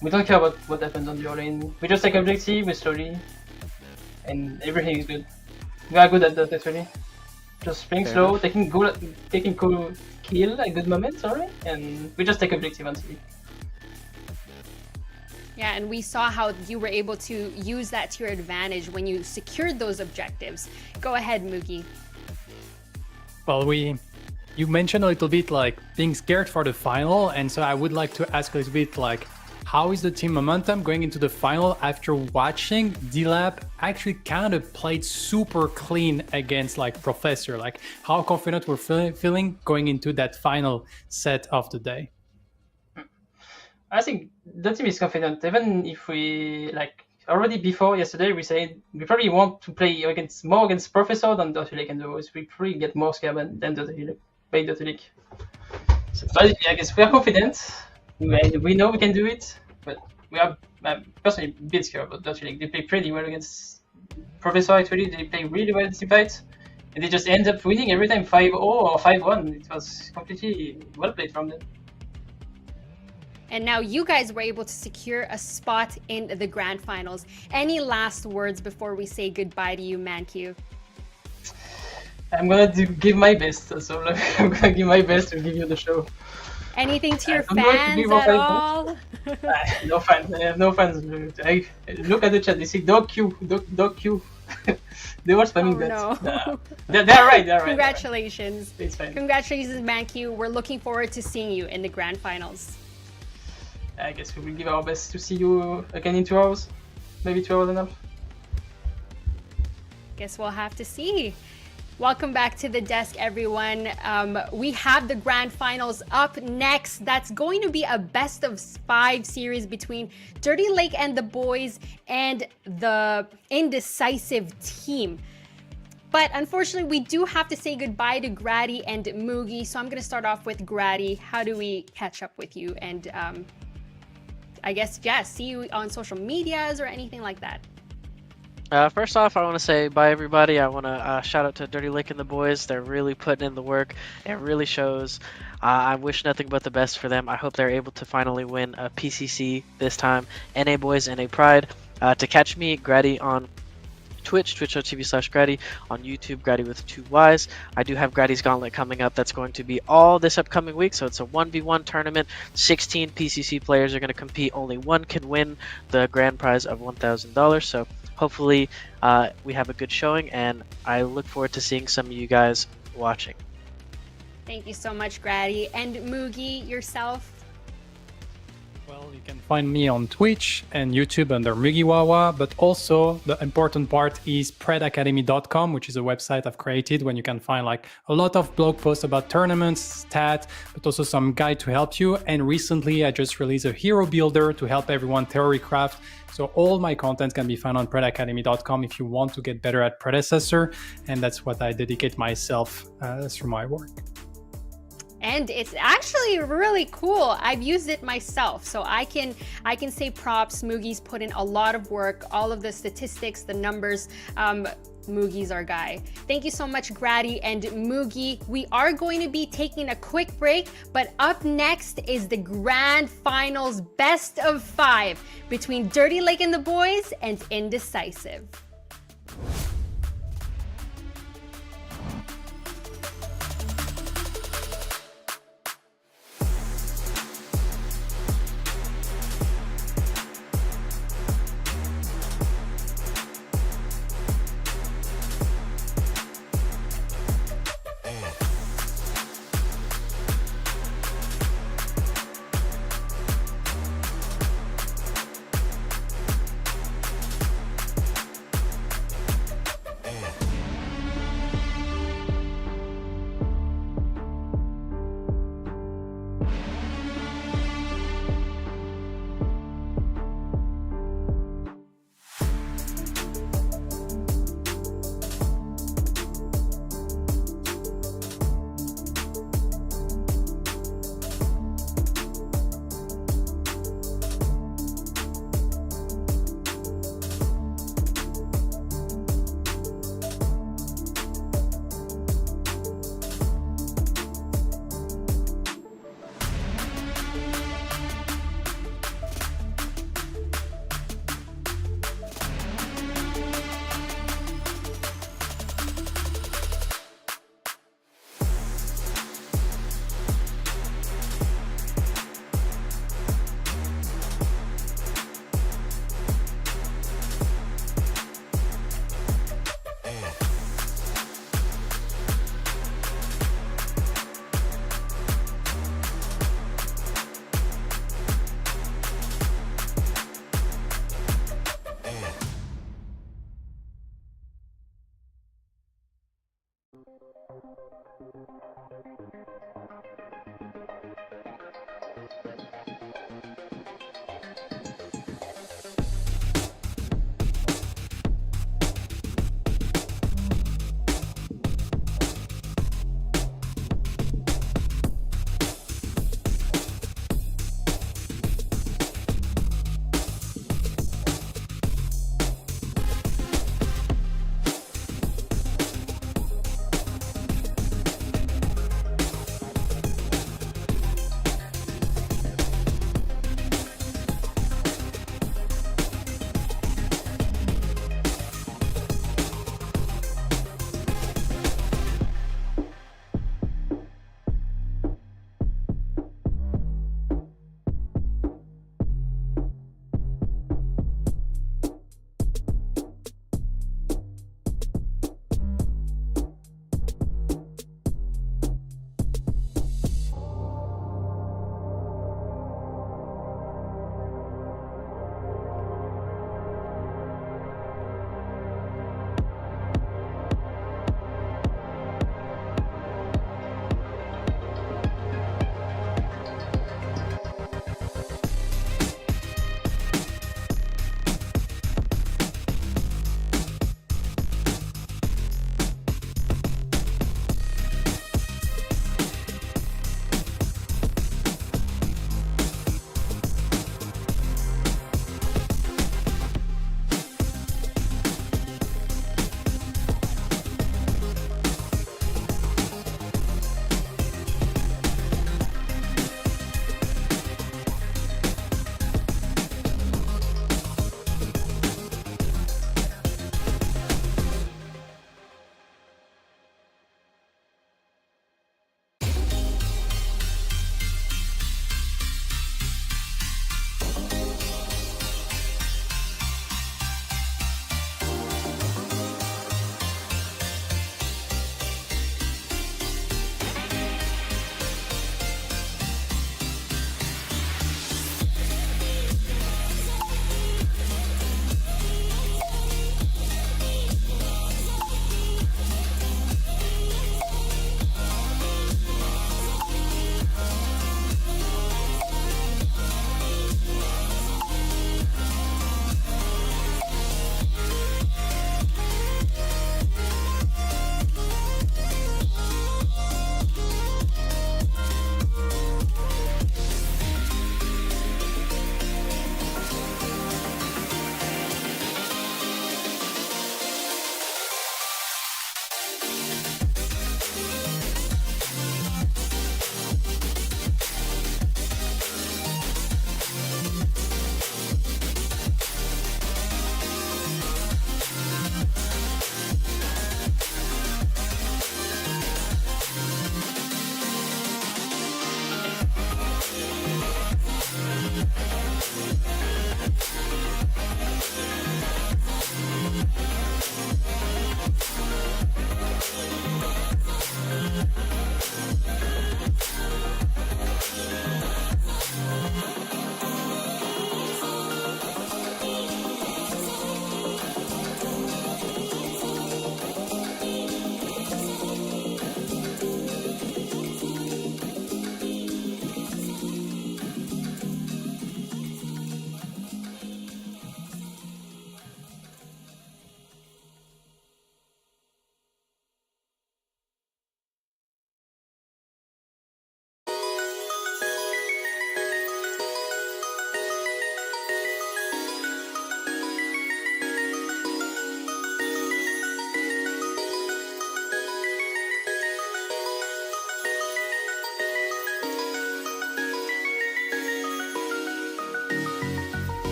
we don't care about what happens on your lane. We just take objective, we slowly, and everything is good. We are good at that actually. Just playing slow, taking cool kill at good moments, alright, and we just take objective until. Yeah, and we saw how you were able to use that to your advantage when you secured those objectives. Go ahead, Mugi. Well, you mentioned a little bit like being scared for the final, and so I would like to ask a little bit like, how is the team momentum going into the final after watching D-Lab actually kind of played super clean against like Professor? Like, how confident we're feeling going into that final set of the day? I think the team is confident, even if we like already before yesterday we said we probably want to play more against Professor than Dr. and those. We probably get more scared than Dr. by Dr. So basically, I guess we are confident. We know we can do it, but we are personally a bit scared about Dr. They play pretty well against Professor actually. They play really well in the fight, and they just end up winning every time 5-0 or 5-1. It was completely well played from them. And now you guys were able to secure a spot in the grand finals. Any last words before we say goodbye to you, Mancu? I'm gonna give my best. So I'm gonna give my best to give you the show. Anything to your don't know what to fans give up at my all? No fans. I have no fans. Look at the chat. They say dog Q, dog Q. They were spamming that. No. They're right. They're right. Congratulations. It's fine. Congratulations, Mancu. We're looking forward to seeing you in the grand finals. I guess we will give our best to see you again in 2 hours. Maybe 2 hours and a half. Guess we'll have to see. Welcome back to the desk, everyone. We have the grand finals up next. That's going to be a best of 5 series between Dirty Lake and the boys and the Indecisive team. But unfortunately, we do have to say goodbye to Grady and Mugi. So I'm going to start off with Grady. How do we catch up with you? And I guess, see you on social medias or anything like that. First off, I want to say bye, everybody. I want to shout out to Dirty Lake and the boys. They're really putting in the work. It really shows. I wish nothing but the best for them. I hope they're able to finally win a PCC this time. NA Boys, NA Pride. To catch me, Grady on Twitch, twitch.tv/Grady. On YouTube, Grady with 2 Ys. I do have Grady's Gauntlet coming up. That's going to be all this upcoming week. So it's a 1v1 tournament. 16 PCC players are going to compete. Only one can win the grand prize of $1,000. So hopefully we have a good showing, and I look forward to seeing some of you guys watching. Thank you so much, Grady. And Mugi, yourself? Well, you can find me on Twitch and YouTube under Mugiwawa, but also the important part is predacademy.com, which is a website I've created when you can find like a lot of blog posts about tournaments, stats, but also some guide to help you. And recently I just released a hero builder to help everyone theory craft. So all my content can be found on predacademy.com if you want to get better at Predecessor. And that's what I dedicate myself through my work. And it's actually really cool. I've used it myself, so I can say props. Mugi's put in a lot of work, all of the statistics, the numbers. Mugi's our guy. Thank you so much, Grady and Mugi. We are going to be taking a quick break, but up next is the grand finals best of 5 between Dirty Lake and the boys and Indecisive.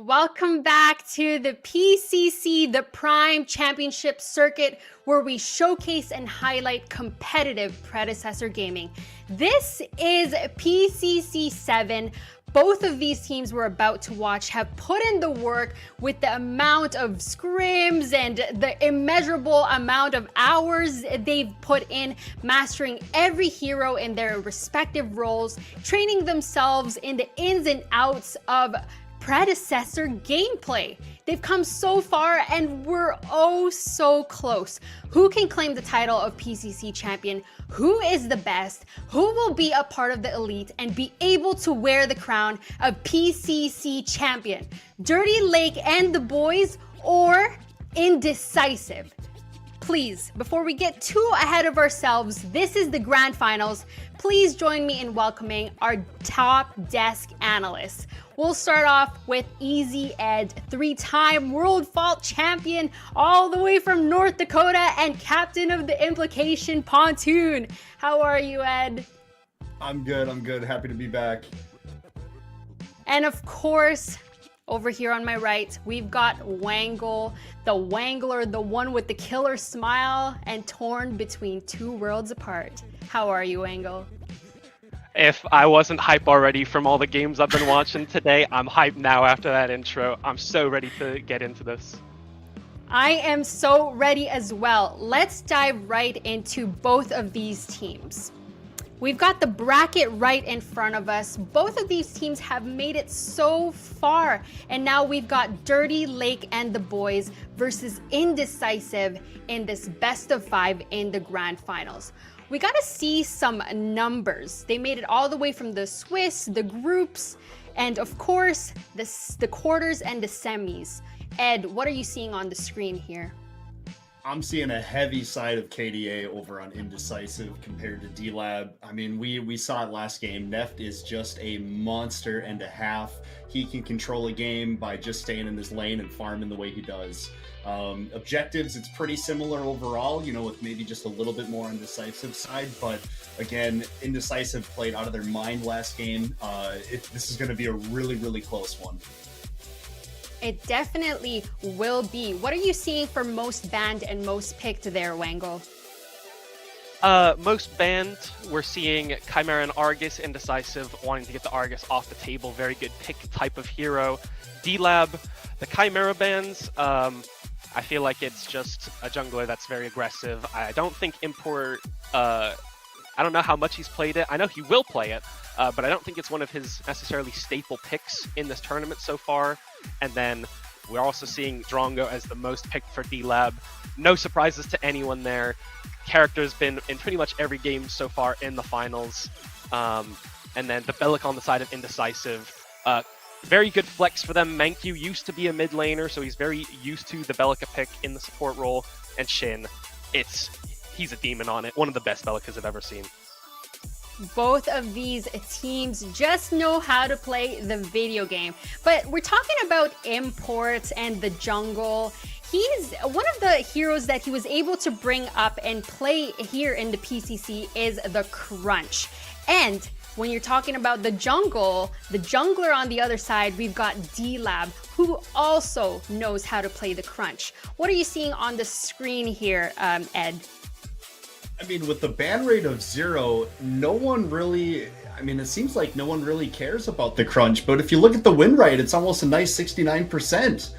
Welcome back to the PCC, the Prime Championship Circuit, where we showcase and highlight competitive predecessor gaming. This is PCC7. Both of these teams we're about to watch have put in the work with the amount of scrims and the immeasurable amount of hours they've put in mastering every hero in their respective roles, training themselves in the ins and outs of predecessor gameplay. They've come so far and we're oh so close. Who can claim the title of PCC champion? Who is the best? Who will be a part of the elite and be able to wear the crown of PCC champion? Dirty Lake and the boys, or Indecisive? Please, before we get too ahead of ourselves, this is the grand finals. Please join me in welcoming our top desk analysts. We'll start off with Easy Ed, 3-time World Fault champion, all the way from North Dakota, and captain of the Implication Pontoon. How are you, Ed? I'm good. Happy to be back. And of course, over here on my right, we've got Wangle, the Wangler, the one with the killer smile and torn between two worlds apart. How are you, Wangle? If I wasn't hype already from all the games I've been watching today, I'm hyped now after that intro. I'm so ready to get into this. I am so ready as well. Let's dive right into both of these teams. We've got the bracket right in front of us. Both of these teams have made it so far. And now we've got Dirty Lake and the boys versus Indecisive in this best of 5 in the grand finals. We got to see some numbers. They made it all the way from the Swiss, the groups, and of course, the quarters and the semis. Ed, what are you seeing on the screen here? I'm seeing a heavy side of KDA over on Indecisive compared to D-Lab. I mean, we saw it last game. Neft is just a monster and a half. He can control a game by just staying in his lane and farming the way he does. Objectives, it's pretty similar overall, you know, with maybe just a little bit more on Decisive side. But again, Indecisive played out of their mind last game. This is going to be a really, really close one. It definitely will be. What are you seeing for most banned and most picked there, Wangle? Most banned, we're seeing Chimera and Argus. Indecisive wanting to get the Argus off the table. Very good pick type of hero. D-Lab, the Chimera bans, I feel like it's just a jungler that's very aggressive. I don't think Import, I don't know how much he's played it. I know he will play it, but I don't think it's one of his necessarily staple picks in this tournament so far. And then we're also seeing Drongo as the most picked for D-Lab. No surprises to anyone there. Character's been in pretty much every game so far in the finals. And then the Bellic on the side of Indecisive. Very good flex for them. Mankyu used to be a mid laner, so he's very used to the Bellica pick in the support role. And Shin, he's a demon on it. One of the best Bellicas I've ever seen. Both of these teams just know how to play the video game. But we're talking about Imports and the jungle. He's one of the heroes that he was able to bring up and play here in the PCC is the Crunch. And when you're talking about the jungle, the jungler on the other side, we've got D-Lab, who also knows how to play the Crunch. What are you seeing on the screen here, Ed? I mean, with the ban rate of 0, no one really, I mean, it seems like no one really cares about the Crunch, but if you look at the win rate, it's almost a nice 69%.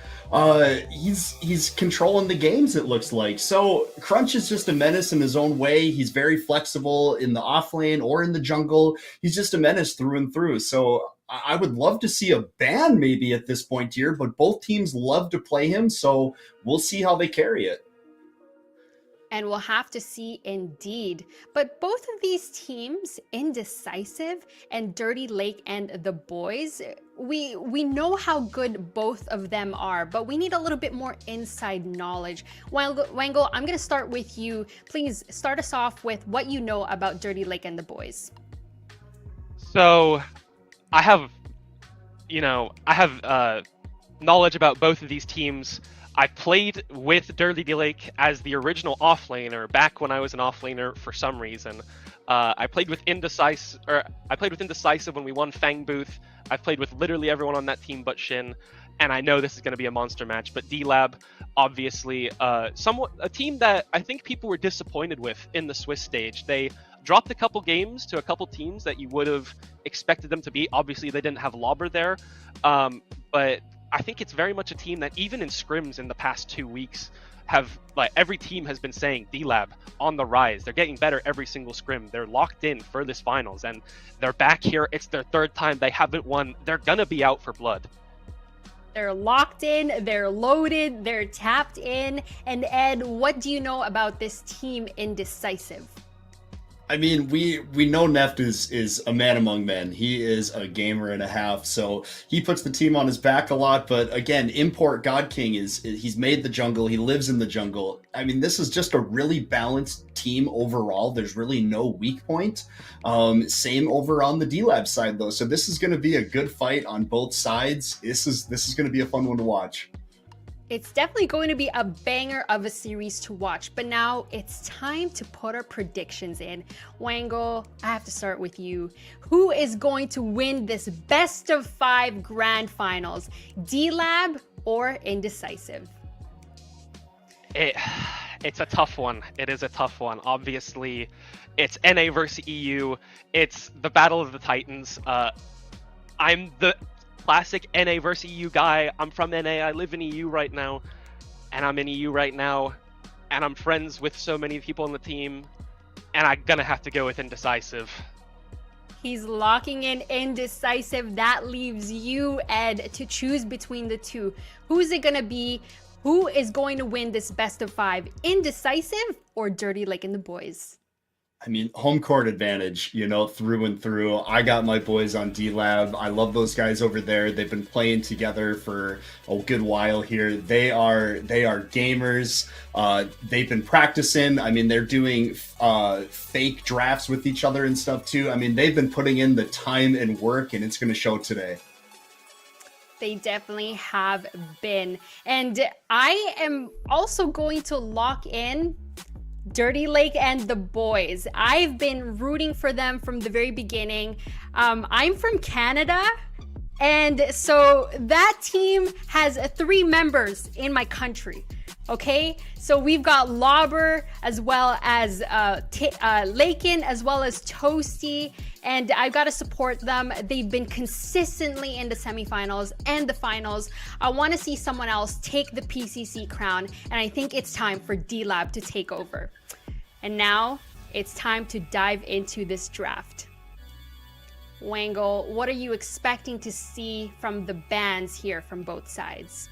He's controlling the games, it looks like. So Crunch is just a menace in his own way. He's very flexible in the off lane or in the jungle. He's just a menace through and through. So I would love to see a ban maybe at this point here, but both teams love to play him, so we'll see how they carry it. And we'll have to see indeed. But both of these teams, Indecisive and Dirty Lake and the boys, we know how good both of them are, but we need a little bit more inside knowledge. Wangle, I'm going to start with you. Please start us off with what you know about Dirty Lake and the boys. So I have knowledge about both of these teams. I played with Dirty Lake as the original offlaner back when I was an offlaner for some reason. I played with Indecisive when we won Fang Booth. I've played with literally everyone on that team but Shin. and I know this is going to be a monster match, but D-Lab, obviously, somewhat a team that I think people were disappointed with in the Swiss stage. They dropped a couple games to a couple teams that you would have expected them to beat. Obviously, they didn't have Lauber there, but I think it's very much a team that even in scrims in the past 2 weeks, every team has been saying D-Lab on the rise. They're getting better every single scrim. They're locked in for this finals, and they're back here. It's their third time. They haven't won. They're gonna be out for blood. They're locked in, they're loaded, they're tapped in. And Ed, what do you know about this team Indecisive? I mean, we know Neft is a man among men. He is a gamer and a half, so he puts the team on his back a lot. But again, Import God King he's made the jungle. He lives in the jungle. I mean, this is just a really balanced team overall. There's really no weak point. Same over on the D-Lab side though. So this is going to be a good fight on both sides. This is going to be a fun one to watch. It's definitely going to be a banger of a series to watch, but now it's time to put our predictions in. Wango, I have to start with you. Who is going to win this best of 5 grand finals? D-Lab or Indecisive? It's a tough one. It is a tough one. Obviously, it's NA versus EU. It's the battle of the Titans. I'm the classic NA versus EU guy. I'm from NA. I live in EU right now, and I'm in EU right now, and I'm friends with so many people on the team, and I'm gonna have to go with Indecisive. He's locking in Indecisive. That leaves you, Ed, to choose between the two. Who's it gonna be? Who is going to win this best of 5? Indecisive or Dirty Lake and the boys? I mean, home court advantage, through and through. I got my boys on D-Lab. I love those guys over there. They've been playing together for a good while here. They are gamers. They've been practicing. I mean, they're doing fake drafts with each other and stuff too. I mean, they've been putting in the time and work, and it's going to show today. They definitely have been. And I am also going to lock in Dirty Lake and the boys. I've been rooting for them from the very beginning. I'm from Canada, and so that team has 3 members in my country. Okay, so we've got Lauber as well as Lakin as well as Toasty, and I've got to support them. They've been consistently in the semifinals and the finals. I want to see someone else take the PCC crown, and I think it's time for D-Lab to take over. And now it's time to dive into this draft. Wangle, what are you expecting to see from the bans here from both sides?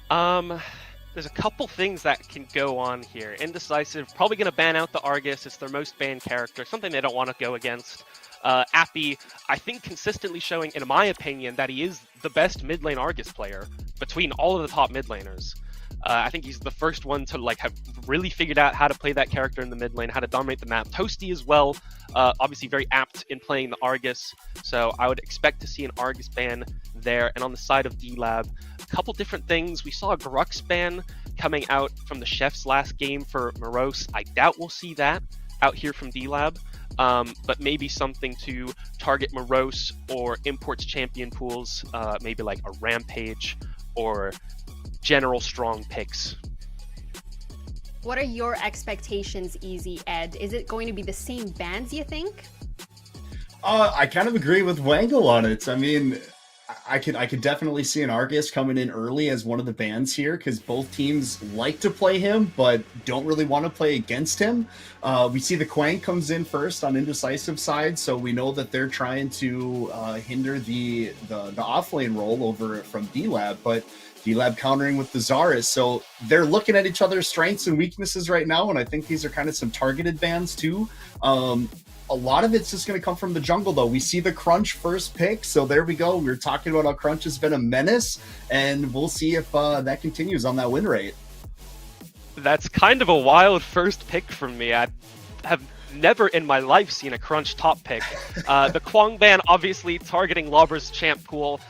There's a couple things that can go on here. Indecisive, probably going to ban out the Argus. It's their most banned character, something they don't want to go against. Appy, I think consistently showing, in my opinion, that he is the best mid lane Argus player between all of the top mid laners. I think he's the first one to have really figured out how to play that character in the mid lane, how to dominate the map. Toasty as well, obviously very apt in playing the Argus, so I would expect to see an Argus ban there. And on the side of D-Lab, a couple different things. We saw a Grux ban coming out from the Chef's last game for Morose. I doubt we'll see that out here from D-Lab, but maybe something to target Morose or Imports champion pools, maybe like a Rampage or general strong picks. What are your expectations, Easy Ed? Is it going to be the same bans, you think? I kind of agree with Wangle on it. I mean, I could definitely see an Argus coming in early as one of the bans here, because both teams like to play him but don't really want to play against him. We see the Quang comes in first on Indecisive side, so we know that they're trying to hinder the offlane roll over from D-Lab, but D-Lab countering with the Zarus. So they're looking at each other's strengths and weaknesses right now, and I think these are kind of some targeted bans too. A lot of it's just going to come from the jungle, though. We see the Crunch first pick, so there we go. We were talking about how Crunch has been a menace, and we'll see if that continues on that win rate. That's kind of a wild first pick from me. I have never in my life seen a Crunch top pick. The Kwang ban obviously targeting Lauber's champ pool.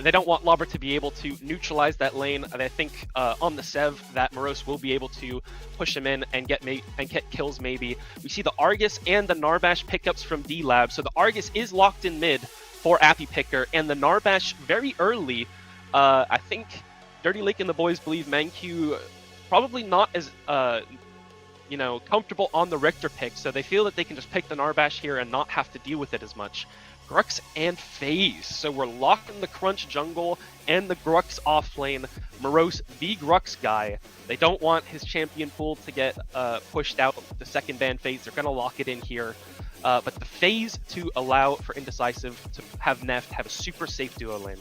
They don't want Lauber to be able to neutralize that lane. And I think on the Sev that Morose will be able to push him in and get kills maybe. We see the Argus and the Narbash pickups from D-Lab. So the Argus is locked in mid for Appy Picker, and the Narbash very early I think Dirty Lake and the boys believe Manq probably not as comfortable on the Richter pick, so they feel that they can just pick the Narbash here and not have to deal with it as much. Grux and FaZe, so we're locking the Crunch jungle and the Grux off lane. Morose, the Grux guy. They don't want his champion pool to get pushed out. The second ban FaZe, they're going to lock it in here. But the FaZe to allow for Indecisive to have Neft have a super safe duo lane.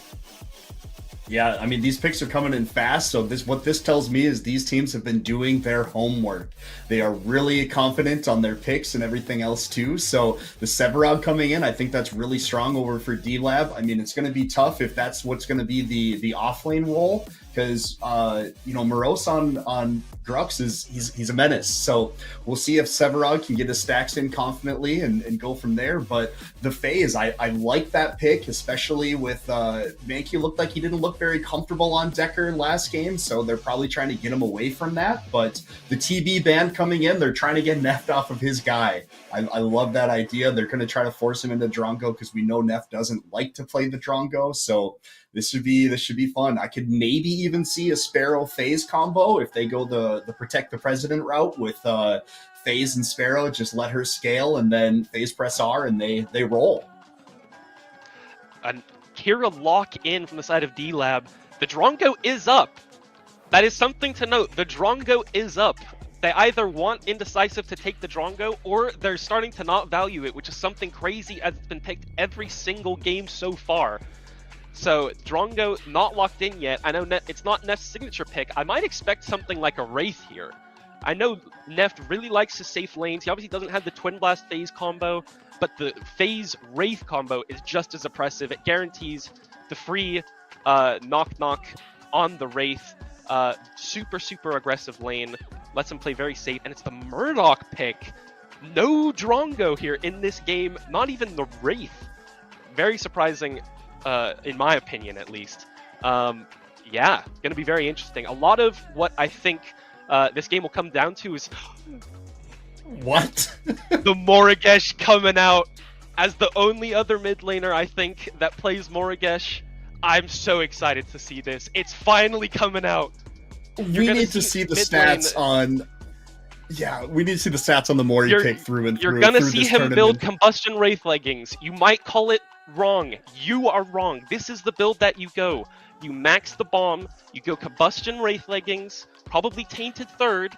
Yeah, I mean, these picks are coming in fast, so what this tells me is these teams have been doing their homework. They are really confident on their picks and everything else too, so the Severog coming in, I think that's really strong over for D-Lab. I mean, it's going to be tough if that's what's going to be the off-lane role, because, Morose on Grux he's a menace, so we'll see if Severog can get his stacks in confidently and go from there. But the FaZe, I like that pick, especially with Manq looked like he didn't look very comfortable on Decker last game, so they're probably trying to get him away from that. But the TB ban coming in, they're trying to get Neft off of his guy. I love that idea. They're going to try to force him into Drongo because we know Neft doesn't like to play the Drongo, so this should be fun. I could maybe even see a Sparrow FaZe combo if they go the protect the president route with FaZe and Sparrow. Just let her scale and then FaZe press R and they roll. And Kira lock in from the side of D-Lab. The Drongo is up. That is something to note. The Drongo is up. They either want Indecisive to take the Drongo or they're starting to not value it, which is something crazy as it's been picked every single game so far. So Drongo not locked in yet. I know it's not Neft's signature pick. I might expect something like a Wraith here. I know Neft really likes his safe lanes. He obviously doesn't have the Twin Blast FaZe combo, but the FaZe Wraith combo is just as oppressive. It guarantees the free knock on the Wraith. Super aggressive lane. Lets him play very safe, and it's the Murdoch pick. No Drongo here in this game. Not even the Wraith. Very surprising. In my opinion, at least. Yeah, going to be very interesting. A lot of what I think this game will come down to is what? The Morigesh coming out as the only other mid laner, I think, that plays Morigesh. I'm so excited to see this. It's finally coming out. We need to see the stats on... Yeah, we need to see the stats on the Mori pick through and through. You're going to see him build Combustion Wraith leggings. You might call it wrong. You are wrong. This is the build that you go. You max the bomb, you go Combustion Wraith leggings, probably Tainted third,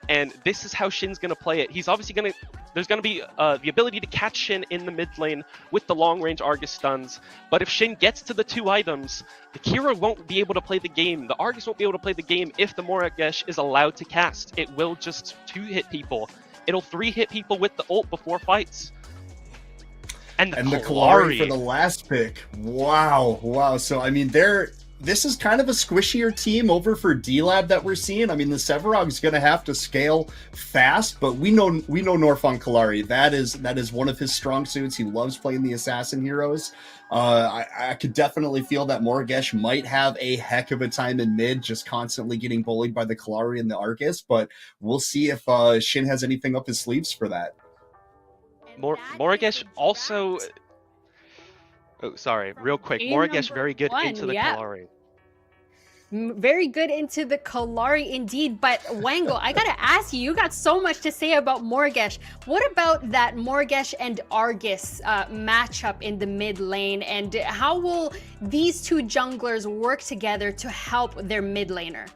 and this is how Shin's going to play it. He's obviously going to... There's going to be the ability to catch Shin in the mid lane with the long-range Argus stuns, but if Shin gets to the two items, the Kira won't be able to play the game. The Argus won't be able to play the game if the Morigesh is allowed to cast. It will just 2-hit people. It'll 3-hit people with the ult before fights. And the Kallari for the last pick. Wow. So, I mean, this is kind of a squishier team over for D-Lab that we're seeing. I mean, the Severog's going to have to scale fast, but we know Norf on Kallari. That is one of his strong suits. He loves playing the assassin heroes. I could definitely feel that Morigesh might have a heck of a time in mid, just constantly getting bullied by the Kallari and the Argus, but we'll see if Shin has anything up his sleeves for that. Morigesh also... Oh, sorry, real quick. Morigesh very good into the Kallari. Very good into the Kallari indeed, but Wango, I gotta ask you got so much to say about Morigesh. What about that Morigesh and Argus matchup in the mid lane, and how will these two junglers work together to help their mid laner?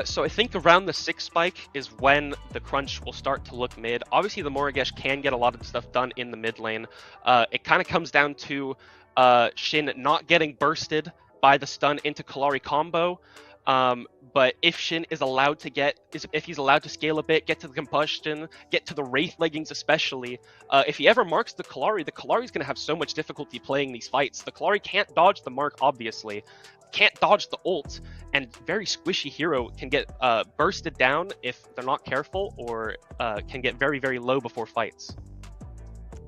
So I think around the 6 spike is when the crunch will start to look mid. Obviously, the Morigesh can get a lot of stuff done in the mid lane. It kind of comes down to Shin not getting bursted by the stun into Kallari combo. But if Shin is allowed to if he's allowed to scale a bit, get to the combustion, get to the Wraith leggings especially, if he ever marks the Kallari's going to have so much difficulty playing these fights. The Kallari can't dodge the mark, obviously. Can't dodge the ult, and very squishy hero can get bursted down if they're not careful, or can get very, very low before fights.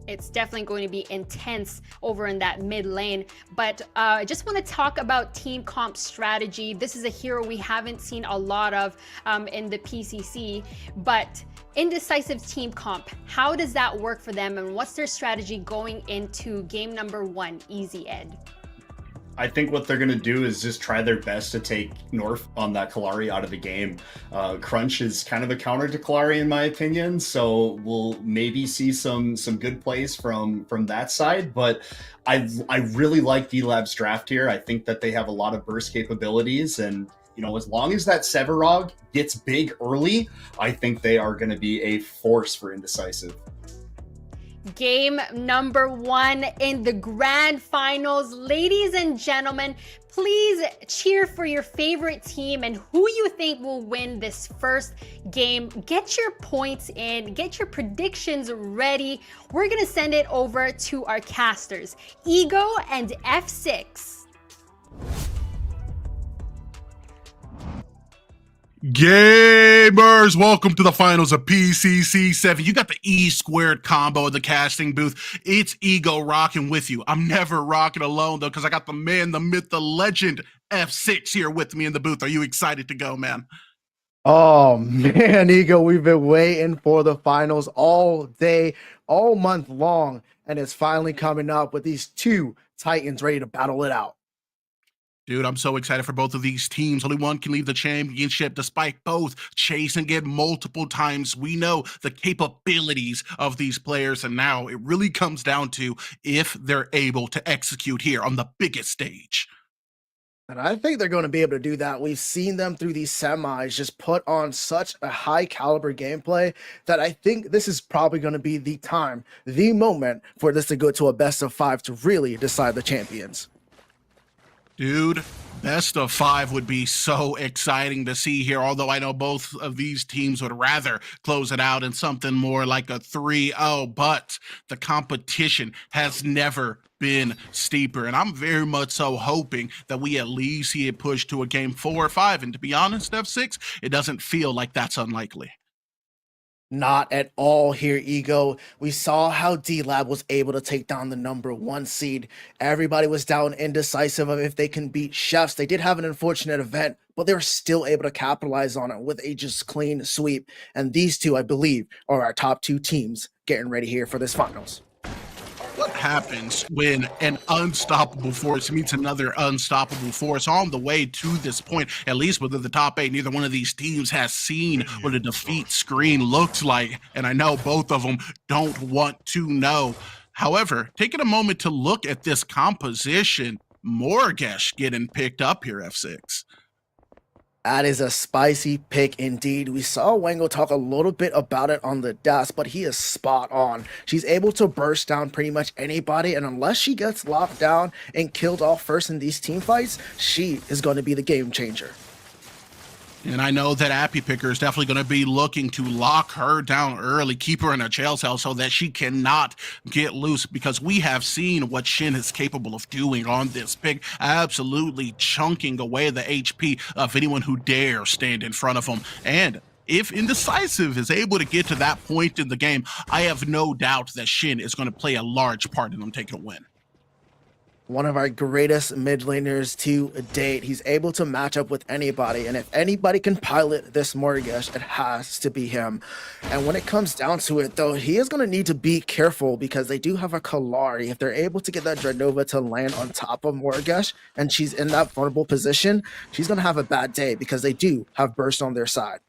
It's definitely going to be intense over in that mid lane, but I just want to talk about team comp strategy. This is a hero we haven't seen a lot of in the PCC, but Indecisive team comp, how does that work for them, and what's their strategy going into game number 1, Easy Ed? I think what they're going to do is just try their best to take North on that Kalari out of the game. Crunch is kind of a counter to Kalari in my opinion, so we'll maybe see some good plays from that side, but I really like D-Lab's draft here. I think that they have a lot of burst capabilities, and as long as that Severog gets big early, I think they are going to be a force for Indecisive. Game number 1 in the grand finals. Ladies and gentlemen, please cheer for your favorite team and who you think will win this first game. Get your points in, get your predictions ready. We're gonna send it over to our casters, Ego and F6. Gamers, welcome to the finals of PCC7. You got the E squared combo in the casting booth. It's Ego rocking with you. I'm never rocking alone though, because I got the man, the myth, the legend, F6 here with me in the booth. Are you excited to go, man? Oh man, Ego, we've been waiting for the finals all day, all month long, and it's finally coming up with these two Titans ready to battle it out. Dude, I'm so excited for both of these teams. Only one can leave the championship despite both chasing it multiple times. We know the capabilities of these players, and now it really comes down to if they're able to execute here on the biggest stage. And I think they're going to be able to do that. We've seen them through these semis just put on such a high caliber gameplay that I think this is probably going to be the time, the moment for this to go to a best of 5 to really decide the champions. Dude, best of 5 would be so exciting to see here, although I know both of these teams would rather close it out in something more like a 3-0, but the competition has never been steeper, and I'm very much so hoping that we at least see it pushed to a game 4 or 5, and to be honest, F6, it doesn't feel like that's unlikely. Not at all here, Ego. We saw how D-Lab was able to take down the #1 seed. Everybody was down indecisive of if they can beat Chefs. They did have an unfortunate event, but they were still able to capitalize on it with a just clean sweep. And these two, I believe, are our top 2 teams getting ready here for this finals. What happens when an unstoppable force meets another unstoppable force on the way to this point, at least within the top 8? Neither one of these teams has seen what a defeat screen looks like, and I know both of them don't want to know. However, taking a moment to look at this composition, Morgesh getting picked up here, F6. That is a spicy pick indeed. We saw Wango talk a little bit about it on the desk, but he is spot on. She's able to burst down pretty much anybody, and unless she gets locked down and killed off first in these team fights, she is going to be the game changer. And I know that Appy Picker is definitely going to be looking to lock her down early, keep her in a jail cell so that she cannot get loose, because we have seen what Shin is capable of doing on this pick, absolutely chunking away the HP of anyone who dare stand in front of him. And if Indecisive is able to get to that point in the game, I have no doubt that Shin is going to play a large part in them taking a win. One of our greatest mid laners to date. He's able to match up with anybody, and if anybody can pilot this Morgesh, it has to be him. And when it comes down to it, though, he is going to need to be careful because they do have a Kalari. If they're able to get that Dreadnova to land on top of Morgesh and she's in that vulnerable position, she's going to have a bad day because they do have burst on their side.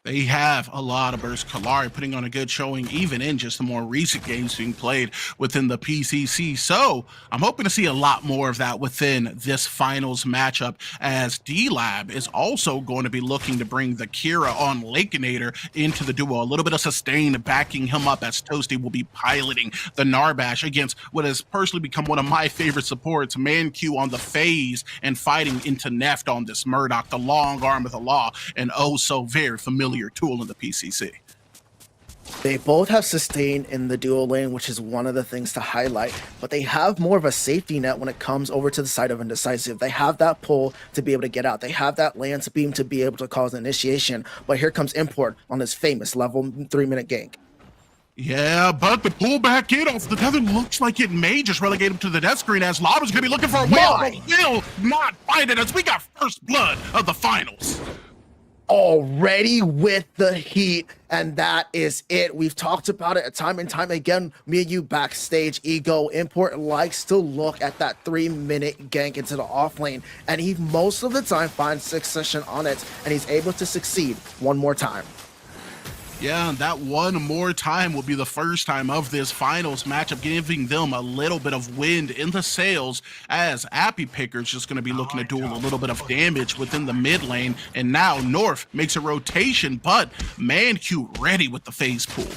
They have a lot of burst. Kalari putting on a good showing even in just the more recent games being played within the PCC. So I'm hoping to see a lot more of that within this finals matchup, as D-Lab is also going to be looking to bring the Kira on Lakeinator into the duo. A little bit of sustain backing him up, as Toasty will be piloting the Narbash against what has personally become one of my favorite supports, ManQ on the phase, and fighting into Neft on this Murdoch, the long arm of the law, and oh so very familiar tool in the PCC. They both have sustain in the duo lane, which is one of the things to highlight, but they have more of a safety net when it comes over to the side of Indecisive. They have that pull to be able to get out. They have that Lance Beam to be able to cause initiation, but here comes Import on this famous level 3-minute gank. Yeah, but the pull back in off the tether looks like it may just relegate him to the death screen, as Lava's going to be looking for a way out, but will not find it, as we got first blood of the finals. already with the heat, and that is it. We've talked about it time and time again, me and you backstage. Ego Import likes to look at that 3-minute gank into the off lane, and he most of the time finds succession on it, and he's able to succeed one more time. Yeah, and that one more time will be the first time of this finals matchup, giving them a little bit of wind in the sails, as Appy Picker's just going to be looking to do a little bit of damage within the mid lane. And now North makes a rotation, but ManQ ready with the phase pool.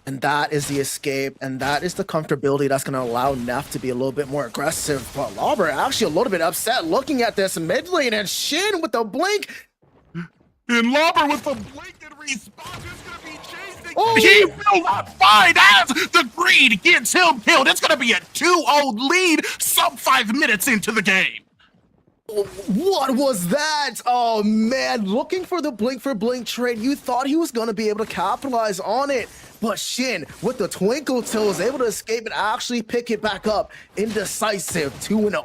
And that is the escape, and that is the comfortability that's going to allow Neff to be a little bit more aggressive. But Lauber actually a little bit upset looking at this mid lane, and Shin with the blink. And Lauber with the blink and response is going to be chasing. Oh. He will not find as the greed gets him killed. It's going to be a 2-0 lead sub 5 minutes into the game. What was that? Oh man, looking for the blink for blink trade. You thought he was going to be able to capitalize on it. But Shin, with the twinkle toe, is able to escape and actually pick it back up. Indecisive 2-0.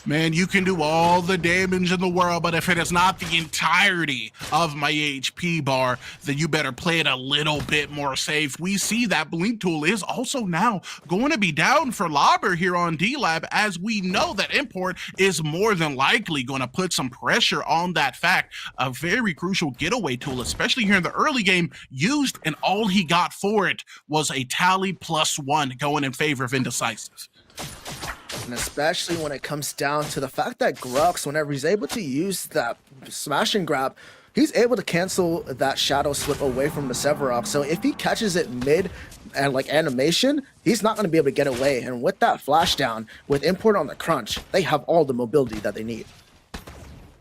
Man, you can do all the damage in the world, but if it is not the entirety of my HP bar, then you better play it a little bit more safe. We see that blink tool is also now going to be down for Lauber here on D-Lab, as we know that Import is more than likely going to put some pressure on that fact. A very crucial getaway tool, especially here in the early game, used, and all he got for it was a tally +1 going in favor of Indecisive. And especially when it comes down to the fact that Grux, whenever he's able to use that smash and grab, he's able to cancel that shadow slip away from the Sevarog. So if he catches it mid and like animation, he's not going to be able to get away. And with that flash down, with Import on the crunch, they have all the mobility that they need.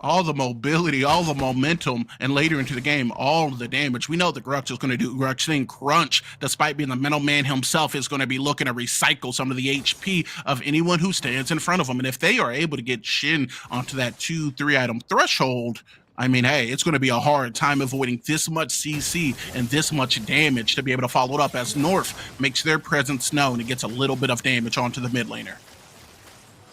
All the mobility, all the momentum, and later into the game, all the damage. We know that Grux is going to do Grux thing. Crunch, despite being the middleman himself, is going to be looking to recycle some of the HP of anyone who stands in front of him. And if they are able to get Shin onto that 2-3 item threshold, I mean, hey, it's going to be a hard time avoiding this much CC and this much damage to be able to follow it up, as North makes their presence known and gets a little bit of damage onto the mid laner.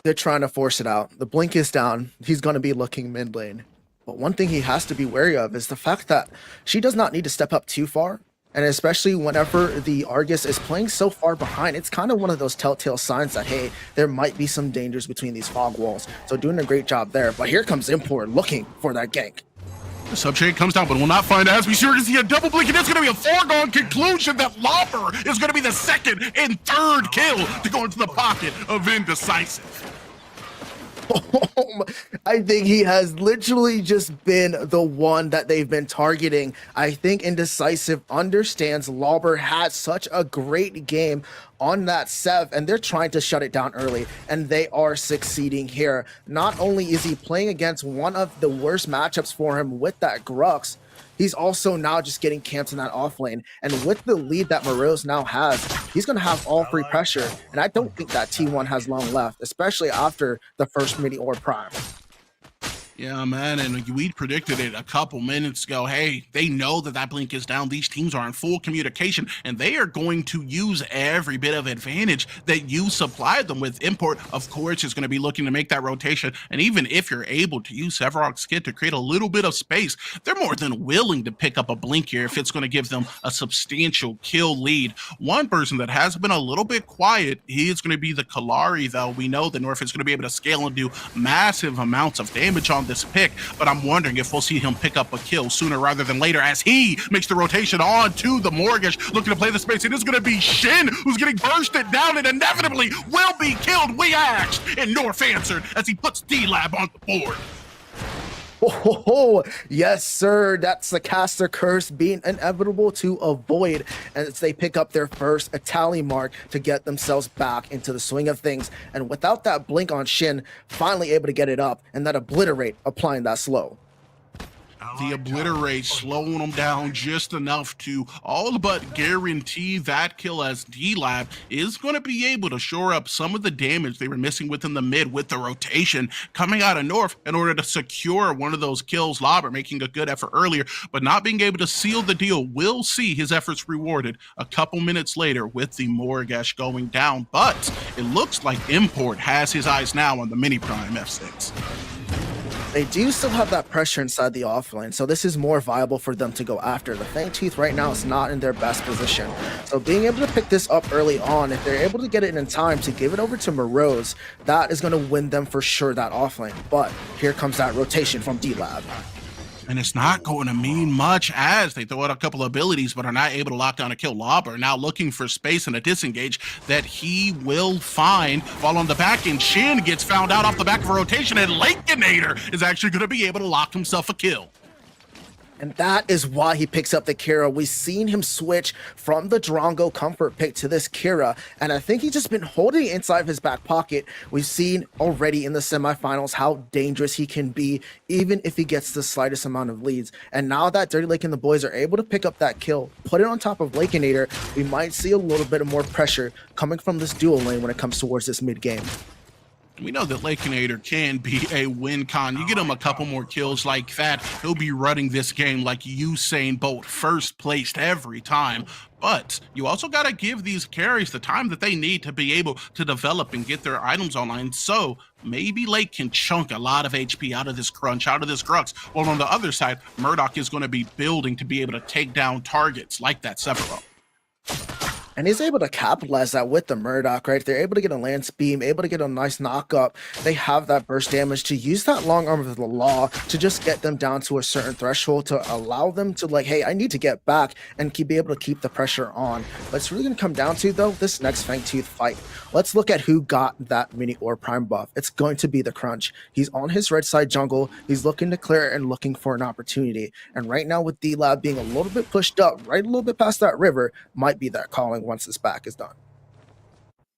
They're trying to force it out. The blink is down. He's going to be looking mid lane. But one thing he has to be wary of is the fact that she does not need to step up too far. And especially whenever the Argus is playing so far behind, it's kind of one of those telltale signs that, hey, there might be some dangers between these fog walls. So doing a great job there. But here comes Import looking for that gank. The sub-trade comes down, but will not find as we sure see a double blink, and it's going to be a foregone conclusion that Lauber is going to be the second and third kill to go into the pocket of Indecisive. I think he has literally just been the one that they've been targeting. I think Indecisive understands Lauber had such a great game on that Sev, and they're trying to shut it down early, and they are succeeding here. Not only is he playing against one of the worst matchups for him with that Grux, he's also now just getting camped in that off lane. And with the lead that Morelos now has, he's going to have all free pressure. And I don't think that T1 has long left, especially after the first mini or prime. Yeah, man, and we predicted it a couple minutes ago. Hey, they know that that blink is down. These teams are in full communication, and they are going to use every bit of advantage that you supplied them with. Import, of course, is going to be looking to make that rotation, and even if you're able to use Sevarog's kit to create a little bit of space, they're more than willing to pick up a blink here if it's going to give them a substantial kill lead. One person that has been a little bit quiet, he is going to be the Kalari, though. We know that North is going to be able to scale and do massive amounts of damage on this pick, but I'm wondering if we'll see him pick up a kill sooner rather than later, as he makes the rotation on to the Mortgage, looking to play the space. It is going to be Shin who's getting bursted down and inevitably will be killed. We asked, and North answered as he puts D-Lab on the board. Oh, yes, sir. That's the caster curse being inevitable to avoid as they pick up their first tally mark to get themselves back into the swing of things. And without that blink on Shin, finally able to get it up, and that obliterate applying that slow. The obliterate slowing them down just enough to all but guarantee that kill, as D-Lab is going to be able to shore up some of the damage they were missing within the mid with the rotation coming out of North in order to secure one of those kills. Lauber making a good effort earlier, but not being able to seal the deal. Will see his efforts rewarded a couple minutes later with the Mortgage going down, but it looks like Import has his eyes now on the mini prime F6. They do still have that pressure inside the offlane, so this is more viable for them to go after. The Fangtooth right now is not in their best position. So being able to pick this up early on, if they're able to get it in time to give it over to Morose, that is going to win them for sure, that offlane. But here comes that rotation from D-Lab. And it's not going to mean much as they throw out a couple of abilities but are not able to lock down a kill. Lobber now looking for space and a disengage that he will find. While on the back end, Shin gets found out off the back of a rotation, and Lakeinator is actually going to be able to lock himself a kill. And that is why he picks up the Kira. We've seen him switch from the Drongo comfort pick to this Kira, and I think he's just been holding it inside of his back pocket. We've seen already in the semifinals how dangerous he can be, even if he gets the slightest amount of leads. And now that Dirty Lake and the boys are able to pick up that kill, put it on top of Lakeinator, we might see a little bit of more pressure coming from this dual lane when it comes towards this mid game. We know that Lakeinator can be a win con. You get him a couple more kills like that, he'll be running this game like Usain Bolt, first placed every time. But you also got to give these carries the time that they need to be able to develop and get their items online. So maybe Lake can chunk a lot of HP out of this crunch, out of this Grux. While on the other side, Murdoch is going to be building to be able to take down targets like that Sephiroth. And he's able to capitalize that with the Murdoch, right? They're able to get a Lance Beam, able to get a nice knock-up. They have that burst damage to use that long arm of the law to just get them down to a certain threshold to allow them to like, hey, I need to get back and be able to keep the pressure on. But it's really going to come down to, though, this next Fangtooth fight. Let's look at who got that mini or prime buff. It's going to be the Crunch. He's on his red side jungle. He's looking to clear it and looking for an opportunity. And right now with D-Lab being a little bit pushed up, right a little bit past that river, might be that calling once this back is done.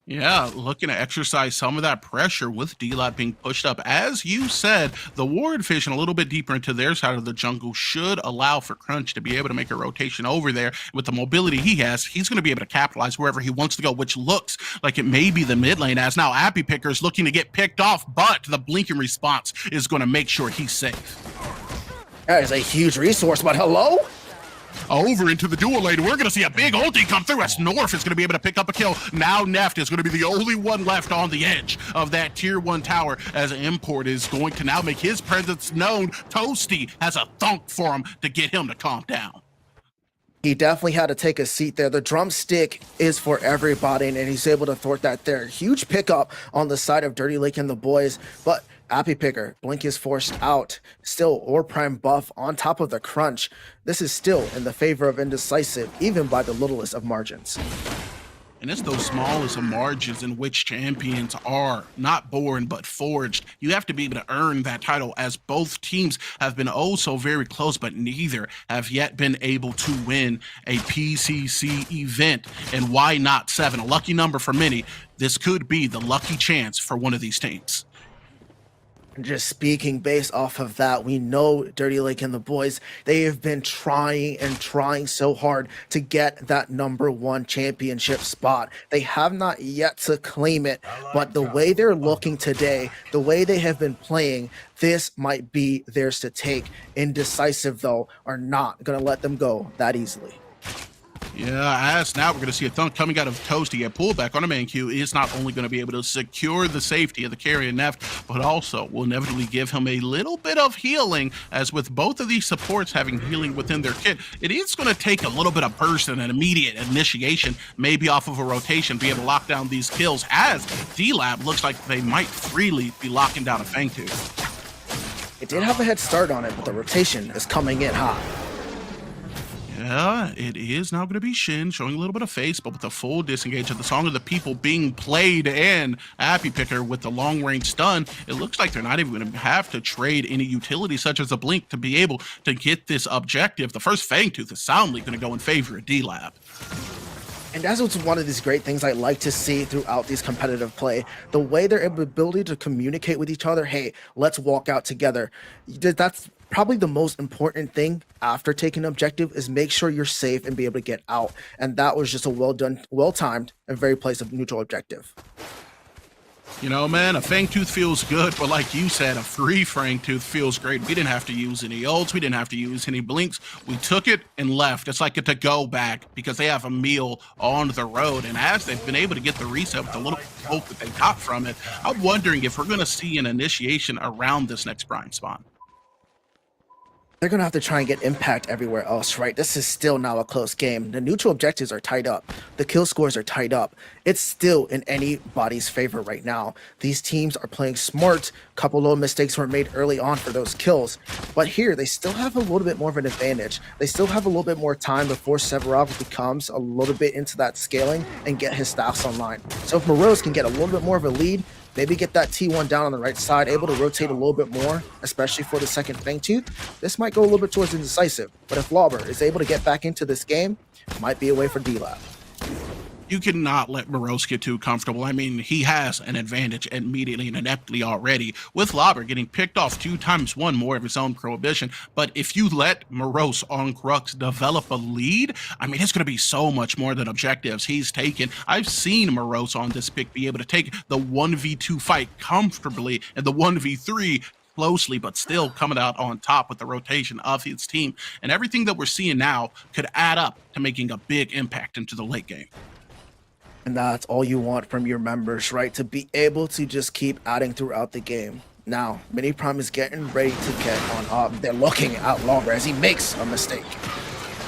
Yeah, looking to exercise some of that pressure with D-Lab being pushed up. As you said, the Ward Vision a little bit deeper into their side of the jungle should allow for Crunch to be able to make a rotation over there. With the mobility he has, he's going to be able to capitalize wherever he wants to go, which looks like it may be the mid lane, as now Appy Picker is looking to get picked off, but the blinking response is going to make sure he's safe. That is a huge resource, but hello? Over into the dual lane, we're going to see a big ulti come through as North is going to be able to pick up a kill. Now Neft is going to be the only one left on the edge of that tier 1 tower, as Import is going to now make his presence known. Toasty has a thunk for him to get him to calm down. He definitely had to take a seat there. The drumstick is for everybody, and he's able to thwart that there. Huge pickup on the side of Dirty Lake and the boys, but Appy Picker, Blink is forced out. Still, Or Prime buff on top of the Crunch. This is still in the favor of Indecisive, even by the littlest of margins. And it's those smallest of margins in which champions are not born but forged. You have to be able to earn that title, as both teams have been oh so very close, but neither have yet been able to win a PCC event. And why not 7? A lucky number for many. This could be the lucky chance for one of these teams. Just speaking based off of that, we know Dirty Lake and the boys, they have been trying so hard to get that #1 championship spot. They have not yet to claim it, but the way they're looking today, the way they have been playing, this might be theirs to take. Indecisive, though, are not going to let them go that easily. Yeah, as now we're going to see a thunk coming out of Toasty. A pullback on a main queue is not only going to be able to secure the safety of the carry and Neft, but also will inevitably give him a little bit of healing, as with both of these supports having healing within their kit, it is going to take a little bit of burst and an immediate initiation, maybe off of a rotation, be able to lock down these kills, as D-Lab looks like they might freely be locking down a Fangtooth. It did have a head start on it, but the rotation is coming in hot. Yeah, it is now going to be Shin showing a little bit of face, but with the full disengage of the Song of the People being played, and Appy Picker with the long-range stun, it looks like they're not even going to have to trade any utility such as a Blink to be able to get this objective. The first Fangtooth is soundly going to go in favor of D-Lab. And that's what's one of these great things I like to see throughout these competitive play. The way their ability to communicate with each other, hey, let's walk out together. That's probably the most important thing after taking an objective, is make sure you're safe and be able to get out. And that was just a well done, well timed, and very placed of neutral objective. You know, man, a Fangtooth feels good, but like you said, a free Fangtooth feels great. We didn't have to use any ults. We didn't have to use any blinks. We took it and left. It's like a to-go back because they have a meal on the road. And as they've been able to get the reset with the little hope that they got from it, I'm wondering if we're going to see an initiation around this next Prime spawn. They're going to have to try and get impact everywhere else, right? This is still now a close game. The neutral objectives are tied up. The kill scores are tied up. It's still in anybody's favor right now. These teams are playing smart. Couple little mistakes were made early on for those kills. But here, they still have a little bit more of an advantage. They still have a little bit more time before Severov becomes a little bit into that scaling and get his staffs online. So if Morose can get a little bit more of a lead, maybe get that T1 down on the right side, able to rotate a little bit more, especially for the second Fangtooth, this might go a little bit towards Indecisive. But if Lauber is able to get back into this game, it might be a way for D-Lab. You cannot let Morose get too comfortable. I mean, he has an advantage immediately and ineptly already, with Lauber getting picked off 2 times 1 more of his own prohibition. But if you let Morose on Crux develop a lead, I mean, it's going to be so much more than objectives he's taken. I've seen Morose on this pick be able to take the 1v2 fight comfortably and the 1v3 closely, but still coming out on top with the rotation of his team. And everything that we're seeing now could add up to making a big impact into the late game. And that's all you want from your members, right? To be able to just keep adding throughout the game. Now, Mini Prime is getting ready to get on up. They're looking at Lauber as he makes a mistake.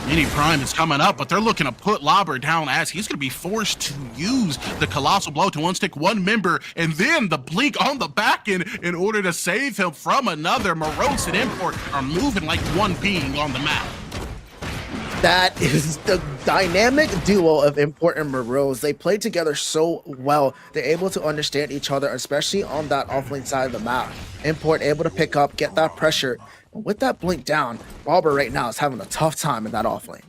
Mini Prime is coming up, but they're looking to put Lauber down as he's going to be forced to use the Colossal Blow to one-stick one member and then the Blink on the back end in order to save him from another. Morose and Import are moving like one being on the map. That is the dynamic duo of Import and Morose. They play together so well. They're able to understand each other, especially on that offlane side of the map. Import able to pick up, get that pressure. And with that blink down, Lauber right now is having a tough time in that offlane.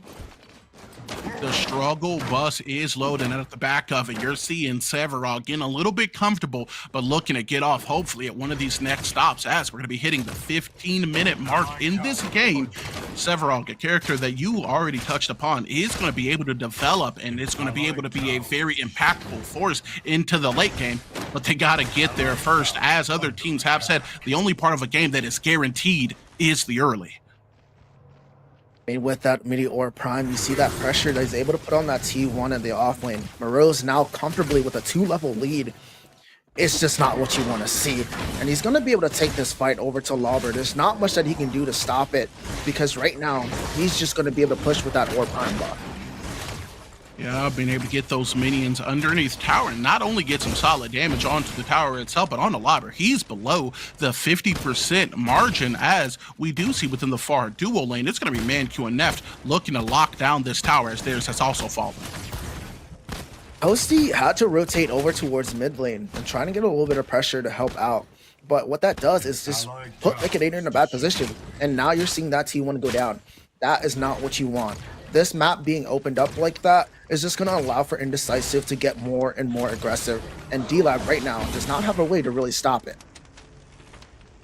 The struggle bus is loading, and at the back of it, you're seeing Severov getting a little bit comfortable, but looking to get off hopefully at one of these next stops as we're going to be hitting the 15-minute mark in this game. Severov, a character that you already touched upon, is going to be able to develop, and it's going to be able to be a very impactful force into the late game, but they got to get there first. As other teams have said, the only part of a game that is guaranteed is the early. And with that Meteor Prime, you see that pressure that he's able to put on that T1 in the offlane. Morose now comfortably with a 2-level lead. It's just not what you want to see. And he's going to be able to take this fight over to Lauber. There's not much that he can do to stop it, because right now, he's just going to be able to push with that Orb Prime buff. Yeah, being able to get those minions underneath tower and not only get some solid damage onto the tower itself, but on the Lauber. He's below the 50% margin, as we do see within the far duo lane. It's going to be ManQ and Neft looking to lock down this tower as theirs has also fallen. Toasty had to rotate over towards mid lane and trying to get a little bit of pressure to help out. But what that does is just put Liquidator in a bad position. And now you're seeing that T1 go down. That is not what you want. This map being opened up like that is just going to allow for Indecisive to get more and more aggressive. And D-Lab right now does not have a way to really stop it.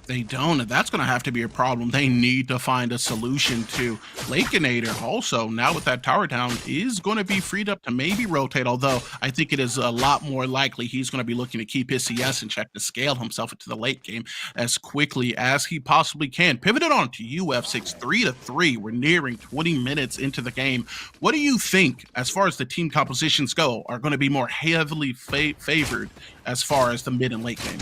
They don't, and that's going to have to be a problem they need to find a solution to. Liquidator also, now with that tower down, is going to be freed up to maybe rotate, although I think it is a lot more likely he's going to be looking to keep his CS in check to scale himself into the late game as quickly as he possibly can. Pivoted on to UF6, 3-3. We're nearing 20 minutes into the game. What do you think, as far as the team compositions go, are going to be more heavily favored as far as the mid and late game?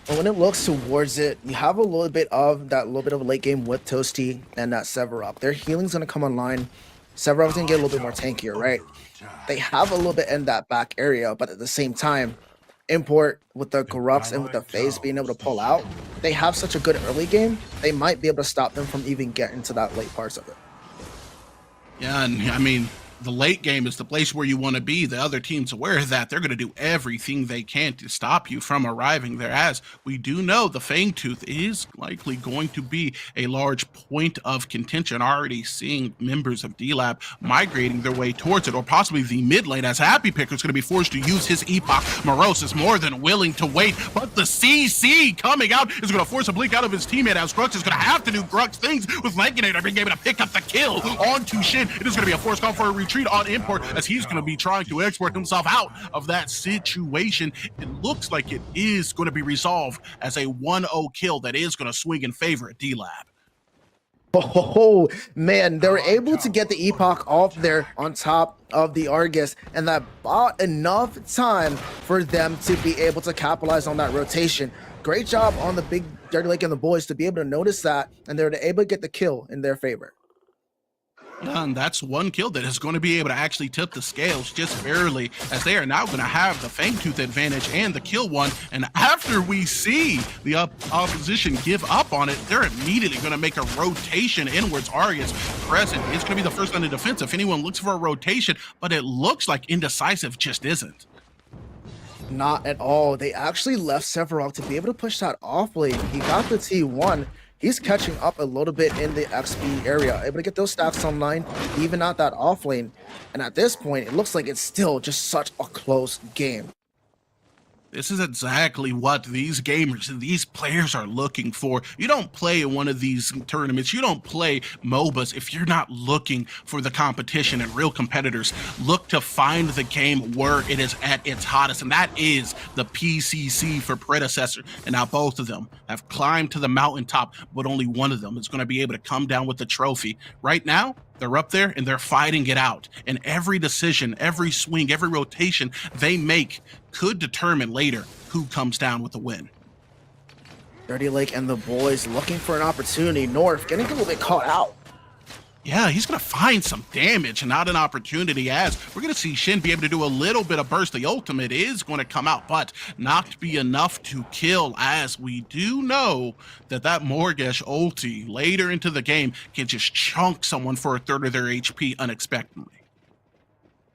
But when it looks towards it, you have a little bit of a late game with Toasty and that Severov. Their healing's gonna come online. Severov's gonna get a little bit more tankier, right? They have a little bit in that back area, but at the same time, Import with the Grux and with the Phase being able to pull out, they have such a good early game, they might be able to stop them from even getting to that late parts of it. Yeah, and I mean, the late game is the place where you want to be. The other team's aware of that. They're going to do everything they can to stop you from arriving there, as we do know the Fangtooth is likely going to be a large point of contention. Already seeing members of D-Lab migrating their way towards it, or possibly the mid lane, as Happy Picker is going to be forced to use his Epoch. Morose is more than willing to wait, but the CC coming out is going to force a blink out of his teammate, as Grux is going to have to do Grux things with Liquidator being able to pick up the kill onto Shin. It is going to be a forced call for a retreat. retreat on import as he's going to be trying to export himself out of that situation. It looks like it is going to be resolved as a 1-0 kill that is going to swing in favor of D-Lab. Oh man, they were able to get the Epoch off there on top of the Argus, and that bought enough time for them to be able to capitalize on that rotation. Great job on the big Dirty Lake and the boys to be able to notice that, and they were able to get the kill in their favor. And that's one kill that is going to be able to actually tip the scales just barely, as they are now going to have the Fangtooth advantage and the kill one. And after we see the opposition give up on it, they're immediately going to make a rotation inwards. Argus present. It's going to be the first line of defense if anyone looks for a rotation, but it looks like Indecisive just isn't. Not at all. They actually left Sephiroth to be able to push that off lane. He got the T1. He's catching up a little bit in the XP area, able to get those stacks online, even out that off lane. And at this point, it looks like it's still just such a close game. This is exactly what these gamers and these players are looking for. You don't play in one of these tournaments, you don't play MOBAs if you're not looking for the competition, and real competitors look to find the game where it is at its hottest, and that is the PCC for Predecessor. And now both of them have climbed to the mountaintop, but only one of them is going to be able to come down with the trophy. Right now, they're up there and they're fighting it out. And every decision, every swing, every rotation they make could determine later who comes down with the win. Dirty Lake and the boys looking for an opportunity. North getting a little bit caught out. Yeah, he's going to find some damage and not an opportunity, as we're going to see Shin be able to do a little bit of burst. The ultimate is going to come out, but not be enough to kill, as we do know that Morgesh ulti later into the game can just chunk someone for a third of their HP unexpectedly.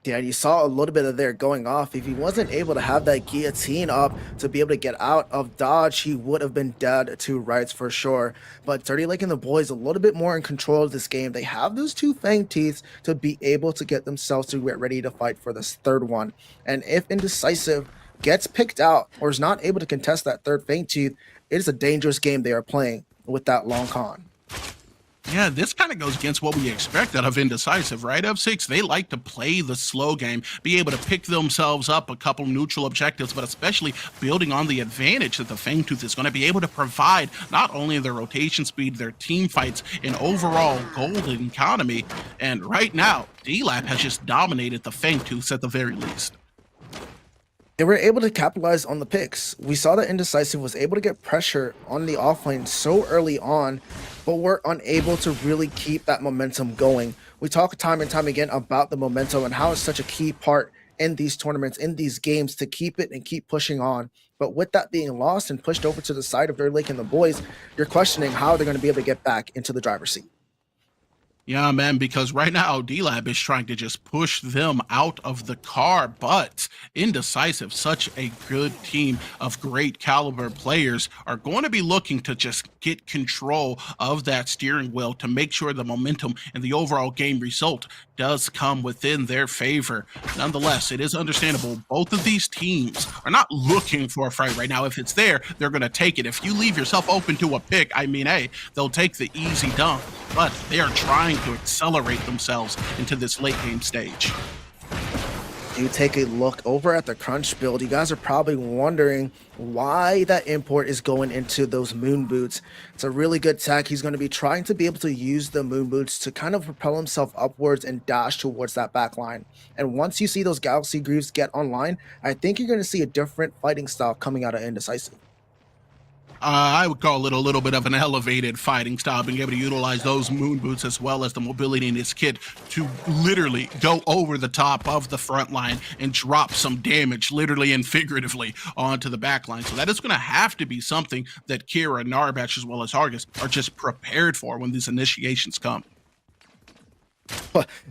Yeah, you saw a little bit of there going off. If he wasn't able to have that guillotine up to be able to get out of dodge, he would have been dead to rights for sure. But Dirty Lake and the boys a little bit more in control of this game. They have those two Fang Teeth to be able to get themselves to get ready to fight for this third one. And if Indecisive gets picked out or is not able to contest that third Fang Teeth, it is a dangerous game they are playing with that long con. Yeah, this kind of goes against what we expect out of Indecisive, right? F6, they like to play the slow game, be able to pick themselves up a couple neutral objectives, but especially building on the advantage that the Fangtooth is going to be able to provide, not only their rotation speed, their team fights, and overall golden economy. And right now, D-Lab has just dominated the Fangtooths at the very least. They were able to capitalize on the picks. We saw that Indecisive was able to get pressure on the offlane so early on, but were unable to really keep that momentum going. We talk time and time again about the momentum and how it's such a key part in these tournaments, in these games, to keep it and keep pushing on. But with that being lost and pushed over to the side of Dirty Lake and the boys, you're questioning how they're going to be able to get back into the driver's seat. Yeah, man, because right now D-Lab is trying to just push them out of the car, but Indecisive, such a good team of great caliber players, are going to be looking to just get control of that steering wheel to make sure the momentum and the overall game result does come within their favor. Nonetheless, it is understandable both of these teams are not looking for a fight right now. If it's there, they're going to take it. If you leave yourself open to a pick, I mean, hey, they'll take the easy dunk, but they are trying to accelerate themselves into this late game stage. You take a look over at the crunch build, you guys are probably wondering why that import is going into those moon boots. It's a really good tech. He's going to be trying to be able to use the moon boots to kind of propel himself upwards and dash towards that back line. And once you see those Galaxy Greaves get online, I think you're going to see a different fighting style coming out of Indecisive. I would call it a little bit of an elevated fighting style, being able to utilize those moon boots as well as the mobility in his kit to literally go over the top of the front line and drop some damage, literally and figuratively, onto the back line. So that is going to have to be something that Kira, Narbash, as well as Argus are just prepared for when these initiations come.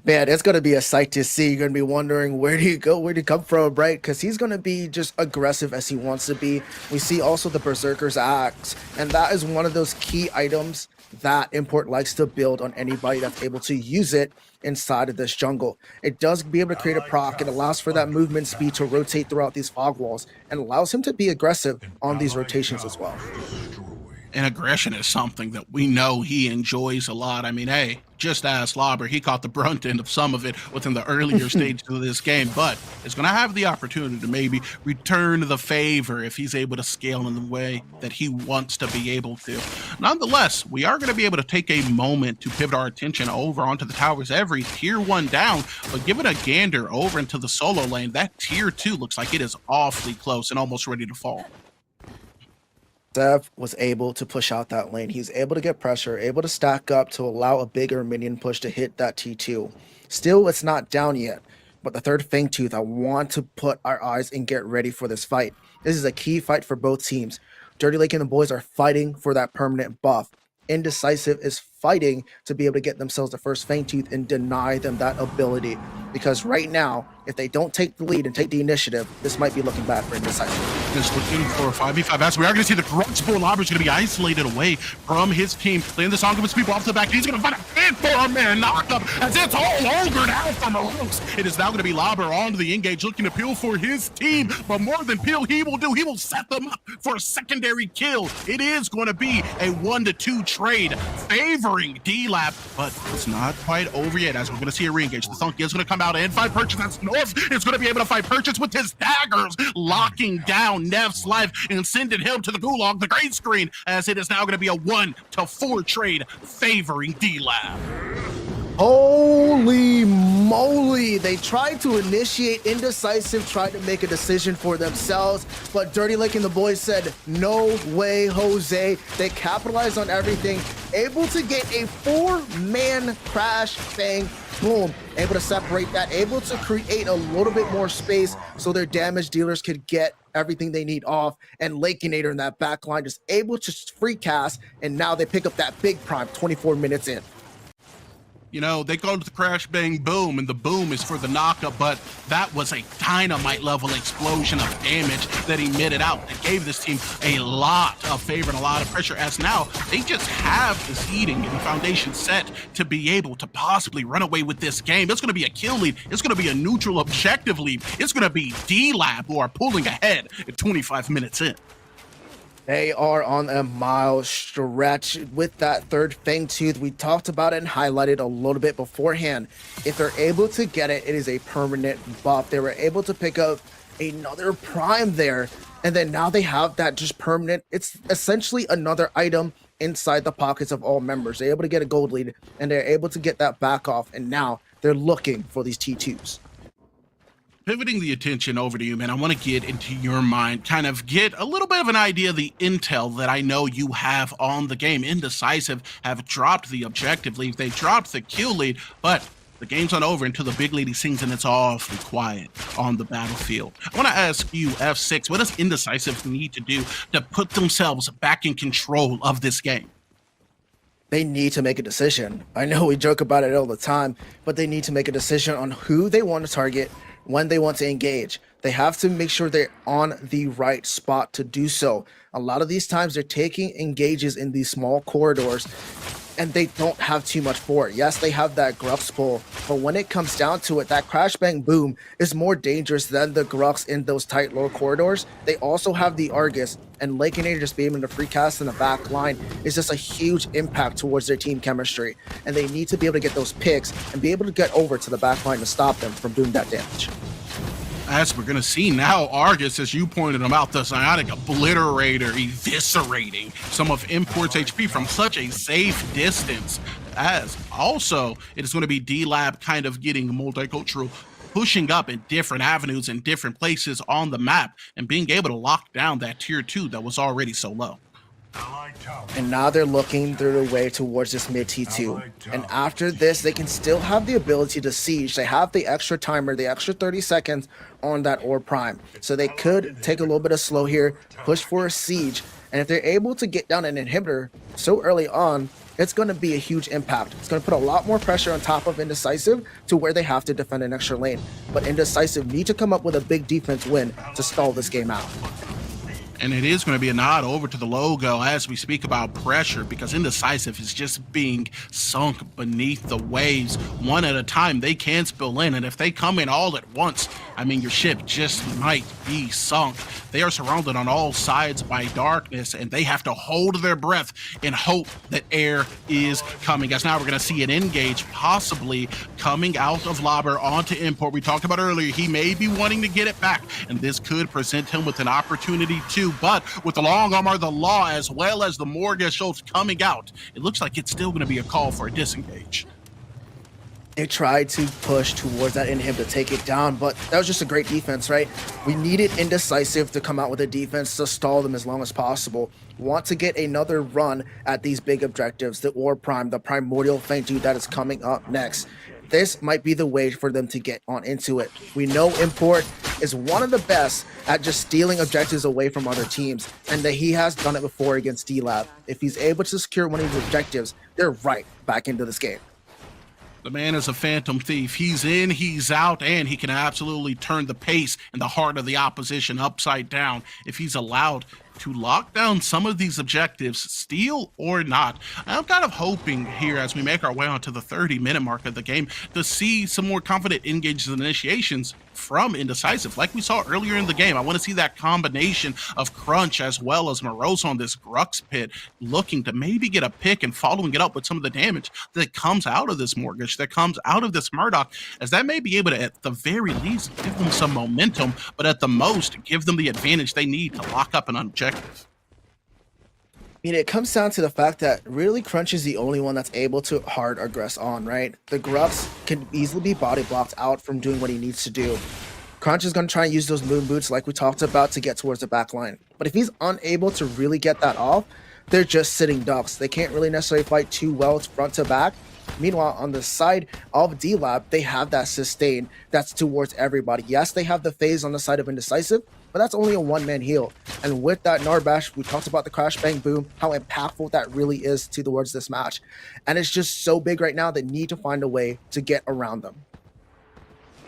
Man, it's going to be a sight to see. You're going to be wondering, where do you go? Where do you come from, right? Because he's going to be just aggressive as he wants to be. We see also the Berserker's Axe, and that is one of those key items that Import likes to build on anybody that's able to use it inside of this jungle. It does be able to create a proc. It allows for that movement speed to rotate throughout these fog walls and allows him to be aggressive on these rotations as well. And aggression is something that we know he enjoys a lot. I mean, hey, just ask Lauber. He caught the brunt end of some of it within the earlier stages of this game, but is going to have the opportunity to maybe return the favor if he's able to scale in the way that he wants to be able to. Nonetheless, we are going to be able to take a moment to pivot our attention over onto the towers. Every tier 1 down, but give it a gander over into the solo lane. That tier 2 looks like it is awfully close and almost ready to fall. Dev was able to push out that lane. He was able to get pressure, able to stack up to allow a bigger minion push to hit that T2. Still, it's not down yet, but the third Fang Tooth, I want to put our eyes and get ready for this fight. This is a key fight for both teams. Dirty Lake and the boys are fighting for that permanent buff. Indecisive is fighting to be able to get themselves the first Fang Tooth and deny them that ability. Because right now, if they don't take the lead and take the initiative, this might be looking bad for Indecisive. Just looking for a 5v5 as we are going to see the Grunts for Lauber is going to be isolated away from his team. Playing the song of his people off the back. He's going to find a pin for a man knocked up as it's all over now from the ropes. It is now going to be Lauber on the engage looking to peel for his team. But more than peel, he will set them up for a secondary kill. It is going to be a 1-2 trade favoring D-Lab, but it's not quite over yet as we're going to see a re-engage. The Thunk is going to come out and fight Purchase. That's North is going to be able to fight Purchase with his daggers, locking down Neff's life and sending him to the gulag, the green screen, as it is now going to be a 1-4 trade favoring D-Lab. Holy moly! They tried to initiate. Indecisive, tried to make a decision for themselves, but Dirty Lake and the boys said, no way, Jose. They capitalized on everything, able to get a 4-man crash Fang. Boom, able to separate that, able to create a little bit more space so their damage dealers could get everything they need off, and Lakeinator in that back line just able to free cast, and now they pick up that big prime 24 minutes in. You know, they go to the crash, bang, boom, and the boom is for the knockup, but that was a dynamite level explosion of damage that emitted out. It gave this team a lot of favor and a lot of pressure, as now they just have the seeding and the foundation set to be able to possibly run away with this game. It's going to be a kill lead. It's going to be a neutral objective lead. It's going to be D-Lab who are pulling ahead at 25 minutes in. They are on a mile stretch with that third Fang Tooth. We talked about it and highlighted a little bit beforehand. If they're able to get it, it is a permanent buff. They were able to pick up another prime there, and then now they have that just permanent. It's essentially another item inside the pockets of all members. They're able to get a gold lead, and they're able to get that back off, and now they're looking for these T2s. Pivoting the attention over to you, man, I want to get into your mind, kind of get a little bit of an idea of the intel that I know you have on the game. Indecisive have dropped the objective lead, they dropped the kill lead, but the game's not over until the big lady sings and it's awfully quiet on the battlefield. I want to ask you, F6, what does Indecisive need to do to put themselves back in control of this game? They need to make a decision. I know we joke about it all the time, but they need to make a decision on who they want to target, when they want to engage. They have to make sure they're on the right spot to do so. A lot of these times they're taking engages in these small corridors and they don't have too much for it. Yes, they have that Gruff's pull, but when it comes down to it, that crash bang boom is more dangerous than the Gruffs in those tight low corridors. They also have the Argus, and Lakeinator just being able to free cast in the back line is just a huge impact towards their team chemistry. And they need to be able to get those picks and be able to get over to the back line to stop them from doing that damage. As we're going to see now, Argus, as you pointed him out, the Psionic Obliterator eviscerating some of Import's HP from such a safe distance. As also, it is going to be D-Lab kind of getting multicultural, pushing up in different avenues and different places on the map and being able to lock down that tier 2 that was already so low. And now they're looking their way towards this mid T2. And after this, they can still have the ability to siege. They have the extra timer, the extra 30 seconds on that Orb Prime. So they could take a little bit of slow here, push for a siege. And if they're able to get down an inhibitor so early on, it's going to be a huge impact. It's going to put a lot more pressure on top of Indecisive to where they have to defend an extra lane. But Indecisive need to come up with a big defense win to stall this game out. And it is going to be a nod over to the logo as we speak about pressure, because Indecisive is just being sunk beneath the waves one at a time. They can spill in, and if they come in all at once, I mean, your ship just might be sunk. They are surrounded on all sides by darkness, and they have to hold their breath and hope that air is coming. As now we're going to see an engage possibly coming out of Lobber onto Import. We talked about earlier, he may be wanting to get it back, and this could present him with an opportunity too. But with the long arm of the law as well as the Morgue Schultz coming out, it looks like it's still going to be a call for a disengage. They tried to push towards that inhib to take it down, but that was just a great defense, right? We needed Indecisive to come out with a defense to stall them as long as possible. Want to get another run at these big objectives, the Ore Prime, the Primordial Feint that is coming up next. This might be the way for them to get on into it. We know Import is one of the best at just stealing objectives away from other teams, and that he has done it before against D-Lab. If he's able to secure one of these objectives, they're right back into this game. The man is a phantom thief. He's in, he's out, and he can absolutely turn the pace and the heart of the opposition upside down if he's allowed to lock down some of these objectives, steal or not. I'm kind of hoping here as we make our way onto the 30-minute mark of the game to see some more confident engages and initiations from Indecisive. Like we saw earlier in the game, I want to see that combination of Crunch as well as Morose on this Grux pit, looking to maybe get a pick and following it up with some of the damage that comes out of this Mortgage, that comes out of this Murdoch, as that may be able to, at the very least, give them some momentum, but at the most, give them the advantage they need to lock up an objective. I mean, it comes down to the fact that really Crunch is the only one that's able to hard aggress on, right? The Grux can easily be body blocked out from doing what he needs to do. Crunch is going to try and use those moon boots like we talked about to get towards the back line. But if he's unable to really get that off, they're just sitting ducks. They can't really necessarily fight too well front to back. Meanwhile, on the side of D-Lab, they have that sustain that's towards everybody. Yes, they have the phase on the side of Indecisive, but that's only a one-man heal. And with that Narbash, we talked about the Crash Bang Boom, how impactful that really is towards this match. And it's just so big right now, they need to find a way to get around them.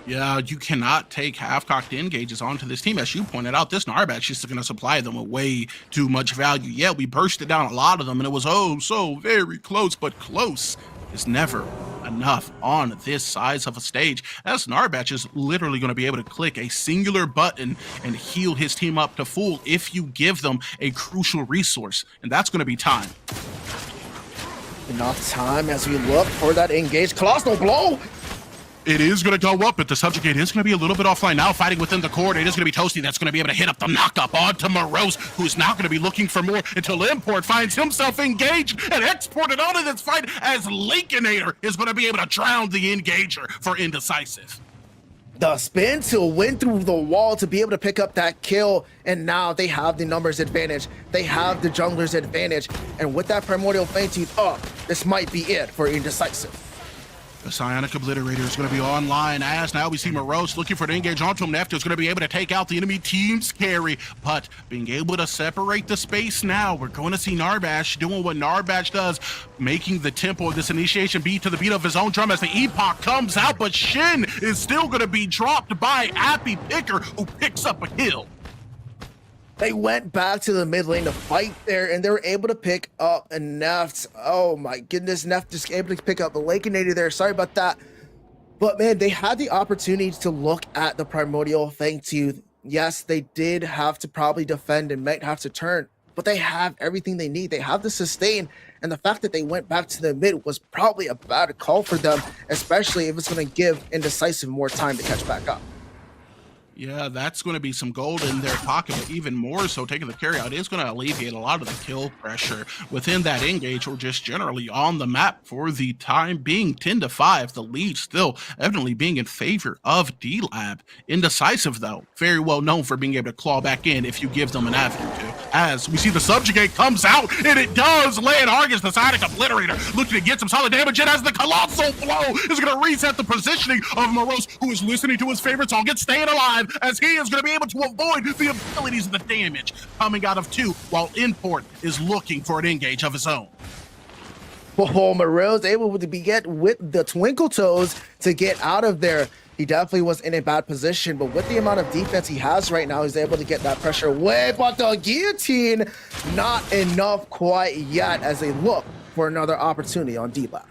Yeah, you cannot take half-cocked engages onto this team. As you pointed out, this Narbash is going to supply them with way too much value. Yeah, we bursted down a lot of them, and it was oh so very close, but close is never enough on this size of a stage, as Narbash is literally going to be able to click a singular button and heal his team up to full if you give them a crucial resource, and that's going to be time. Enough time as we look for that engaged Colossal Blow. It is going to go up, but the subjugate is going to be a little bit offline now, fighting within the core. It is going to be Toasty that's going to be able to hit up the knock-up onto Morose, who is now going to be looking for more until Import finds himself engaged and exported out of this fight, as Lincolnator is going to be able to drown the engager for Indecisive. The spin to win through the wall to be able to pick up that kill, and now they have the numbers advantage. They have the jungler's advantage, and with that Primordial Feint up, this might be it for Indecisive. The Psionic Obliterator is going to be online, as now we see Morose looking for an engage onto him. Nefta is going to be able to take out the enemy team's carry, but being able to separate the space now, we're going to see Narbash doing what Narbash does, making the tempo of this initiation beat to the beat of his own drum as the Epoch comes out, but Shin is still going to be dropped by Appy Picker, who picks up a kill. They went back to the mid lane to fight there, and they were able to pick up a Neft. Oh my goodness, Neft just able to pick up the Lincolnator there. Sorry about that. But man, they had the opportunity to look at the Primordial Feint. Yes, they did have to probably defend and might have to turn, but they have everything they need. They have the sustain, and the fact that they went back to the mid was probably a bad call for them, especially if it's going to give Indecisive more time to catch back up. Yeah, that's going to be some gold in their pocket, but even more so, taking the carry out is going to alleviate a lot of the kill pressure within that engage, or just generally on the map for the time being. 10-5, the lead still evidently being in favor of D-Lab. Indecisive, though, very well known for being able to claw back in if you give them an avenue to. As we see the subjugate comes out, and it does land Argus, the Psionic Obliterator, looking to get some solid damage, and as the Colossal Blow is going to reset the positioning of Morose, who is listening to his favorite song, It's Staying Alive, as he is going to be able to avoid the abilities of the damage coming out of 2, while Import is looking for an engage of his own. Oh, Morose able to get with the Twinkle Toes to get out of there. He definitely was in a bad position, but with the amount of defense he has right now, he's able to get that pressure away. But the guillotine, not enough quite yet, as they look for another opportunity on D-Lab.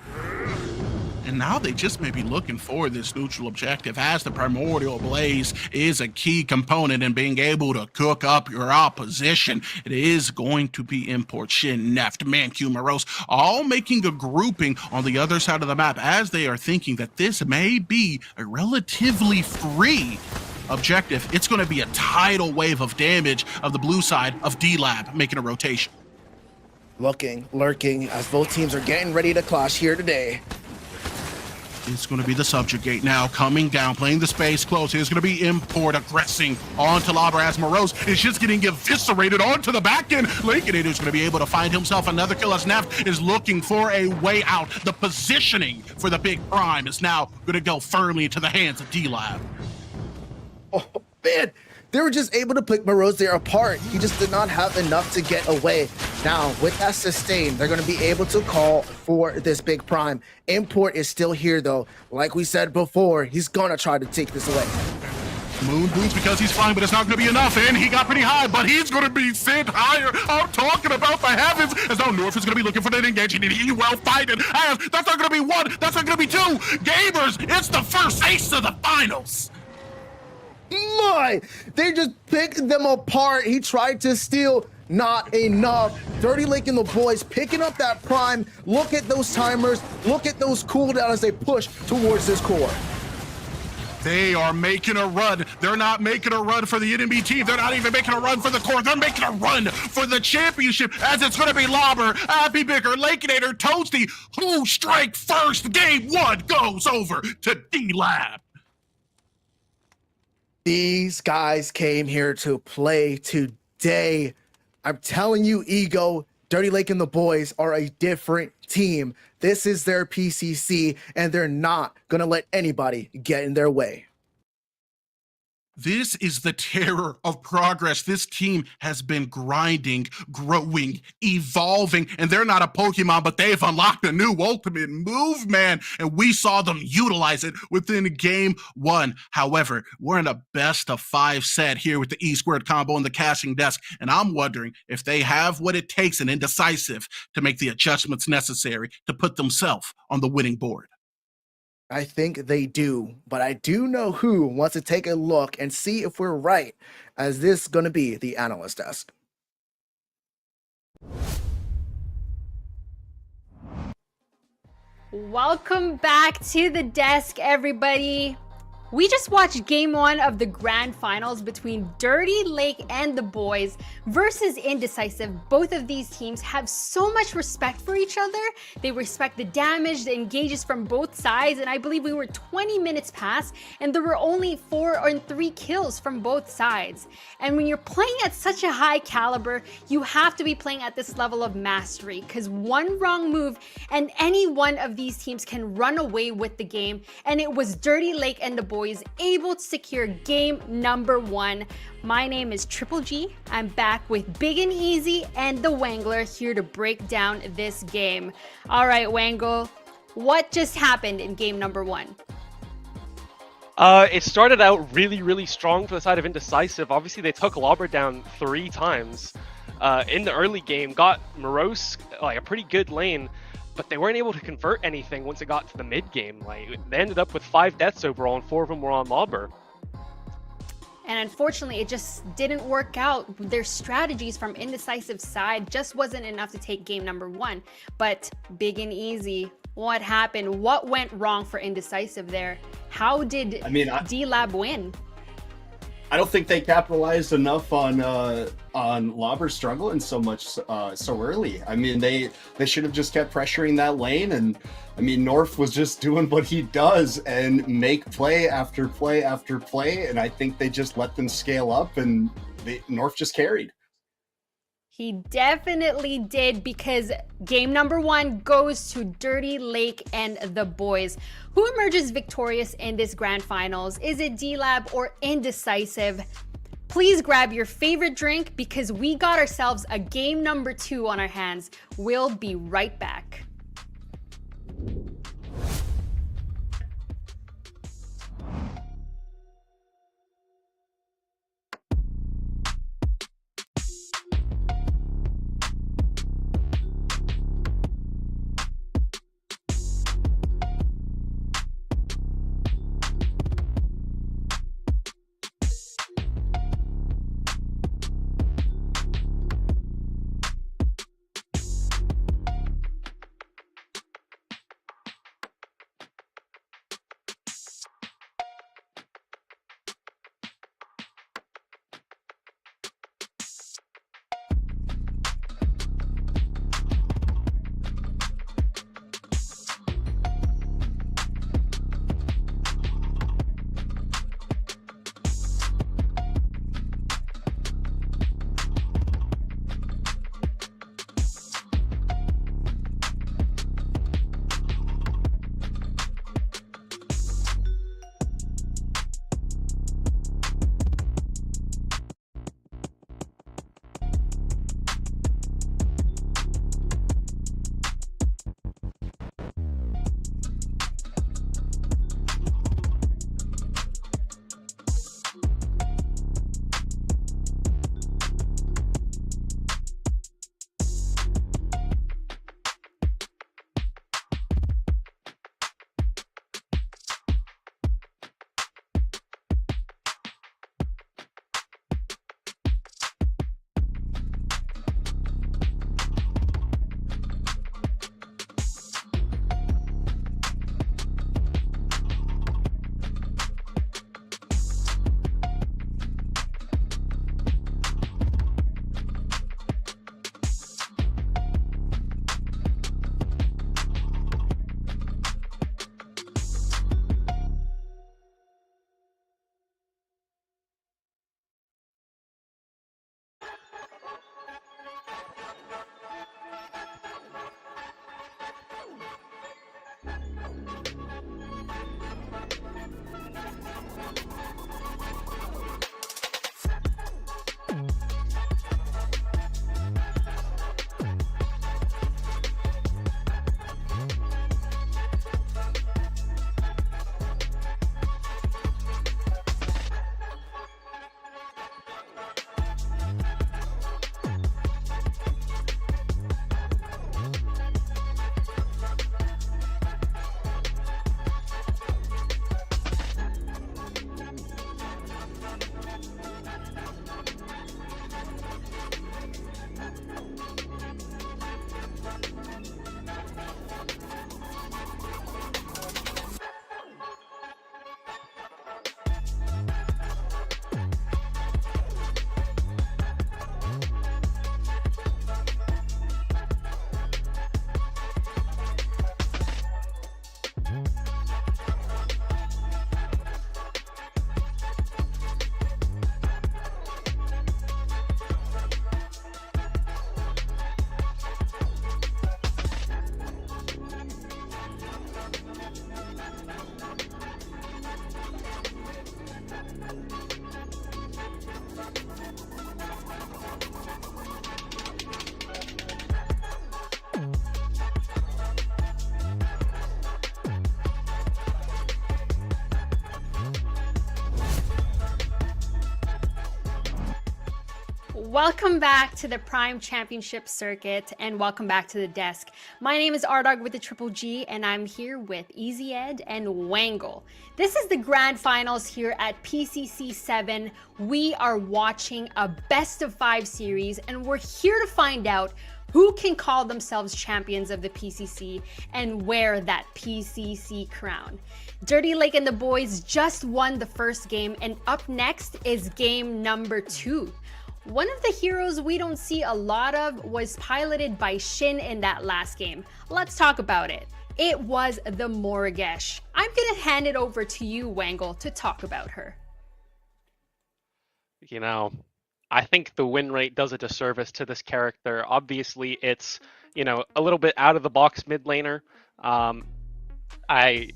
And now they just may be looking for this neutral objective, as the Primordial Blaze is a key component in being able to cook up your opposition. It is going to be Import, Shin, Neft, Mancu, Morose, all making a grouping on the other side of the map as they are thinking that this may be a relatively free objective. It's going to be a tidal wave of damage of the blue side of D-Lab making a rotation. Looking, lurking, as both teams are getting ready to clash here today. It's going to be the Subjugate now coming down, playing the space close. It's going to be Import aggressing onto Labra as Morose is just getting eviscerated onto the back end. Culminated is going to be able to find himself another kill as Neft is looking for a way out. The positioning for the big prime is now going to go firmly into the hands of D-Lab. Oh, man. They were just able to pick Morose there apart. He just did not have enough to get away. Now, with that sustain, they're going to be able to call for this big prime. Import is still here, though. Like we said before, he's going to try to take this away. Moon boots because he's flying, but it's not going to be enough. And he got pretty high, but he's going to be sent higher. I'm talking about the heavens. As now North is going to be looking for that engagement, and he will fight it. As that's not going to be one. That's not going to be two. Gamers, it's the first ace of the finals. My, they just picked them apart. He tried to steal, not enough. Dirty Lake and the boys picking up that prime. Look at those timers. Look at those cooldowns as they push towards this core. They are making a run. They're not making a run for the enemy team. They're not even making a run for the core. They're making a run for the championship, as it's going to be Lobber, Happy Bicker, Lakeinator, Toasty. Who strike first? Game one goes over to D-Lab. These guys came here to play today. I'm telling you, Ego, Dirty Lake and the boys are a different team. This is their PCC, and they're not going to let anybody get in their way. This is the terror of progress. This team has been grinding, growing, evolving, and they're not a Pokemon, but they've unlocked a new ultimate move, man, and we saw them utilize it within game one. However, we're in a best of 5 set here with the E-squared combo and the casting desk, and I'm wondering if they have what it takes in Indecisive to make the adjustments necessary to put themselves on the winning board. I think they do, but I do know who wants to take a look and see if we're right, as this is going to be the analyst desk. Welcome back to the desk, everybody. We just watched game 1 of the grand finals between Dirty Lake and the boys versus Indecisive. Both of these teams have so much respect for each other. They respect the damage, the engages from both sides, and I believe we were 20 minutes past and there were only 4 or 3 kills from both sides. And when you're playing at such a high caliber, you have to be playing at this level of mastery, because one wrong move and any one of these teams can run away with the game, and it was Dirty Lake and the boys able to secure game number 1. My name is Triple G. I'm back with Big and Easy and the Wangler here to break down this game. All right, Wangle, what just happened in game number 1? It started out really strong for the side of Indecisive. Obviously, they took Lobber down 3 times in the early game, got Morose like a pretty good lane, but they weren't able to convert anything once it got to the mid game. Like, they ended up with 5 deaths overall, and 4 of them were on Lobber. And unfortunately, it just didn't work out. Their strategies from Indecisive's side just wasn't enough to take game number 1. But Big and Easy, what happened? What went wrong for Indecisive there? How did D-Lab win? I don't think they capitalized enough on Lobber struggling so much so early. I mean, they should have just kept pressuring that lane, and I mean, North was just doing what he does and make play after play after play, and I think they just let them scale up, and North just carried. He definitely did, because game number 1 goes to Dirty Lake and the boys. Who emerges victorious in this grand finals? Is it D-Lab or Indecisive? Please grab your favorite drink, because we got ourselves a game number 2 on our hands. We'll be right back. Welcome back to the Prime Championship Circuit, and welcome back to the desk. My name is Ardog with the Triple G, and I'm here with Easy Ed and Wangle. This is the grand finals here at PCC7. We are watching a best of 5 series, and we're here to find out who can call themselves champions of the PCC and wear that PCC crown. Dirty Lake and the boys just won the first game, and up next is game number 2. One of the heroes we don't see a lot of was piloted by Shin in that last game. Let's talk about it. It was the Morigesh. I'm gonna hand it over to you, Wangle, to talk about her. You know, I think the win rate does a disservice to this character. Obviously, it's, you know, a little bit out of the box mid laner. I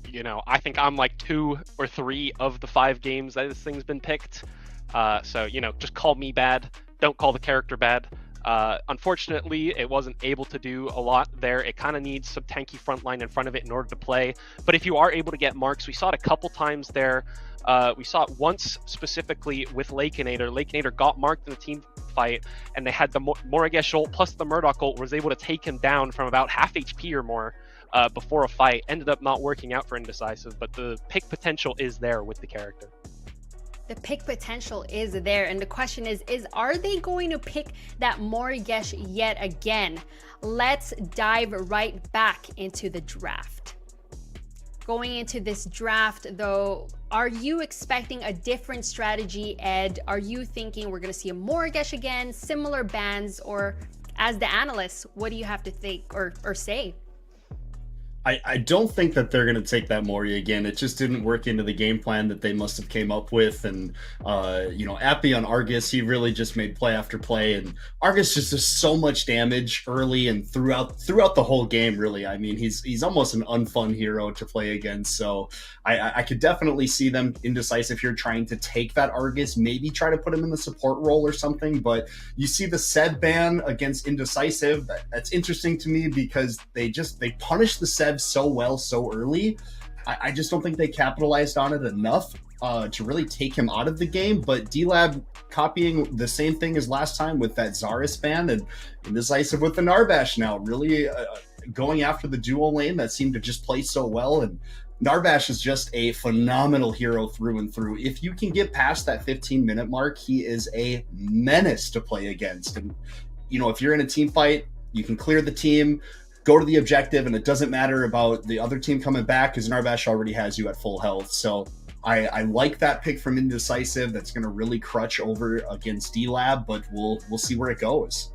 think I'm like 2 or 3 of the 5 games that this thing's been picked. So, you know, just call me bad. Don't call the character bad. Unfortunately, it wasn't able to do a lot there. It kind of needs some tanky frontline in front of it in order to play. But if you are able to get marks, we saw it a couple times there. We saw it once specifically with Lakeinator. Lakeinator got marked in a team fight, and they had the Morigesh ult plus the Murdoch ult was able to take him down from about half HP or more before a fight. Ended up not working out for Indecisive, but the pick potential is there with the character. The pick potential is there, and the question is are they going to pick that Morigesh yet again? Let's dive right back into the draft. Going into this draft, though, are you expecting a different strategy, Ed? Are you thinking we're going to see a Morigesh again, similar bans, or as the analyst, what do you have to think or say? I don't think that they're going to take that Mori again. It just didn't work into the game plan that they must have came up with. And, Appy on Argus, he really just made play after play. And Argus just does so much damage early and throughout the whole game, really. I mean, he's almost an unfun hero to play against. So I could definitely see them Indecisive here trying to take that Argus, maybe try to put him in the support role or something. But you see the Seb ban against Indecisive. That's interesting to me because they punish the Seb so well so early. I just don't think they capitalized on it enough to really take him out of the game. But D-Lab copying the same thing as last time with that Zarus ban, and Indecisive with the Narbash now, really going after the dual lane that seemed to just play so well. And Narbash is just a phenomenal hero through and through. If you can get past that 15-minute mark, he is a menace to play against. And if you're in a team fight, you can clear the team, go to the objective, and it doesn't matter about the other team coming back because Narbash already has you at full health. So I like that pick from Indecisive. That's going to really crutch over against D-Lab, but we'll see where it goes.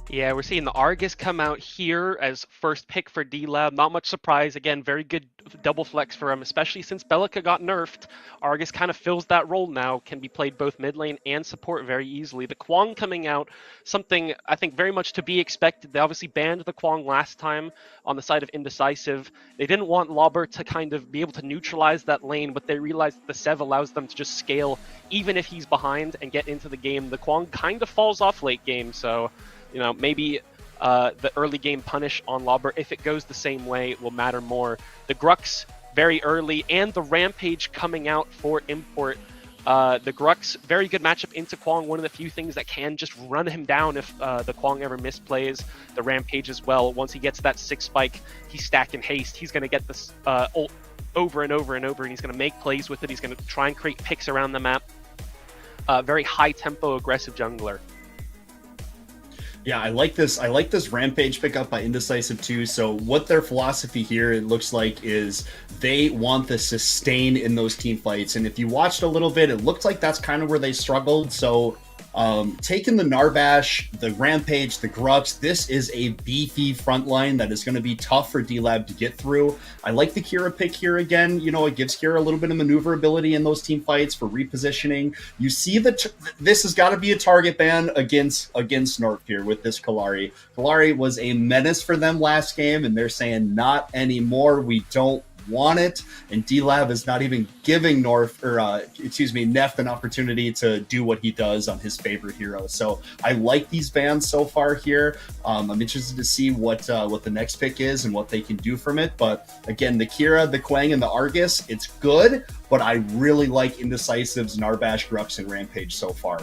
Yeah, we're seeing the Argus come out here as first pick for D-Lab. Not much surprise. Again, very good double flex for him, especially since Belica got nerfed. Argus kind of fills that role now, can be played both mid lane and support very easily. The Kwang coming out, something I think very much to be expected. They obviously banned the Kwang last time on the side of Indecisive. They didn't want Lobber to kind of be able to neutralize that lane, but they realized the Sev allows them to just scale even if he's behind and get into the game. The Kwang kind of falls off late game, so maybe the early game punish on Lobber, if it goes the same way, will matter more. The Grux very early, and the Rampage coming out for import. The Grux, very good matchup into Kwang, one of the few things that can just run him down if the Kwang ever misplays. The Rampage as well, once he gets that 6 spike, he's stacking haste. He's going to get this ult over and over and over, and he's going to make plays with it. He's going to try and create picks around the map. Very high tempo, aggressive jungler. Yeah, I like this Rampage pickup by Indecisive too. So what their philosophy here, it looks like, is they want the sustain in those team fights. And if you watched a little bit, it looked like that's kind of where they struggled. So taking the Narbash, the Rampage, the Grux, this is a beefy front line that is going to be tough for D-Lab to get through. I like the Kira pick here again. It gives Kira a little bit of maneuverability in those team fights for repositioning. You see that this has got to be a target ban against North here with this Kalari. Kalari was a menace for them last game, and they're saying not anymore. We don't want it, and D-Lab is not even giving Neff an opportunity to do what he does on his favorite hero. So I like these bans so far here. I'm interested to see what the next pick is and what they can do from it. But again, the Kira, the Kwang, and the Argus, it's good, but I really like Indecisive's Narbash, Grux, and Rampage so far.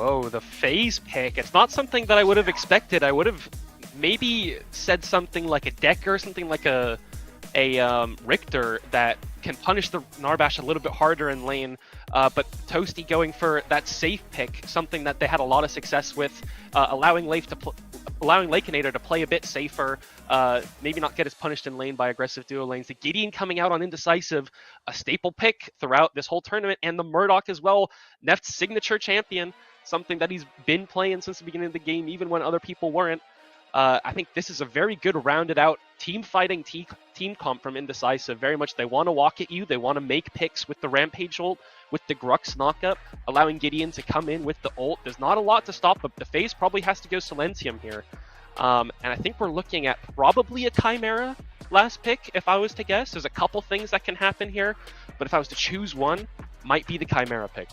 Whoa, the phase pick. It's not something that I would have expected. I would have maybe said something like a Decker, something like a Richter that can punish the Narbash a little bit harder in lane. But Toasty going for that safe pick, something that they had a lot of success with, allowing Lakeinator to play a bit safer, maybe not get as punished in lane by aggressive duo lanes. The Gideon coming out on Indecisive, a staple pick throughout this whole tournament, and the Murdoch as well, Neft's signature champion, something that he's been playing since the beginning of the game, even when other people weren't. I think this is a very good rounded out team fighting team comp from Indecisive. Very much they want to walk at you, they want to make picks with the Rampage ult, with the Grux knockup, allowing Gideon to come in with the ult. There's not a lot to stop, but the phase probably has to go Silentium here. And I think we're looking at probably a Chimera last pick, if I was to guess. There's a couple things that can happen here, but if I was to choose one, might be the Chimera pick.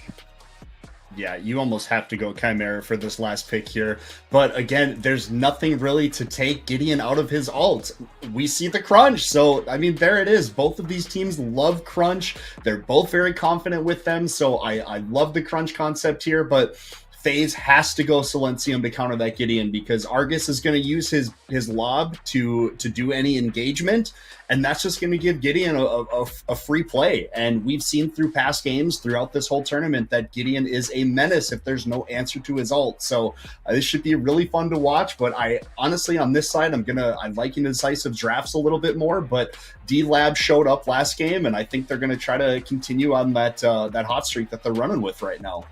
Yeah, you almost have to go Chimera for this last pick here. But again, there's nothing really to take Gideon out of his ult. We see the crunch. So, I mean, there it is. Both of these teams love crunch. They're both very confident with them. So I love the crunch concept here. But FaZe has to go Silentium to counter that Gideon, because Argus is going to use his lob to do any engagement, and that's just going to give Gideon a free play. And we've seen through past games throughout this whole tournament that Gideon is a menace if there's no answer to his ult. So this should be really fun to watch. But I honestly, on this side, I'm liking Indecisive drafts a little bit more. But D-Lab showed up last game, and I think they're going to try to continue on that hot streak that they're running with right now.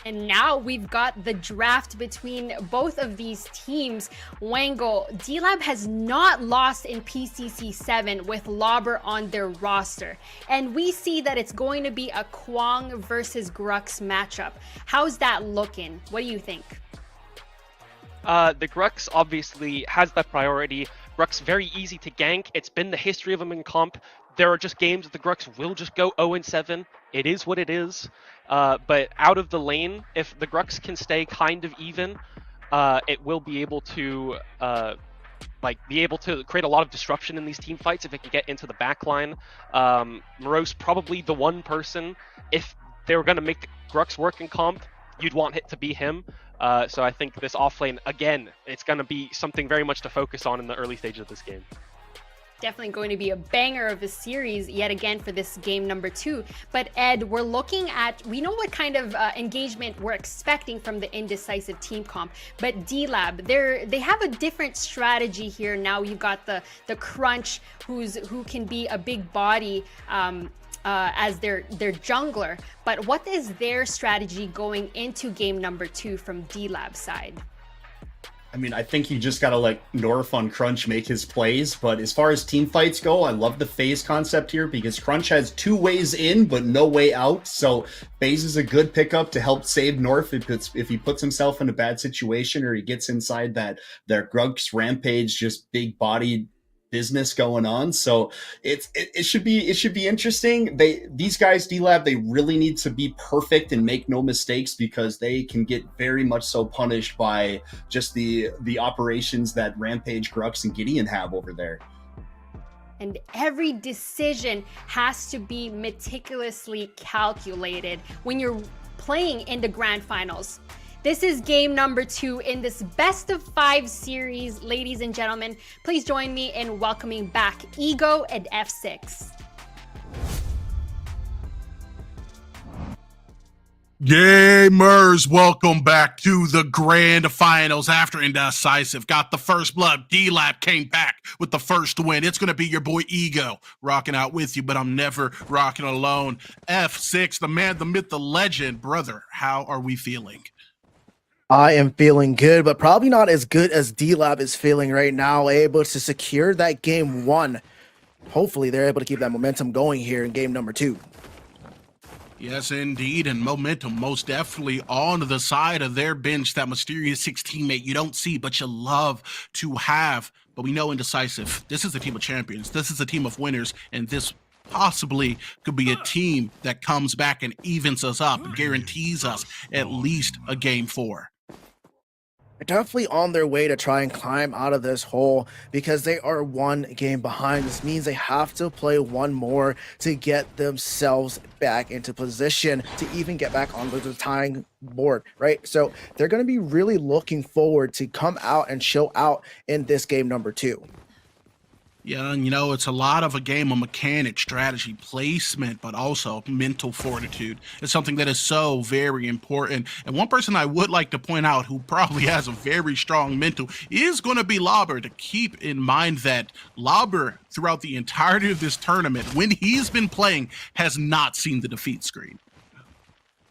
And now we've got the draft between both of these teams. Wango, D-Lab has not lost in PCC7 with Lobber on their roster. And we see that it's going to be a Kwang versus Grux matchup. How's that looking? What do you think? The Grux obviously has that priority. Grux very easy to gank. It's been the history of them in comp. There are just games that the Grux will just go 0-7. It is what it is. But out of the lane, if the Grux can stay kind of even, it will be able to create a lot of disruption in these team fights if it can get into the back line. Morose probably the one person, if they were going to make Grux work in comp, you'd want it to be him. So I think this offlane, again, it's going to be something very much to focus on in the early stages of this game. Definitely going to be a banger of a series yet again for this game number 2. But Ed, we know what kind of engagement we're expecting from the Indecisive team comp, but D-Lab, they have a different strategy here. Now you've got the Crunch, who can be a big body as their jungler. But what is their strategy going into game number 2 from D-Lab side? I mean, I think you just got to let Norf on Crunch make his plays. But as far as team fights go, I love the phase concept here, because Crunch has 2 ways in, but no way out. So phase is a good pickup to help save Norf if he puts himself in a bad situation, or he gets inside their Grux Rampage, just big bodied business going on. So it should be interesting. These guys, D-Lab, they really need to be perfect and make no mistakes, because they can get very much so punished by just the operations that Rampage, Grux, and Gideon have over there. And every decision has to be meticulously calculated when you're playing in the grand finals. This is game number 2 in this best of 5 series. Ladies and gentlemen, please join me in welcoming back Ego and F6. Gamers, welcome back to the grand finals. After Indecisive got the first blood, D-Lab came back with the first win. It's going to be your boy Ego rocking out with you, but I'm never rocking alone. F6, the man, the myth, the legend. Brother, how are we feeling? I am feeling good, but probably not as good as D-Lab is feeling right now, able to secure that game 1. Hopefully they're able to keep that momentum going here in game number 2. Yes, indeed, and momentum most definitely on the side of their bench, that mysterious 6 teammate you don't see, but you love to have. But we know Indecisive, this is a team of champions, this is a team of winners, and this possibly could be a team that comes back and evens us up and guarantees us at least a game 4. definitely on their way to try and climb out of this hole because they are one game behind. This means they have to play one more to get themselves back into position to even get back on the tying board, right? So they're going to be really looking forward to come out and show out in this game number 2. Yeah, and it's a lot of a game of mechanic, strategy, placement, but also mental fortitude. It's something that is so very important. And one person I would like to point out who probably has a very strong mental is going to be Lauber. To keep in mind that Lauber, throughout the entirety of this tournament, when he's been playing, has not seen the defeat screen.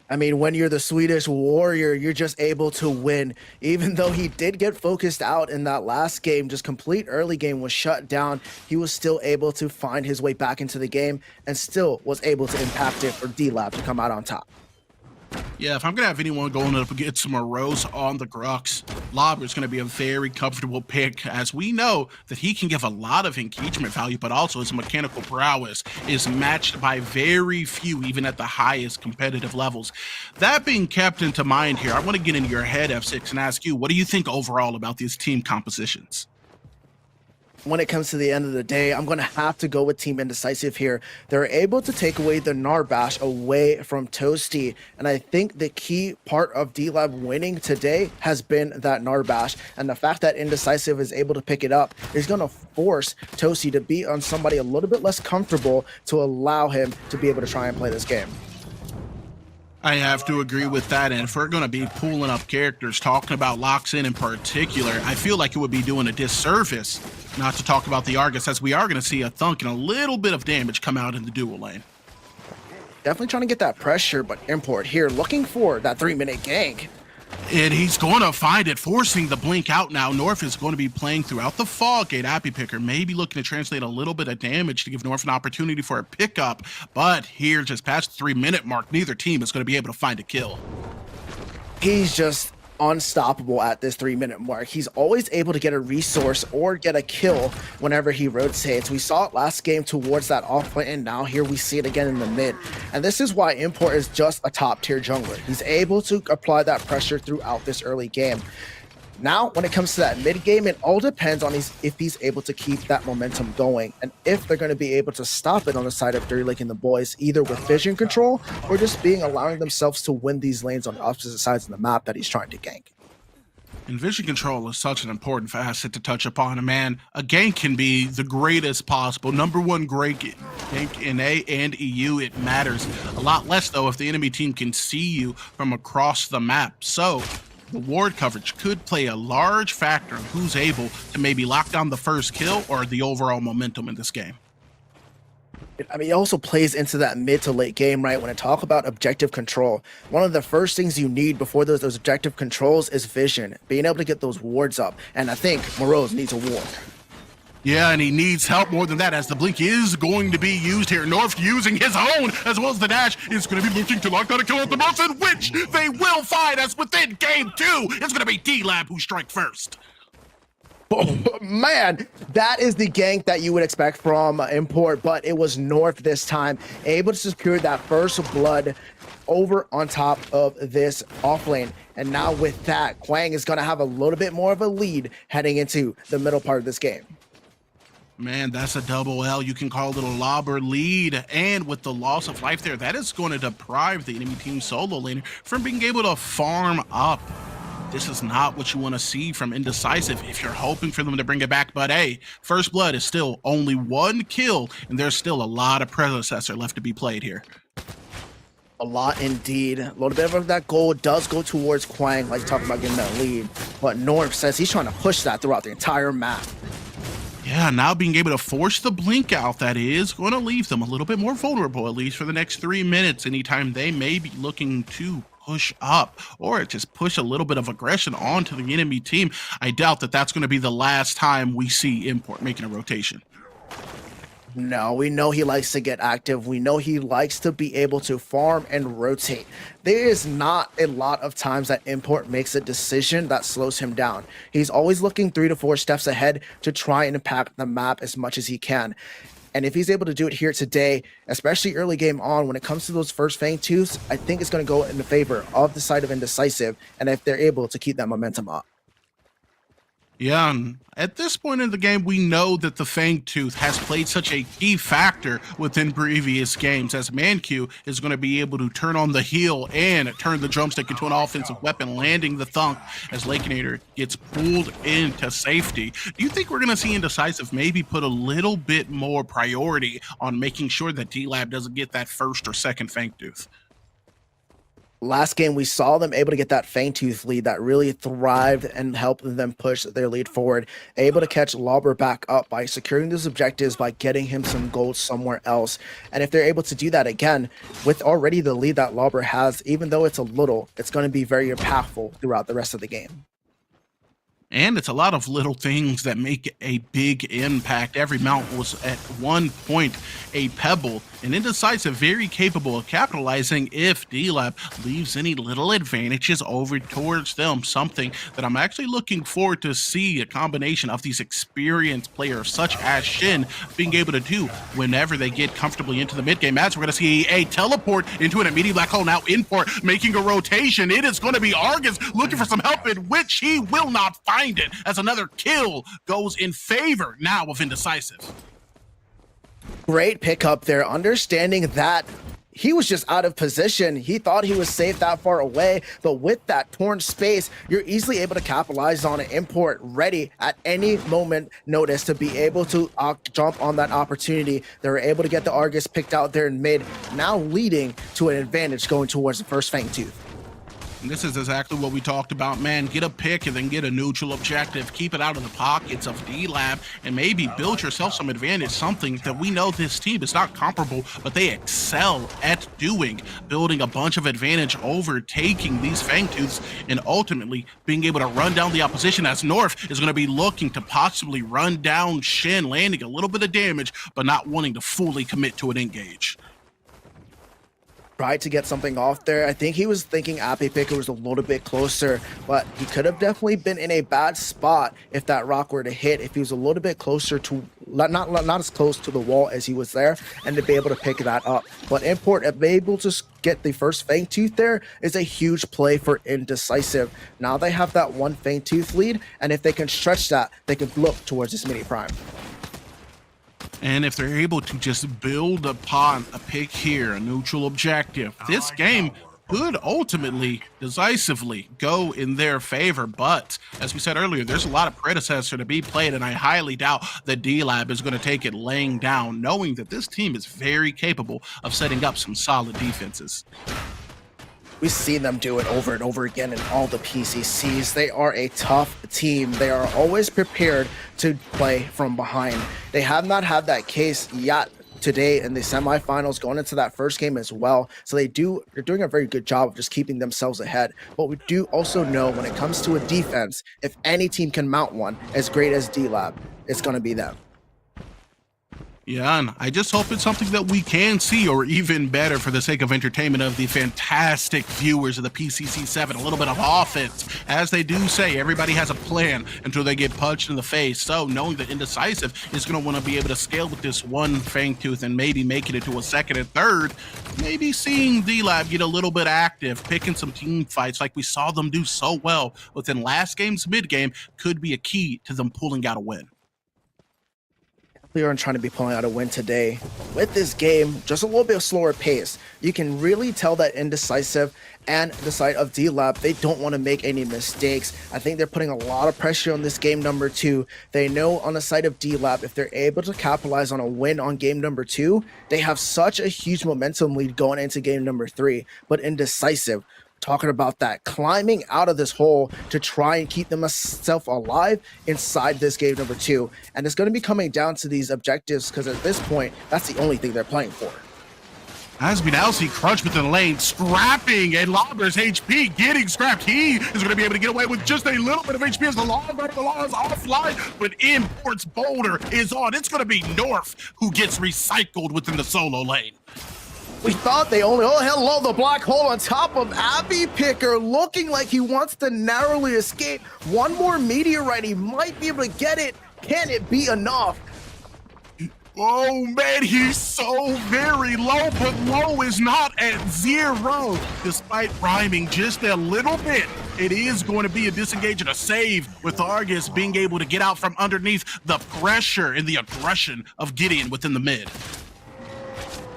I mean, when you're the Swedish warrior, you're just able to win. Even though he did get focused out in that last game, just complete early game was shut down, he was still able to find his way back into the game and still was able to impact it for D-Lab to come out on top. Yeah, if I'm going to have anyone going up against some Rose on the Grux, Lauber is going to be a very comfortable pick, as we know that he can give a lot of engagement value, but also his mechanical prowess is matched by very few, even at the highest competitive levels. That being kept into mind here, I want to get into your head, F6, and ask you, what do you think overall about these team compositions? When it comes to the end of the day, I'm going to have to go with Team Indecisive here. They're able to take away the Narbash away from Toasty, and I think the key part of D-Lab winning today has been that Narbash, and the fact that Indecisive is able to pick it up is going to force Toasty to be on somebody a little bit less comfortable to allow him to be able to try and play this game. I have to agree with that, and if we're going to be pulling up characters, talking about Loxin in particular, I feel like it would be doing a disservice not to talk about the Argus, as we are going to see a thunk and a little bit of damage come out in the dual lane. Definitely trying to get that pressure, but Import here looking for that 3-minute gank. And he's going to find it, forcing the blink out now. North is going to be playing throughout the Fog Gate. Appy Picker maybe looking to translate a little bit of damage to give North an opportunity for a pickup. But here, just past the 3-minute mark, neither team is going to be able to find a kill. He's just unstoppable at this 3-minute mark. He's always able to get a resource or get a kill whenever he rotates. We saw it last game towards that off lane, and now here we see it again in the mid. And this is why Import is just a top tier jungler. He's able to apply that pressure throughout this early game. Now, when it comes to that mid game, it all depends on if he's able to keep that momentum going, and if they're going to be able to stop it on the side of Dirty Lake and the boys, either with vision control or just allowing themselves to win these lanes on the opposite sides of the map that he's trying to gank. And vision control is such an important facet to touch upon. And man, a gank can be the greatest possible. Number one great gank in A and EU. It matters a lot less, though, if the enemy team can see you from across the map. So the ward coverage could play a large factor in who's able to maybe lock down the first kill or the overall momentum in this game. I mean, it also plays into that mid to late game, right? When I talk about objective control, one of the first things you need before those objective controls is vision, being able to get those wards up. And I think Morose needs a ward. Yeah, and he needs help more than that, as the blink is going to be used here. North using his own, as well as the dash, is going to be looking to lock down a kill at the most, in which they will find, as within game 2, it's going to be D-Lab who strike first. Oh, man, that is the gank that you would expect from Import, but it was North this time, able to secure that first blood over on top of this offlane. And now with that, Kwang is going to have a little bit more of a lead heading into the middle part of this game. Man, that's a double L. You can call it a Lauber lead. And with the loss of life there, that is going to deprive the enemy team solo laner from being able to farm up. This is not what you want to see from Indecisive if you're hoping for them to bring it back. But hey, First Blood is still only 1 kill, and there's still a lot of Predecessor left to be played here. A lot indeed. A little bit of that goal does go towards Kwang, like talking about getting that lead. But North says he's trying to push that throughout the entire map. Yeah, now being able to force the blink out, that is going to leave them a little bit more vulnerable, at least for the next 3 minutes, anytime they may be looking to push up or just push a little bit of aggression onto the enemy team. I doubt that that's going to be the last time we see Import making a rotation. No, we know he likes to get active. We know he likes to be able to farm and rotate. There is not a lot of times that Import makes a decision that slows him down. He's always looking 3 to 4 steps ahead to try and impact the map as much as he can. And if he's able to do it here today, especially early game on, when it comes to those first Fang 2s, I think it's going to go in the favor of the side of Indecisive, and if they're able to keep that momentum up. Yeah, and at this point in the game, we know that the Fangtooth has played such a key factor within previous games, as Manq is going to be able to turn on the heel and turn the drumstick into an offensive weapon, landing the thunk as Lakenator gets pulled into safety. Do you think we're going to see Indecisive maybe put a little bit more priority on making sure that D-Lab doesn't get that first or second Fangtooth? Last game, we saw them able to get that Fangtooth lead that really thrived and helped them push their lead forward. Able to catch Lauber back up by securing those objectives by getting him some gold somewhere else. And if they're able to do that again, with already the lead that Lauber has, even though it's a little, it's going to be very impactful throughout the rest of the game. And it's a lot of little things that make a big impact. Every mount was at one point a pebble, and Indecisive very capable of capitalizing if D-Lab leaves any little advantages over towards them. Something that I'm actually looking forward to see a combination of these experienced players such as Shin being able to do whenever they get comfortably into the mid game. As we're going to see a teleport into an immediate black hole, now import making a rotation. It is going to be Argus looking for some help, in which he will not find it, as another kill goes in favor now of Indecisive. Great pickup there, understanding that he was just out of position. He thought he was safe that far away, but with that torn space, you're easily able to capitalize on an import ready at any moment notice to be able to jump on that opportunity. They were able to get the Argus picked out there in mid, now leading to an advantage going towards the first Fangtooth. And this is exactly what we talked about, man. Get a pick and then get a neutral objective. Keep it out of the pockets of D-Lab and maybe build yourself some advantage, something that we know this team is not comparable, but they excel at doing, building a bunch of advantage, overtaking these Fangtooths, and ultimately being able to run down the opposition, as North is going to be looking to possibly run down Shin, landing a little bit of damage, but not wanting to fully commit to an engage. Tried to get something off there. I think he was thinking Appy Picker was a little bit closer, but he could have definitely been in a bad spot if that rock were to hit, if he was a little bit closer to, not as close to the wall as he was there, and to be able to pick that up. But Import, able to get the first Fangtooth there is a huge play for Indecisive. Now they have that one Fangtooth lead, and if they can stretch that, they can look towards this mini prime. And if they're able to just build upon a pick here, a neutral objective, this game could ultimately, decisively go in their favor. But as we said earlier, there's a lot of Predecessor to be played, and I highly doubt that D-Lab is going to take it laying down, knowing that this team is very capable of setting up some solid defenses. We've seen them do it over and over again in all the PCCs. They are a tough team. They are always prepared to play from behind. They have not had that case yet today in the semifinals, going into that first game as well. So they're doing a very good job of just keeping themselves ahead. But we do also know when it comes to a defense, if any team can mount one as great as D-Lab, it's going to be them. Yeah, and I just hope it's something that we can see, or even better, for the sake of entertainment of the fantastic viewers of the PCC7, a little bit of offense. As they do say, everybody has a plan until they get punched in the face. So knowing that Indecisive is going to want to be able to scale with this one Fangtooth and maybe make it into a second and third, maybe seeing D-Lab get a little bit active, picking some team fights like we saw them do so well within last game's mid game, could be a key to them pulling out a win. We are trying to be pulling out a win today. With this game, just a little bit of slower pace, you can really tell that Indecisive and the side of D-Lab, they don't want to make any mistakes. I think they're putting a lot of pressure on this game number 2. They know on the side of D-Lab, if they're able to capitalize on a win on game number 2, they have such a huge momentum lead going into game number 3. But Indecisive, talking about that, climbing out of this hole to try and keep themselves alive inside this game number 2. And it's going to be coming down to these objectives, because at this point, that's the only thing they're playing for. As we now see Crunch within the lane, scrapping, and Lauber's HP getting scrapped. He is going to be able to get away with just a little bit of HP as the law is offline, but Import's Boulder is on. It's going to be North who gets recycled within the solo lane. We thought they only, oh hello, the black hole on top of Appy Picker, looking like he wants to narrowly escape. One more meteorite, he might be able to get it. Can it be enough? Oh man, he's so very low, but low is not at 0. Despite rhyming just a little bit, it is going to be a disengage and a save, with Argus being able to get out from underneath the pressure and the aggression of Gideon within the mid.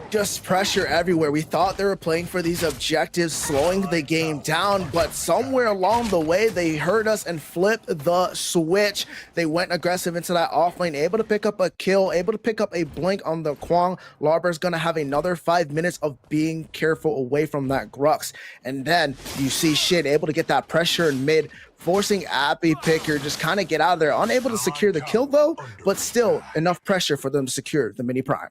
Just pressure everywhere. We thought they were playing for these objectives, slowing the game down, but somewhere along the way, they heard us and flipped the switch. They went aggressive into that off lane, able to pick up a kill, able to pick up a blink on the Kwang. Larber's gonna have another 5 minutes of being careful away from that Grux. And then you see Shin able to get that pressure in mid, forcing Appy Picker just kind of get out of there. Unable to secure the kill though, but still enough pressure for them to secure the mini prime.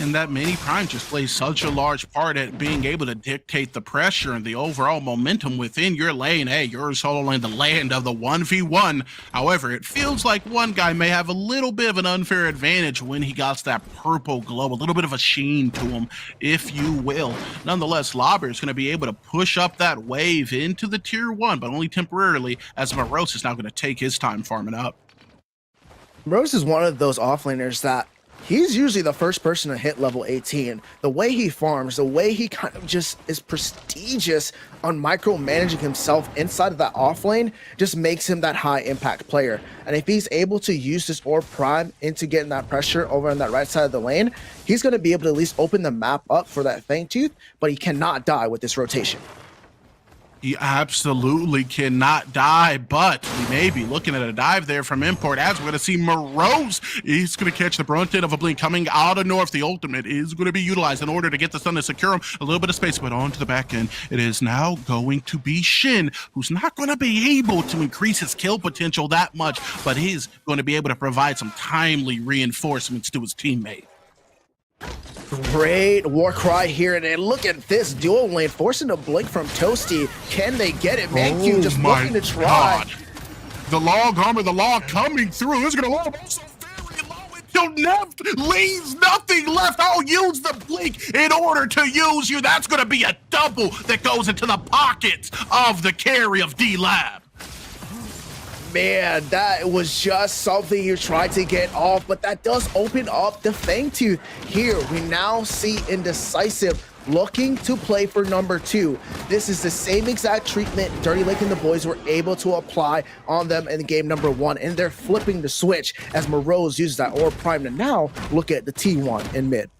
And that mini prime just plays such a large part at being able to dictate the pressure and the overall momentum within your lane. Hey, your solo lane, the land of the 1v1. However, it feels like one guy may have a little bit of an unfair advantage when he got that purple glow, a little bit of a sheen to him, if you will. Nonetheless, Lauber is going to be able to push up that wave into the tier 1, but only temporarily, as Morose is now going to take his time farming up. Morose is one of those offlaners that he's usually the first person to hit level 18. The way he farms, the way he kind of just is prestigious on micromanaging himself inside of that offlane just makes him that high impact player. And if he's able to use this Orb Prime into getting that pressure over on that right side of the lane, he's going to be able to at least open the map up for that Fangtooth, but he cannot die with this rotation. He absolutely cannot die, but we may be looking at a dive there from Import, as we're going to see Morose. He's going to catch the brunt end of a blink coming out of north. The ultimate is going to be utilized in order to get the stun to secure him. A little bit of space, but onto the back end. It is now going to be Shin, who's not going to be able to increase his kill potential that much, but he's going to be able to provide some timely reinforcements to his teammate. Great war cry here, and then look at this dual lane forcing a blink from Toasty. Can they get it? Manq just looking to try. God. The log armor, the log coming through. It's gonna log also very low until Neft leaves nothing left. I'll use the blink in order to use you. That's gonna be a double that goes into the pockets of the carry of D-Lab. Man, that was just something you tried to get off, but that does open up the Fangtooth. Here, we now see Indecisive looking to play for number 2. This is the same exact treatment Dirty Lake and the boys were able to apply on them in game number 1, and they're flipping the switch as Morose uses that Orb Prime to now look at the T1 in mid.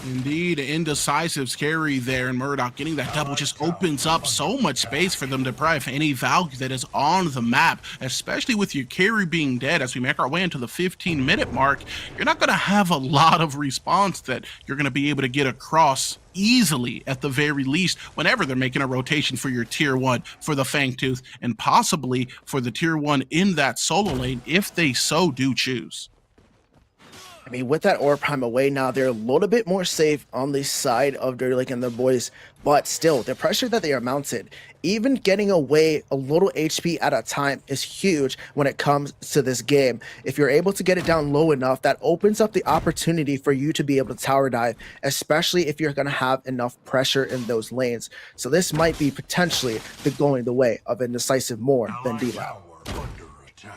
Indeed, Indecisive's carry there, and Murdoch getting that double just opens up so much space for them to deprive any value that is on the map, especially with your carry being dead. As we make our way into the 15-minute mark, you're not going to have a lot of response that you're going to be able to get across easily, at the very least, whenever they're making a rotation for your tier 1 for the Fangtooth, and possibly for the tier 1 in that solo lane if they so do choose. I mean, with that Orb Prime away now, they're a little bit more safe on the side of Dirty Lake and the boys, but still, the pressure that they are mounted, even getting away a little HP at a time is huge when it comes to this game. If you're able to get it down low enough, that opens up the opportunity for you to be able to tower dive, especially if you're going to have enough pressure in those lanes. So this might be potentially going the way of Indecisive more than D-Lab.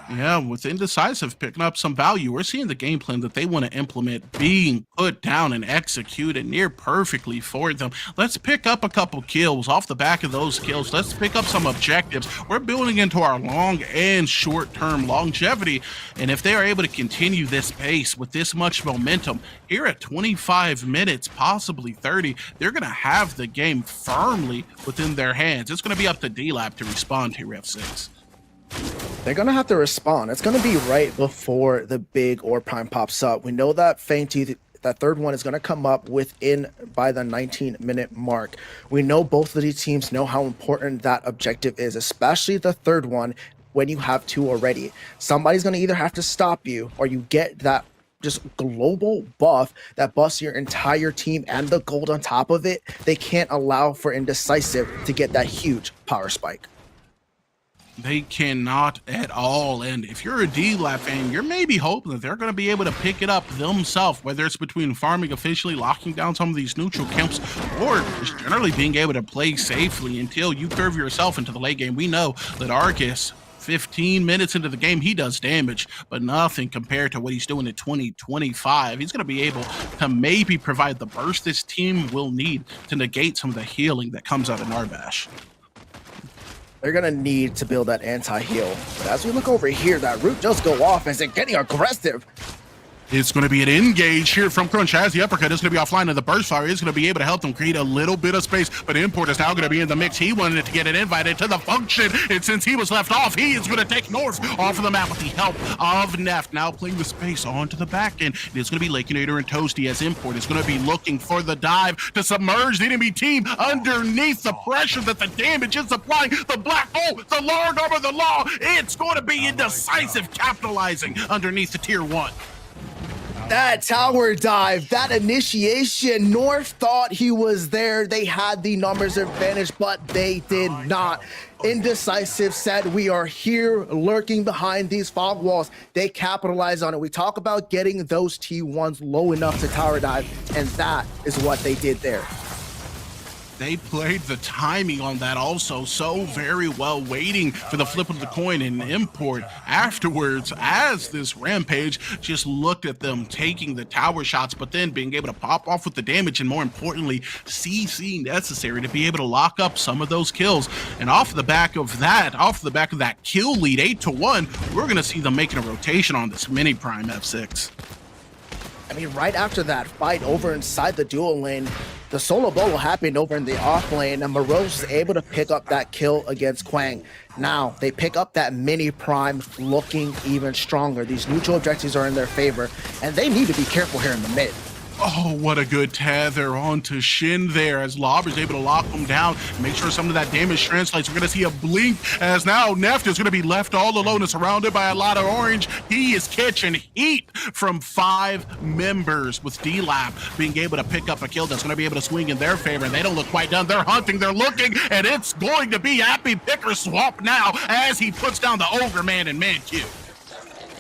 Yeah, with Indecisive picking up some value, we're seeing the game plan that they want to implement being put down and executed near perfectly for them. Let's pick up a couple kills. Off the back of those kills, let's pick up some objectives. We're building into our long and short-term longevity, and if they are able to continue this pace with this much momentum, here at 25 minutes, possibly 30, they're going to have the game firmly within their hands. It's going to be up to D-Lab to respond here, F6. They're going to have to respond. It's going to be right before the big Orb Prime pops up. We know that Fangtooth, that third one, is going to come up by the 19-minute mark. We know both of these teams know how important that objective is, especially the third one when you have 2 already. Somebody's going to either have to stop you, or you get that just global buff that buffs your entire team and the gold on top of it. They can't allow for Indecisive to get that huge power spike. They cannot at all, and if you're a D-Lab fan, you're maybe hoping that they're going to be able to pick it up themselves, whether it's between farming officially, locking down some of these neutral camps, or just generally being able to play safely until you curve yourself into the late game. We know that Argus 15 minutes into the game, he does damage, but nothing compared to what he's doing in 2025. He's going to be able to maybe provide the burst this team will need to negate some of the healing that comes out of Narbash. They're going to need to build that anti-heal. But as we look over here, that root does go off as they're getting aggressive. It's going to be an engage here from Crunch as the uppercut is going to be offline, and the burst fire is going to be able to help them create a little bit of space, but Import is now going to be in the mix. He wanted to get an invite into the function, and since he was left off, he is going to take North off of the map with the help of Neft. Now playing the space onto the back end. It is going to be Lakenator and Toasty as Import is going to be looking for the dive to submerge the enemy team underneath the pressure that the damage is applying. The black hole, the Lord Armor, the law. It's going to be Indecisive capitalizing underneath the tier 1. That tower dive, that initiation, North thought he was there. They had the numbers advantage, but they did not. Indecisive said, we are here lurking behind these fog walls. They capitalized on it. We talk about getting those T1s low enough to tower dive, and that is what they did there. They played the timing on that also so very well, waiting for the flip of the coin and Import afterwards as this Rampage just looked at them taking the tower shots, but then being able to pop off with the damage and more importantly, CC necessary to be able to lock up some of those kills. And off the back of that kill lead, 8-1, we're going to see them making a rotation on this mini Prime F6. I mean, right after that fight over inside the dual lane, the solo bolo happened over in the off lane, and Morose was able to pick up that kill against Quang. Now, they pick up that mini Prime looking even stronger. These neutral objectives are in their favor, and they need to be careful here in the mid. Oh, what a good tether onto Shin there as Lob is able to lock him down, make sure some of that damage translates. We're going to see a blink as now Neft is going to be left all alone and surrounded by a lot of orange. He is catching heat from 5 members with D-Lab being able to pick up a kill that's going to be able to swing in their favor. They don't look quite done. They're hunting, they're looking, and it's going to be Happy Picker Swap now as he puts down the Ogre Man and Man Q.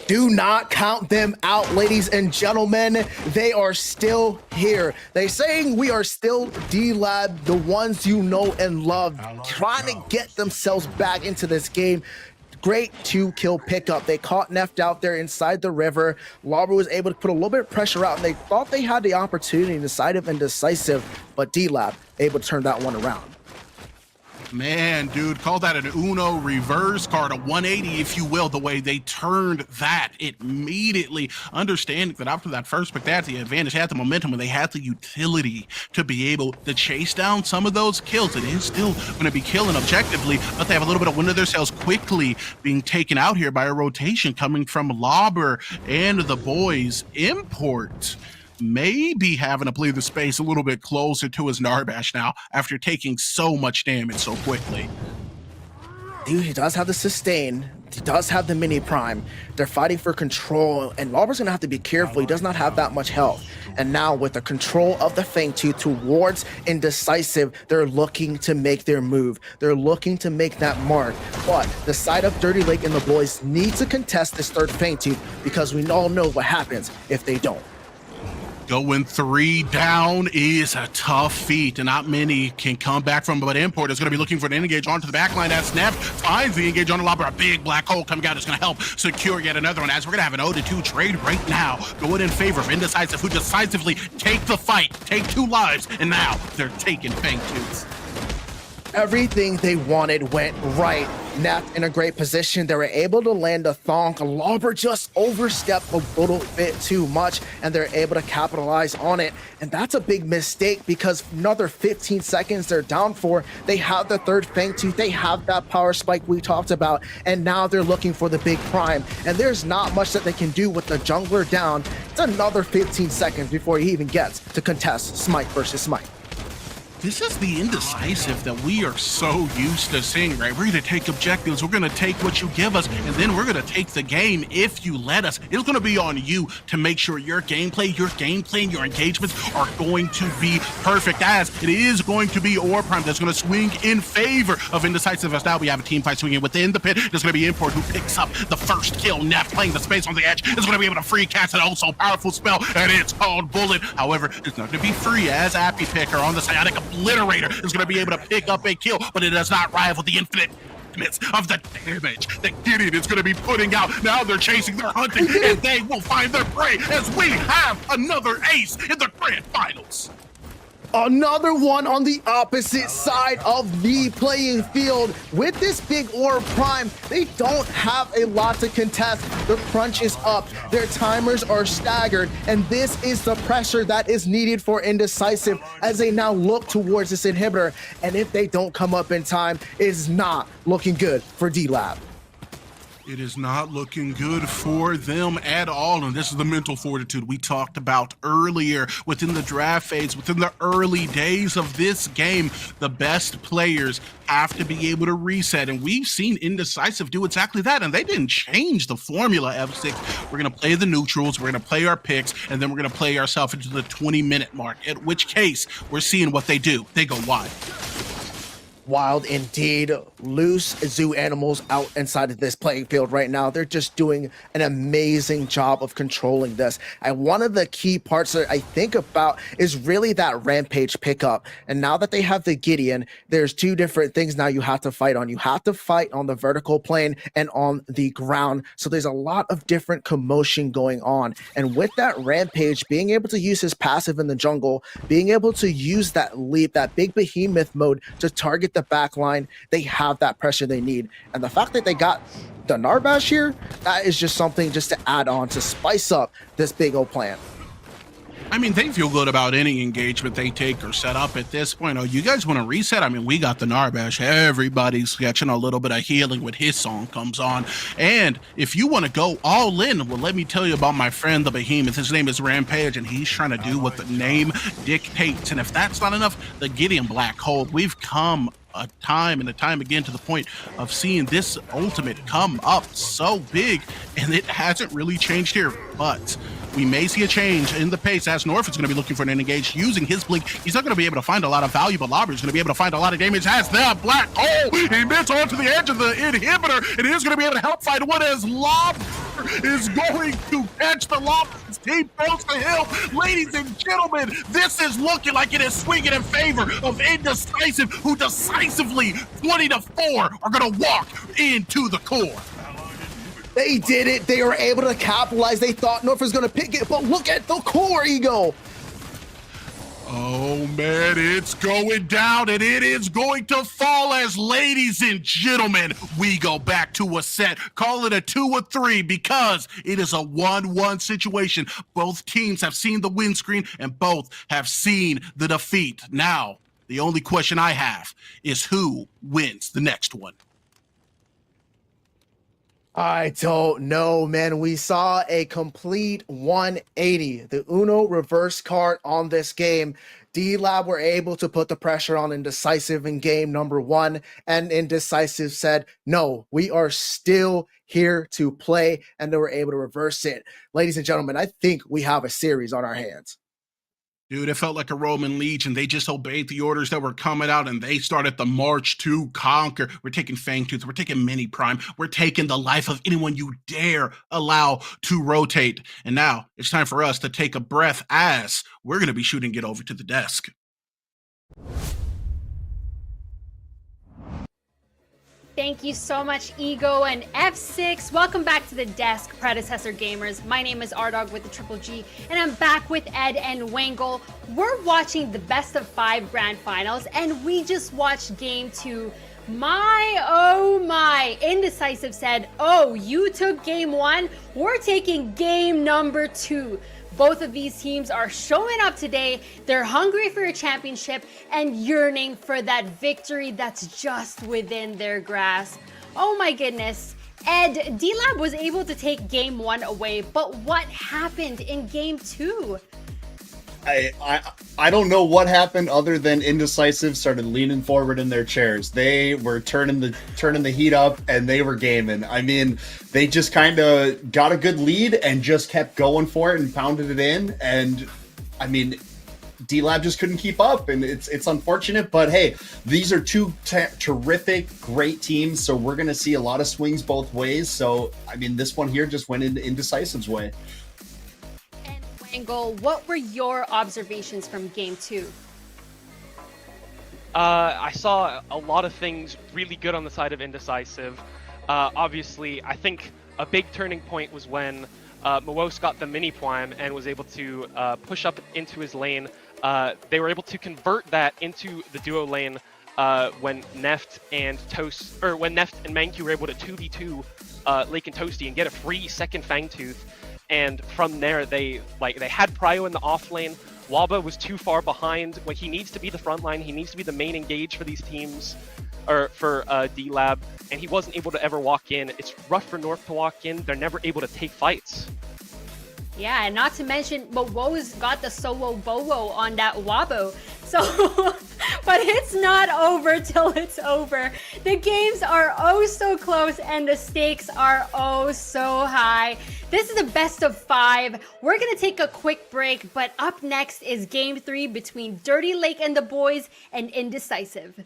Do not count them out, ladies and gentlemen. They are still here. They're saying we are still D-Lab, the ones you know and love, trying to get themselves back into this game. Great 2-kill pickup. They caught Neft out there inside the river. Lobber was able to put a little bit of pressure out, and they thought they had the opportunity in the side of Indecisive, but D-Lab able to turn that one around. Man, dude, call that an Uno reverse card, a 180, if you will, the way they turned that immediately. Understanding that after that first pick, they had the advantage, had the momentum, and they had the utility to be able to chase down some of those kills. It is still going to be killing objectively, but they have a little bit of wind of their sails quickly being taken out here by a rotation coming from Lobber and the boys. Import maybe having to play the space a little bit closer to his Narbash now after taking so much damage so quickly. Dude, he does have the sustain. He does have the mini Prime. They're fighting for control, and Lobber's gonna have to be careful. He does not have that much health. And now with the control of the Fang Tooth towards Indecisive, they're looking to make their move. They're looking to make that mark. But the side of Dirty Lake and the boys need to contest this third Fang Tooth because we all know what happens if they don't. Going 3 down is a tough feat, and not many can come back from it. But Import is going to be looking for an engage onto the backline as Snap finds the engage on the Lobber. A big black hole coming out is going to help secure yet another one, as we're going to have an 0-2 trade right now going in favor of Indecisive, who decisively take the fight, take 2 lives, and now they're taking Fang Tooths. Everything they wanted went right. Neft in a great position. They were able to land a thonk. Lobber just overstepped a little bit too much, and they're able to capitalize on it. And that's a big mistake because another 15 seconds they're down for. They have the third Fang Tooth. They have that power spike we talked about, and now they're looking for the big Prime. And there's not much that they can do with the jungler down. It's another 15 seconds before he even gets to contest Smite versus Smite. This is the Indecisive that we are so used to seeing, right? We're going to take objectives, we're going to take what you give us, and then we're going to take the game if you let us. It's going to be on you to make sure your gameplay, and your engagements are going to be perfect, as it is going to be Ore Prime that's going to swing in favor of Indecisive. As now we have a team fight swinging within the pit. There's going to be Import who picks up the first kill. Neft playing the space on the edge is going to be able to free cast an also powerful spell, and it's called Bullet. However, it's not going to be free, as Happy Picker on the Psionic Obliterator is going to be able to pick up a kill, but it does not rival the infinite thickness of the damage that Gideon is going to be putting out. Now they're chasing, they're hunting, and they will find their prey as we have another ace in the grand finals. Another one on the opposite side of the playing field. With this big orb prime, they don't have a lot to contest. The crunch is up, their timers are staggered, and this is the pressure that is needed for Indecisive as they now look towards this inhibitor. And if they don't come up in time, it is not looking good for D-Lab. It is not looking good for them at all, and this is the mental fortitude we talked about earlier within the draft phase, within the early days of this game. The best players have to be able to reset, and we've seen Indecisive do exactly that, and they didn't change the formula, F6. We're going to play the neutrals, we're going to play our picks, and then we're going to play ourselves into the 20-minute mark, at which case we're seeing what they do. They go wide. Wild indeed. Loose zoo animals out inside of this playing field right now. They're just doing an amazing job of controlling this. And one of the key parts that I think about is really that rampage pickup. And now that they have the Gideon, there's two different things now you have to fight on. You have to fight on the vertical plane and on the ground. So there's a lot of different commotion going on. And with that rampage, being able to use his passive in the jungle, being able to use that leap, that big behemoth mode to target the back line, they have that pressure they need. And the fact that they got the Narbash here, that is just something just to add on to spice up this big old plan. I mean, they feel good about any engagement they take or set up at this point. Oh, you guys want to reset? I mean, we got the Narbash. Everybody's catching a little bit of healing when his song comes on. And if you want to go all in, well, let me tell you about my friend, the Behemoth. His name is Rampage, and he's trying to do what the name dictates. And if that's not enough, the Gideon Black Hole. We've come a time and a time again to the point of seeing this ultimate come up so big, and it hasn't really changed here. But we may see a change in the pace as North is going to be looking for an engage using his blink. He's not going to be able to find a lot of value, but Lobber is going to be able to find a lot of damage as the Black Hole. He missed onto the edge of the inhibitor, and is going to be able to help find what is Lobber is going to catch the Lobber. His team goes to hill. Ladies and gentlemen, this is looking like it is swinging in favor of Indecisive, who decisively 20-4 are going to walk into the core. They did it. They were able to capitalize. They thought North was going to pick it, but look at the core, Ego. Oh, man, it's going down, and it is going to fall as, ladies and gentlemen, we go back to a set. Call it a 2 or 3 because it is a 1-1 situation. Both teams have seen the win screen, and both have seen the defeat. Now, the only question I have is who wins the next one? I don't know, man. We saw a complete 180. The Uno reverse card on this game. D-Lab were able to put the pressure on Indecisive in game number 1, and Indecisive said, no, we are still here to play, and they were able to reverse it. Ladies and gentlemen, I think we have a series on our hands. Dude, it felt like a Roman legion. They just obeyed the orders that were coming out, and they started the march to conquer. We're taking Fangtooth. We're taking Mini Prime. We're taking the life of anyone you dare allow to rotate. And now it's time for us to take a breath as we're going to be shooting it over to the desk. Thank you so much, Ego and F6. Welcome back to the desk, Predecessor gamers. My name is Ardog with the Triple G, and I'm back with Ed and Wangle. We're watching the best of 5 grand finals, and we just watched game 2. My, oh my, Indecisive said, oh, you took game 1, we're taking game number 2. Both of these teams are showing up today. They're hungry for a championship and yearning for that victory that's just within their grasp. Oh my goodness. Ed, D-Lab was able to take game 1 away, but what happened in game 2? I don't know what happened other than Indecisive started leaning forward in their chairs. They were turning the heat up, and they were gaming. I mean, they just kind of got a good lead and just kept going for it and pounded it in. And I mean, D-Lab just couldn't keep up, and it's unfortunate. But hey, these are two terrific, great teams, so we're gonna see a lot of swings both ways. So I mean, this one here just went into Indecisive's way. Angle, what were your observations from game 2? I saw a lot of things really good on the side of Indecisive. Obviously, I think a big turning point was when Moos got the mini prime and was able to push up into his lane. They were able to convert that into the duo lane when Neft and Mangq were able to 2v2 Lake and Toasty and get a free second Fangtooth. And from there, they had Prio in the off lane. Waba was too far behind. When he needs to be the front line, he needs to be the main engage for these teams, or for D-Lab, and he wasn't able to ever walk in. It's rough for North to walk in. They're never able to take fights. Yeah, and not to mention, Wo's got the solo Bowo on that Wabo. So, but it's not over till it's over. The games are oh so close and the stakes are oh so high. This is the best of 5. We're gonna take a quick break, but up next is Game 3 between Dirty Lake and the boys and Indecisive.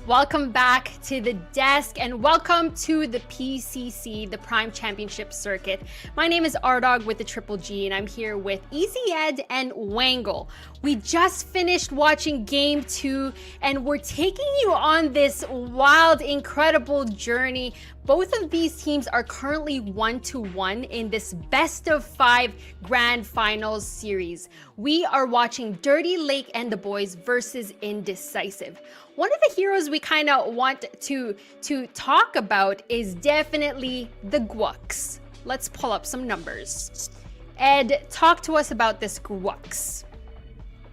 Welcome back to the desk and welcome to the PCC, the Prime Championship Circuit. My name is Ardog with the Triple G and I'm here with Easy Ed and Wangle. We just finished watching Game 2 and we're taking you on this wild, incredible journey. Both of these teams are currently 1-1 in this best of 5 grand finals series. We are watching Dirty Lake and the boys versus Indecisive. One of the heroes we kind of want to talk about is definitely the Gwux. Let's pull up some numbers. Ed, talk to us about this Gwux.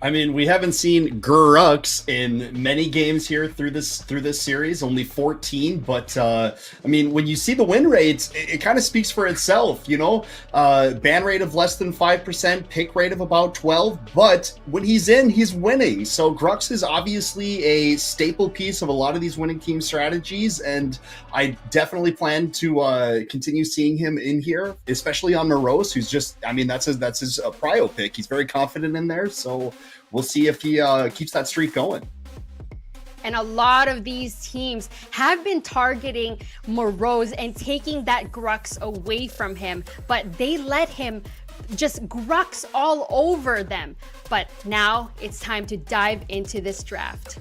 I mean, we haven't seen Grux in many games here through this series, only 14. But I mean, when you see the win rates, it kind of speaks for itself. You know, ban rate of less than 5%, pick rate of about 12. But when he's in, he's winning. So Grux is obviously a staple piece of a lot of these winning team strategies, and I definitely plan to continue seeing him in here, especially on Morose, who's just, I mean, that's his prio pick. He's very confident in there, so we'll see if he keeps that streak going. And a lot of these teams have been targeting Morose and taking that Grux away from him, but they let him just Grux all over them. But now it's time to dive into this draft.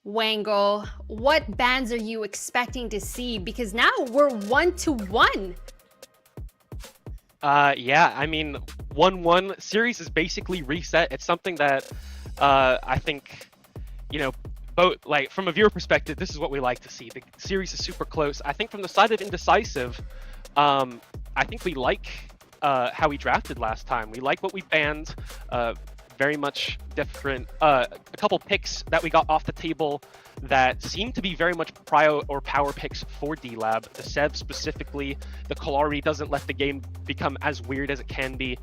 Wangle, what bans are you expecting to see? Because now we're 1-1. Yeah, I mean, 1-1 series is basically reset. It's something that I think, you know, both, like, from a viewer perspective, this is what we like to see. The series is super close. I think from the side of Indecisive, I think we like how we drafted last time. We like what we banned. Very much different. A couple picks that we got off the table that seem to be very much prio or power picks for D-Lab. The Sev specifically, the Kalari doesn't let the game become as weird as it can be.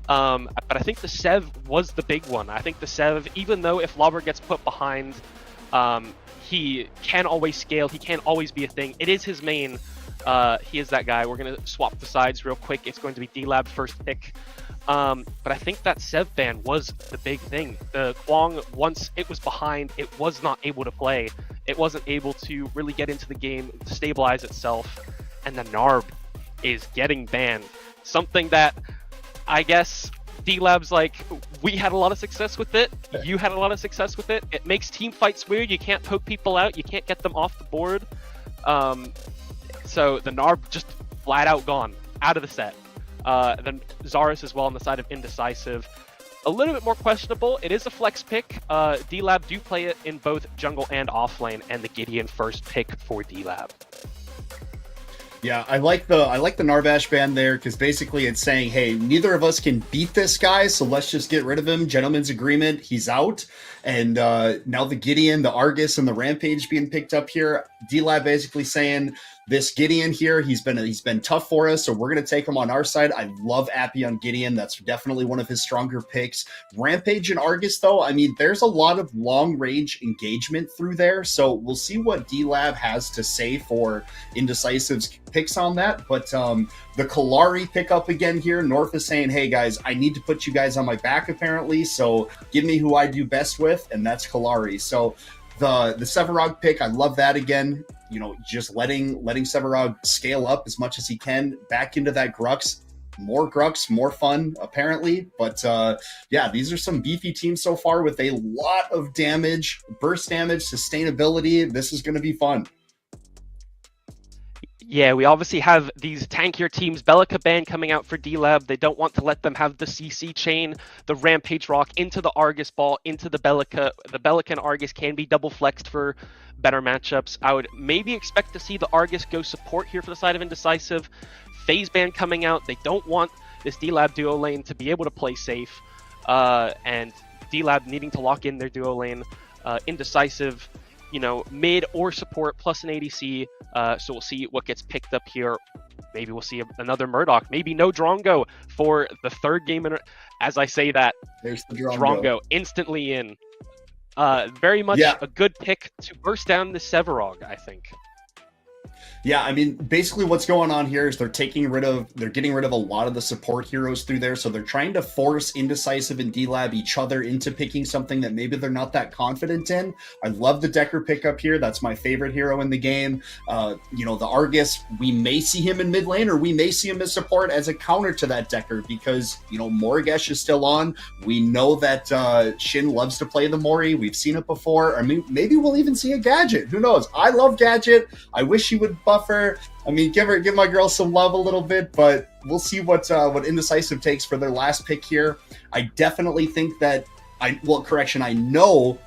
But I think the Sev was the big one. I think the Sev, even though if Lobber gets put behind, he can always scale. He can't always be a thing. It is his main. He is that guy. We're going to swap the sides real quick. It's going to be D-Lab first pick. But I think that Sev ban was the big thing. The Kwong, once it was behind, it was not able to play. It wasn't able to really get into the game, stabilize itself. And the Narb is getting banned. Something that I guess D-Lab's like, we had a lot of success with it. You had a lot of success with it. It makes team fights weird. You can't poke people out. You can't get them off the board. So the Narb just flat out gone, out of the set. Then Zarus as well on the side of Indecisive. A little bit more questionable. It is a flex pick. D-Lab do play it in both jungle and offlane, and the Gideon first pick for D-Lab. Yeah, I like the Narbash ban there, because basically it's saying, hey, neither of us can beat this guy, so let's just get rid of him. Gentleman's agreement, he's out. And now the Gideon, the Argus, and the Rampage being picked up here. D-Lab basically saying, this Gideon here, he's been tough for us, so we're going to take him on our side. I love Appy on Gideon. That's definitely one of his stronger picks. Rampage and Argus, though, I mean, there's a lot of long-range engagement through there, so we'll see what D-Lab has to say for Indecisive's picks on that. But the Kalari pickup again here, North is saying, hey, guys, I need to put you guys on my back, apparently, so give me who I do best with, and that's Kalari. So the Sevarog pick, I love that again. You know, just letting Sevarog scale up as much as he can back into that Grux. More fun, apparently. But yeah, these are some beefy teams so far with a lot of damage, burst damage, sustainability. This is going to be fun. Yeah, we obviously have these tankier teams. Bellica ban coming out for D-Lab. They don't want to let them have the CC chain, the Rampage Rock into the Argus ball, into the Bellica. The Bellica and Argus can be double flexed for better matchups. I would maybe expect to see the Argus go support here for the side of Indecisive. Phase ban coming out. They don't want this D-Lab duo lane to be able to play safe. And D-Lab needing to lock in their duo lane. Indecisive, you know, mid or support plus an ADC. So we'll see what gets picked up here. Maybe we'll see another Murdoch. Maybe no Drongo for the third game. As I say that, there's the Drongo. Drongo instantly in. Very much a good pick to burst down the Sevarog, I think. Yeah, I mean, basically what's going on here is they're getting rid of a lot of the support heroes through there. So they're trying to force Indecisive and D-Lab each other into picking something that maybe they're not that confident in. I love the Decker pickup here. That's my favorite hero in the game. You know, the Argus, we may see him in mid lane, or we may see him as support as a counter to that Decker, because, you know, Morigesh is still on. We know that Shin loves to play the Mori. We've seen it before. I mean, maybe we'll even see a Gadget. Who knows? I love Gadget. I wish he would buffer. I mean, give my girl some love a little bit, but we'll see what Indecisive takes for their last pick here. I definitely think that I know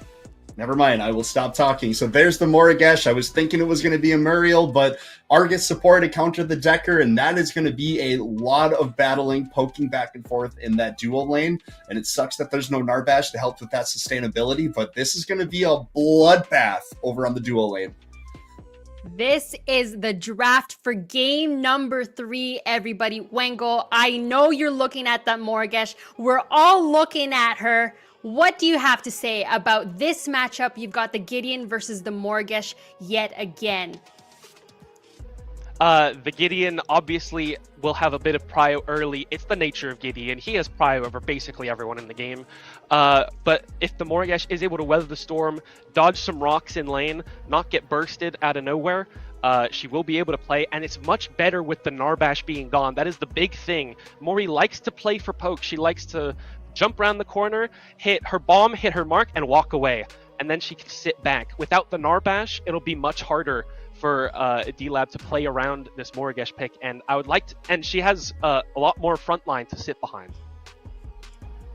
never mind. I will stop talking. So there's the Morigesh. I was thinking it was going to be a Muriel, but Argus support to counter the Decker, and that is going to be a lot of battling, poking back and forth in that dual lane. And it sucks that there's no Narbash to help with that sustainability, but this is going to be a bloodbath over on the dual lane. This is the draft for game number 3, everybody. Wengo, I know you're looking at that Morigesh. We're all looking at her. What do you have to say about this matchup? You've got the Gideon versus the Morigesh yet again. The Gideon obviously will have a bit of prio early. It's the nature of Gideon. He has prio over basically everyone in the game. But if the Morigesh is able to weather the storm, dodge some rocks in lane, not get bursted out of nowhere, she will be able to play, and it's much better with the Narbash being gone. That is the big thing. Mori likes to play for poke. She likes to jump around the corner, hit her bomb, hit her mark, and walk away. And then she can sit back. Without the Narbash, it'll be much harder for D-Lab to play around this Morigesh pick, and I would like to, and she has a lot more frontline to sit behind.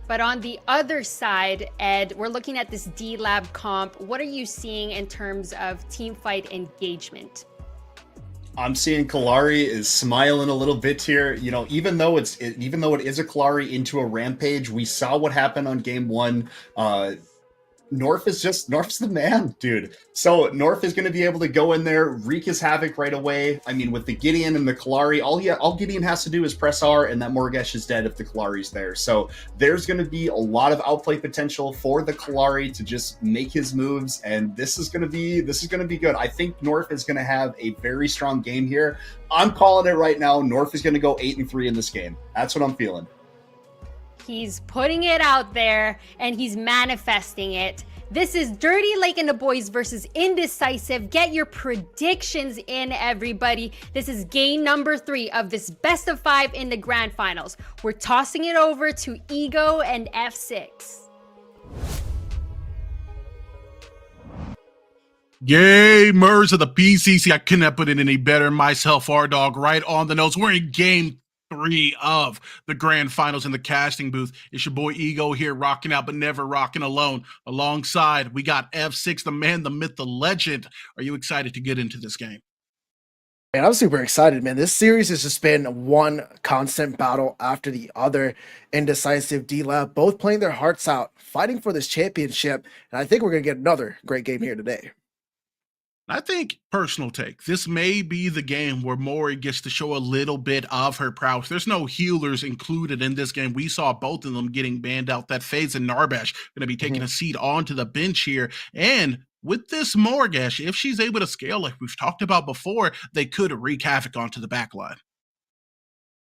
But on the other side, Ed, we're looking at this D-Lab comp. What are you seeing in terms of team fight engagement? I'm seeing Kalari is smiling a little bit here. You know, even though it is a Kalari into a Rampage, we saw what happened on game 1. Norf's the man, dude. So Norf is going to be able to go in there, wreak his havoc right away. I mean, with the Gideon and the Kalari, all Gideon has to do is press R, and that Morigesh is dead if the Kalari's there. So there's going to be a lot of outplay potential for the Kalari to just make his moves, and this is going to be good. I think Norf is going to have a very strong game here. I'm calling it right now. Norf is going to go 8-3 in this game. That's what I'm feeling. He's putting it out there and he's manifesting it. This is Dirty Lake and the Boys versus Indecisive. Get your predictions in, everybody. This is game number 3 of this best of 5 in the grand finals. We're tossing it over to Ego and F6. Gamers of the PCC, I couldn't have put it any better myself, R-Dog, right on the nose. We're in game 3 of the grand finals in the casting booth. It's your boy Ego here, rocking out but never rocking alone. Alongside, we got F6, the man, the myth, the legend. Are you excited to get into this game? And I'm super excited, man. This series has just been one constant battle after the other. Indecisive, D-Lab, both playing their hearts out, fighting for this championship. And I think we're going to get another great game here today. I think, personal take, this may be the game where Mori gets to show a little bit of her prowess. There's no healers included in this game. We saw both of them getting banned out. That FaZe and Narbash going to be taking a seat onto the bench here. And with this Morigesh, if she's able to scale like we've talked about before, they could wreak havoc onto the backline.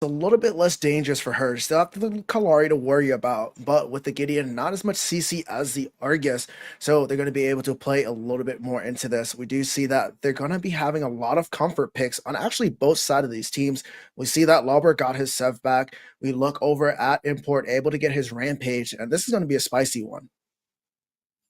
A little bit less dangerous for her. Still have the Kalari to worry about, but with the Gideon, not as much CC as the Argus, so they're going to be able to play a little bit more into this. We do see that they're going to be having a lot of comfort picks on actually both sides of these teams. We see that Lauber got his Sev back. We look over at Import, able to get his Rampage, and this is going to be a spicy one.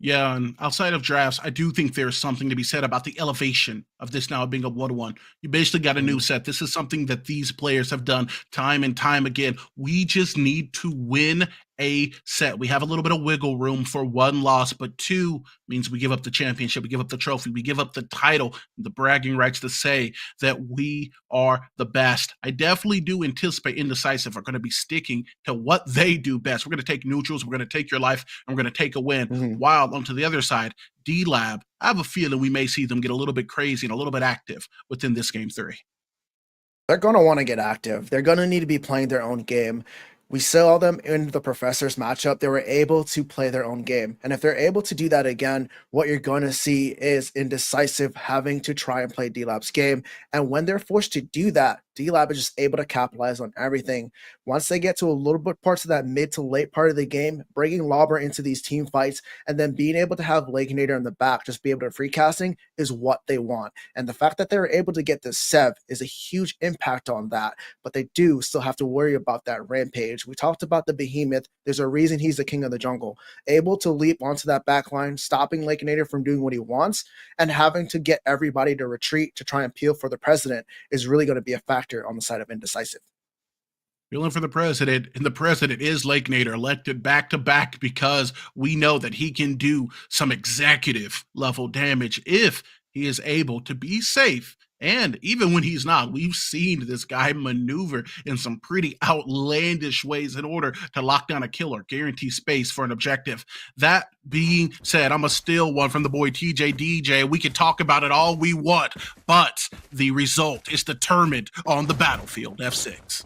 Yeah, and outside of drafts, I do think there's something to be said about the elevation of this now being a 1-1. You basically got a new set. This is something that these players have done time and time again. We just need to win a set. We have a little bit of wiggle room for 1 loss, but 2 means we give up the championship, we give up the trophy, we give up the title, the bragging rights to say that we are the best. I definitely do anticipate Indecisive are going to be sticking to what they do best. We're going to take neutrals, we're going to take your life, and we're going to take a win. While onto the other side, D-Lab, I have a feeling we may see them get a little bit crazy and a little bit active within this game 3. They're going to want to get active. They're going to need to be playing their own game. We saw them in the Professor's matchup. They were able to play their own game. And if they're able to do that again, what you're going to see is Indecisive having to try and play D-Lab's game. And when they're forced to do that, D-Lab is just able to capitalize on everything. Once they get to a little bit parts of that mid to late part of the game, bringing Lauber into these team fights and then being able to have Lakenator in the back, just be able to free casting is what they want. And the fact that they're able to get this Sev is a huge impact on that. But they do still have to worry about that Rampage. We talked about the Behemoth. There's a reason he's the king of the jungle. Able to leap onto that back line, stopping Lakenator from doing what he wants, and having to get everybody to retreat to try and peel for the president is really going to be a factor on the side of Indecisive. Feeling for the president, and the president is Lakenator, elected back-to-back because we know that he can do some executive level damage if he is able to be safe. And even when he's not, we've seen this guy maneuver in some pretty outlandish ways in order to lock down a kill or guarantee space for an objective. That being said, I'm a steal one from the boy TJ DJ. We can talk about it all we want, but the result is determined on the battlefield. F6.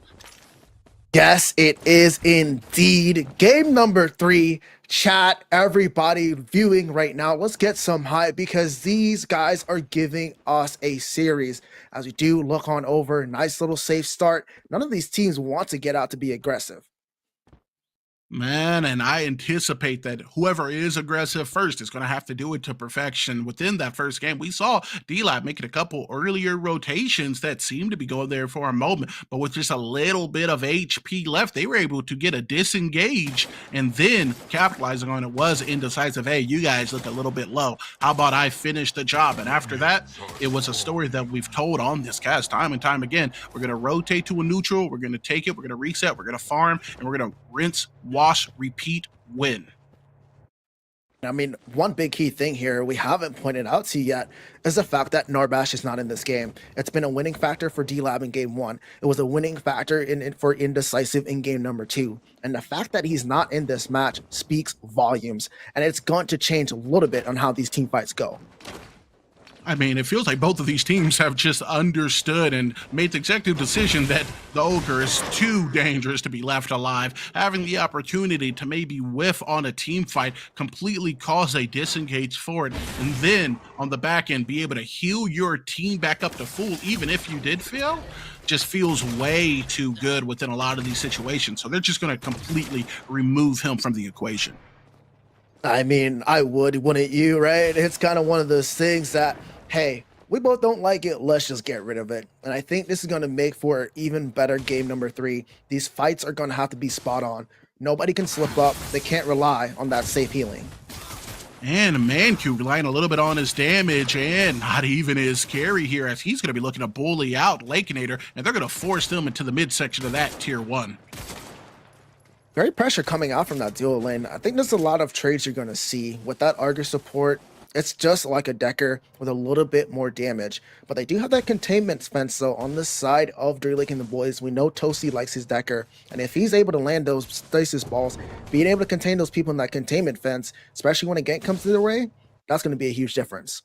Yes, it is indeed. Game number 3. Chat, everybody viewing right now, let's get some hype because these guys are giving us a series. As we do look on over, nice little safe start. None of these teams want to get out to be aggressive. Man, and I anticipate that whoever is aggressive first is going to have to do it to perfection. Within that first game, we saw D-Lab making a couple earlier rotations that seemed to be going there for a moment, but with just a little bit of HP left, they were able to get a disengage, and then capitalizing on it was Indecisive. Hey, you guys look a little bit low. How about I finish the job? And after that, it was a story that we've told on this cast time and time again. We're going to rotate to a neutral. We're going to take it. We're going to reset. We're going to farm, and we're going to rinse, wash, repeat, win. I mean, one big key thing here we haven't pointed out to you yet is the fact that Narbash is not in this game. It's been a winning factor for D-Lab in game 1. It was a winning factor for Indecisive in game number 2. And the fact that he's not in this match speaks volumes. And it's going to change a little bit on how these team fights go. I mean, it feels like both of these teams have just understood and made the executive decision that the Ogre is too dangerous to be left alive. Having the opportunity to maybe whiff on a team fight, completely cause a disengage for it, and then on the back end be able to heal your team back up to full, even if you did fail, just feels way too good within a lot of these situations. So they're just going to completely remove him from the equation. I mean, wouldn't you, right? It's kind of one of those things that, hey, we both don't like it, let's just get rid of it. And I think this is going to make for an even better game number 3. These fights are going to have to be spot on. Nobody can slip up. They can't rely on that safe healing. And Mancu relying a little bit on his damage and not even his carry here, as he's going to be looking to bully out Lakenator, and they're going to force them into the midsection of that tier 1. Great pressure coming out from that dual lane. I think there's a lot of trades you're going to see. With that Argus support, it's just like a Decker with a little bit more damage. But they do have that containment fence, though, on the side of Drake and the boys. We know Toasty likes his Decker. And if he's able to land those stasis balls, being able to contain those people in that containment fence, especially when a gank comes to the way, that's going to be a huge difference.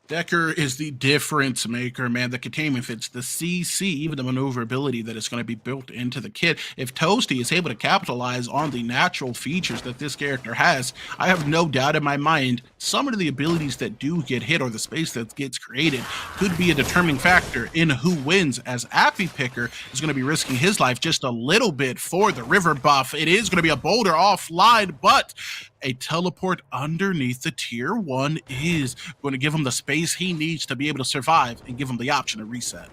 Decker is the difference maker, man. The containment fits, the CC, even the maneuverability that is going to be built into the kit. If Toasty is able to capitalize on the natural features that this character has, I have no doubt in my mind some of the abilities that do get hit or the space that gets created could be a determining factor in who wins, as Appy Picker is going to be risking his life just a little bit for the river buff. It is going to be a boulder offline, but a teleport underneath the tier 1 is going to give him the space he needs to be able to survive and give him the option to reset.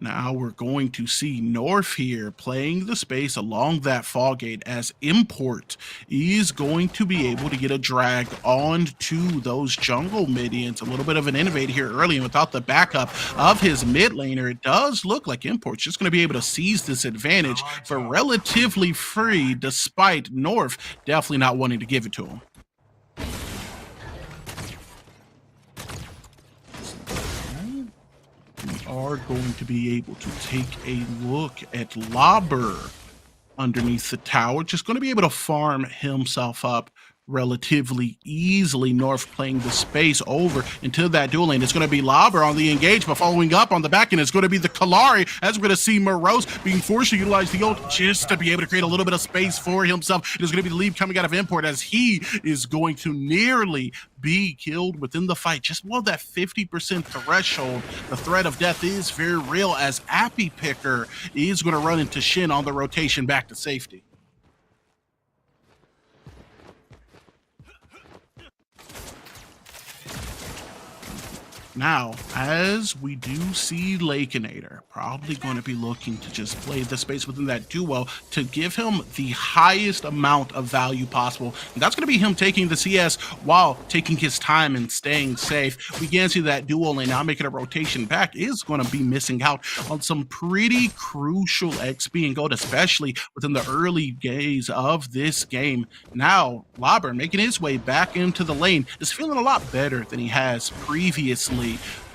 Now we're going to see North here playing the space along that fall gate, as Import is going to be able to get a drag on to those jungle minions. A little bit of an innovate here early, and without the backup of his mid laner, it does look like Import's just going to be able to seize this advantage for relatively free, despite North definitely not wanting to give it to him. Are going to be able to take a look at Lobber underneath the tower. Just going to be able to farm himself up relatively easily. North playing the space over into that dual lane. It's going to be Lobber on the engage, but following up on the back end is going to be the Kalari, as we're going to see Morose being forced to utilize the ult just to be able to create a little bit of space for himself. It is going to be the lead coming out of Import, as he is going to nearly be killed within the fight. Just below that 50% threshold. The threat of death is very real, as Appy Picker is going to run into Shin on the rotation back to safety. Now, as we do see Lakeinator probably going to be looking to just play the space within that duo to give him the highest amount of value possible. And that's going to be him taking the CS while taking his time and staying safe. We can see that duo lane now making a rotation back is going to be missing out on some pretty crucial XP and gold, especially within the early days of this game. Now, Lauber making his way back into the lane is feeling a lot better than he has previously,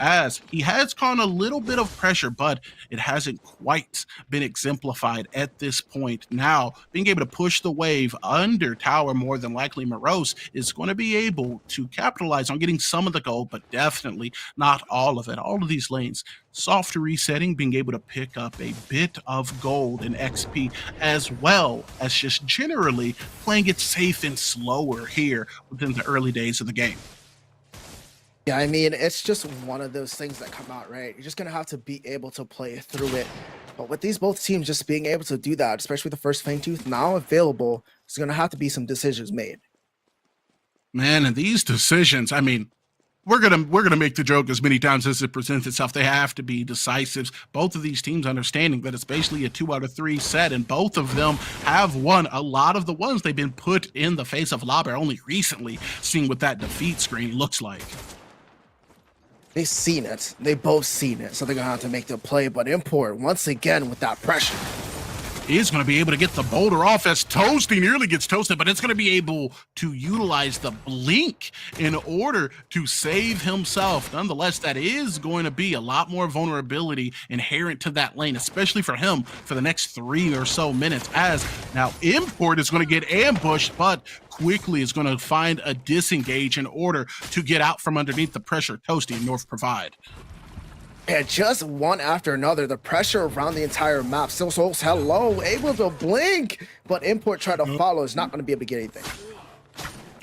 as he has caught a little bit of pressure, but it hasn't quite been exemplified at this point. Now, being able to push the wave under tower, more than likely Morose is going to be able to capitalize on getting some of the gold, but definitely not all of it. All of these lanes, soft resetting, being able to pick up a bit of gold and XP, as well as just generally playing it safe and slower here within the early days of the game. Yeah, I mean, it's just one of those things that come out, right? You're just going to have to be able to play through it. But with these both teams just being able to do that, especially the first Fangtooth now available, there's going to have to be some decisions made. Man, and these decisions, I mean, we're gonna make the joke as many times as it presents itself. They have to be decisive. Both of these teams understanding that it's basically a 2 out of 3 set, and both of them have won a lot of the ones they've been put in the face of Lauber only recently, seeing what that defeat screen looks like. They've seen it. They both seen it, so they're going to have to make the play. But Import, once again, with that pressure, is going to be able to get the boulder off as Toasty nearly gets toasted, but it's going to be able to utilize the blink in order to save himself. Nonetheless, that is going to be a lot more vulnerability inherent to that lane, especially for him for the next 3 or so minutes, as now Import is going to get ambushed, but quickly is going to find a disengage in order to get out from underneath the pressure Toasty and North provide. and just one after another, the pressure around the entire map. Still Souls, hello, able to blink, but Import try to follow, is not going to be able to get anything.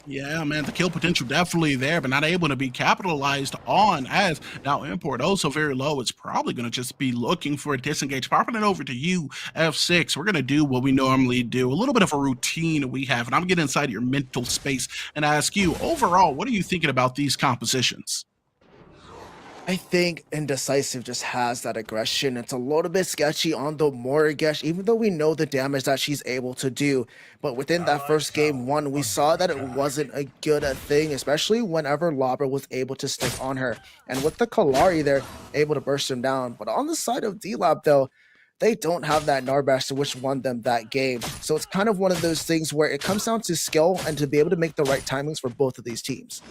Yeah, man, the kill potential definitely there, but not able to be capitalized on, as now Import also very low. It's probably going to just be looking for a disengage. Popping it over to you, F6. We're going to do what we normally do, a little bit of a routine we have, and I'm getting inside your mental space and ask you, overall, what are you thinking about these compositions? I think Indecisive just has that aggression. It's a little bit sketchy on the Mortgage, even though we know the damage that she's able to do. But within that first game one, we saw that it wasn't a good thing, especially whenever Lauber was able to stick on her. And with the Kalari there, able to burst him down. But on the side of D-Lab, though, they don't have that Narbash, which won them that game. So it's kind of one of those things where it comes down to skill and to be able to make the right timings for both of these teams.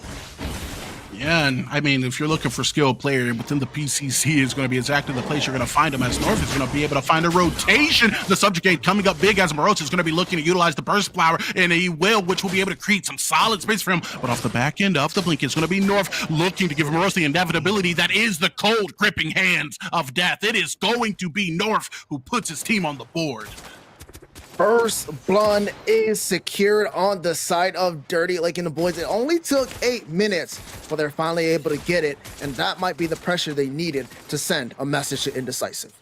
Yeah, and I mean, if you're looking for skilled player within the PCC, is going to be exactly the place you're going to find him, as North is going to be able to find a rotation. The subjugate coming up big, as Morose is going to be looking to utilize the burst flower, and he will, which will be able to create some solid space for him. But off the back end of the blink, it's going to be North looking to give Morose the inevitability that is the cold gripping hands of death. It is going to be North who puts his team on the board. First blood is secured on the side of Dirty Lake and the boys. It only took 8 minutes, but they're finally able to get it, and that might be the pressure they needed to send a message to Indecisive.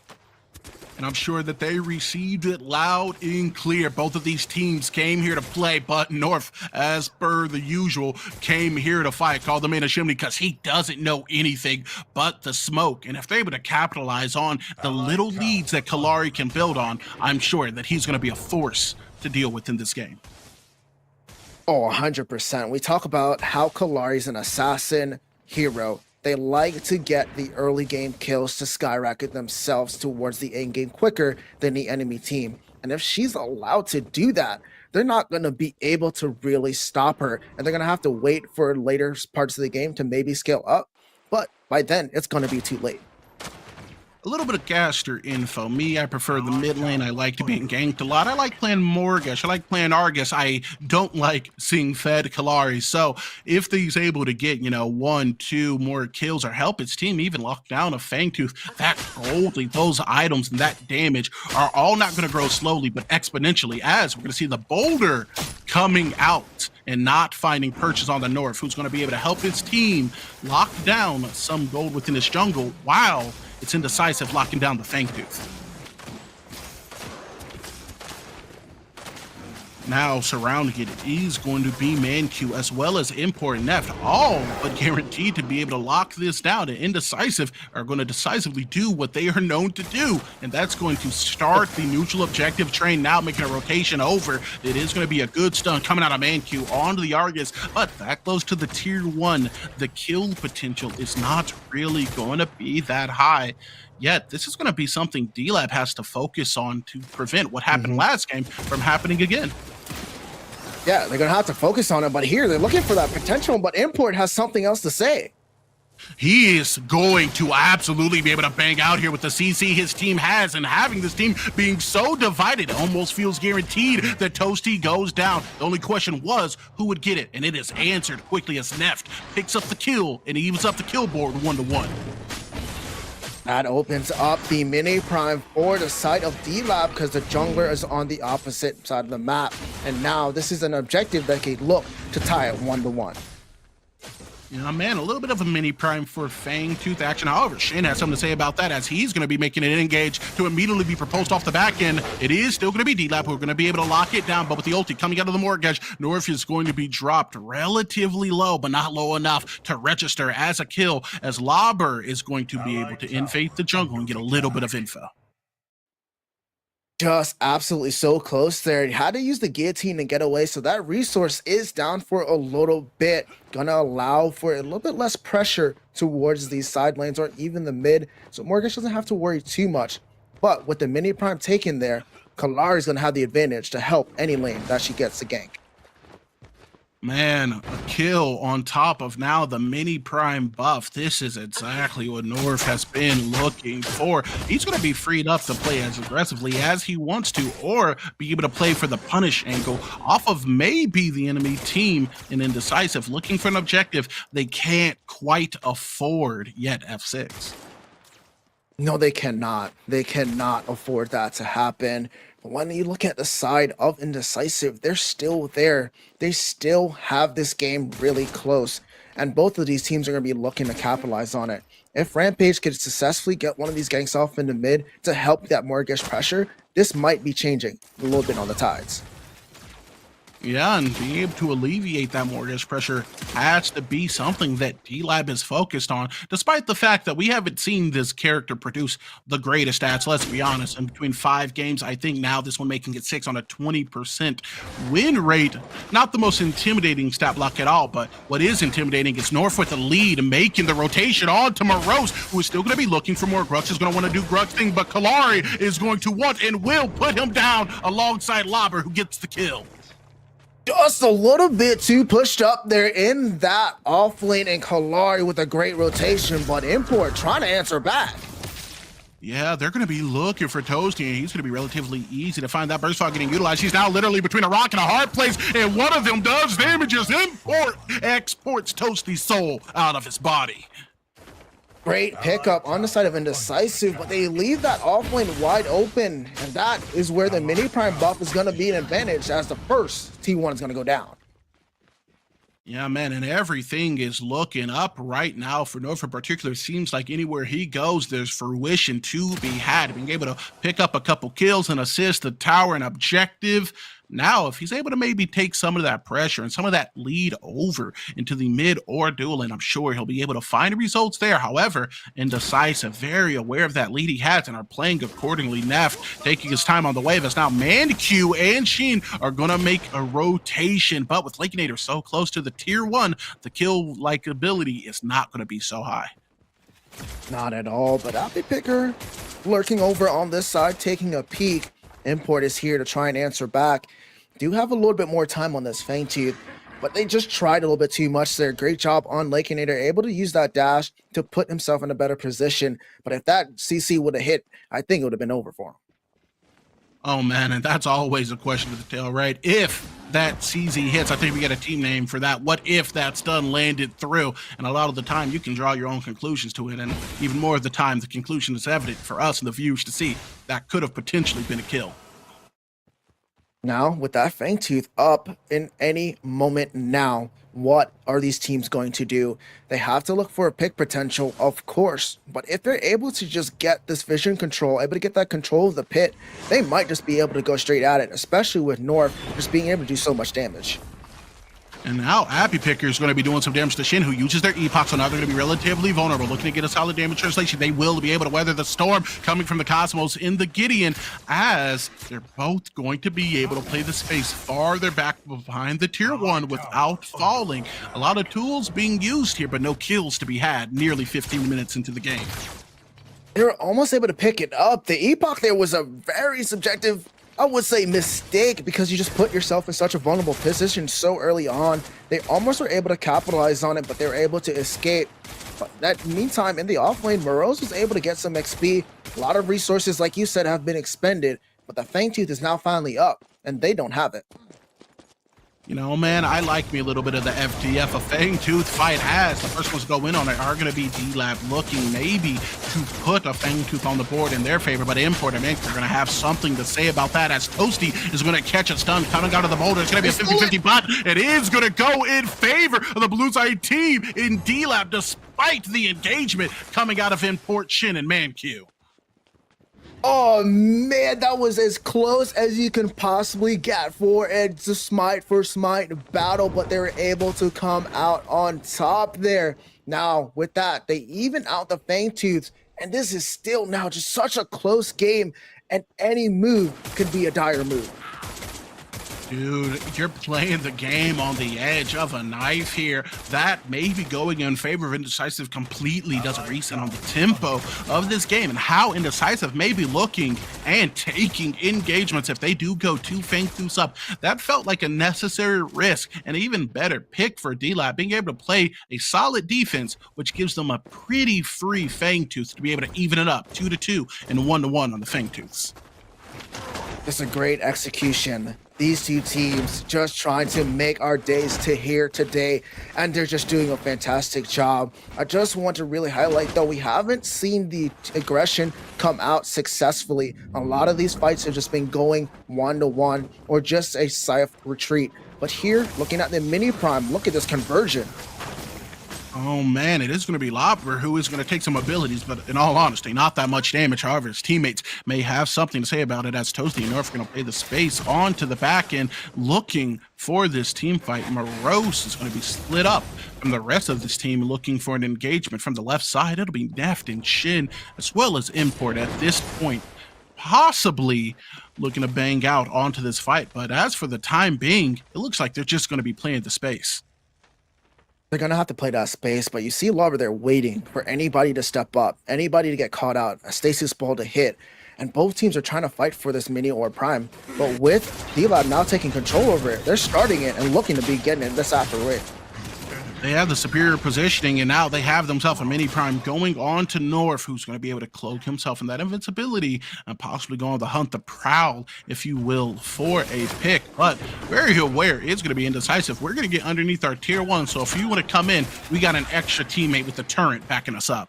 And I'm sure that they received it loud and clear. Both of these teams came here to play, but North, as per the usual, came here to fight. Called them in a chimney because he doesn't know anything but the smoke. And if they're able to capitalize on the little leads that Kalari can build on, I'm sure that he's going to be a force to deal with in this game. Oh, 100%. We talk about how Kalari's an assassin hero. They like to get the early game kills to skyrocket themselves towards the end game quicker than the enemy team. And if she's allowed to do that, they're not going to be able to really stop her. And they're going to have to wait for later parts of the game to maybe scale up. But by then, it's going to be too late. A little bit of caster info. Me, I prefer the mid lane. I like to be ganked a lot. I like playing Mortgage. I like playing Argus. I don't like seeing fed Kalari. So if he's able to get, 1, 2 more kills or help his team even lock down a Fangtooth, that gold, those items and that damage are all not going to grow slowly, but exponentially, as we're going to see the boulder coming out and not finding purchase on the North, who's going to be able to help his team lock down some gold within his jungle while it's Indecisive locking down the Fangtooth. Now surrounding it is going to be ManQ as well as Import and Neft, all but guaranteed to be able to lock this down. And Indecisive are going to decisively do what they are known to do, and that's going to start the neutral objective train, now making a rotation over. It is going to be a good stun coming out of ManQ onto the Argus, but that goes to the tier 1. The kill potential is not really going to be that high. Yet, this is going to be something D-Lab has to focus on to prevent what happened last game from happening again. Yeah, they're going to have to focus on it, but here they're looking for that potential, but Import has something else to say. He is going to absolutely be able to bang out here with the CC his team has, and having this team being so divided, it almost feels guaranteed that Toasty goes down. The only question was who would get it, and it is answered quickly as Neft picks up the kill and evens up the kill board 1-1. That opens up the mini prime for the side of D-Lab because the jungler is on the opposite side of the map. And now this is an objective that can look to tie it 1-1. Yeah, man, a little bit of a mini prime for Fangtooth action. However, Shane has something to say about that as he's going to be making it engage to immediately be proposed off the back end. It is still going to be D-Lab who are going to be able to lock it down, but with the ulti coming out of the mortgage, North is going to be dropped relatively low, but not low enough to register as a kill, as Lauber is going to be able to invade the jungle and get a little bit of info. Just absolutely so close there. He had to use the guillotine to get away, so that resource is down for a little bit. Gonna allow for a little bit less pressure towards these side lanes or even the mid, so Mortgage doesn't have to worry too much. But with the mini prime taken there, Kalari is gonna have the advantage to help any lane that she gets to gank. Man, a kill on top of now the mini prime buff. This is exactly what North has been looking for. He's going to be freed up to play as aggressively as he wants to, or be able to play for the punish angle off of maybe the enemy team in Indecisive, looking for an objective they can't quite afford yet. F6. No, they cannot. They cannot afford that to happen. But when you look at the side of Indecisive, they're still there. They still have this game really close. And both of these teams are going to be looking to capitalize on it. If Rampage could successfully get one of these ganks off in the mid to help that Mortgage pressure, this might be changing a little bit on the tides. Yeah, and being able to alleviate that mortgage pressure has to be something that D-Lab is focused on, despite the fact that we haven't seen this character produce the greatest stats, let's be honest. In between 5 games, I think now this one making it 6 on a 20% win rate. Not the most intimidating stat block at all, but what is intimidating is North with the lead, making the rotation on to Morose, who is still going to be looking for more. Grux is going to want to do Grux thing, but Kalari is going to want and will put him down alongside Lauber, who gets the kill. Just a little bit too pushed up there in that off lane, and Kalari with a great rotation, but Import trying to answer back. Yeah, they're going to be looking for Toasty, and he's going to be relatively easy to find. That burst fog getting utilized. He's now literally between a rock and a hard place, and one of them does damages. Import exports Toasty's soul out of his body. Great pickup on the side of Indecisive, but they leave that off lane wide open, and that is where the mini prime buff is going to be an advantage, as the first T1 is going to go down. Yeah, man, and everything is looking up right now for North in particular. Seems like anywhere he goes, there's fruition to be had. Being able to pick up a couple kills and assist the tower and objective. Now, if he's able to maybe take some of that pressure and some of that lead over into the mid or dual lane, I'm sure he'll be able to find results there. However, Indecisive, very aware of that lead he has and are playing accordingly. Neft taking his time on the wave as now ManQ and Sheen are going to make a rotation. But with Lakeinator so close to the tier 1, the kill-like ability is not going to be so high. Not at all, but Appy Picker lurking over on this side, taking a peek. Import is here to try and answer back. Do have a little bit more time on this Fangtooth, but they just tried a little bit too much there. Great job on Lakeinator, able to use that dash to put himself in a better position. But if that CC would have hit, I think it would have been over for him. Oh, man, and that's always a question of the tail, right? If that CZ hits, I think we got a team name for that. What if that stun landed through? And a lot of the time, you can draw your own conclusions to it, and even more of the time, the conclusion is evident for us and the viewers to see. That could have potentially been a kill. Now, with that Fangtooth up in any moment now, what are these teams going to do? They have to look for a pick potential, of course, but if they're able to just get this vision control, able to get that control of the pit, they might just be able to go straight at it, especially with North just being able to do so much damage. And now Appy Picker is going to be doing some damage to Shin, who uses their epoch, so now they're going to be relatively vulnerable. Looking to get a solid damage translation. They will be able to weather the storm coming from the Cosmos in the Gideon, as they're both going to be able to play the space farther back behind the tier 1 without falling. A lot of tools being used here, but no kills to be had nearly 15 minutes into the game. They were almost able to pick it up. The epoch there was a very subjective, I would say, mistake, because you just put yourself in such a vulnerable position so early on. They almost were able to capitalize on it, but they were able to escape. But that meantime, in the off lane, Morose was able to get some XP. A lot of resources, like you said, have been expended, but the Fangtooth is now finally up, and they don't have it. You know, man, I like me a little bit of the FTF. A Fangtooth fight has. The first ones to go in on it are going to be D-Lab, looking maybe to put a Fangtooth on the board in their favor, but Import and Ink are going to have something to say about that, as Toasty is going to catch a stun coming out of the boulder. It's going to be a 50-50, but it is going to go in favor of the blue side team in D-Lab, despite the engagement coming out of Import, Shin, and ManQ. Oh man, that was as close as you can possibly get for it's a smite for smite battle, but they were able to come out on top there. Now, with that, they even out the Fangtooths, and this is still now just such a close game, and any move could be a dire move. Dude, you're playing the game on the edge of a knife here. That may be going in favor of Indecisive completely. Does a reset on the tempo of this game and how Indecisive may be looking and taking engagements if they do go 2 Fangtooths up. That felt like a necessary risk, and even better pick for D-Lab, being able to play a solid defense, which gives them a pretty free Fangtooth to be able to even it up 2-2 and 1-1 on the Fangtooths. It's a great execution. These two teams just trying to make our days to here today, and they're just doing a fantastic job. I just want to really highlight, though, we haven't seen the aggression come out successfully. A lot of these fights have just been going 1-1 or just a safe retreat. But here, looking at the mini prime, look at this conversion. Oh man, it is going to be Lobber who is going to take some abilities, but in all honesty, not that much damage. However, his teammates may have something to say about it, as Toasty and North are going to play the space onto the back end, looking for this team fight. Morose is going to be split up from the rest of this team, looking for an engagement from the left side. It'll be Neft and Shin, as well as Import at this point, possibly looking to bang out onto this fight. But as for the time being, it looks like they're just going to be playing the space. They're going to have to play that space, but you see Lobber there waiting for anybody to step up, anybody to get caught out, a stasis ball to hit, and both teams are trying to fight for this mini or prime. But with D-Lab now taking control over it, they're starting it and looking to be getting it this after wave. They have the superior positioning, and now they have themselves a mini prime going on to North, who's going to be able to cloak himself in that invincibility and possibly go on the hunt, the prowl, if you will, for a pick. But very aware it's going to be Indecisive. We're going to get underneath our tier 1, so if you want to come in, we got an extra teammate with the turret backing us up.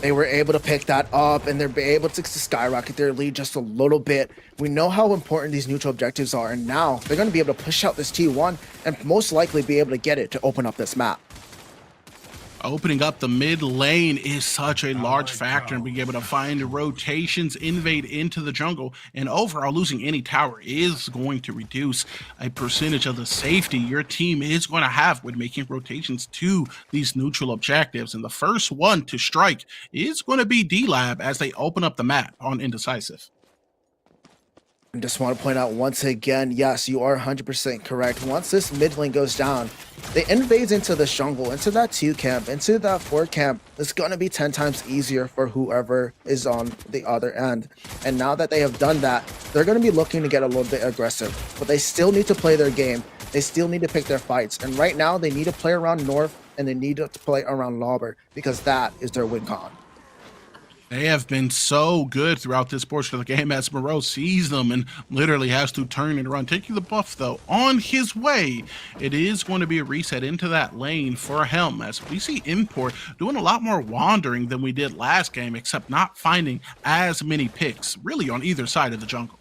They were able to pick that up, and they're able to skyrocket their lead just a little bit. We know how important these neutral objectives are, and now they're going to be able to push out this T1 and most likely be able to get it to open up this map. Opening up the mid lane is such a large factor, and being able to find rotations, invade into the jungle, and overall losing any tower is going to reduce a percentage of the safety your team is going to have when making rotations to these neutral objectives. And the first one to strike is going to be D-Lab as they open up the map on Indecisive. I just want to point out once again, yes, you are 100% correct. Once this mid lane goes down, they invades into the jungle, into that 2 camp, into that 4 camp. It's going to be 10 times easier for whoever is on the other end. And now that they have done that, they're going to be looking to get a little bit aggressive. But they still need to play their game. They still need to pick their fights. And right now, they need to play around North, and they need to play around Lobber, because that is their win con. They have been so good throughout this portion of the game, as Moreau sees them and literally has to turn and run. Taking the buff, though, on his way. It is going to be a reset into that lane for him, as we see Import doing a lot more wandering than we did last game, except not finding as many picks, really, on either side of the jungle.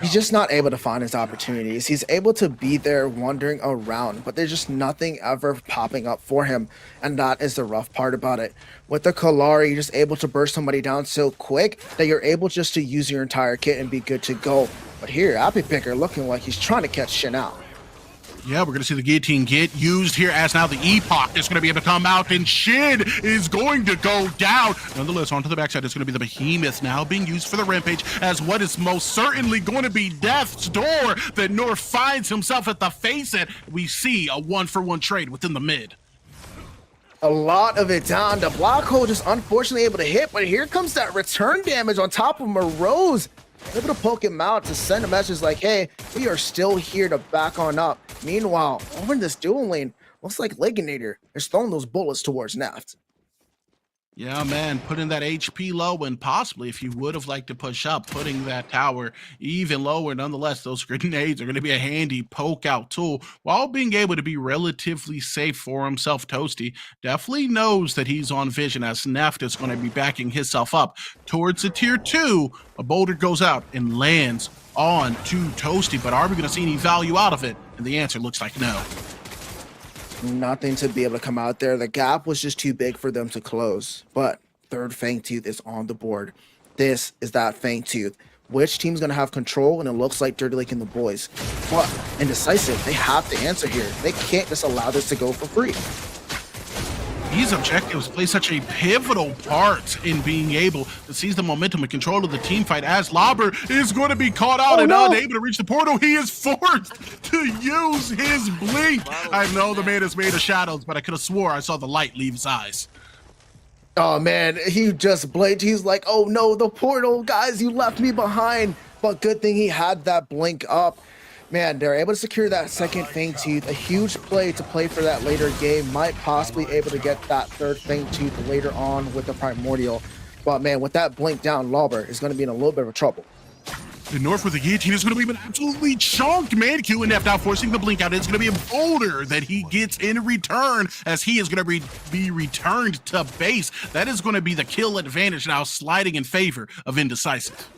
He's just not able to find his opportunities. He's able to be there wandering around, but there's just nothing ever popping up for him. And that is the rough part about it. With the Kalari, you're just able to burst somebody down so quick that you're able just to use your entire kit and be good to go. But here, Appy Picker looking like he's trying to catch Shin out. Yeah, we're going to see the guillotine get used here as now the Epoch is going to be able to come out, and Shin is going to go down. Nonetheless, onto the backside, it's going to be the Behemoth now being used for the Rampage as what is most certainly going to be Death's Door that North finds himself at the face at. We see a 1-for-1 trade within the mid. A lot of it down. The block hole just unfortunately able to hit, but here comes that return damage on top of Morose. Able to poke him out to send a message like, hey, we are still here to back on up. Meanwhile, over in this dual lane, looks like Legionator is throwing those bullets towards Naft. Yeah, man, putting that HP low, and possibly if you would have liked to push up, putting that tower even lower. Nonetheless, those grenades are going to be a handy poke out tool while being able to be relatively safe for himself. Toasty definitely knows that he's on vision as Neft is going to be backing himself up towards the tier 2. A boulder goes out and lands on to Toasty, but are we going to see any value out of it? And the answer looks like no. Nothing to be able to come out there. The gap was just too big for them to close. But third Fang Tooth is on the board. This is that Fang Tooth. Which team's going to have control? And it looks like Dirty Lake and the boys. But Indecisive, they have to answer here. They can't just allow this to go for free. These objectives play such a pivotal part in being able to seize the momentum and control of the team fight as Lauber is going to be caught out unable to reach the portal. He is forced to use his blink. I know the man is made of shadows, but I could have swore I saw the light leave his eyes. Oh man, he just blinked. He's like, oh no, the portal, guys, you left me behind. But good thing he had that blink up. Man, they're able to secure that second Fang Tooth. A huge play to play for that later game. Might possibly able to get that third Fang Tooth later on with the Primordial. But man, with that blink down, Lauber is going to be in a little bit of trouble. The North with the guillotine is going to be an absolutely chunked man. Q and F now forcing the blink out. It's going to be a boulder that he gets in return as he is going to be returned to base. That is going to be the kill advantage now sliding in favor of Indecisive.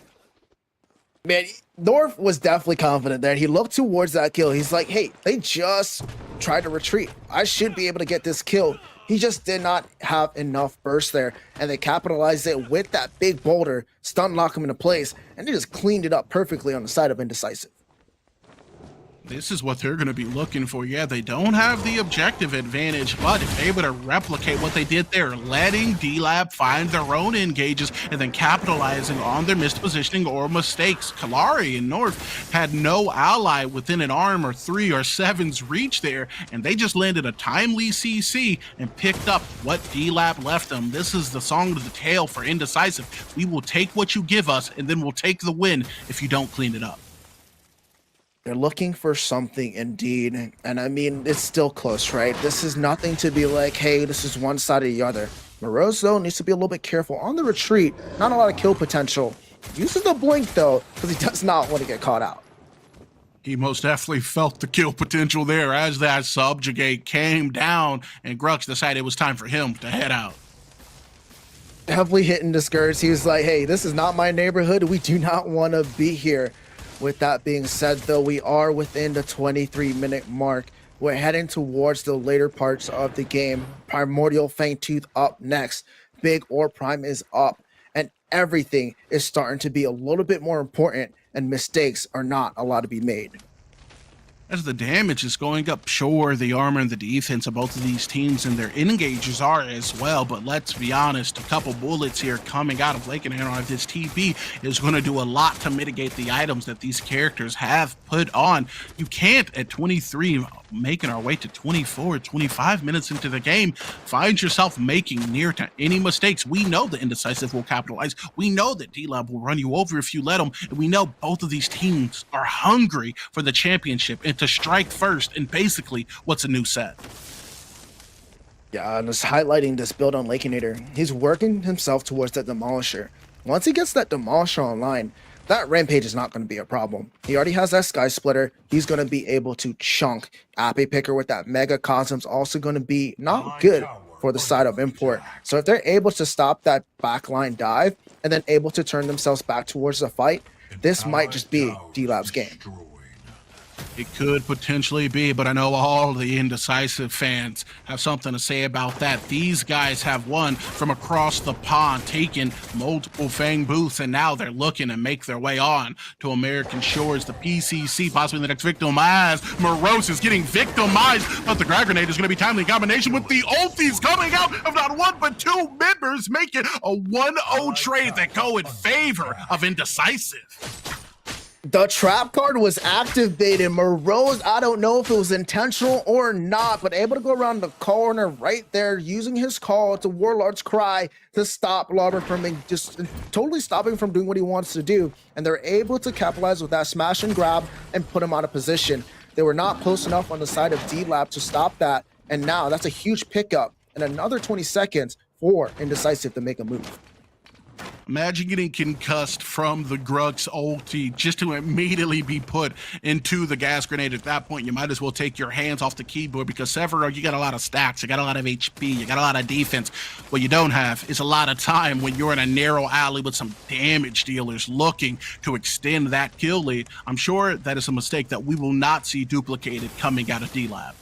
Man, North was definitely confident there. He looked towards that kill. He's like, hey, they just tried to retreat. I should be able to get this kill. He just did not have enough burst there, and they capitalized it with that big boulder, stun lock him into place, and they just cleaned it up perfectly on the side of Indecisive. This is what they're going to be looking for. Yeah, they don't have the objective advantage, but if they're able to replicate what they did there, letting D-Lab find their own engages and then capitalizing on their missed positioning or mistakes. Kalari and North had no ally within an arm or 3 or 7's reach there, and they just landed a timely CC and picked up what D-Lab left them. This is the song of the tale for Indecisive. We will take what you give us, and then we'll take the win if you don't clean it up. They're looking for something indeed. And I mean, it's still close, right? This is nothing to be like, hey, this is one side or the other. Morose, though, needs to be a little bit careful on the retreat. Not a lot of kill potential. Uses the blink, though, because he does not want to get caught out. He most definitely felt the kill potential there as that subjugate came down, and Grux decided it was time for him to head out. Heavily hitting the skirts. He was like, hey, this is not my neighborhood. We do not want to be here. With that being said, though, we are within the 23-minute mark. We're heading towards the later parts of the game. Primordial Fang Tooth up next. Big Orb Prime is up. And everything is starting to be a little bit more important, and mistakes are not allowed to be made. As the damage is going up, sure, the armor and the defense of both of these teams and their engages are as well, but let's be honest, a couple bullets here coming out of Lake and Aaron, this TP is going to do a lot to mitigate the items that these characters have put on. You can't, at 23, making our way to 24, 25 minutes into the game, find yourself making near to any mistakes. We know the Indecisive will capitalize. We know that D-Lab will run you over if you let them, and we know both of these teams are hungry for the championship and to strike first in basically what's a new set. Yeah, and just highlighting this build on Legionator. He's working himself towards that Demolisher. Once he gets that Demolisher online, that Rampage is not going to be a problem. He already has that Sky Splitter. He's going to be able to chunk. Appy Picker with that Mega Cosm's also going to be not good for the side of Import. So if they're able to stop that backline dive and then able to turn themselves back towards the fight, this might just be D-Lab's game. It could potentially be, but I know all the Indecisive fans have something to say about that. These guys have won from across the pond, taken multiple Fang booths, and now they're looking to make their way on to American shores. The PCC, possibly the next victim, as Morose is getting victimized, but the grab grenade is going to be timely in combination with the ultis coming out of not one but two members, make it a 1-0 trade that go in favor of Indecisive. The trap card was activated. Morose, I don't know if it was intentional or not, but able to go around the corner right there, using his call to Warlord's Cry to stop Lauber from just totally stopping from doing what he wants to do. And they're able to capitalize with that smash and grab and put him out of position. They were not close enough on the side of D-Lab to stop that. And now that's a huge pickup and another 20 seconds for Indecisive to make a move. Imagine getting concussed from the Grux ulti just to immediately be put into the gas grenade. At that point, you might as well take your hands off the keyboard, because Severo, you got a lot of stacks, you got a lot of HP, you got a lot of defense. What you don't have is a lot of time when you're in a narrow alley with some damage dealers looking to extend that kill lead. I'm sure that is a mistake that we will not see duplicated coming out of D-Lab.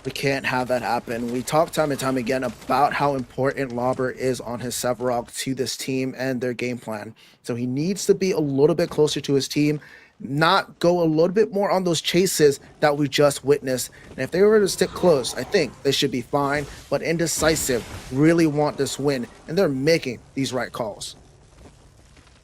We can't have that happen. We talk time and time again about how important Lauber is on his Sevarog to this team and their game plan. So he needs to be a little bit closer to his team, not go a little bit more on those chases that we just witnessed. And if they were to stick close, I think they should be fine. But Indecisive really want this win, and they're making these right calls.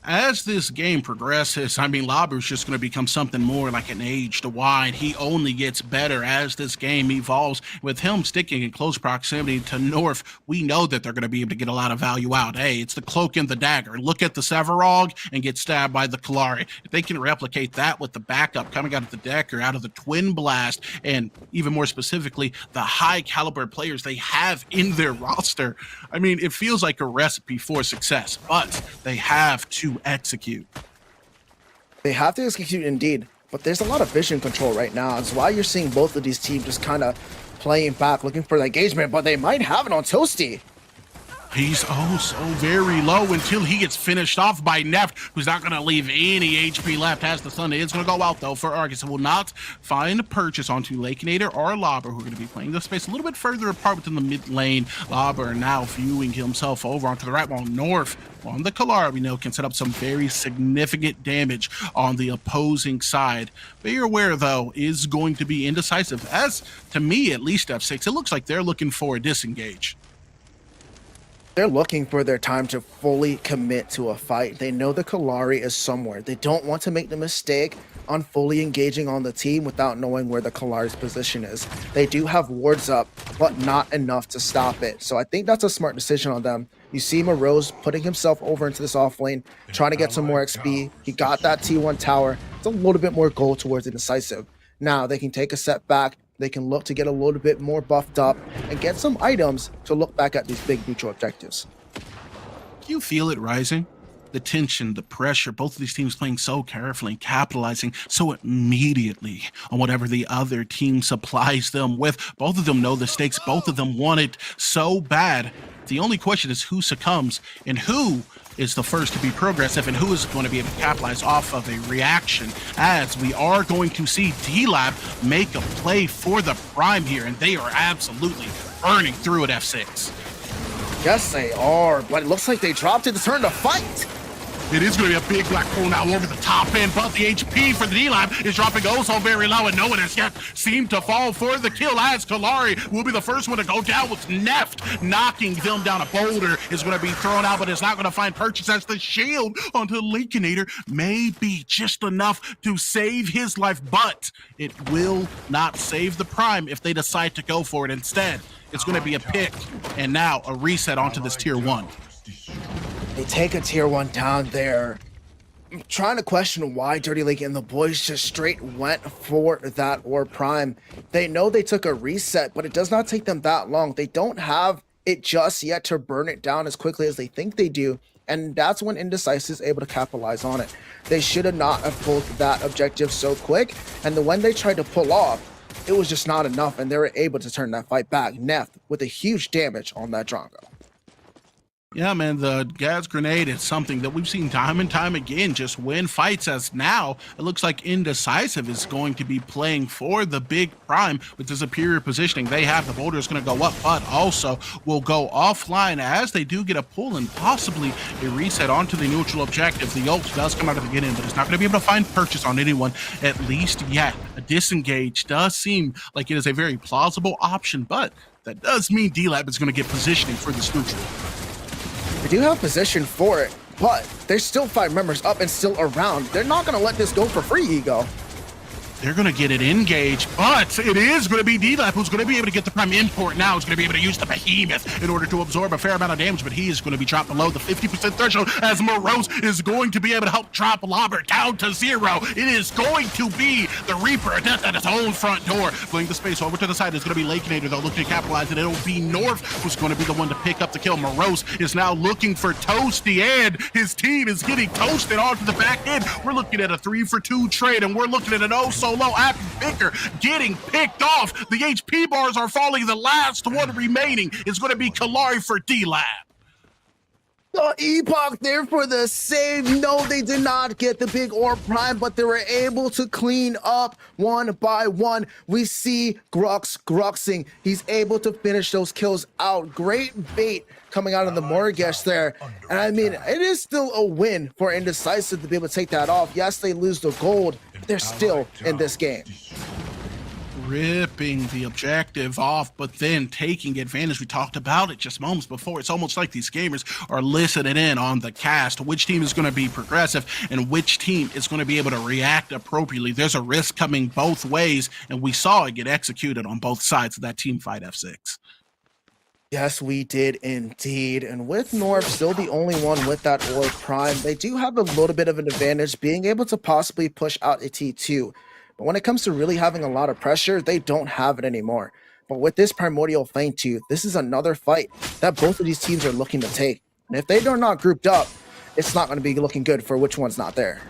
As this game progresses, I mean, Lauber's just going to become something more like an aged wine. He only gets better as this game evolves. With him sticking in close proximity to North, we know that they're going to be able to get a lot of value out. Hey, it's the cloak and the dagger. Look at the Sevarog and get stabbed by the Kalari. If they can replicate that with the backup coming out of the deck or out of the Twin Blast, and even more specifically, the high caliber players they have in their roster, I mean, it feels like a recipe for success, but they have to execute. They have to execute indeed, but there's a lot of vision control right now. That's why you're seeing both of these teams just kind of playing back, looking for the engagement, but they might have it on Toasty. He's oh so very low until he gets finished off by Neft, who's not going to leave any HP left as the Thunder. It's going to go out, though, for Argus. It will not find a purchase onto Lakenator or Lauber, who are going to be playing the space a little bit further apart within the mid lane. Lauber now viewing himself over onto the right, while North on the Kalar, we know, can set up some very significant damage on the opposing side. Be aware, though, is going to be Indecisive. As, to me, at least F6, it looks like they're looking for a disengage. They're looking for their time to fully commit to a fight. They know the Kalari is somewhere. They don't want to make the mistake on fully engaging on the team without knowing where the Kalari's position is. They do have wards up, but not enough to stop it. So I think that's a smart decision on them. You see Morose putting himself over into this off lane, trying to get some more XP. He got that T1 tower. It's a little bit more goal towards Indecisive. Now they can take a step back. They can look to get a little bit more buffed up and get some items to look back at these big neutral objectives. You feel it rising? The tension, the pressure, both of these teams playing so carefully, capitalizing so immediately on whatever the other team supplies them with. Both of them know the stakes. Both of them want it so bad. The only question is who succumbs and who is the first to be progressive and who is going to be able to capitalize off of a reaction, as we are going to see D-Lab make a play for the Prime here, and they are absolutely burning through at F6. Yes, they are, but it looks like they dropped it to turn to fight. It is going to be a big black hole now over the top end, but the HP for the D-Lab is dropping also very low, and no one has yet seemed to fall for the kill, as Kalari will be the first one to go down with Neft knocking them down. A boulder is going to be thrown out, but it's not going to find purchase, as the shield onto Lakenator may be just enough to save his life, but it will not save the Prime if they decide to go for it. Instead, it's going to be a pick, and now a reset onto this tier 1. They take a tier 1 down there. I'm trying to question why Dirty Lake and the boys just straight went for that Orb Prime. They know they took a reset, but it does not take them that long. They don't have it just yet to burn it down as quickly as they think they do. And that's when Indecisive is able to capitalize on it. They should have not have pulled that objective so quick. And then when they tried to pull off, it was just not enough. And they were able to turn that fight back. Neft with a huge damage on that Drongo. Yeah, man, the gas grenade is something that we've seen time and time again just win fights, as now it looks like Indecisive is going to be playing for the big prime with the superior positioning. They have the boulder is going to go up, but also will go offline as they do get a pull and possibly a reset onto the neutral objective. The ult does come out of the beginning, but it's not going to be able to find purchase on anyone, at least yet. A disengage does seem like it is a very plausible option, but that does mean D-Lab is going to get positioning for this neutral. They do have position for it, but there's still 5 members up and still around. They're not going to let this go for free, Ego. They're going to get it engaged, but it is going to be D-Lab who's going to be able to get the prime import now. He's going to be able to use the behemoth in order to absorb a fair amount of damage, but he is going to be dropped below the 50% threshold as Morose is going to be able to help drop Lobber down to 0. It is going to be the Reaper of Death at his own front door. Going the space over to the side is going to be Lakenator, though, looking to capitalize it. It'll be North who's going to be the one to pick up the kill. Morose is now looking for Toasty, and his team is getting toasted onto the back end. We're looking at a 3-for-2 trade, and we're looking at an oh-so-low Happy Picker getting picked off. The HP bars are falling. The last one remaining is going to be Kalari for D-Lab. The Epoch there for the save. No, they did not get the big orb prime, but they were able to clean up one by one. We see Grux Gruxing. He's able to finish those kills out. Great bait coming out of the Morgesh there. And I mean, it is still a win for Indecisive to be able to take that off. Yes, they lose the gold. They're still in this game. Ripping the objective off, but then taking advantage. We talked about it just moments before. It's almost like these gamers are listening in on the cast. Which team is going to be progressive and which team is going to be able to react appropriately. There's a risk coming both ways, and we saw it get executed on both sides of that team fight F6. Yes, we did indeed. And with North still the only one with that orb prime, they do have a little bit of an advantage being able to possibly push out a T2. But when it comes to really having a lot of pressure, they don't have it anymore. But with this Primordial Fangtooth, this is another fight that both of these teams are looking to take. And if they are not grouped up, it's not going to be looking good for which one's not there.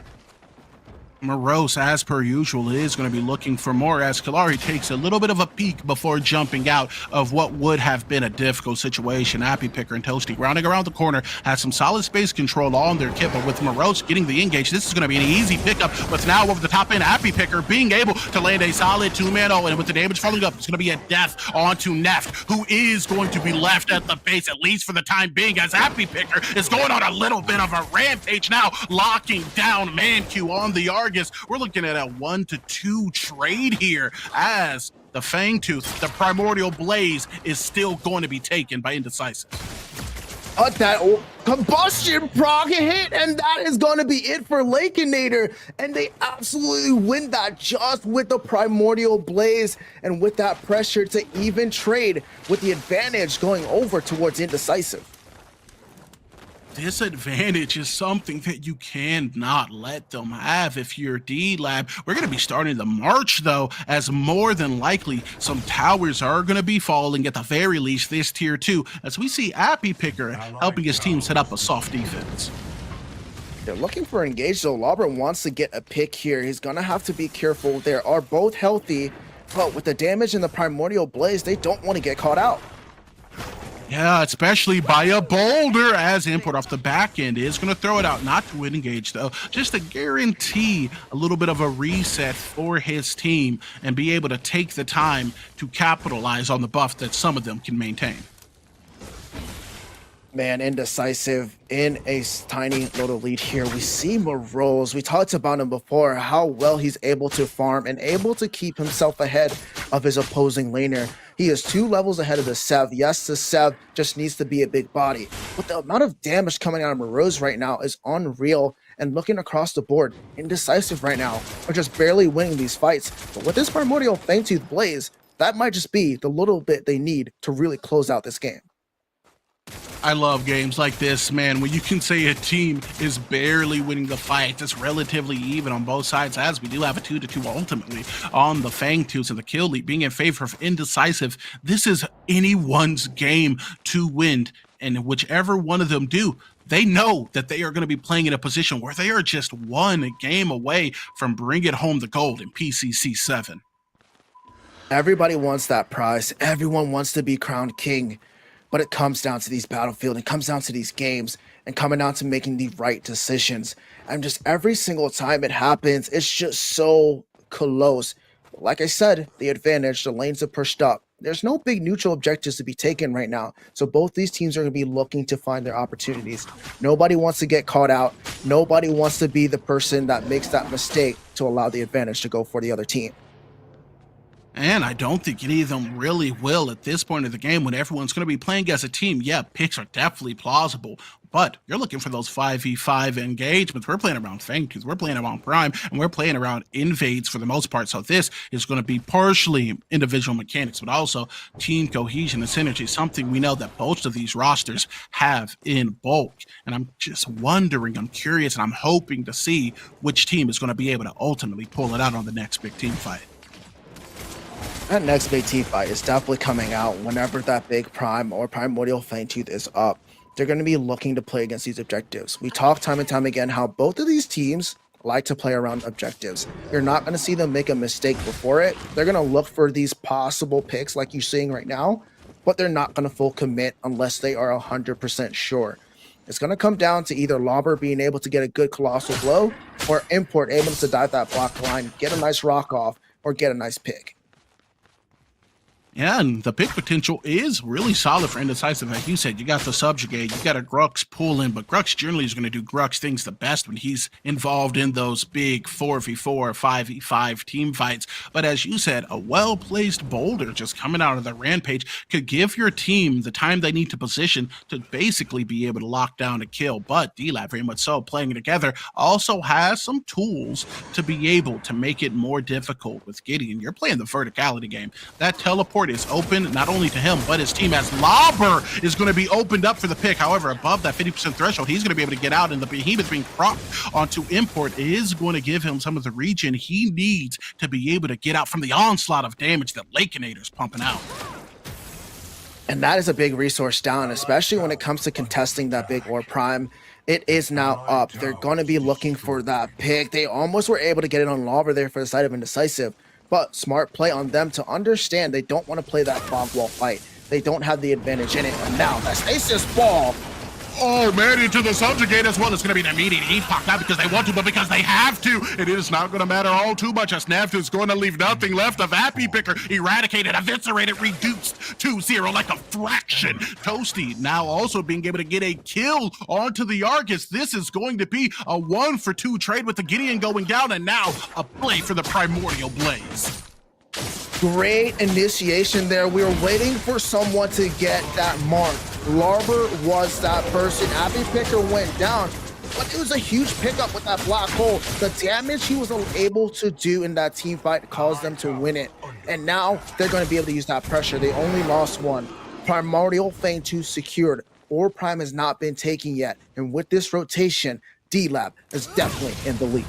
Morose, as per usual, is going to be looking for more as Kalari takes a little bit of a peek before jumping out of what would have been a difficult situation. Happy Picker and Toasty rounding around the corner has some solid space control on their kit, but with Morose getting the engage, this is going to be an easy pickup. But now over the top end, Happy Picker being able to land a solid 2-man ult, and with the damage following up, it's going to be a death onto Neft, who is going to be left at the base, at least for the time being, as Happy Picker is going on a little bit of a rampage now, locking down Manq on the Argus. We're looking at a 1-2 trade here as the Fangtooth, the Primordial Blaze, is still going to be taken by Indecisive. That combustion proc hit, and that is going to be it for Lakenator. And they absolutely win that just with the Primordial Blaze and with that pressure to even trade with the advantage going over towards Indecisive. This advantage is something that you cannot let them have if you're D-Lab. We're going to be starting the march, though, as more than likely some towers are going to be falling at the very least this tier 2, as we see Happy Picker helping his team set up a soft defense. They're looking for engage, though. Lobber wants to get a pick here. He's going to have to be careful. They are both healthy, but with the damage in the Primordial Blaze, they don't want to get caught out. Yeah, especially by a boulder, as import off the back end is going to throw it out, not to engage though, just to guarantee a little bit of a reset for his team and be able to take the time to capitalize on the buff that some of them can maintain. Man, Indecisive in a tiny little lead here. We see Morose. We talked about him before, how well he's able to farm and able to keep himself ahead of his opposing laner. He is 2 levels ahead of the Sev. Yes, the Sev just needs to be a big body. But the amount of damage coming out of Morose right now is unreal. And looking across the board, Indecisive right now are just barely winning these fights. But with this Primordial Fangtooth Blaze, that might just be the little bit they need to really close out this game. I love games like this, man, where you can say a team is barely winning the fight. It's relatively even on both sides, as we do have a 2-2 ultimately on the Fangtooths and the kill lead being in favor of Indecisive. This is anyone's game to win, and whichever one of them do, they know that they are going to be playing in a position where they are just one game away from bringing home the gold in PCC7. Everybody wants that prize. Everyone wants to be crowned king. But it comes down to these battlefield, it comes down to these games, and coming down to making the right decisions. And just every single time it happens, it's just so close. Like I said, the advantage, the lanes are pushed up. There's no big neutral objectives to be taken right now. So both these teams are going to be looking to find their opportunities. Nobody wants to get caught out. Nobody wants to be the person that makes that mistake to allow the advantage to go for the other team. And I don't think any of them really will at this point of the game when everyone's going to be playing as a team. Yeah, picks are definitely plausible, but you're looking for those 5v5 engagements. We're playing around Fangtooth, we're playing around Prime, and we're playing around invades for the most part. So this is going to be partially individual mechanics, but also team cohesion and synergy, something we know that both of these rosters have in bulk. And I'm just wondering, I'm curious, and I'm hoping to see which team is going to be able to ultimately pull it out on the next big team fight. That next big team fight is definitely coming out whenever that big Prime or Primordial Fangtooth is up. They're going to be looking to play against these objectives. We talk time and time again how both of these teams like to play around objectives. You're not going to see them make a mistake before it. They're going to look for these possible picks like you're seeing right now, but they're not going to full commit unless they are 100% sure. It's going to come down to either Lobber being able to get a good colossal blow or Import able to dive that block line, get a nice rock off, or get a nice pick. Yeah, and the pick potential is really solid for Indecisive. Like you said, you got the Subjugate, you got a Grux pull in, but Grux generally is going to do Grux things the best when he's involved in those big 4v4, 5v5 team fights. But as you said, a well-placed boulder just coming out of the rampage could give your team the time they need to position to basically be able to lock down a kill. But D-Lab, very much so, playing together, also has some tools to be able to make it more difficult with Gideon. You're playing the verticality game. That teleport is open not only to him but his team, as Lobber is going to be opened up for the pick. However, above that 50% threshold, he's going to be able to get out, and the behemoth being propped onto Import is going to give him some of the regen he needs to be able to get out from the onslaught of damage that Lakeinator's pumping out. And that is a big resource down, especially when it comes to contesting that big Orb Prime. It is now up. They're going to be looking for that pick. They almost were able to get it on Lobber there for the side of Indecisive. But smart play on them to understand they don't want to play that fog wall fight. They don't have the advantage in it. And now that Stasis ball. Oh man, into the Subjugate as well. It's going to be an immediate epoch, not because they want to, but because they have to. It is not going to matter all too much, as Neft is going to leave nothing left of Happy Picker. Eradicated, eviscerated, reduced 2-0 like a fraction. Toasty now also being able to get a kill onto the Argus. This is going to be a 1-for-2 trade with the Gideon going down, and now a play for the Primordial Blaze. Great initiation there. We were waiting for someone to get that mark. Lobber was that person. Happy Picker went down, but it was a huge pickup with that black hole. The damage he was able to do in that team fight caused them to win it. And now they're going to be able to use that pressure. They only lost one. Primordial Fangtooth secured. Orb Prime has not been taken yet. And with this rotation, D-Lab is definitely in the lead.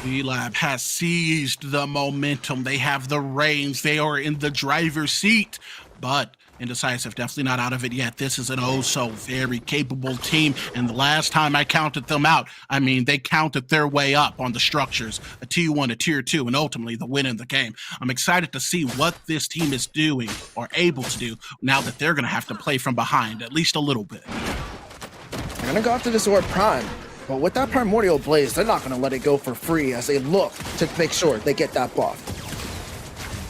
D-Lab has seized the momentum. They have the reins. They are in the driver's seat. But Indecisive definitely not out of it yet. This is an oh-so very capable team. And the last time I counted them out, I mean, they counted their way up on the structures. A T1, a Tier 2, and ultimately the win in the game. I'm excited to see what this team is doing or able to do now that they're going to have to play from behind at least a little bit. They're going to go after this Orb Prime. But with that Primordial Blaze, they're not going to let it go for free as they look to make sure they get that buff.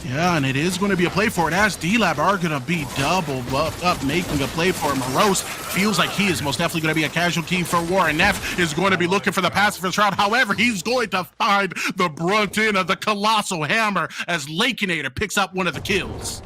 Yeah, and it is going to be a play for it, as D-Lab are going to be double buffed up, making a play for Morose. Feels like he is most definitely going to be a casualty for war, and Neff is going to be looking for the pacifist route. However, he's going to find the brunt end of the Colossal Hammer as Lakeinator picks up one of the kills.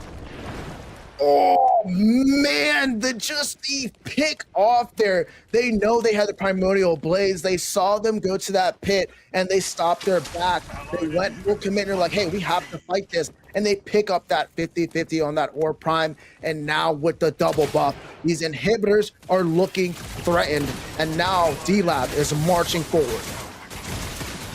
Oh man, the pick off there. They know they had the Primordial Blaze. They saw them go to that pit and they stopped their back. They went full commit and they're like, hey, we have to fight this. And they pick up that 50-50 on that Orb Prime. And now with the double buff, these inhibitors are looking threatened. And now D-Lab is marching forward.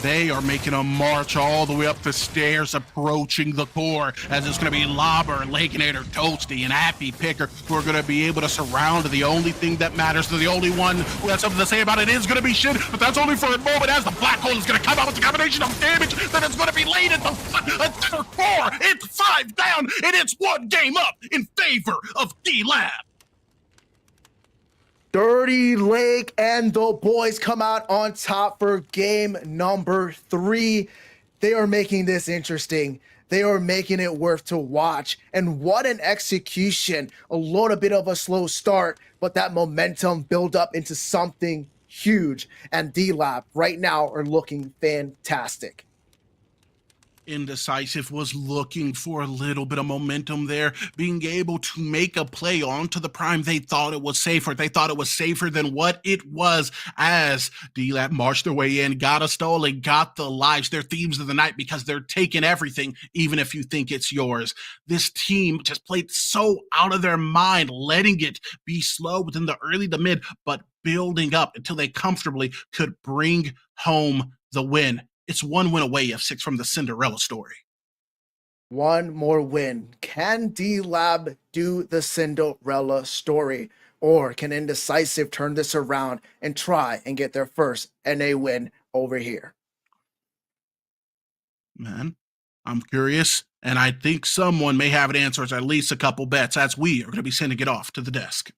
They are making a march all the way up the stairs, approaching the core, as it's going to be Lobber, Lakenator, Toasty, and Happy Picker who are going to be able to surround the only thing that matters. The only one who has something to say about it is going to be Shin, but that's only for a moment as the black hole is going to come out with a combination of damage that is going to be laid at the core. It's 5 down, and it's 1 game up in favor of D-Lab. Dirty Lake and the boys come out on top for game number 3. They are making this interesting. They are making it worth to watch. And what an execution. A little bit of a slow start, but that momentum build up into something huge. And D-Lab right now are looking fantastic. Indecisive was looking for a little bit of momentum there, being able to make a play onto the prime. They thought it was safer. They thought it was safer than what it was as D-Lab marched their way in, got a stole, and got the lives. They're thieves of the night because they're taking everything, even if you think it's yours. This team just played so out of their mind, letting it be slow within the early to mid, but building up until they comfortably could bring home the win. It's 1 win away, F6, from the Cinderella story. 1 more win. Can D-Lab do the Cinderella story? Or can Indecisive turn this around and try and get their first NA win over here? Man, I'm curious, and I think someone may have an answer, as at least a couple bets, as we are going to be sending it off to the desk.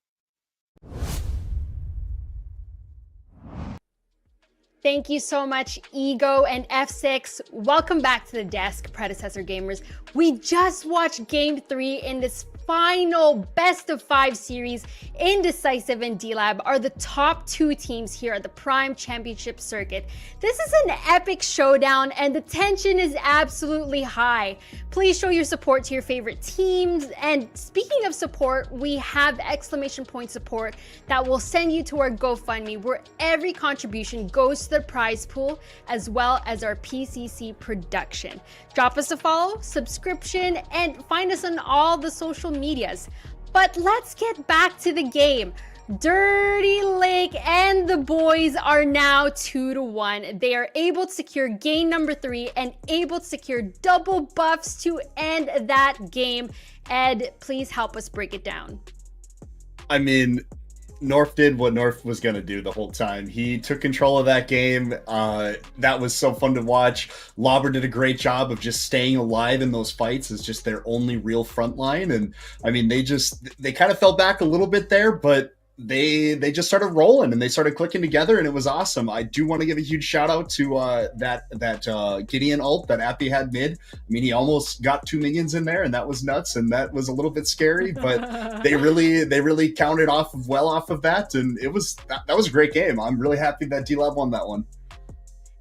Thank you so much, Ego and F6. Welcome back to the desk, Predecessor gamers. We just watched Game 3 in this final best of 5 series. Indecisive and D-Lab are the top 2 teams here at the Prime Championship circuit. This is an epic showdown and the tension is absolutely high. Please show your support to your favorite teams. And speaking of support, we have exclamation point support that will send you to our GoFundMe, where every contribution goes to the prize pool as well as our PCC production. Drop us a follow, subscription, and find us on all the social medias. But let's get back to the game. Dirty Lake and the boys are now 2-1. They are able to secure game number 3 and able to secure double buffs to end that game. Ed, please help us break it down. I mean, North did what North was going to do the whole time. He took control of that game. That was so fun to watch. Lobber did a great job of just staying alive in those fights as just their only real front line. And I mean, they kind of fell back a little bit there, but they just started rolling and they started clicking together, and it was awesome. I do want to give a huge shout out to that Gideon ult that Appy had mid. I mean, he almost got 2 minions in there, and that was nuts, and that was a little bit scary, but they really counted off of that, and that was a great game. I'm really happy that D-Lab won that one.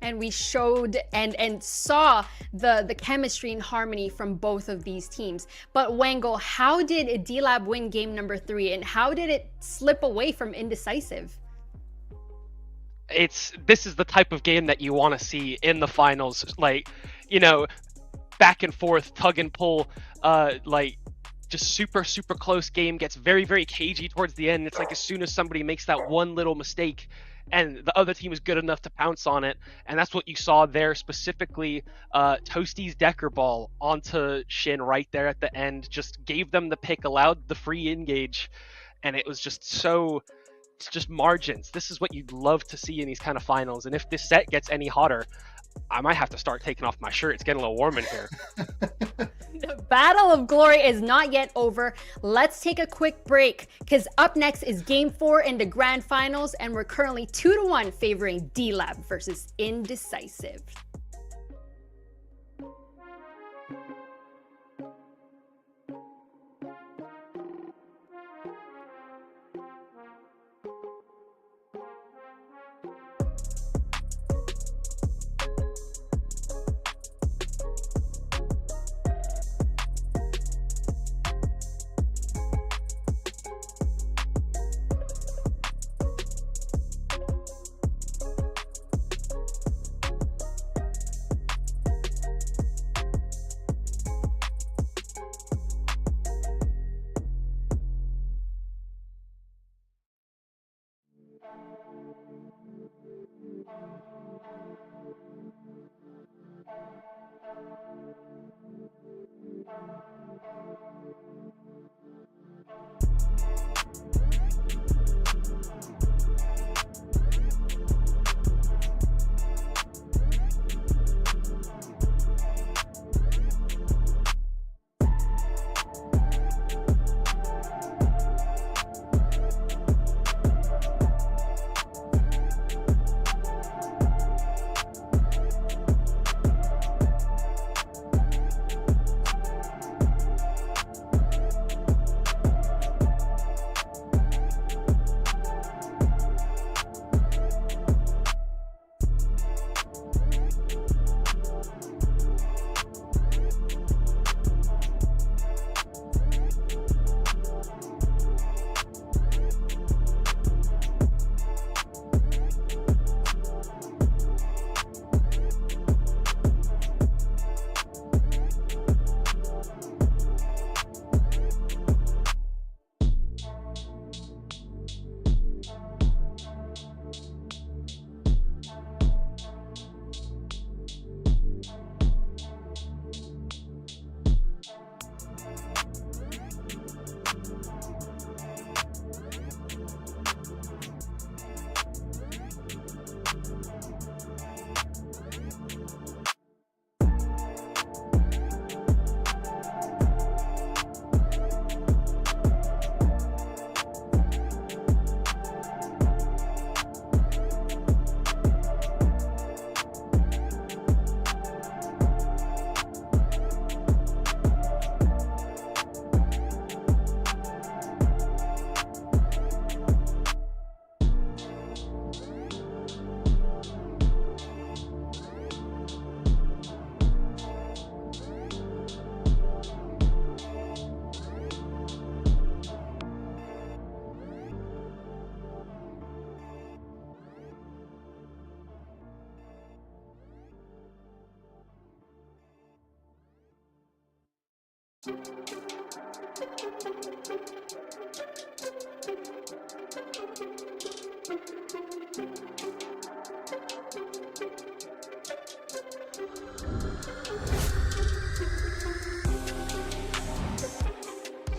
And we showed and saw the chemistry and harmony from both of these teams. But Wango, how did D-Lab win game number 3, and how did it slip away from Indecisive? This is the type of game that you want to see in the finals. Like, you know, back and forth, tug and pull, just super close game, gets very, very cagey towards the end. It's like as soon as somebody makes that one little mistake, and the other team is good enough to pounce on it, and that's what you saw there, specifically Toasty's Decker ball onto Shin right there at the end, just gave them the pick, allowed the free engage, and it was just it's just margins. This is what you'd love to see in these kind of finals, and if this set gets any hotter, I might have to start taking off my shirt. It's getting a little warm in here. The Battle of Glory is not yet over. Let's take a quick break, because up next is Game 4 in the Grand Finals, and we're currently 2-1 favoring D-Lab versus Indecisive.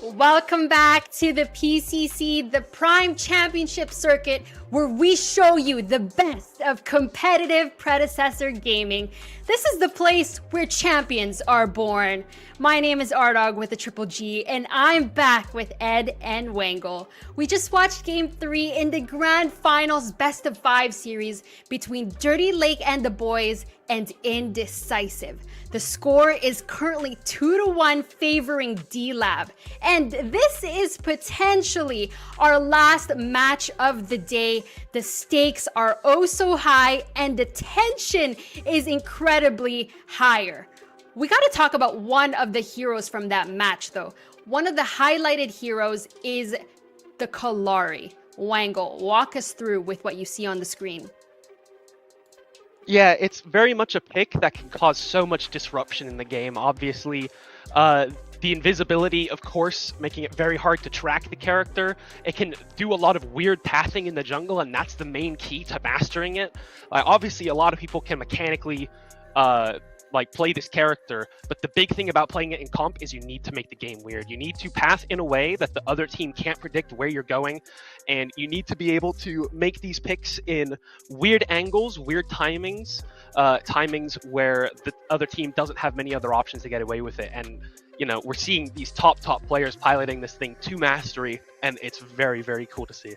Welcome back to the PCC, the Prime Championship Circuit, where we show you the best of competitive Predecessor gaming. This is the place where champions are born. My name is Ardog with a triple G, and I'm back with Ed and Wangle. We just watched Game 3 in the Grand Finals Best of 5 series between Dirty Lake and the boys and Indecisive. The score is currently 2-1 favoring D-Lab, and this is potentially our last match of the day. The stakes are oh so high, and the tension is incredibly higher. We got to talk about one of the heroes from that match, though. One of the highlighted heroes is the Kalari. Wangle, walk us through with what you see on the screen. Yeah, it's very much a pick that can cause so much disruption in the game. Obviously, the invisibility, of course, making it very hard to track the character. It can do a lot of weird pathing in the jungle, and that's the main key to mastering it. Obviously, a lot of people can mechanically play this character, but the big thing about playing it in comp is you need to make the game weird. You need to path in a way that the other team can't predict where you're going, and you need to be able to make these picks in weird angles, weird timings where the other team doesn't have many other options to get away with it. And we're seeing these top players piloting this thing to mastery, and it's very, very cool to see.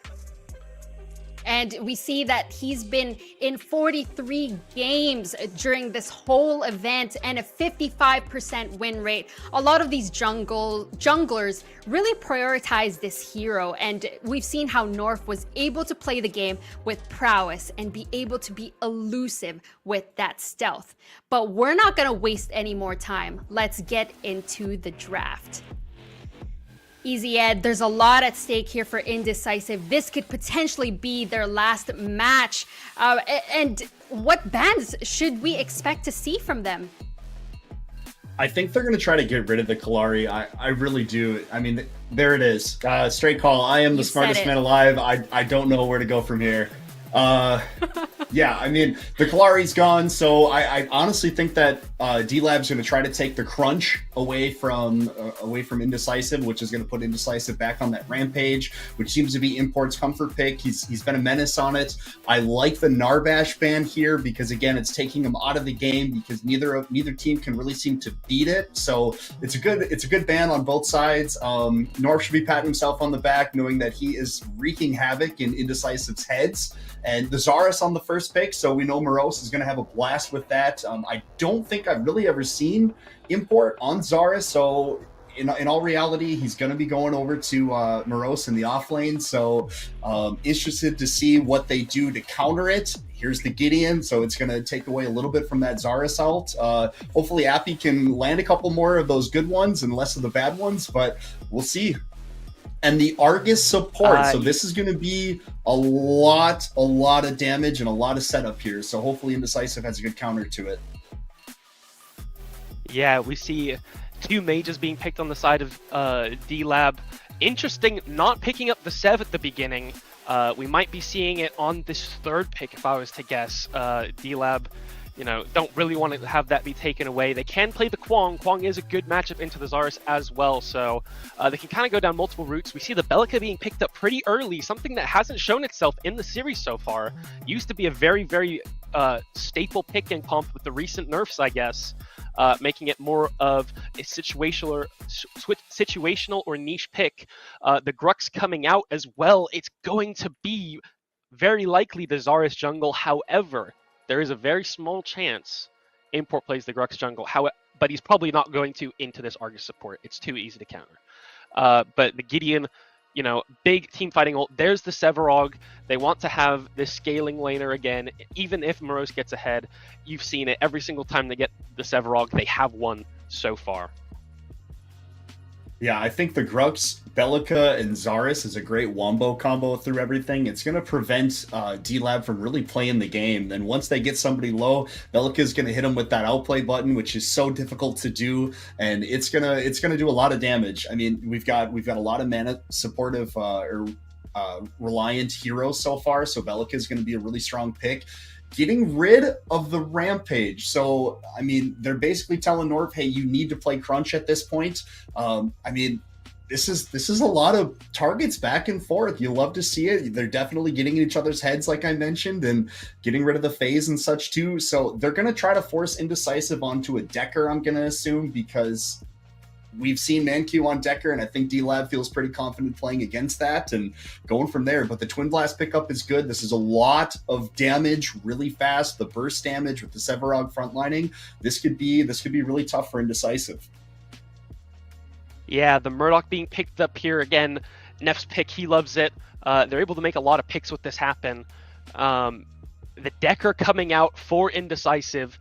And we see that he's been in 43 games during this whole event and a 55% win rate. A lot of these junglers really prioritize this hero, and we've seen how North was able to play the game with prowess and be able to be elusive with that stealth. But we're not going to waste any more time. Let's get into the draft. Easy Ed, there's a lot at stake here for Indecisive. This could potentially be their last match. And what bans should we expect to see from them? I think they're going to try to get rid of the Kalari. I really do. I mean, there it is. Straight call. I am the smartest man alive. I don't know where to go from here. Yeah, I mean, the Kalari's gone, so I honestly think that D-Lab's going to try to take the crunch away from Indecisive, which is going to put Indecisive back on that rampage, which seems to be Import's comfort pick. He's been a menace on it. I like the Narbash ban here because, again, it's taking him out of the game because neither team can really seem to beat it. So it's a good ban on both sides. North should be patting himself on the back, knowing that he is wreaking havoc in Indecisive's heads. And the Zarus on the first pick, so we know Morose is going to have a blast with that. I don't think I've really ever seen Import on Zarus, so in all reality, he's going to be going over to Morose in the off lane, so interested to see what they do to counter it. Here's the Gideon, so it's going to take away a little bit from that Zarus ult. Hopefully Appy can land a couple more of those good ones and less of the bad ones, but we'll see. And the Argus support, so this is going to be a lot of damage and a lot of setup here. So hopefully Indecisive has a good counter to it. Yeah, we see two mages being picked on the side of D-Lab. Interesting, not picking up the Sev at the beginning. We might be seeing it on this third pick, if I was to guess. D-Lab, don't really want to have that be taken away. They can play the Kwong. Kwong is a good matchup into the Zarus as well, so they can kind of go down multiple routes. We see the Bellica being picked up pretty early, something that hasn't shown itself in the series so far. Used to be a very, very staple pick in comp with the recent nerfs, I guess, making it more of a situational or niche pick. The Grux coming out as well. It's going to be very likely the Zarus jungle, however, there is a very small chance Import plays the Grux jungle, but he's probably not going to into this Argus support. It's too easy to counter. But the Gideon, big team fighting ult. There's the Sevarog. They want to have this scaling laner again. Even if Morose gets ahead, you've seen it every single time they get the Sevarog. They have won so far. Yeah, I think the Grux, Bellica, and Zaris is a great wombo combo through everything. It's going to prevent D-Lab from really playing the game. Then once they get somebody low, Bellica is going to hit them with that outplay button, which is so difficult to do, and it's gonna do a lot of damage. I mean, we've got a lot of mana supportive reliant heroes so far, so Bellica is going to be a really strong pick. Getting rid of the Rampage. So, I mean, they're basically telling Norv, hey, you need to play Crunch at this point. I mean, this is a lot of targets back and forth. You love to see it. They're definitely getting in each other's heads, like I mentioned, and getting rid of the phase and such too. So they're going to try to force Indecisive onto a Decker, I'm going to assume, because we've seen Manq on Decker, and I think D-Lab feels pretty confident playing against that and going from there. But the Twin Blast pickup is good. This is a lot of damage really fast. The burst damage with the Sevarog frontlining, this could be really tough for Indecisive. Yeah, the Murdoch being picked up here again. Neff's pick, he loves it. They're able to make a lot of picks with this happen. The Decker coming out for Indecisive.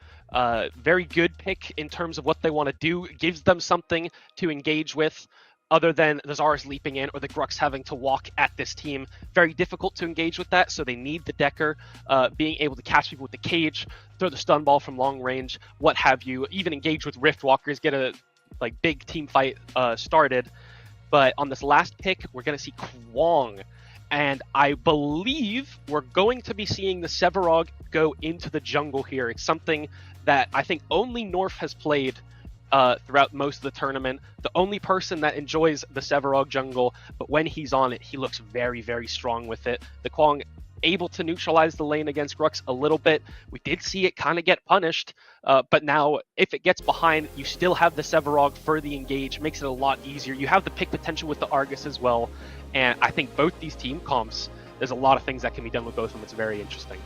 Very good pick in terms of what they want to do. Gives them something to engage with other than the Zaris leaping in or the Grux having to walk at this team. Very difficult to engage with that, so they need the Decker being able to catch people with the cage, throw the stun ball from long range, what have you, even engage with Rift Walkers, get a big team fight started. But on this last pick, we're going to see Kwong. And I believe we're going to be seeing the Sevarog go into the jungle here. It's something that I think only Norf has played throughout most of the tournament. The only person that enjoys the Sevarog jungle, but when he's on it, he looks very, very strong with it. The Kwong able to neutralize the lane against Grux a little bit. We did see it kind of get punished, but now if it gets behind, you still have the Sevarog for the engage. Makes it a lot easier. You have the pick potential with the Argus as well. And I think both these team comps, there's a lot of things that can be done with both of them. It's very interesting.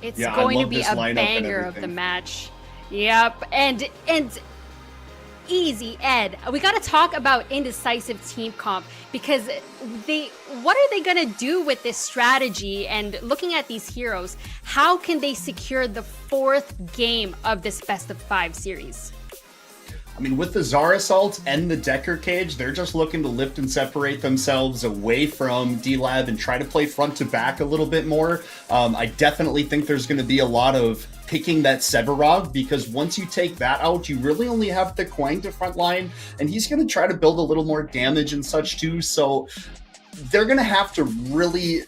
It's going to be a banger of the match. Yep, and easy, Ed. We got to talk about Indecisive team comp because what are they going to do with this strategy? And looking at these heroes, how can they secure the 4th game of this best of 5 series? I mean, with the Zaris ult and the Decker cage, they're just looking to lift and separate themselves away from D-Lab and try to play front to back a little bit more. I definitely think there's going to be a lot of picking that Sevarog, because once you take that out, you really only have the Kwang to front line, and he's going to try to build a little more damage and such too. So they're going to have to really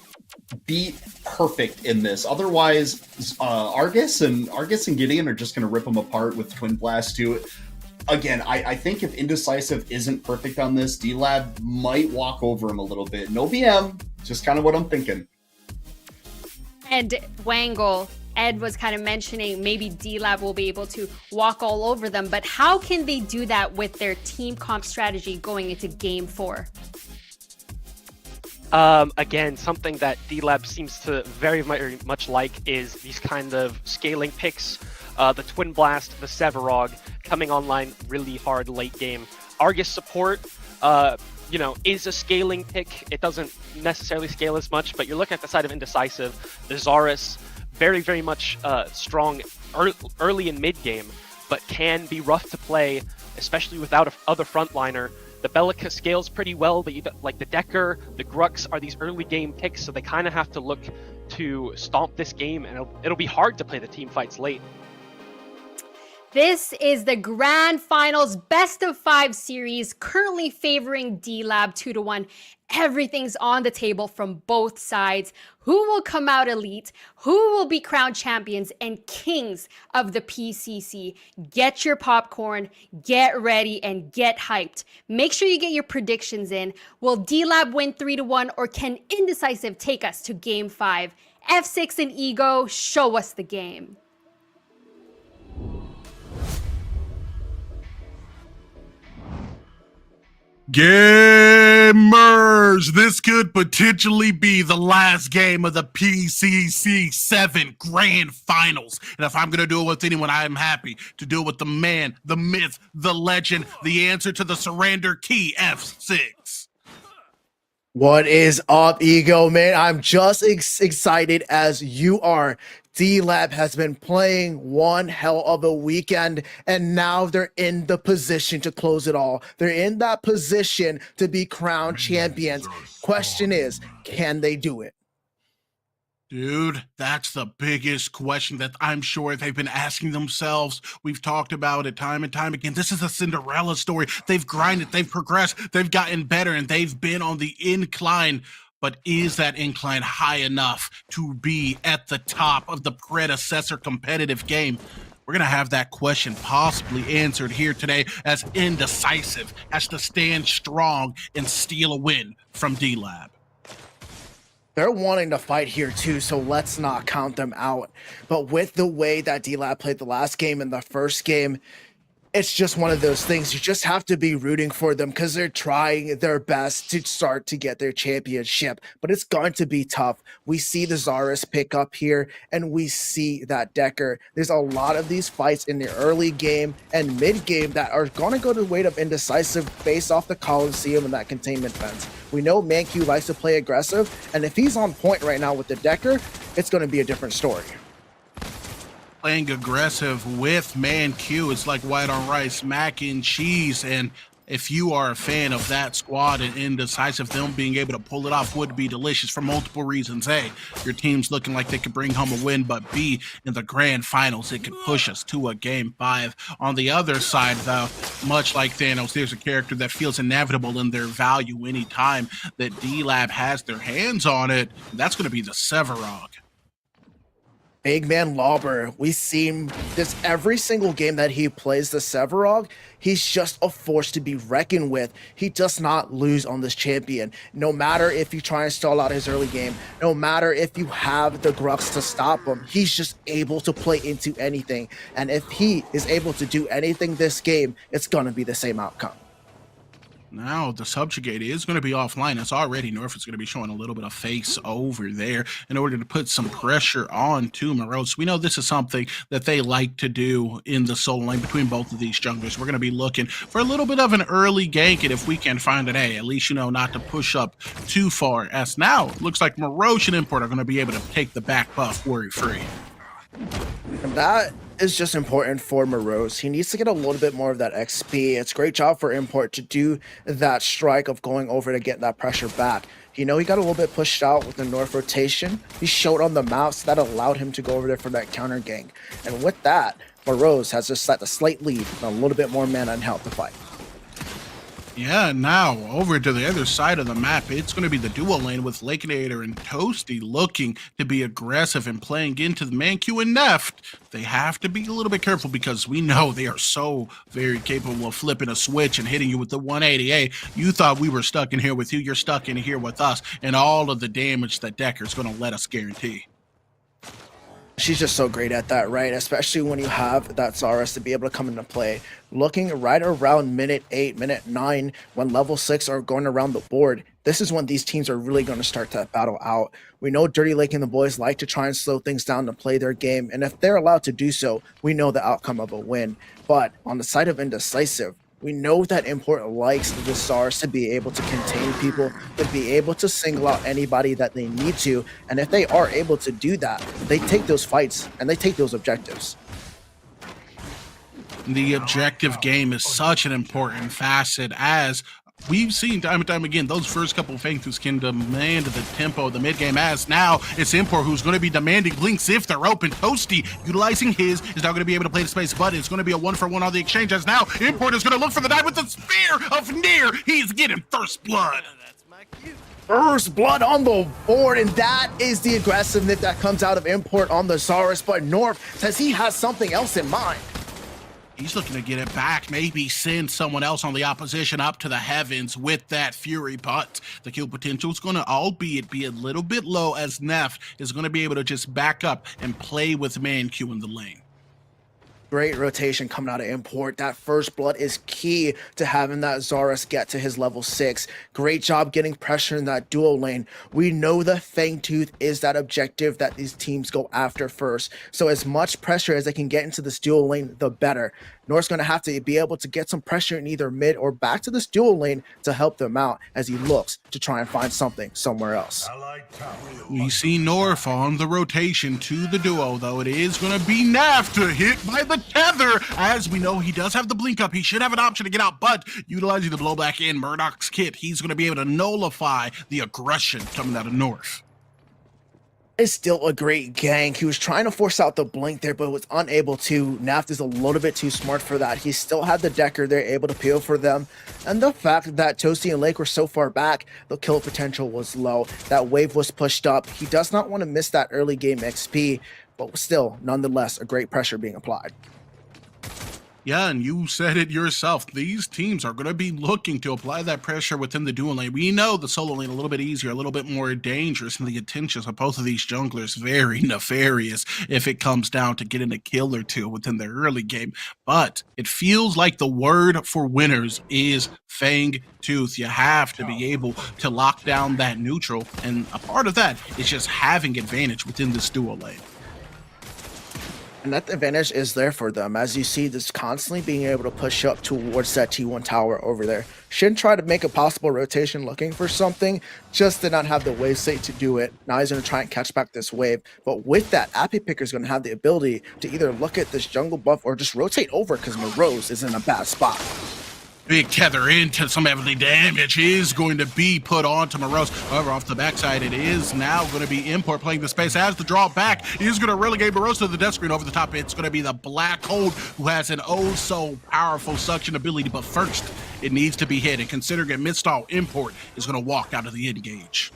be perfect in this. Otherwise, Argus and Gideon are just going to rip them apart with Twin Blast too. Again, I think if Indecisive isn't perfect on this, D-Lab might walk over him a little bit. No BM, just kind of what I'm thinking. And Wangle, Ed was kind of mentioning maybe D-Lab will be able to walk all over them, but how can they do that with their team comp strategy going into game 4? Again, something that D-Lab seems to very much like is these kind of scaling picks. The Twin Blast, the Sevarog coming online really hard late game. Argus support, is a scaling pick. It doesn't necessarily scale as much, but you're looking at the side of Indecisive. The Zaris, very, very much strong early and mid game, but can be rough to play, especially without a other frontliner. The Bellica scales pretty well, but like the Decker, the Grux are these early game picks, so they kind of have to look to stomp this game, and it'll be hard to play the team fights late. This is the Grand Finals Best of 5 series, currently favoring D-Lab 2-1. Everything's on the table from both sides. Who will come out elite? Who will be crowned champions and kings of the PCC? Get your popcorn, get ready, and get hyped. Make sure you get your predictions in. Will D-Lab win 3-1, or can Indecisive take us to Game 5? F6 and Ego, show us the game. Gamers, this could potentially be the last game of the PCC7 Grand Finals. And if I'm going to do it with anyone, I am happy to do it with the man, the myth, the legend, the answer to the surrender key, F6. What is up, Ego, man? I'm just excited as you are. D-Lab has been playing one hell of a weekend, and now they're in the position to close it all. They're in that position to be crowned champions. Question is, can they do it? Dude, that's the biggest question that I'm sure they've been asking themselves. We've talked about it time and time again. This is a Cinderella story. They've grinded, they've progressed, they've gotten better, and they've been on the incline. But is that incline high enough to be at the top of the Predecessor competitive game? We're going to have that question possibly answered here today as Indecisive has to stand strong and steal a win from D-Lab. They're wanting to fight here too, so let's not count them out. But with the way that D-Lab played the last game and the first game, it's just one of those things. You just have to be rooting for them because they're trying their best to start to get their championship. But it's going to be tough. We see the Zarus pick up here, and we see that Decker. There's a lot of these fights in the early game and mid game that are going to go to the weight of Indecisive based off the Coliseum and that containment fence. We know ManQ likes to play aggressive, and if he's on point right now with the Decker, it's going to be a different story. Playing aggressive with ManQ is like white on rice, mac and cheese. And if you are a fan of that squad and Indecisive, them being able to pull it off would be delicious for multiple reasons. A, your team's looking like they could bring home a win, but B, in the grand finals, it could push us to a game 5. On the other side, though, much like Thanos, there's a character that feels inevitable in their value anytime that D-Lab has their hands on it. That's going to be the Severog. Big man Lauber, we see him this every single game that he plays the Severog. He's just a force to be reckoned with. He does not lose on this champion. No matter if you try and stall out his early game, no matter if you have the Grux to stop him, he's just able to play into anything. And if he is able to do anything this game, it's going to be the same outcome. Now the subjugate is going to be offline. It's already North is going to be showing a little bit of face over there in order to put some pressure on to Morose. We know this is something that they like to do in the solo lane between both of these junglers. We're going to be looking for a little bit of an early gank, and if we can find an A, at least you know not to push up too far. As now looks like Morose and Import are going to be able to take the back buff worry-free. And that is just important for Morose. He needs to get a little bit more of that XP. It's a great job for Import to do that strike of going over to get that pressure back. You know, he got a little bit pushed out with the North rotation. He showed on the mouse that allowed him to go over there for that counter gank. And with that, Morose has just set a slight lead and a little bit more mana and health to fight. Yeah, now over to the other side of the map, it's going to be the duo lane with Lakenator and Toasty looking to be aggressive and playing into the ManQ and Neft. They have to be a little bit careful because we know they are so very capable of flipping a switch and hitting you with the 188. You thought we were stuck in here with you, you're stuck in here with us, and all of the damage that Decker's going to let us guarantee. She's just so great at that, right? Especially when you have that Zarus to be able to come into play. Looking right around minute 8, minute 9, when level 6 are going around the board, this is when these teams are really going to start to battle out. We know Dirty Lake and the boys like to try and slow things down to play their game, and if they're allowed to do so, we know the outcome of a win. But on the side of Indecisive, we know that Import likes the Zarus to be able to contain people, to be able to single out anybody that they need to. And if they are able to do that, they take those fights and they take those objectives. The objective game is such an important facet as we've seen time and time again. Those first couple of Fangtus can demand the tempo of the mid game, as now it's Import who's going to be demanding blinks if they're open. Toasty utilizing his is now going to be able to play the space, but it's going to be a 1-for-1 on the exchange, as now Import is going to look for the dive with the Spear of Near. He's getting first blood. First blood on the board, and that is the aggressiveness that comes out of Import on the Zarus, but North says he has something else in mind. He's looking to get it back, maybe send someone else on the opposition up to the heavens with that Fury, but the kill potential is going to, albeit be a little bit low, as Neft is going to be able to just back up and play with ManQ in the lane. Great rotation coming out of import. That first blood is key to having that Zarus get to his level 6. Great job getting pressure in that duo lane. We know the Fangtooth is that objective that these teams go after first. So as much pressure as they can get into this duo lane, the better. North's going to have to be able to get some pressure in either mid or back to this duo lane to help them out as he looks to try and find something somewhere else. We see North on the rotation to the duo, though it is going to be Naf to hit by the tether. As we know, he does have the blink up. He should have an option to get out, but utilizing the blowback in Murdoch's kit, he's going to be able to nullify the aggression coming out of North. Is still a great gank. He was trying to force out the blink there, but was unable to. Naft is a little bit too smart for that. He still had the Decker there, able to peel for them. And the fact that Toasty and Lake were so far back, the kill potential was low. That wave was pushed up. He does not want to miss that early game XP, but still, nonetheless, a great pressure being applied. Yeah, and you said it yourself. These teams are going to be looking to apply that pressure within the dual lane. We know the solo lane a little bit easier, a little bit more dangerous, and the intentions of both of these junglers very nefarious if it comes down to getting a kill or two within the early game. But it feels like the word for winners is Fangtooth. You have to be able to lock down that neutral, and a part of that is just having advantage within this dual lane. And that advantage is there for them, as you see this constantly being able to push up towards that T1 tower over there. Shin tried to make a possible rotation looking for something, just did not have the wave state to do it. Now he's going to try and catch back this wave. But with that, Appy Picker is going to have the ability to either look at this jungle buff or just rotate over because Morose is in a bad spot. Big tether into some heavily damage is going to be put onto Morose. However, off the backside, it is now going to be Import playing the space. As the draw back is going to relegate Morose to the death screen over the top. It's going to be the Black Hole, who has an oh so powerful suction ability. But first, it needs to be hit. And considering it mid-stall, Import is going to walk out of the engage.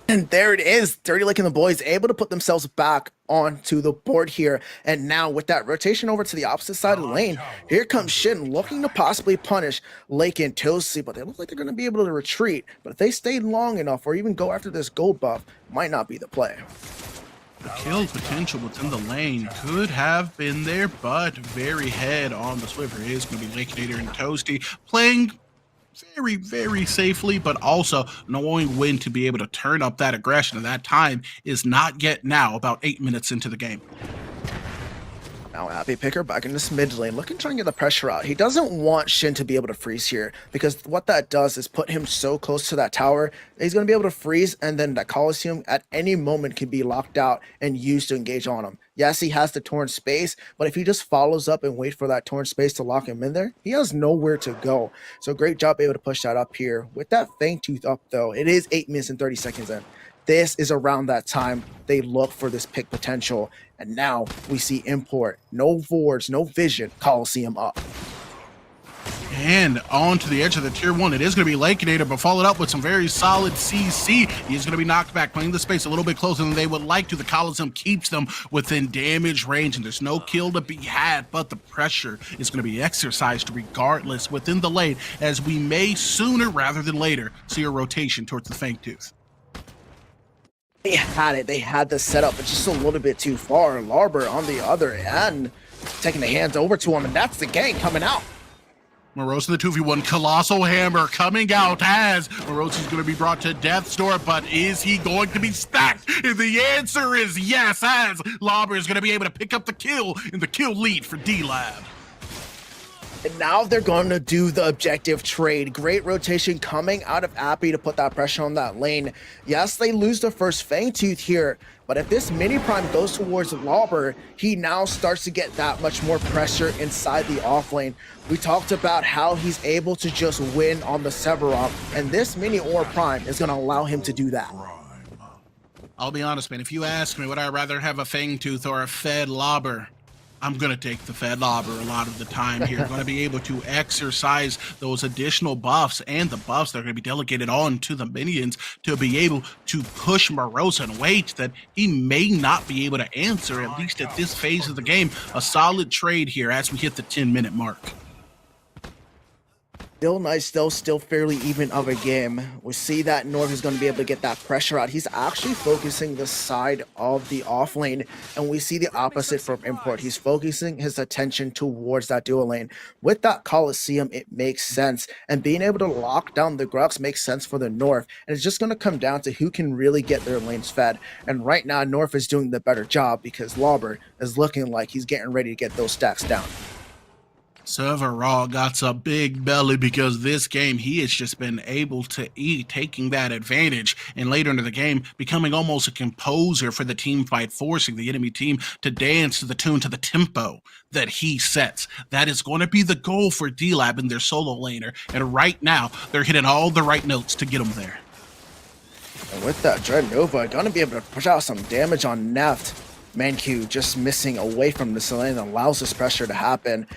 And there it is. Dirty Lake and the boys able to put themselves back onto the board here. And now with that rotation over to the opposite side of the lane, here comes Shin looking to possibly punish Lake and Toasty, but they look like they're going to be able to retreat. But if they stayed long enough or even go after this gold buff, might not be the play. The kill potential within the lane could have been there, but very head on the Swiffer is going to be Lakenator and Toasty playing very, very safely, but also knowing when to be able to turn up that aggression. And that time is not yet now, about 8 minutes into the game. Now Appy Picker back in this mid lane, looking to try and get the pressure out. He doesn't want Shin to be able to freeze here, because what that does is put him so close to that tower that he's going to be able to freeze, and then that Coliseum at any moment can be locked out and used to engage on him. Yes, he has the torn space, but if he just follows up and wait for that torn space to lock him in there, he has nowhere to go. So great job able to push that up here. With that Fangtooth up though, it is 8 minutes and 30 seconds in. This is around that time they look for this pick potential. And now we see Import, no Vords, no vision, Coliseum up. And on to the edge of the tier 1, it is going to be Lakenator, but followed up with some very solid CC. He's going to be knocked back, playing the space a little bit closer than they would like to. The Coliseum keeps them within damage range, and there's no kill to be had, but the pressure is going to be exercised regardless within the lane, as we may sooner rather than later see a rotation towards the Fangtooth. They had it. They had the setup, but just a little bit too far. Larber on the other end, taking the hands over to him, and that's the gang coming out. Morose in the 2v1, Colossal Hammer coming out as Morose is going to be brought to death's door, but is he going to be stacked? The answer is yes, as Larber is going to be able to pick up the kill in the kill lead for D-Lab. And now they're going to do the objective trade. Great rotation coming out of Appy to put that pressure on that lane. Yes, they lose the first Fangtooth here, but if this mini prime goes towards Lauber, he now starts to get that much more pressure inside the off lane. We talked about how he's able to just win on the Severoth, and this mini or prime is going to allow him to do that. I'll be honest, man, if you ask me, would I rather have a Fangtooth or a Fed Lauber? I'm going to take the Fed Lauber a lot of the time here. Going to be able to exercise those additional buffs and the buffs that are going to be delegated on to the minions to be able to push Morose in weight that he may not be able to answer, at least at this phase of the game. A solid trade here as we hit the 10-minute mark. Still nice though, still fairly even of a game. We see that North is going to be able to get that pressure out. He's actually focusing the side of the off lane, and we see the opposite from Import. He's focusing his attention towards that dual lane. With that Coliseum, it makes sense, and being able to lock down the Grux makes sense for the North, and it's just going to come down to who can really get their lanes fed. And right now, North is doing the better job because Lauber is looking like he's getting ready to get those stacks down. Several got a big belly because this game he has just been able to eat, taking that advantage, and later into the game becoming almost a composer for the team fight, forcing the enemy team to dance to the tune, to the tempo that he sets. That is going to be the goal for D-Lab in their solo laner, and right now they're hitting all the right notes to get them there. And with that, Dread Nova gonna be able to push out some damage on Neft. Manq just missing away from the lane allows this pressure to happen.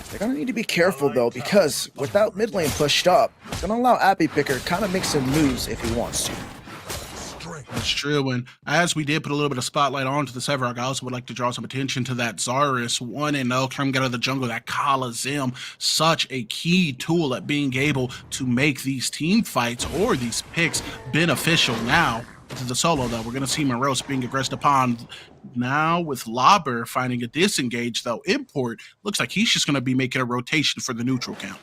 They're going to need to be careful, though, because without mid lane pushed up, it's going to allow Appy Picker kind of make some moves if he wants to. That's true, and as we did put a little bit of spotlight onto the Severog, I also would like to draw some attention to that Zarus 1-0 coming out of the jungle, that Coliseum. Such a key tool at being able to make these team fights or these picks beneficial. Now, to the solo, though, we're going to see Morose being aggressed upon. Now with Lauber finding a disengage, though, Import looks like he's just going to be making a rotation for the neutral count.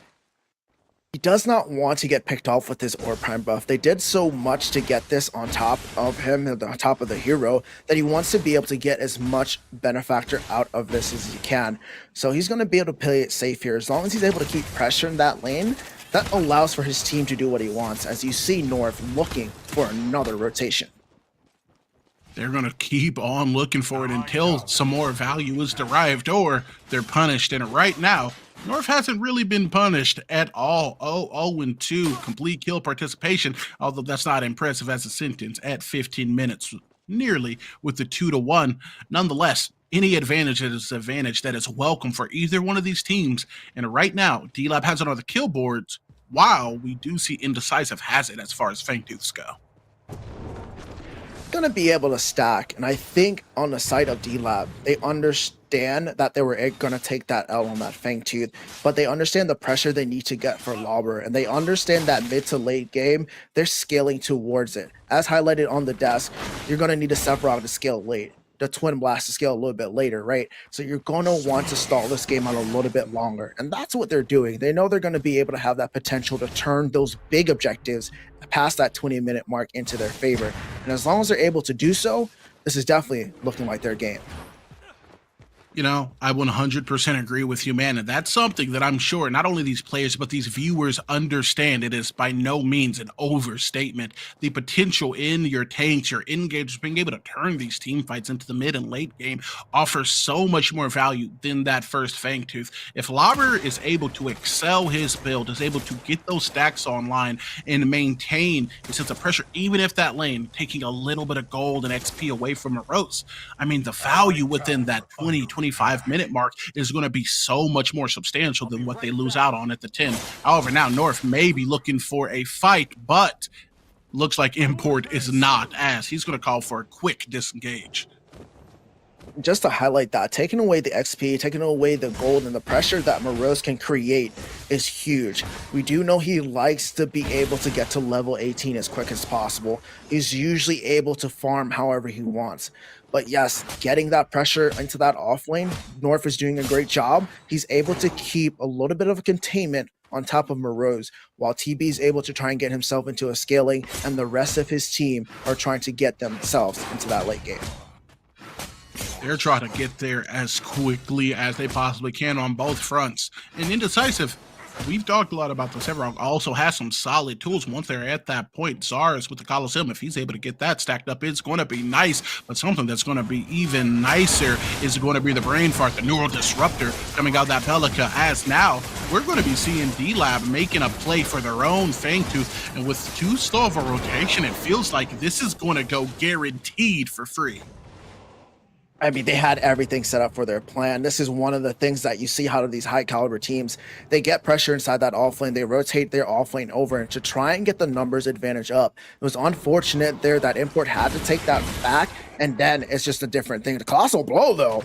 He does not want to get picked off with his Orb Prime buff. They did so much to get this on top of him, on top of the hero, that he wants to be able to get as much benefactor out of this as he can. So he's going to be able to play it safe here. As long as he's able to keep pressuring that lane, that allows for his team to do what he wants, as you see North looking for another rotation. They're going to keep on looking for it until some more value is derived or they're punished. And right now, North hasn't really been punished at all. 0-2 complete kill participation, although that's not impressive as a sentence at 15 minutes, nearly with the 2-1. Nonetheless, any advantage is an advantage that is welcome for either one of these teams. And right now, D-Lab has it on the kill boards, while we do see Indecisive has it as far as Fangtooths go. Going to be able to stack, and I think on the side of D-Lab, they understand that they were going to take that L on that Fangtooth, but they understand the pressure they need to get for Lauber, and they understand that mid to late game, they're scaling towards it. As highlighted on the desk, you're going to need a Sephiroth to scale late, the Twin Blast to scale a little bit later, right? So you're going to want to stall this game out a little bit longer, and that's what they're doing. They know they're going to be able to have that potential to turn those big objectives past that 20-minute mark into their favor. And as long as they're able to do so, this is definitely looking like their game. You know, I 100% agree with you, man. And that's something that I'm sure not only these players, but these viewers understand. It is by no means an overstatement. The potential in your tanks, your engagers, being able to turn these team fights into the mid and late game offers so much more value than that first Fangtooth. If Lauber is able to excel his build, is able to get those stacks online and maintain a sense of pressure, even if that lane taking a little bit of gold and XP away from Morose, I mean, the value within that 25-minute mark is going to be so much more substantial than what they lose out on at the 10. However, now North may be looking for a fight, but looks like Import is not, as he's going to call for a quick disengage. Just to highlight that, taking away the XP, taking away the gold, and the pressure that Morose can create is huge. We do know he likes to be able to get to level 18 as quick as possible. He's usually able to farm however he wants. But yes, getting that pressure into that off lane, North is doing a great job. He's able to keep a little bit of a containment on top of Morose, while TB is able to try and get himself into a scaling, and the rest of his team are trying to get themselves into that late game. They're trying to get there as quickly as they possibly can on both fronts. And Indecisive, we've talked a lot about the Severog, also has some solid tools once they're at that point. Zarus with the Coliseum, if he's able to get that stacked up, it's going to be nice. But something that's going to be even nicer is going to be the Brain Fart, the Neural Disruptor coming out that Pelika, as now we're going to be seeing D-Lab making a play for their own Fangtooth. And with too slow of a rotation, it feels like this is going to go guaranteed for free. I mean, they had everything set up for their plan. This is one of the things that you see out of these high caliber teams. They get pressure inside that offlane. They rotate their offlane over to try and get the numbers advantage up. It was unfortunate there that Import had to take that back, and then it's just a different thing. The Colossal Blow, though.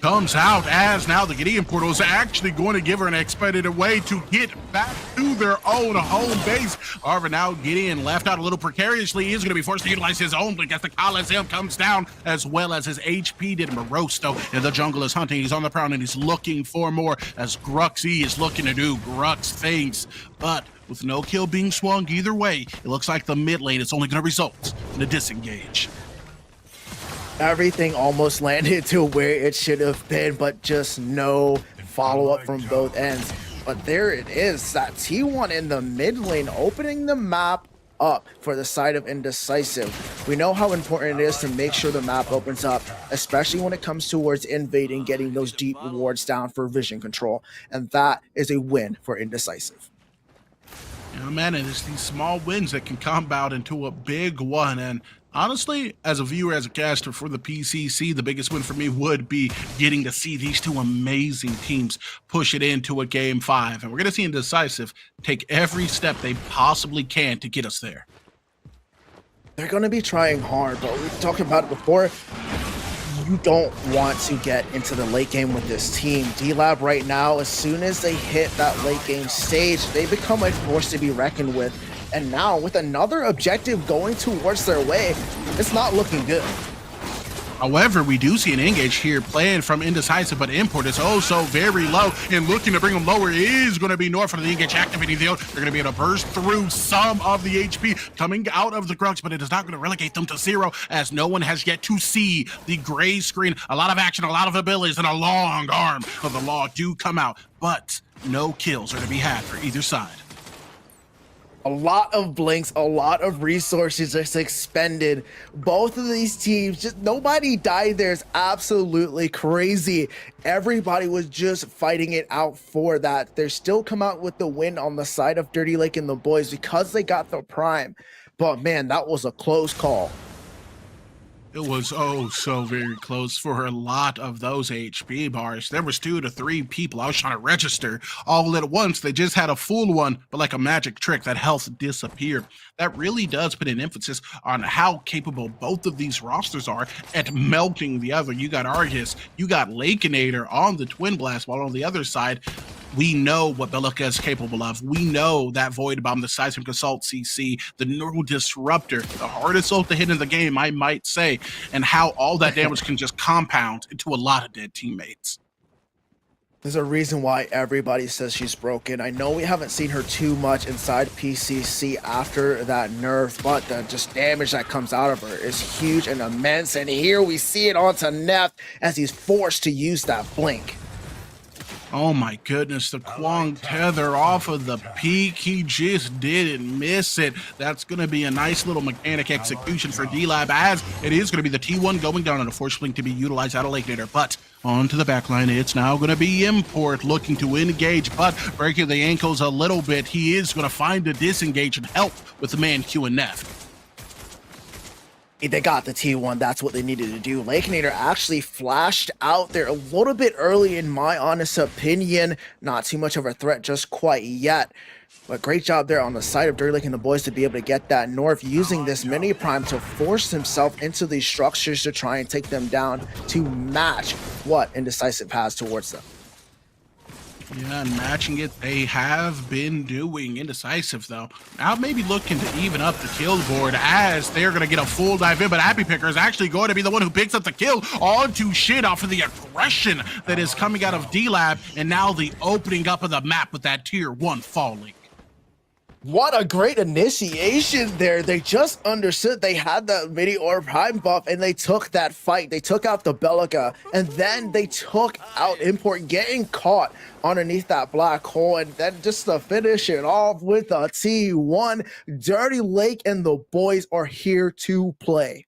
comes out as now the Gideon portal is actually going to give her an expedited way to get back to their own home base. However, now Gideon left out a little precariously. He is going to be forced to utilize his own blink as the Coliseum comes down, as well as his HP did. Morosto in the jungle is hunting. He's on the prowl and he's looking for more as Gruxy is looking to do Grux things. But with no kill being swung either way, it looks like the mid lane is only going to result in a disengage. Everything almost landed to where it should have been, but just no follow-up from both ends. But there it is, that T1 in the mid lane opening the map up for the side of Indecisive. We know how important it is to make sure the map opens up, especially when it comes towards invading, getting those deep wards down for vision control. And that is a win for Indecisive. Yeah, man, and it's these small wins that can compound into a big one. And honestly, as a viewer, as a caster for the PCC, the biggest win for me would be getting to see these two amazing teams push it into a Game 5. And we're going to see Indecisive take every step they possibly can to get us there. They're going to be trying hard, but we talked about it before. You don't want to get into the late game with this team. D-Lab right now, as soon as they hit that late game stage, they become a force to be reckoned with. And now, with another objective going towards their way, it's not looking good. However, we do see an engage here planned from Indecisive, but Import is also very low, and looking to bring them lower is going to be North for the engage activating the ult. They're going to be able to burst through some of the HP coming out of the Grux, but it is not going to relegate them to 0, as no one has yet to see the gray screen. A lot of action, a lot of abilities, and a long arm of the law do come out, but no kills are to be had for either side. A lot of blinks, a lot of resources just expended. Both of these teams, just nobody died there. It's absolutely crazy. Everybody was just fighting it out for that. They're still come out with the win on the side of Dirty Lake and the boys because they got the prime. But man, that was a close call. It was oh so very close for a lot of those HP bars. There was 2 to 3 people I was trying to register all at once. They just had a full one, but like a magic trick, that health disappeared. That really does put an emphasis on how capable both of these rosters are at melting the other. You got Argus, you got Lakeinator on the Twin Blast, while on the other side, we know what Bellica is capable of. We know that Void Bomb, the Seismic Assault CC, the Neural Disruptor, the hardest ult to hit in the game, I might say, and how all that damage can just compound into a lot of dead teammates. There's a reason why everybody says she's broken. I know we haven't seen her too much inside PCC after that nerf, but the just damage that comes out of her is huge and immense. And here we see it onto Neff as he's forced to use that blink. Oh my goodness, the Kwang tether off of the peak. He just didn't miss it. That's going to be a nice little mechanic execution for D-Lab, as it is going to be the T1 going down and a force blink to be utilized out of Lakeinator. But onto the backline, it's now going to be Import looking to engage, but breaking the ankles a little bit. He is going to find a disengage and help with the man Q and Neff. They got the T1. That's what they needed to do. Lakeinator actually flashed out there a little bit early, in my honest opinion. Not too much of a threat just quite yet. But great job there on the side of Dirty Lake and the boys to be able to get that North, using this mini prime to force himself into these structures to try and take them down to match what Indecisive has towards them. Yeah, and matching it, they have been doing. Indecisive, though, now maybe looking to even up the kill board, as they're going to get a full dive in, but Happy Picker is actually going to be the one who picks up the kill onto Shin off of the aggression that is coming out of D-Lab, and now the opening up of the map with that tier 1 falling. What a great initiation there. They just understood they had the mini or prime buff, and they took that fight. They took out the Bellica, and then they took out Import, getting caught underneath that black hole, and then just to finish it off with a T1. Dirty Lake and the boys are here to play.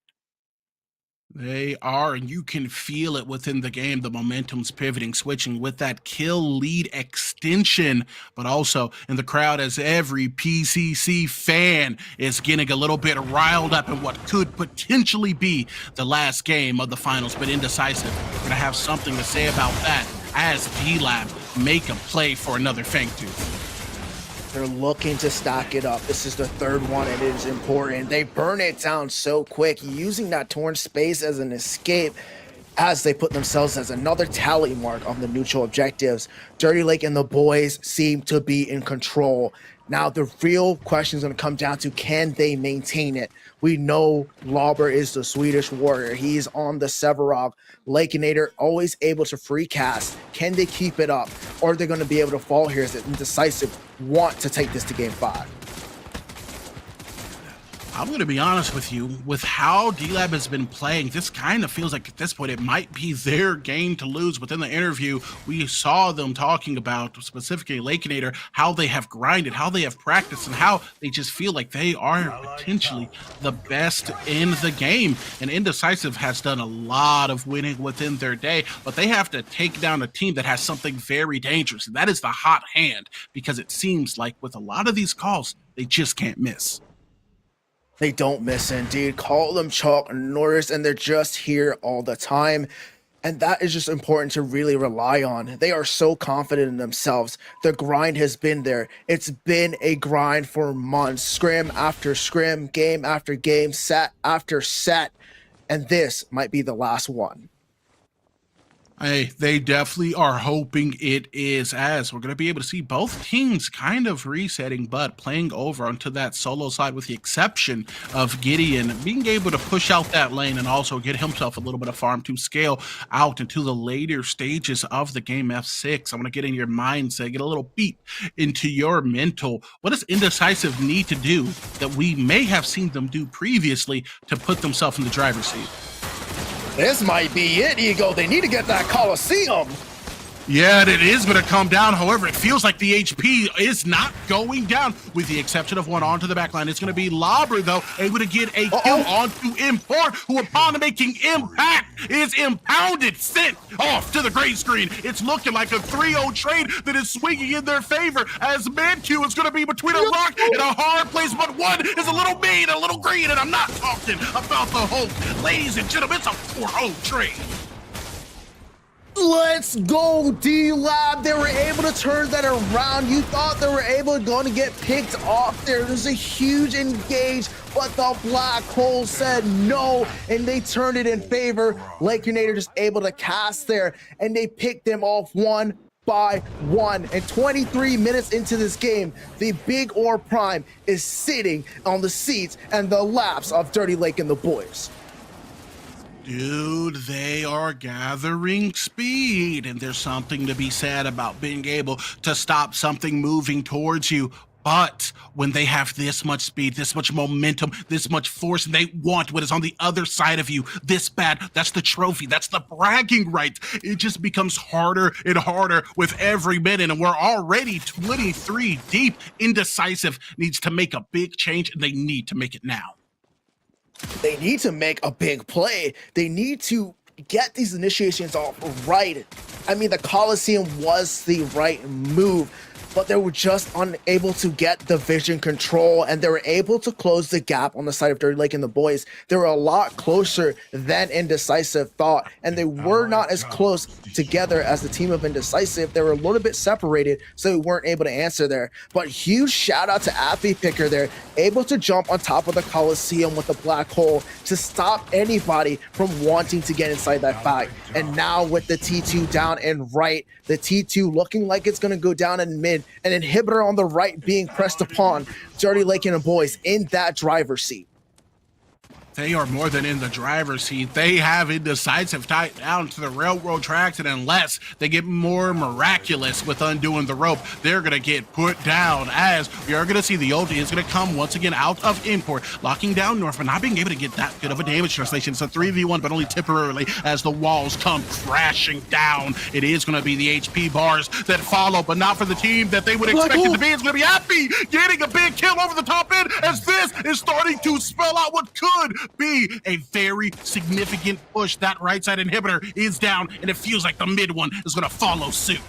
They are, and you can feel it within the game. The momentum's pivoting, switching with that kill lead extension, but also in the crowd, as every PCC fan is getting a little bit riled up in what could potentially be the last game of the finals. But Indecisive, we're going to have something to say about that as D-Lab make a play for another Fangtooth. They're looking to stack it up. This is the third one, and it is important. They burn it down so quick, using that torn space as an escape. as they put themselves as another tally mark on the neutral objectives. Dirty Lake and the boys seem to be in control. Now, the real question is going to come down to, can they maintain it? We know Lauber is the Swedish warrior. He's on the Severog. Lakeinator always able to free cast. Can they keep it up? Or are they going to be able to fall here as Indecisive want to take this to game 5? I'm going to be honest with you, with how D-Lab has been playing, this kind of feels like at this point it might be their game to lose. Within the interview, we saw them talking about, specifically Lakeinator, how they have grinded, how they have practiced, and how they just feel like they are potentially the best in the game. And Indecisive has done a lot of winning within their day, but they have to take down a team that has something very dangerous, and that is the hot hand, because it seems like with a lot of these calls, they just can't miss. They don't miss, indeed. Call them chalk and orders, and they're just here all the time. And that is just important to really rely on. They are so confident in themselves. The grind has been there. It's been a grind for months. Scrim after scrim, game after game, set after set. And this might be the last one. Hey, they definitely are hoping it is, as we're going to be able to see both teams kind of resetting, but playing over onto that solo side, with the exception of Gideon being able to push out that lane and also get himself a little bit of farm to scale out into the later stages of the game. F6, I want to get in your mindset, get a little beat into your mental. What does Indecisive need to do that we may have seen them do previously to put themselves in the driver's seat? This might be it, Ego. They need to get that Coliseum. Yeah, it is going to come down. However, it feels like the HP is not going down, with the exception of one onto the back line. It's going to be Lauber, though, able to get a kill onto Import, who, upon making impact, is impounded, sent off to the gray screen. It's looking like a 3-0 trade that is swinging in their favor, as ManQ is going to be between a rock and a hard place, but one is a little mean, a little green, and I'm not talking about the Hulk. Ladies and gentlemen, it's a 4-0 trade. Let's go, D-Lab. They were able to turn that around. You thought they were going to get picked off there. There's a huge engage, but the black hole said no, and they turned it in favor. Lakeinator just able to cast there, and they picked them off one by one. And 23 minutes into this game, the Big Ore Prime is sitting on the seats and the laps of Dirty Lake and the boys. Dude, they are gathering speed, and there's something to be said about being able to stop something moving towards you. But when they have this much speed, this much momentum, this much force, and they want what is on the other side of you this bad, that's the trophy, that's the bragging right. It just becomes harder and harder with every minute, and we're already 23 deep. Indecisive needs to make a big change, and they need to make it now. They need to make a big play. They need to get these initiations off right. I mean, the Coliseum was the right move, but they were just unable to get the vision control, and they were able to close the gap on the side of Dirty Lake and the boys. They were a lot closer than Indecisive thought, and they were not as close together as the team of Indecisive. They were a little bit separated, so we weren't able to answer there. But huge shout out to Appy Picker there, able to jump on top of the Coliseum with the black hole to stop anybody from wanting to get inside that fight. And now with the T2 down and right, the T2 looking like it's going to go down in mid, an inhibitor on the right being pressed upon, Dirty Lake and the boys in that driver's seat. They are more than in the driver's seat. They have Indecisive tied down to the railroad tracks, and unless they get more miraculous with undoing the rope, they're going to get put down, as we are going to see the ulti is going to come once again out of Import, locking down North, but not being able to get that good of a damage translation. It's a 3v1, but only temporarily, as the walls come crashing down. It is going to be the HP bars that follow, but not for the team that they would expect it to be. It's going to be Appy getting a big kill over the top end, as this is starting to spell out what could be a very significant push. That right side inhibitor is down, and it feels like the mid one is going to follow suit.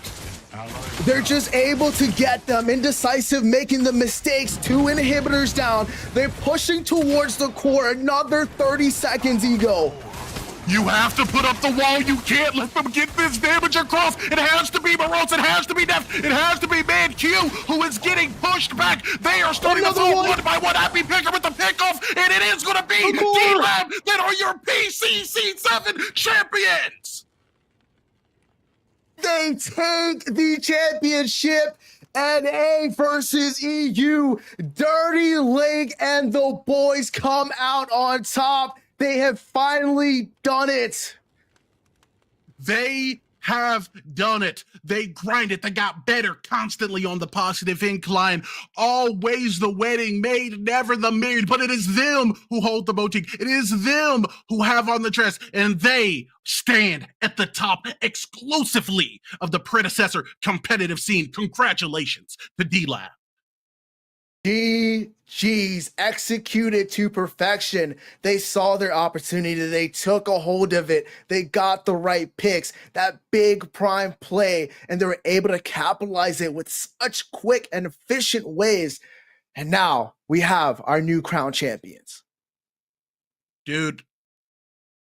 They're just able to get them. Indecisive making the mistakes. 2 inhibitors down. They're pushing towards the core. Another 30 seconds, Ego. You have to put up the wall. You can't let them get this damage across. It has to be Morose. It has to be Def. It has to be Man Q who is getting pushed back. They are starting to fall one by one. Happy Picker with the pickoff, and it is going to be D-Lab that are your PCC7 champions. They take the championship. NA versus EU. Dirty Lake and the boys come out on top. They have finally done it. They have done it. They grind it. They got better constantly on the positive incline. Always the wedding maid, never the married. But it is them who hold the boutique. It is them who have on the dress. And they stand at the top exclusively of the Predecessor competitive scene. Congratulations to D-Lab. GG's executed to perfection. They saw their opportunity. They took a hold of it. They got the right picks, that big prime play, and they were able to capitalize it with such quick and efficient ways. And now we have our new crown champions. Dude,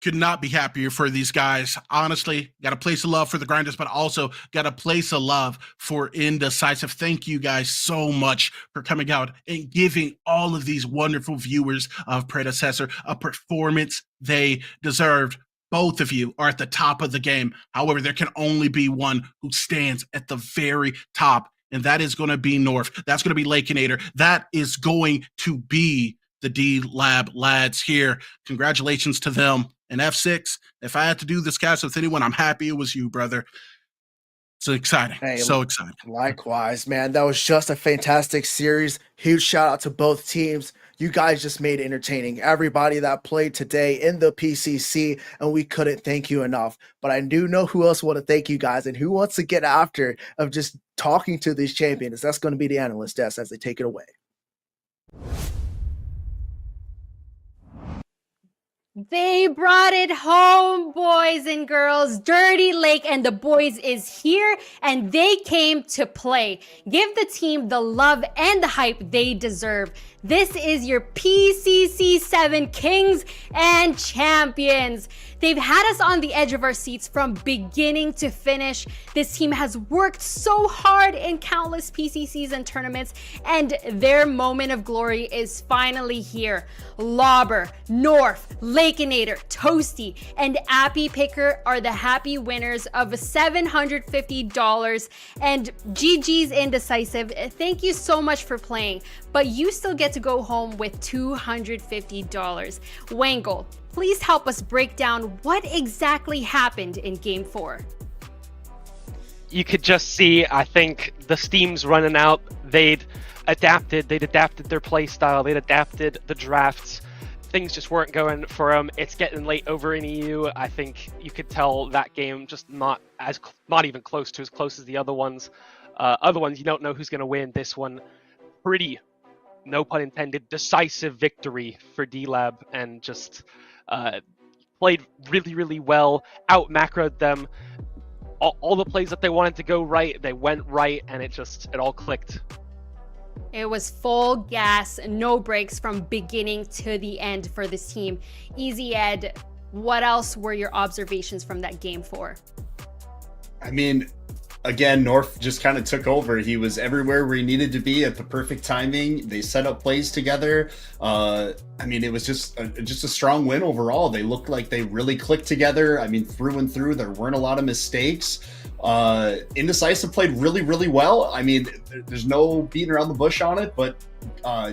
could not be happier for these guys. Honestly, got a place of love for the grinders, but also got a place of love for Indecisive. Thank you guys so much for coming out and giving all of these wonderful viewers of Predecessor a performance they deserved. Both of you are at the top of the game. However, there can only be one who stands at the very top, and that is going to be North. That's going to be Lakeinator. That is going to be the D-Lab lads here. Congratulations to them. And F6, if I had to do this cast with anyone, I'm happy it was you, brother. It's exciting. Hey, so exciting. Likewise, man. That was just a fantastic series. Huge shout out to both teams. You guys just made it entertaining. Everybody that played today in the PCC, and we couldn't thank you enough. But I do know who else want to thank you guys and who wants to get after of just talking to these champions. That's going to be the analyst desk as they take it away. They brought it home, boys and girls. Dirty Lake and the boys is here, and they came to play. Give the team the love and the hype they deserve. This is your PCC7 Kings and Champions. They've had us on the edge of our seats from beginning to finish. This team has worked so hard in countless PCCs and tournaments, and their moment of glory is finally here. Lauber, North, Lakeinator, Toasty, and Appy Picker are the happy winners of $750. And GG's Indecisive, thank you so much for playing, but you still get to go home with $250. Wangle, please help us break down what exactly happened in Game 4. You could just see, I think, the steam's running out. They'd adapted their play style, they'd adapted the drafts. Things just weren't going for them. It's getting late over in EU. I think you could tell that game just not even close to as close as the other ones. Other ones, you don't know who's going to win. This one, pretty, no pun intended, decisive victory for D-Lab, and just played really, really well, out-macroed them. All the plays that they wanted to go right, they went right, and it all clicked. It was full gas, no breaks from beginning to the end for this team. Easy Ed, what else were your observations from that Game 4? I mean, again, North just kind of took over. He was everywhere where he needed to be at the perfect timing. They set up plays together. I mean, it was just a strong win overall. They looked like they really clicked together. I mean, through and through, there weren't a lot of mistakes. Indecisive played really, really well. I mean, there's no beating around the bush on it, but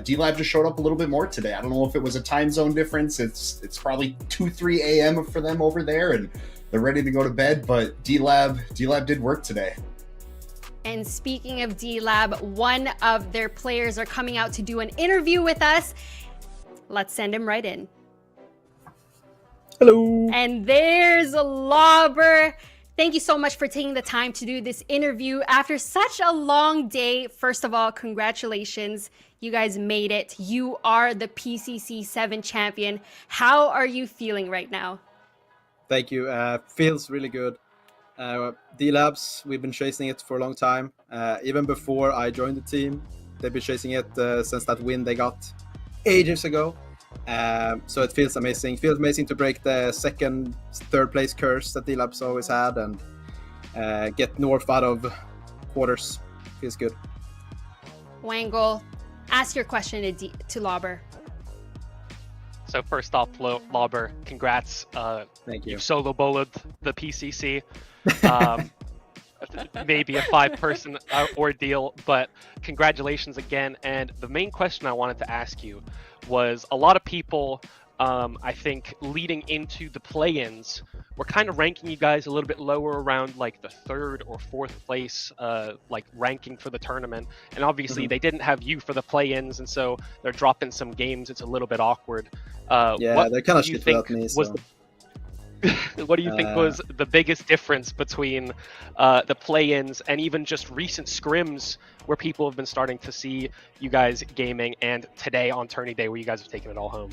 D-Lab just showed up a little bit more today. I don't know if it was a time zone difference. It's probably 2-3 a.m. for them over there, and they're ready to go to bed, but D-Lab did work today. And speaking of D-Lab, one of their players are coming out to do an interview with us. Let's send him right in. Hello. And there's Lauber. Thank you so much for taking the time to do this interview after such a long day. First of all, congratulations. You guys made it. You are the PCC7 champion. How are you feeling right now? Thank you. Feels really good. D-Labs, we've been chasing it for a long time. Even before I joined the team, they've been chasing it since that win they got ages ago. So it feels amazing. It feels amazing to break the second, third place curse that D-Labs always had and get North out of quarters. Feels good. Wangle, ask your question to Lauber. So first off, Lauber, congrats. Thank you. You've solo bowled the PCC. Maybe a 5-person ordeal, but congratulations again. And the main question I wanted to ask you was, a lot of people, I think, leading into the play-ins, were kind of ranking you guys a little bit lower, around like the 3rd or 4th place, like ranking for the tournament. And obviously they didn't have you for the play-ins, and so they're dropping some games. It's a little bit awkward. Yeah, they're kind of shit without me. So. What do you think was the biggest difference between the play-ins and even just recent scrims where people have been starting to see you guys gaming, and today on tourney day where you guys have taken it all home?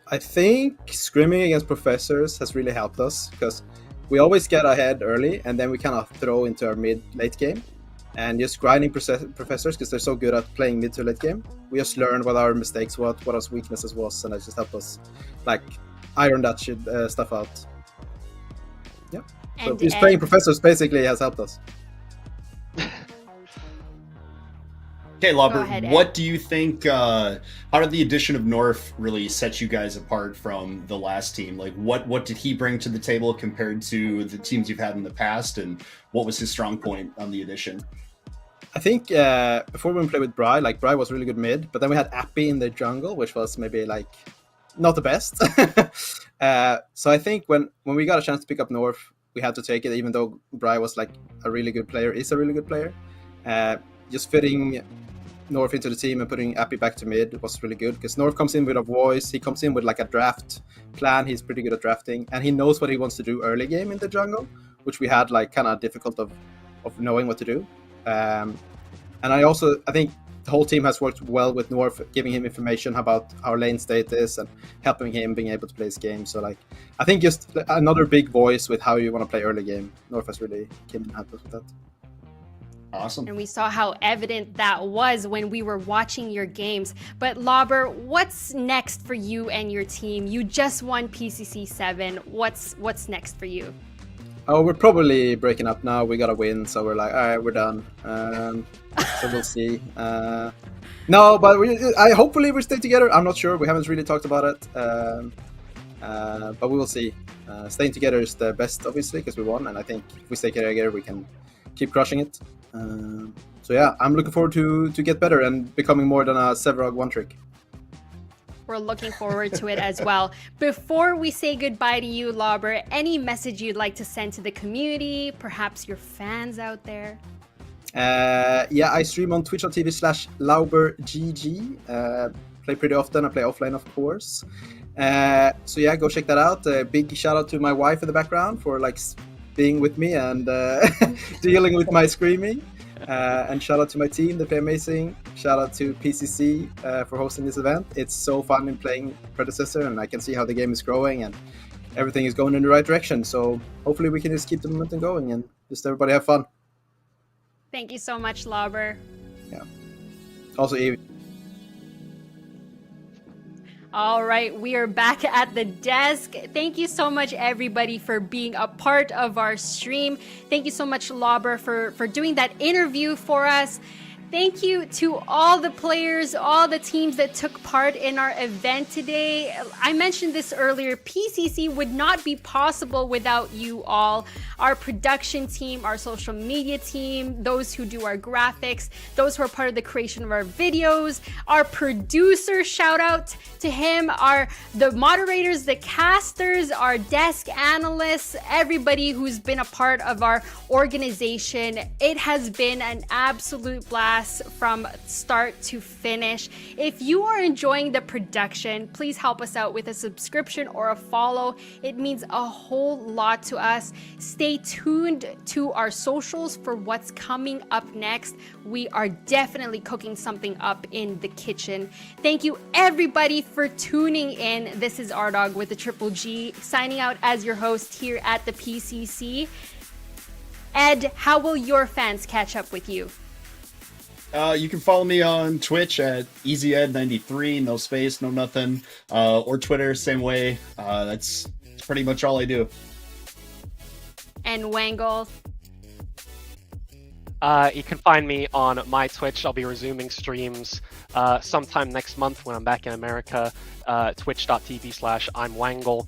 I think scrimming against professors has really helped us, because we always get ahead early and then we kind of throw into our mid-late game. And just grinding professors, because they're so good at playing mid to late game, we just learned what our mistakes were, what our weaknesses was, and it just helped us like iron that stuff out. Yeah. So just playing professors basically has helped us. Okay, Lauber, what do you think, how did the addition of North really set you guys apart from the last team? Like, what did he bring to the table compared to the teams you've had in the past, and what was his strong point on the addition? I think before we played with Bry, like Bry was really good mid, but then we had Appy in the jungle, which was maybe like not the best. So I think when we got a chance to pick up North, we had to take it, even though Bry was like a really good player, is a really good player. Just fitting North into the team and putting Appy back to mid was really good, because North comes in with a voice, he comes in with like a draft plan, he's pretty good at drafting, and he knows what he wants to do early game in the jungle, which we had like kind of difficult of knowing what to do. And I think the whole team has worked well with North, giving him information about our lane state is and helping him being able to play his game. So like, I think just another big voice with how you want to play early game. North has really came and helped us with that. Awesome. And we saw how evident that was when we were watching your games. But Lauber, what's next for you and your team? You just won PCC7. What's next for you? Oh, we're probably breaking up now. We got to win, so we're like, all right, we're done. So we'll see. No, but hopefully we stay together. I'm not sure. We haven't really talked about it. But we will see. Staying together is the best, obviously, because we won. And I think if we stay together, we can keep crushing it. So yeah, I'm looking forward to get better and becoming more than a Severog one trick. We're looking forward to it as well. Before we say goodbye to you, Lauber, any message you'd like to send to the community, perhaps your fans out there? Yeah, I stream on twitch.tv/LauberGG. Play pretty often. I play offline, of course. So yeah, go check that out. Big shout out to my wife in the background for like being with me and dealing with my screaming. And shout out to my team, they play amazing. Shout out to PCC for hosting this event. It's so fun in playing Predecessor, and I can see how the game is growing and everything is going in the right direction. So hopefully we can just keep the momentum going and just everybody have fun. Thank you so much, Lauber. Yeah. Also, Evie. All right, we are back at the desk. Thank you so much, everybody, for being a part of our stream. Thank you so much, Lauber, for doing that interview for us. Thank you to all the players, all the teams that took part in our event today. I mentioned this earlier, PCC would not be possible without you all. Our production team, our social media team, those who do our graphics, those who are part of the creation of our videos, our producer, shout out to him, the moderators, the casters, our desk analysts, everybody who's been a part of our organization. It has been an absolute blast from start to finish. If you are enjoying the production, please help us out with a subscription or a follow. It means a whole lot to us. Stay tuned to our socials for what's coming up next. We are definitely cooking something up in the kitchen. Thank you everybody for tuning in. This is Ardog with the Triple G, signing out as your host here at the PCC. Ed, how will your fans catch up with you? You can follow me on Twitch at EasyEd93, no space, no nothing, or Twitter, same way. That's pretty much all I do. And Wangle. You can find me on my Twitch. I'll be resuming streams sometime next month when I'm back in America. Twitch.tv/I'mWangle.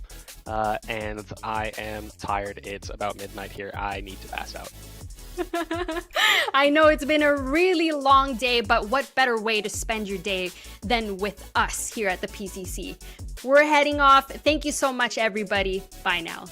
And I am tired. It's about midnight here. I need to pass out. I know it's been a really long day, but what better way to spend your day than with us here at the PCC? We're heading off. Thank you so much, everybody. Bye now.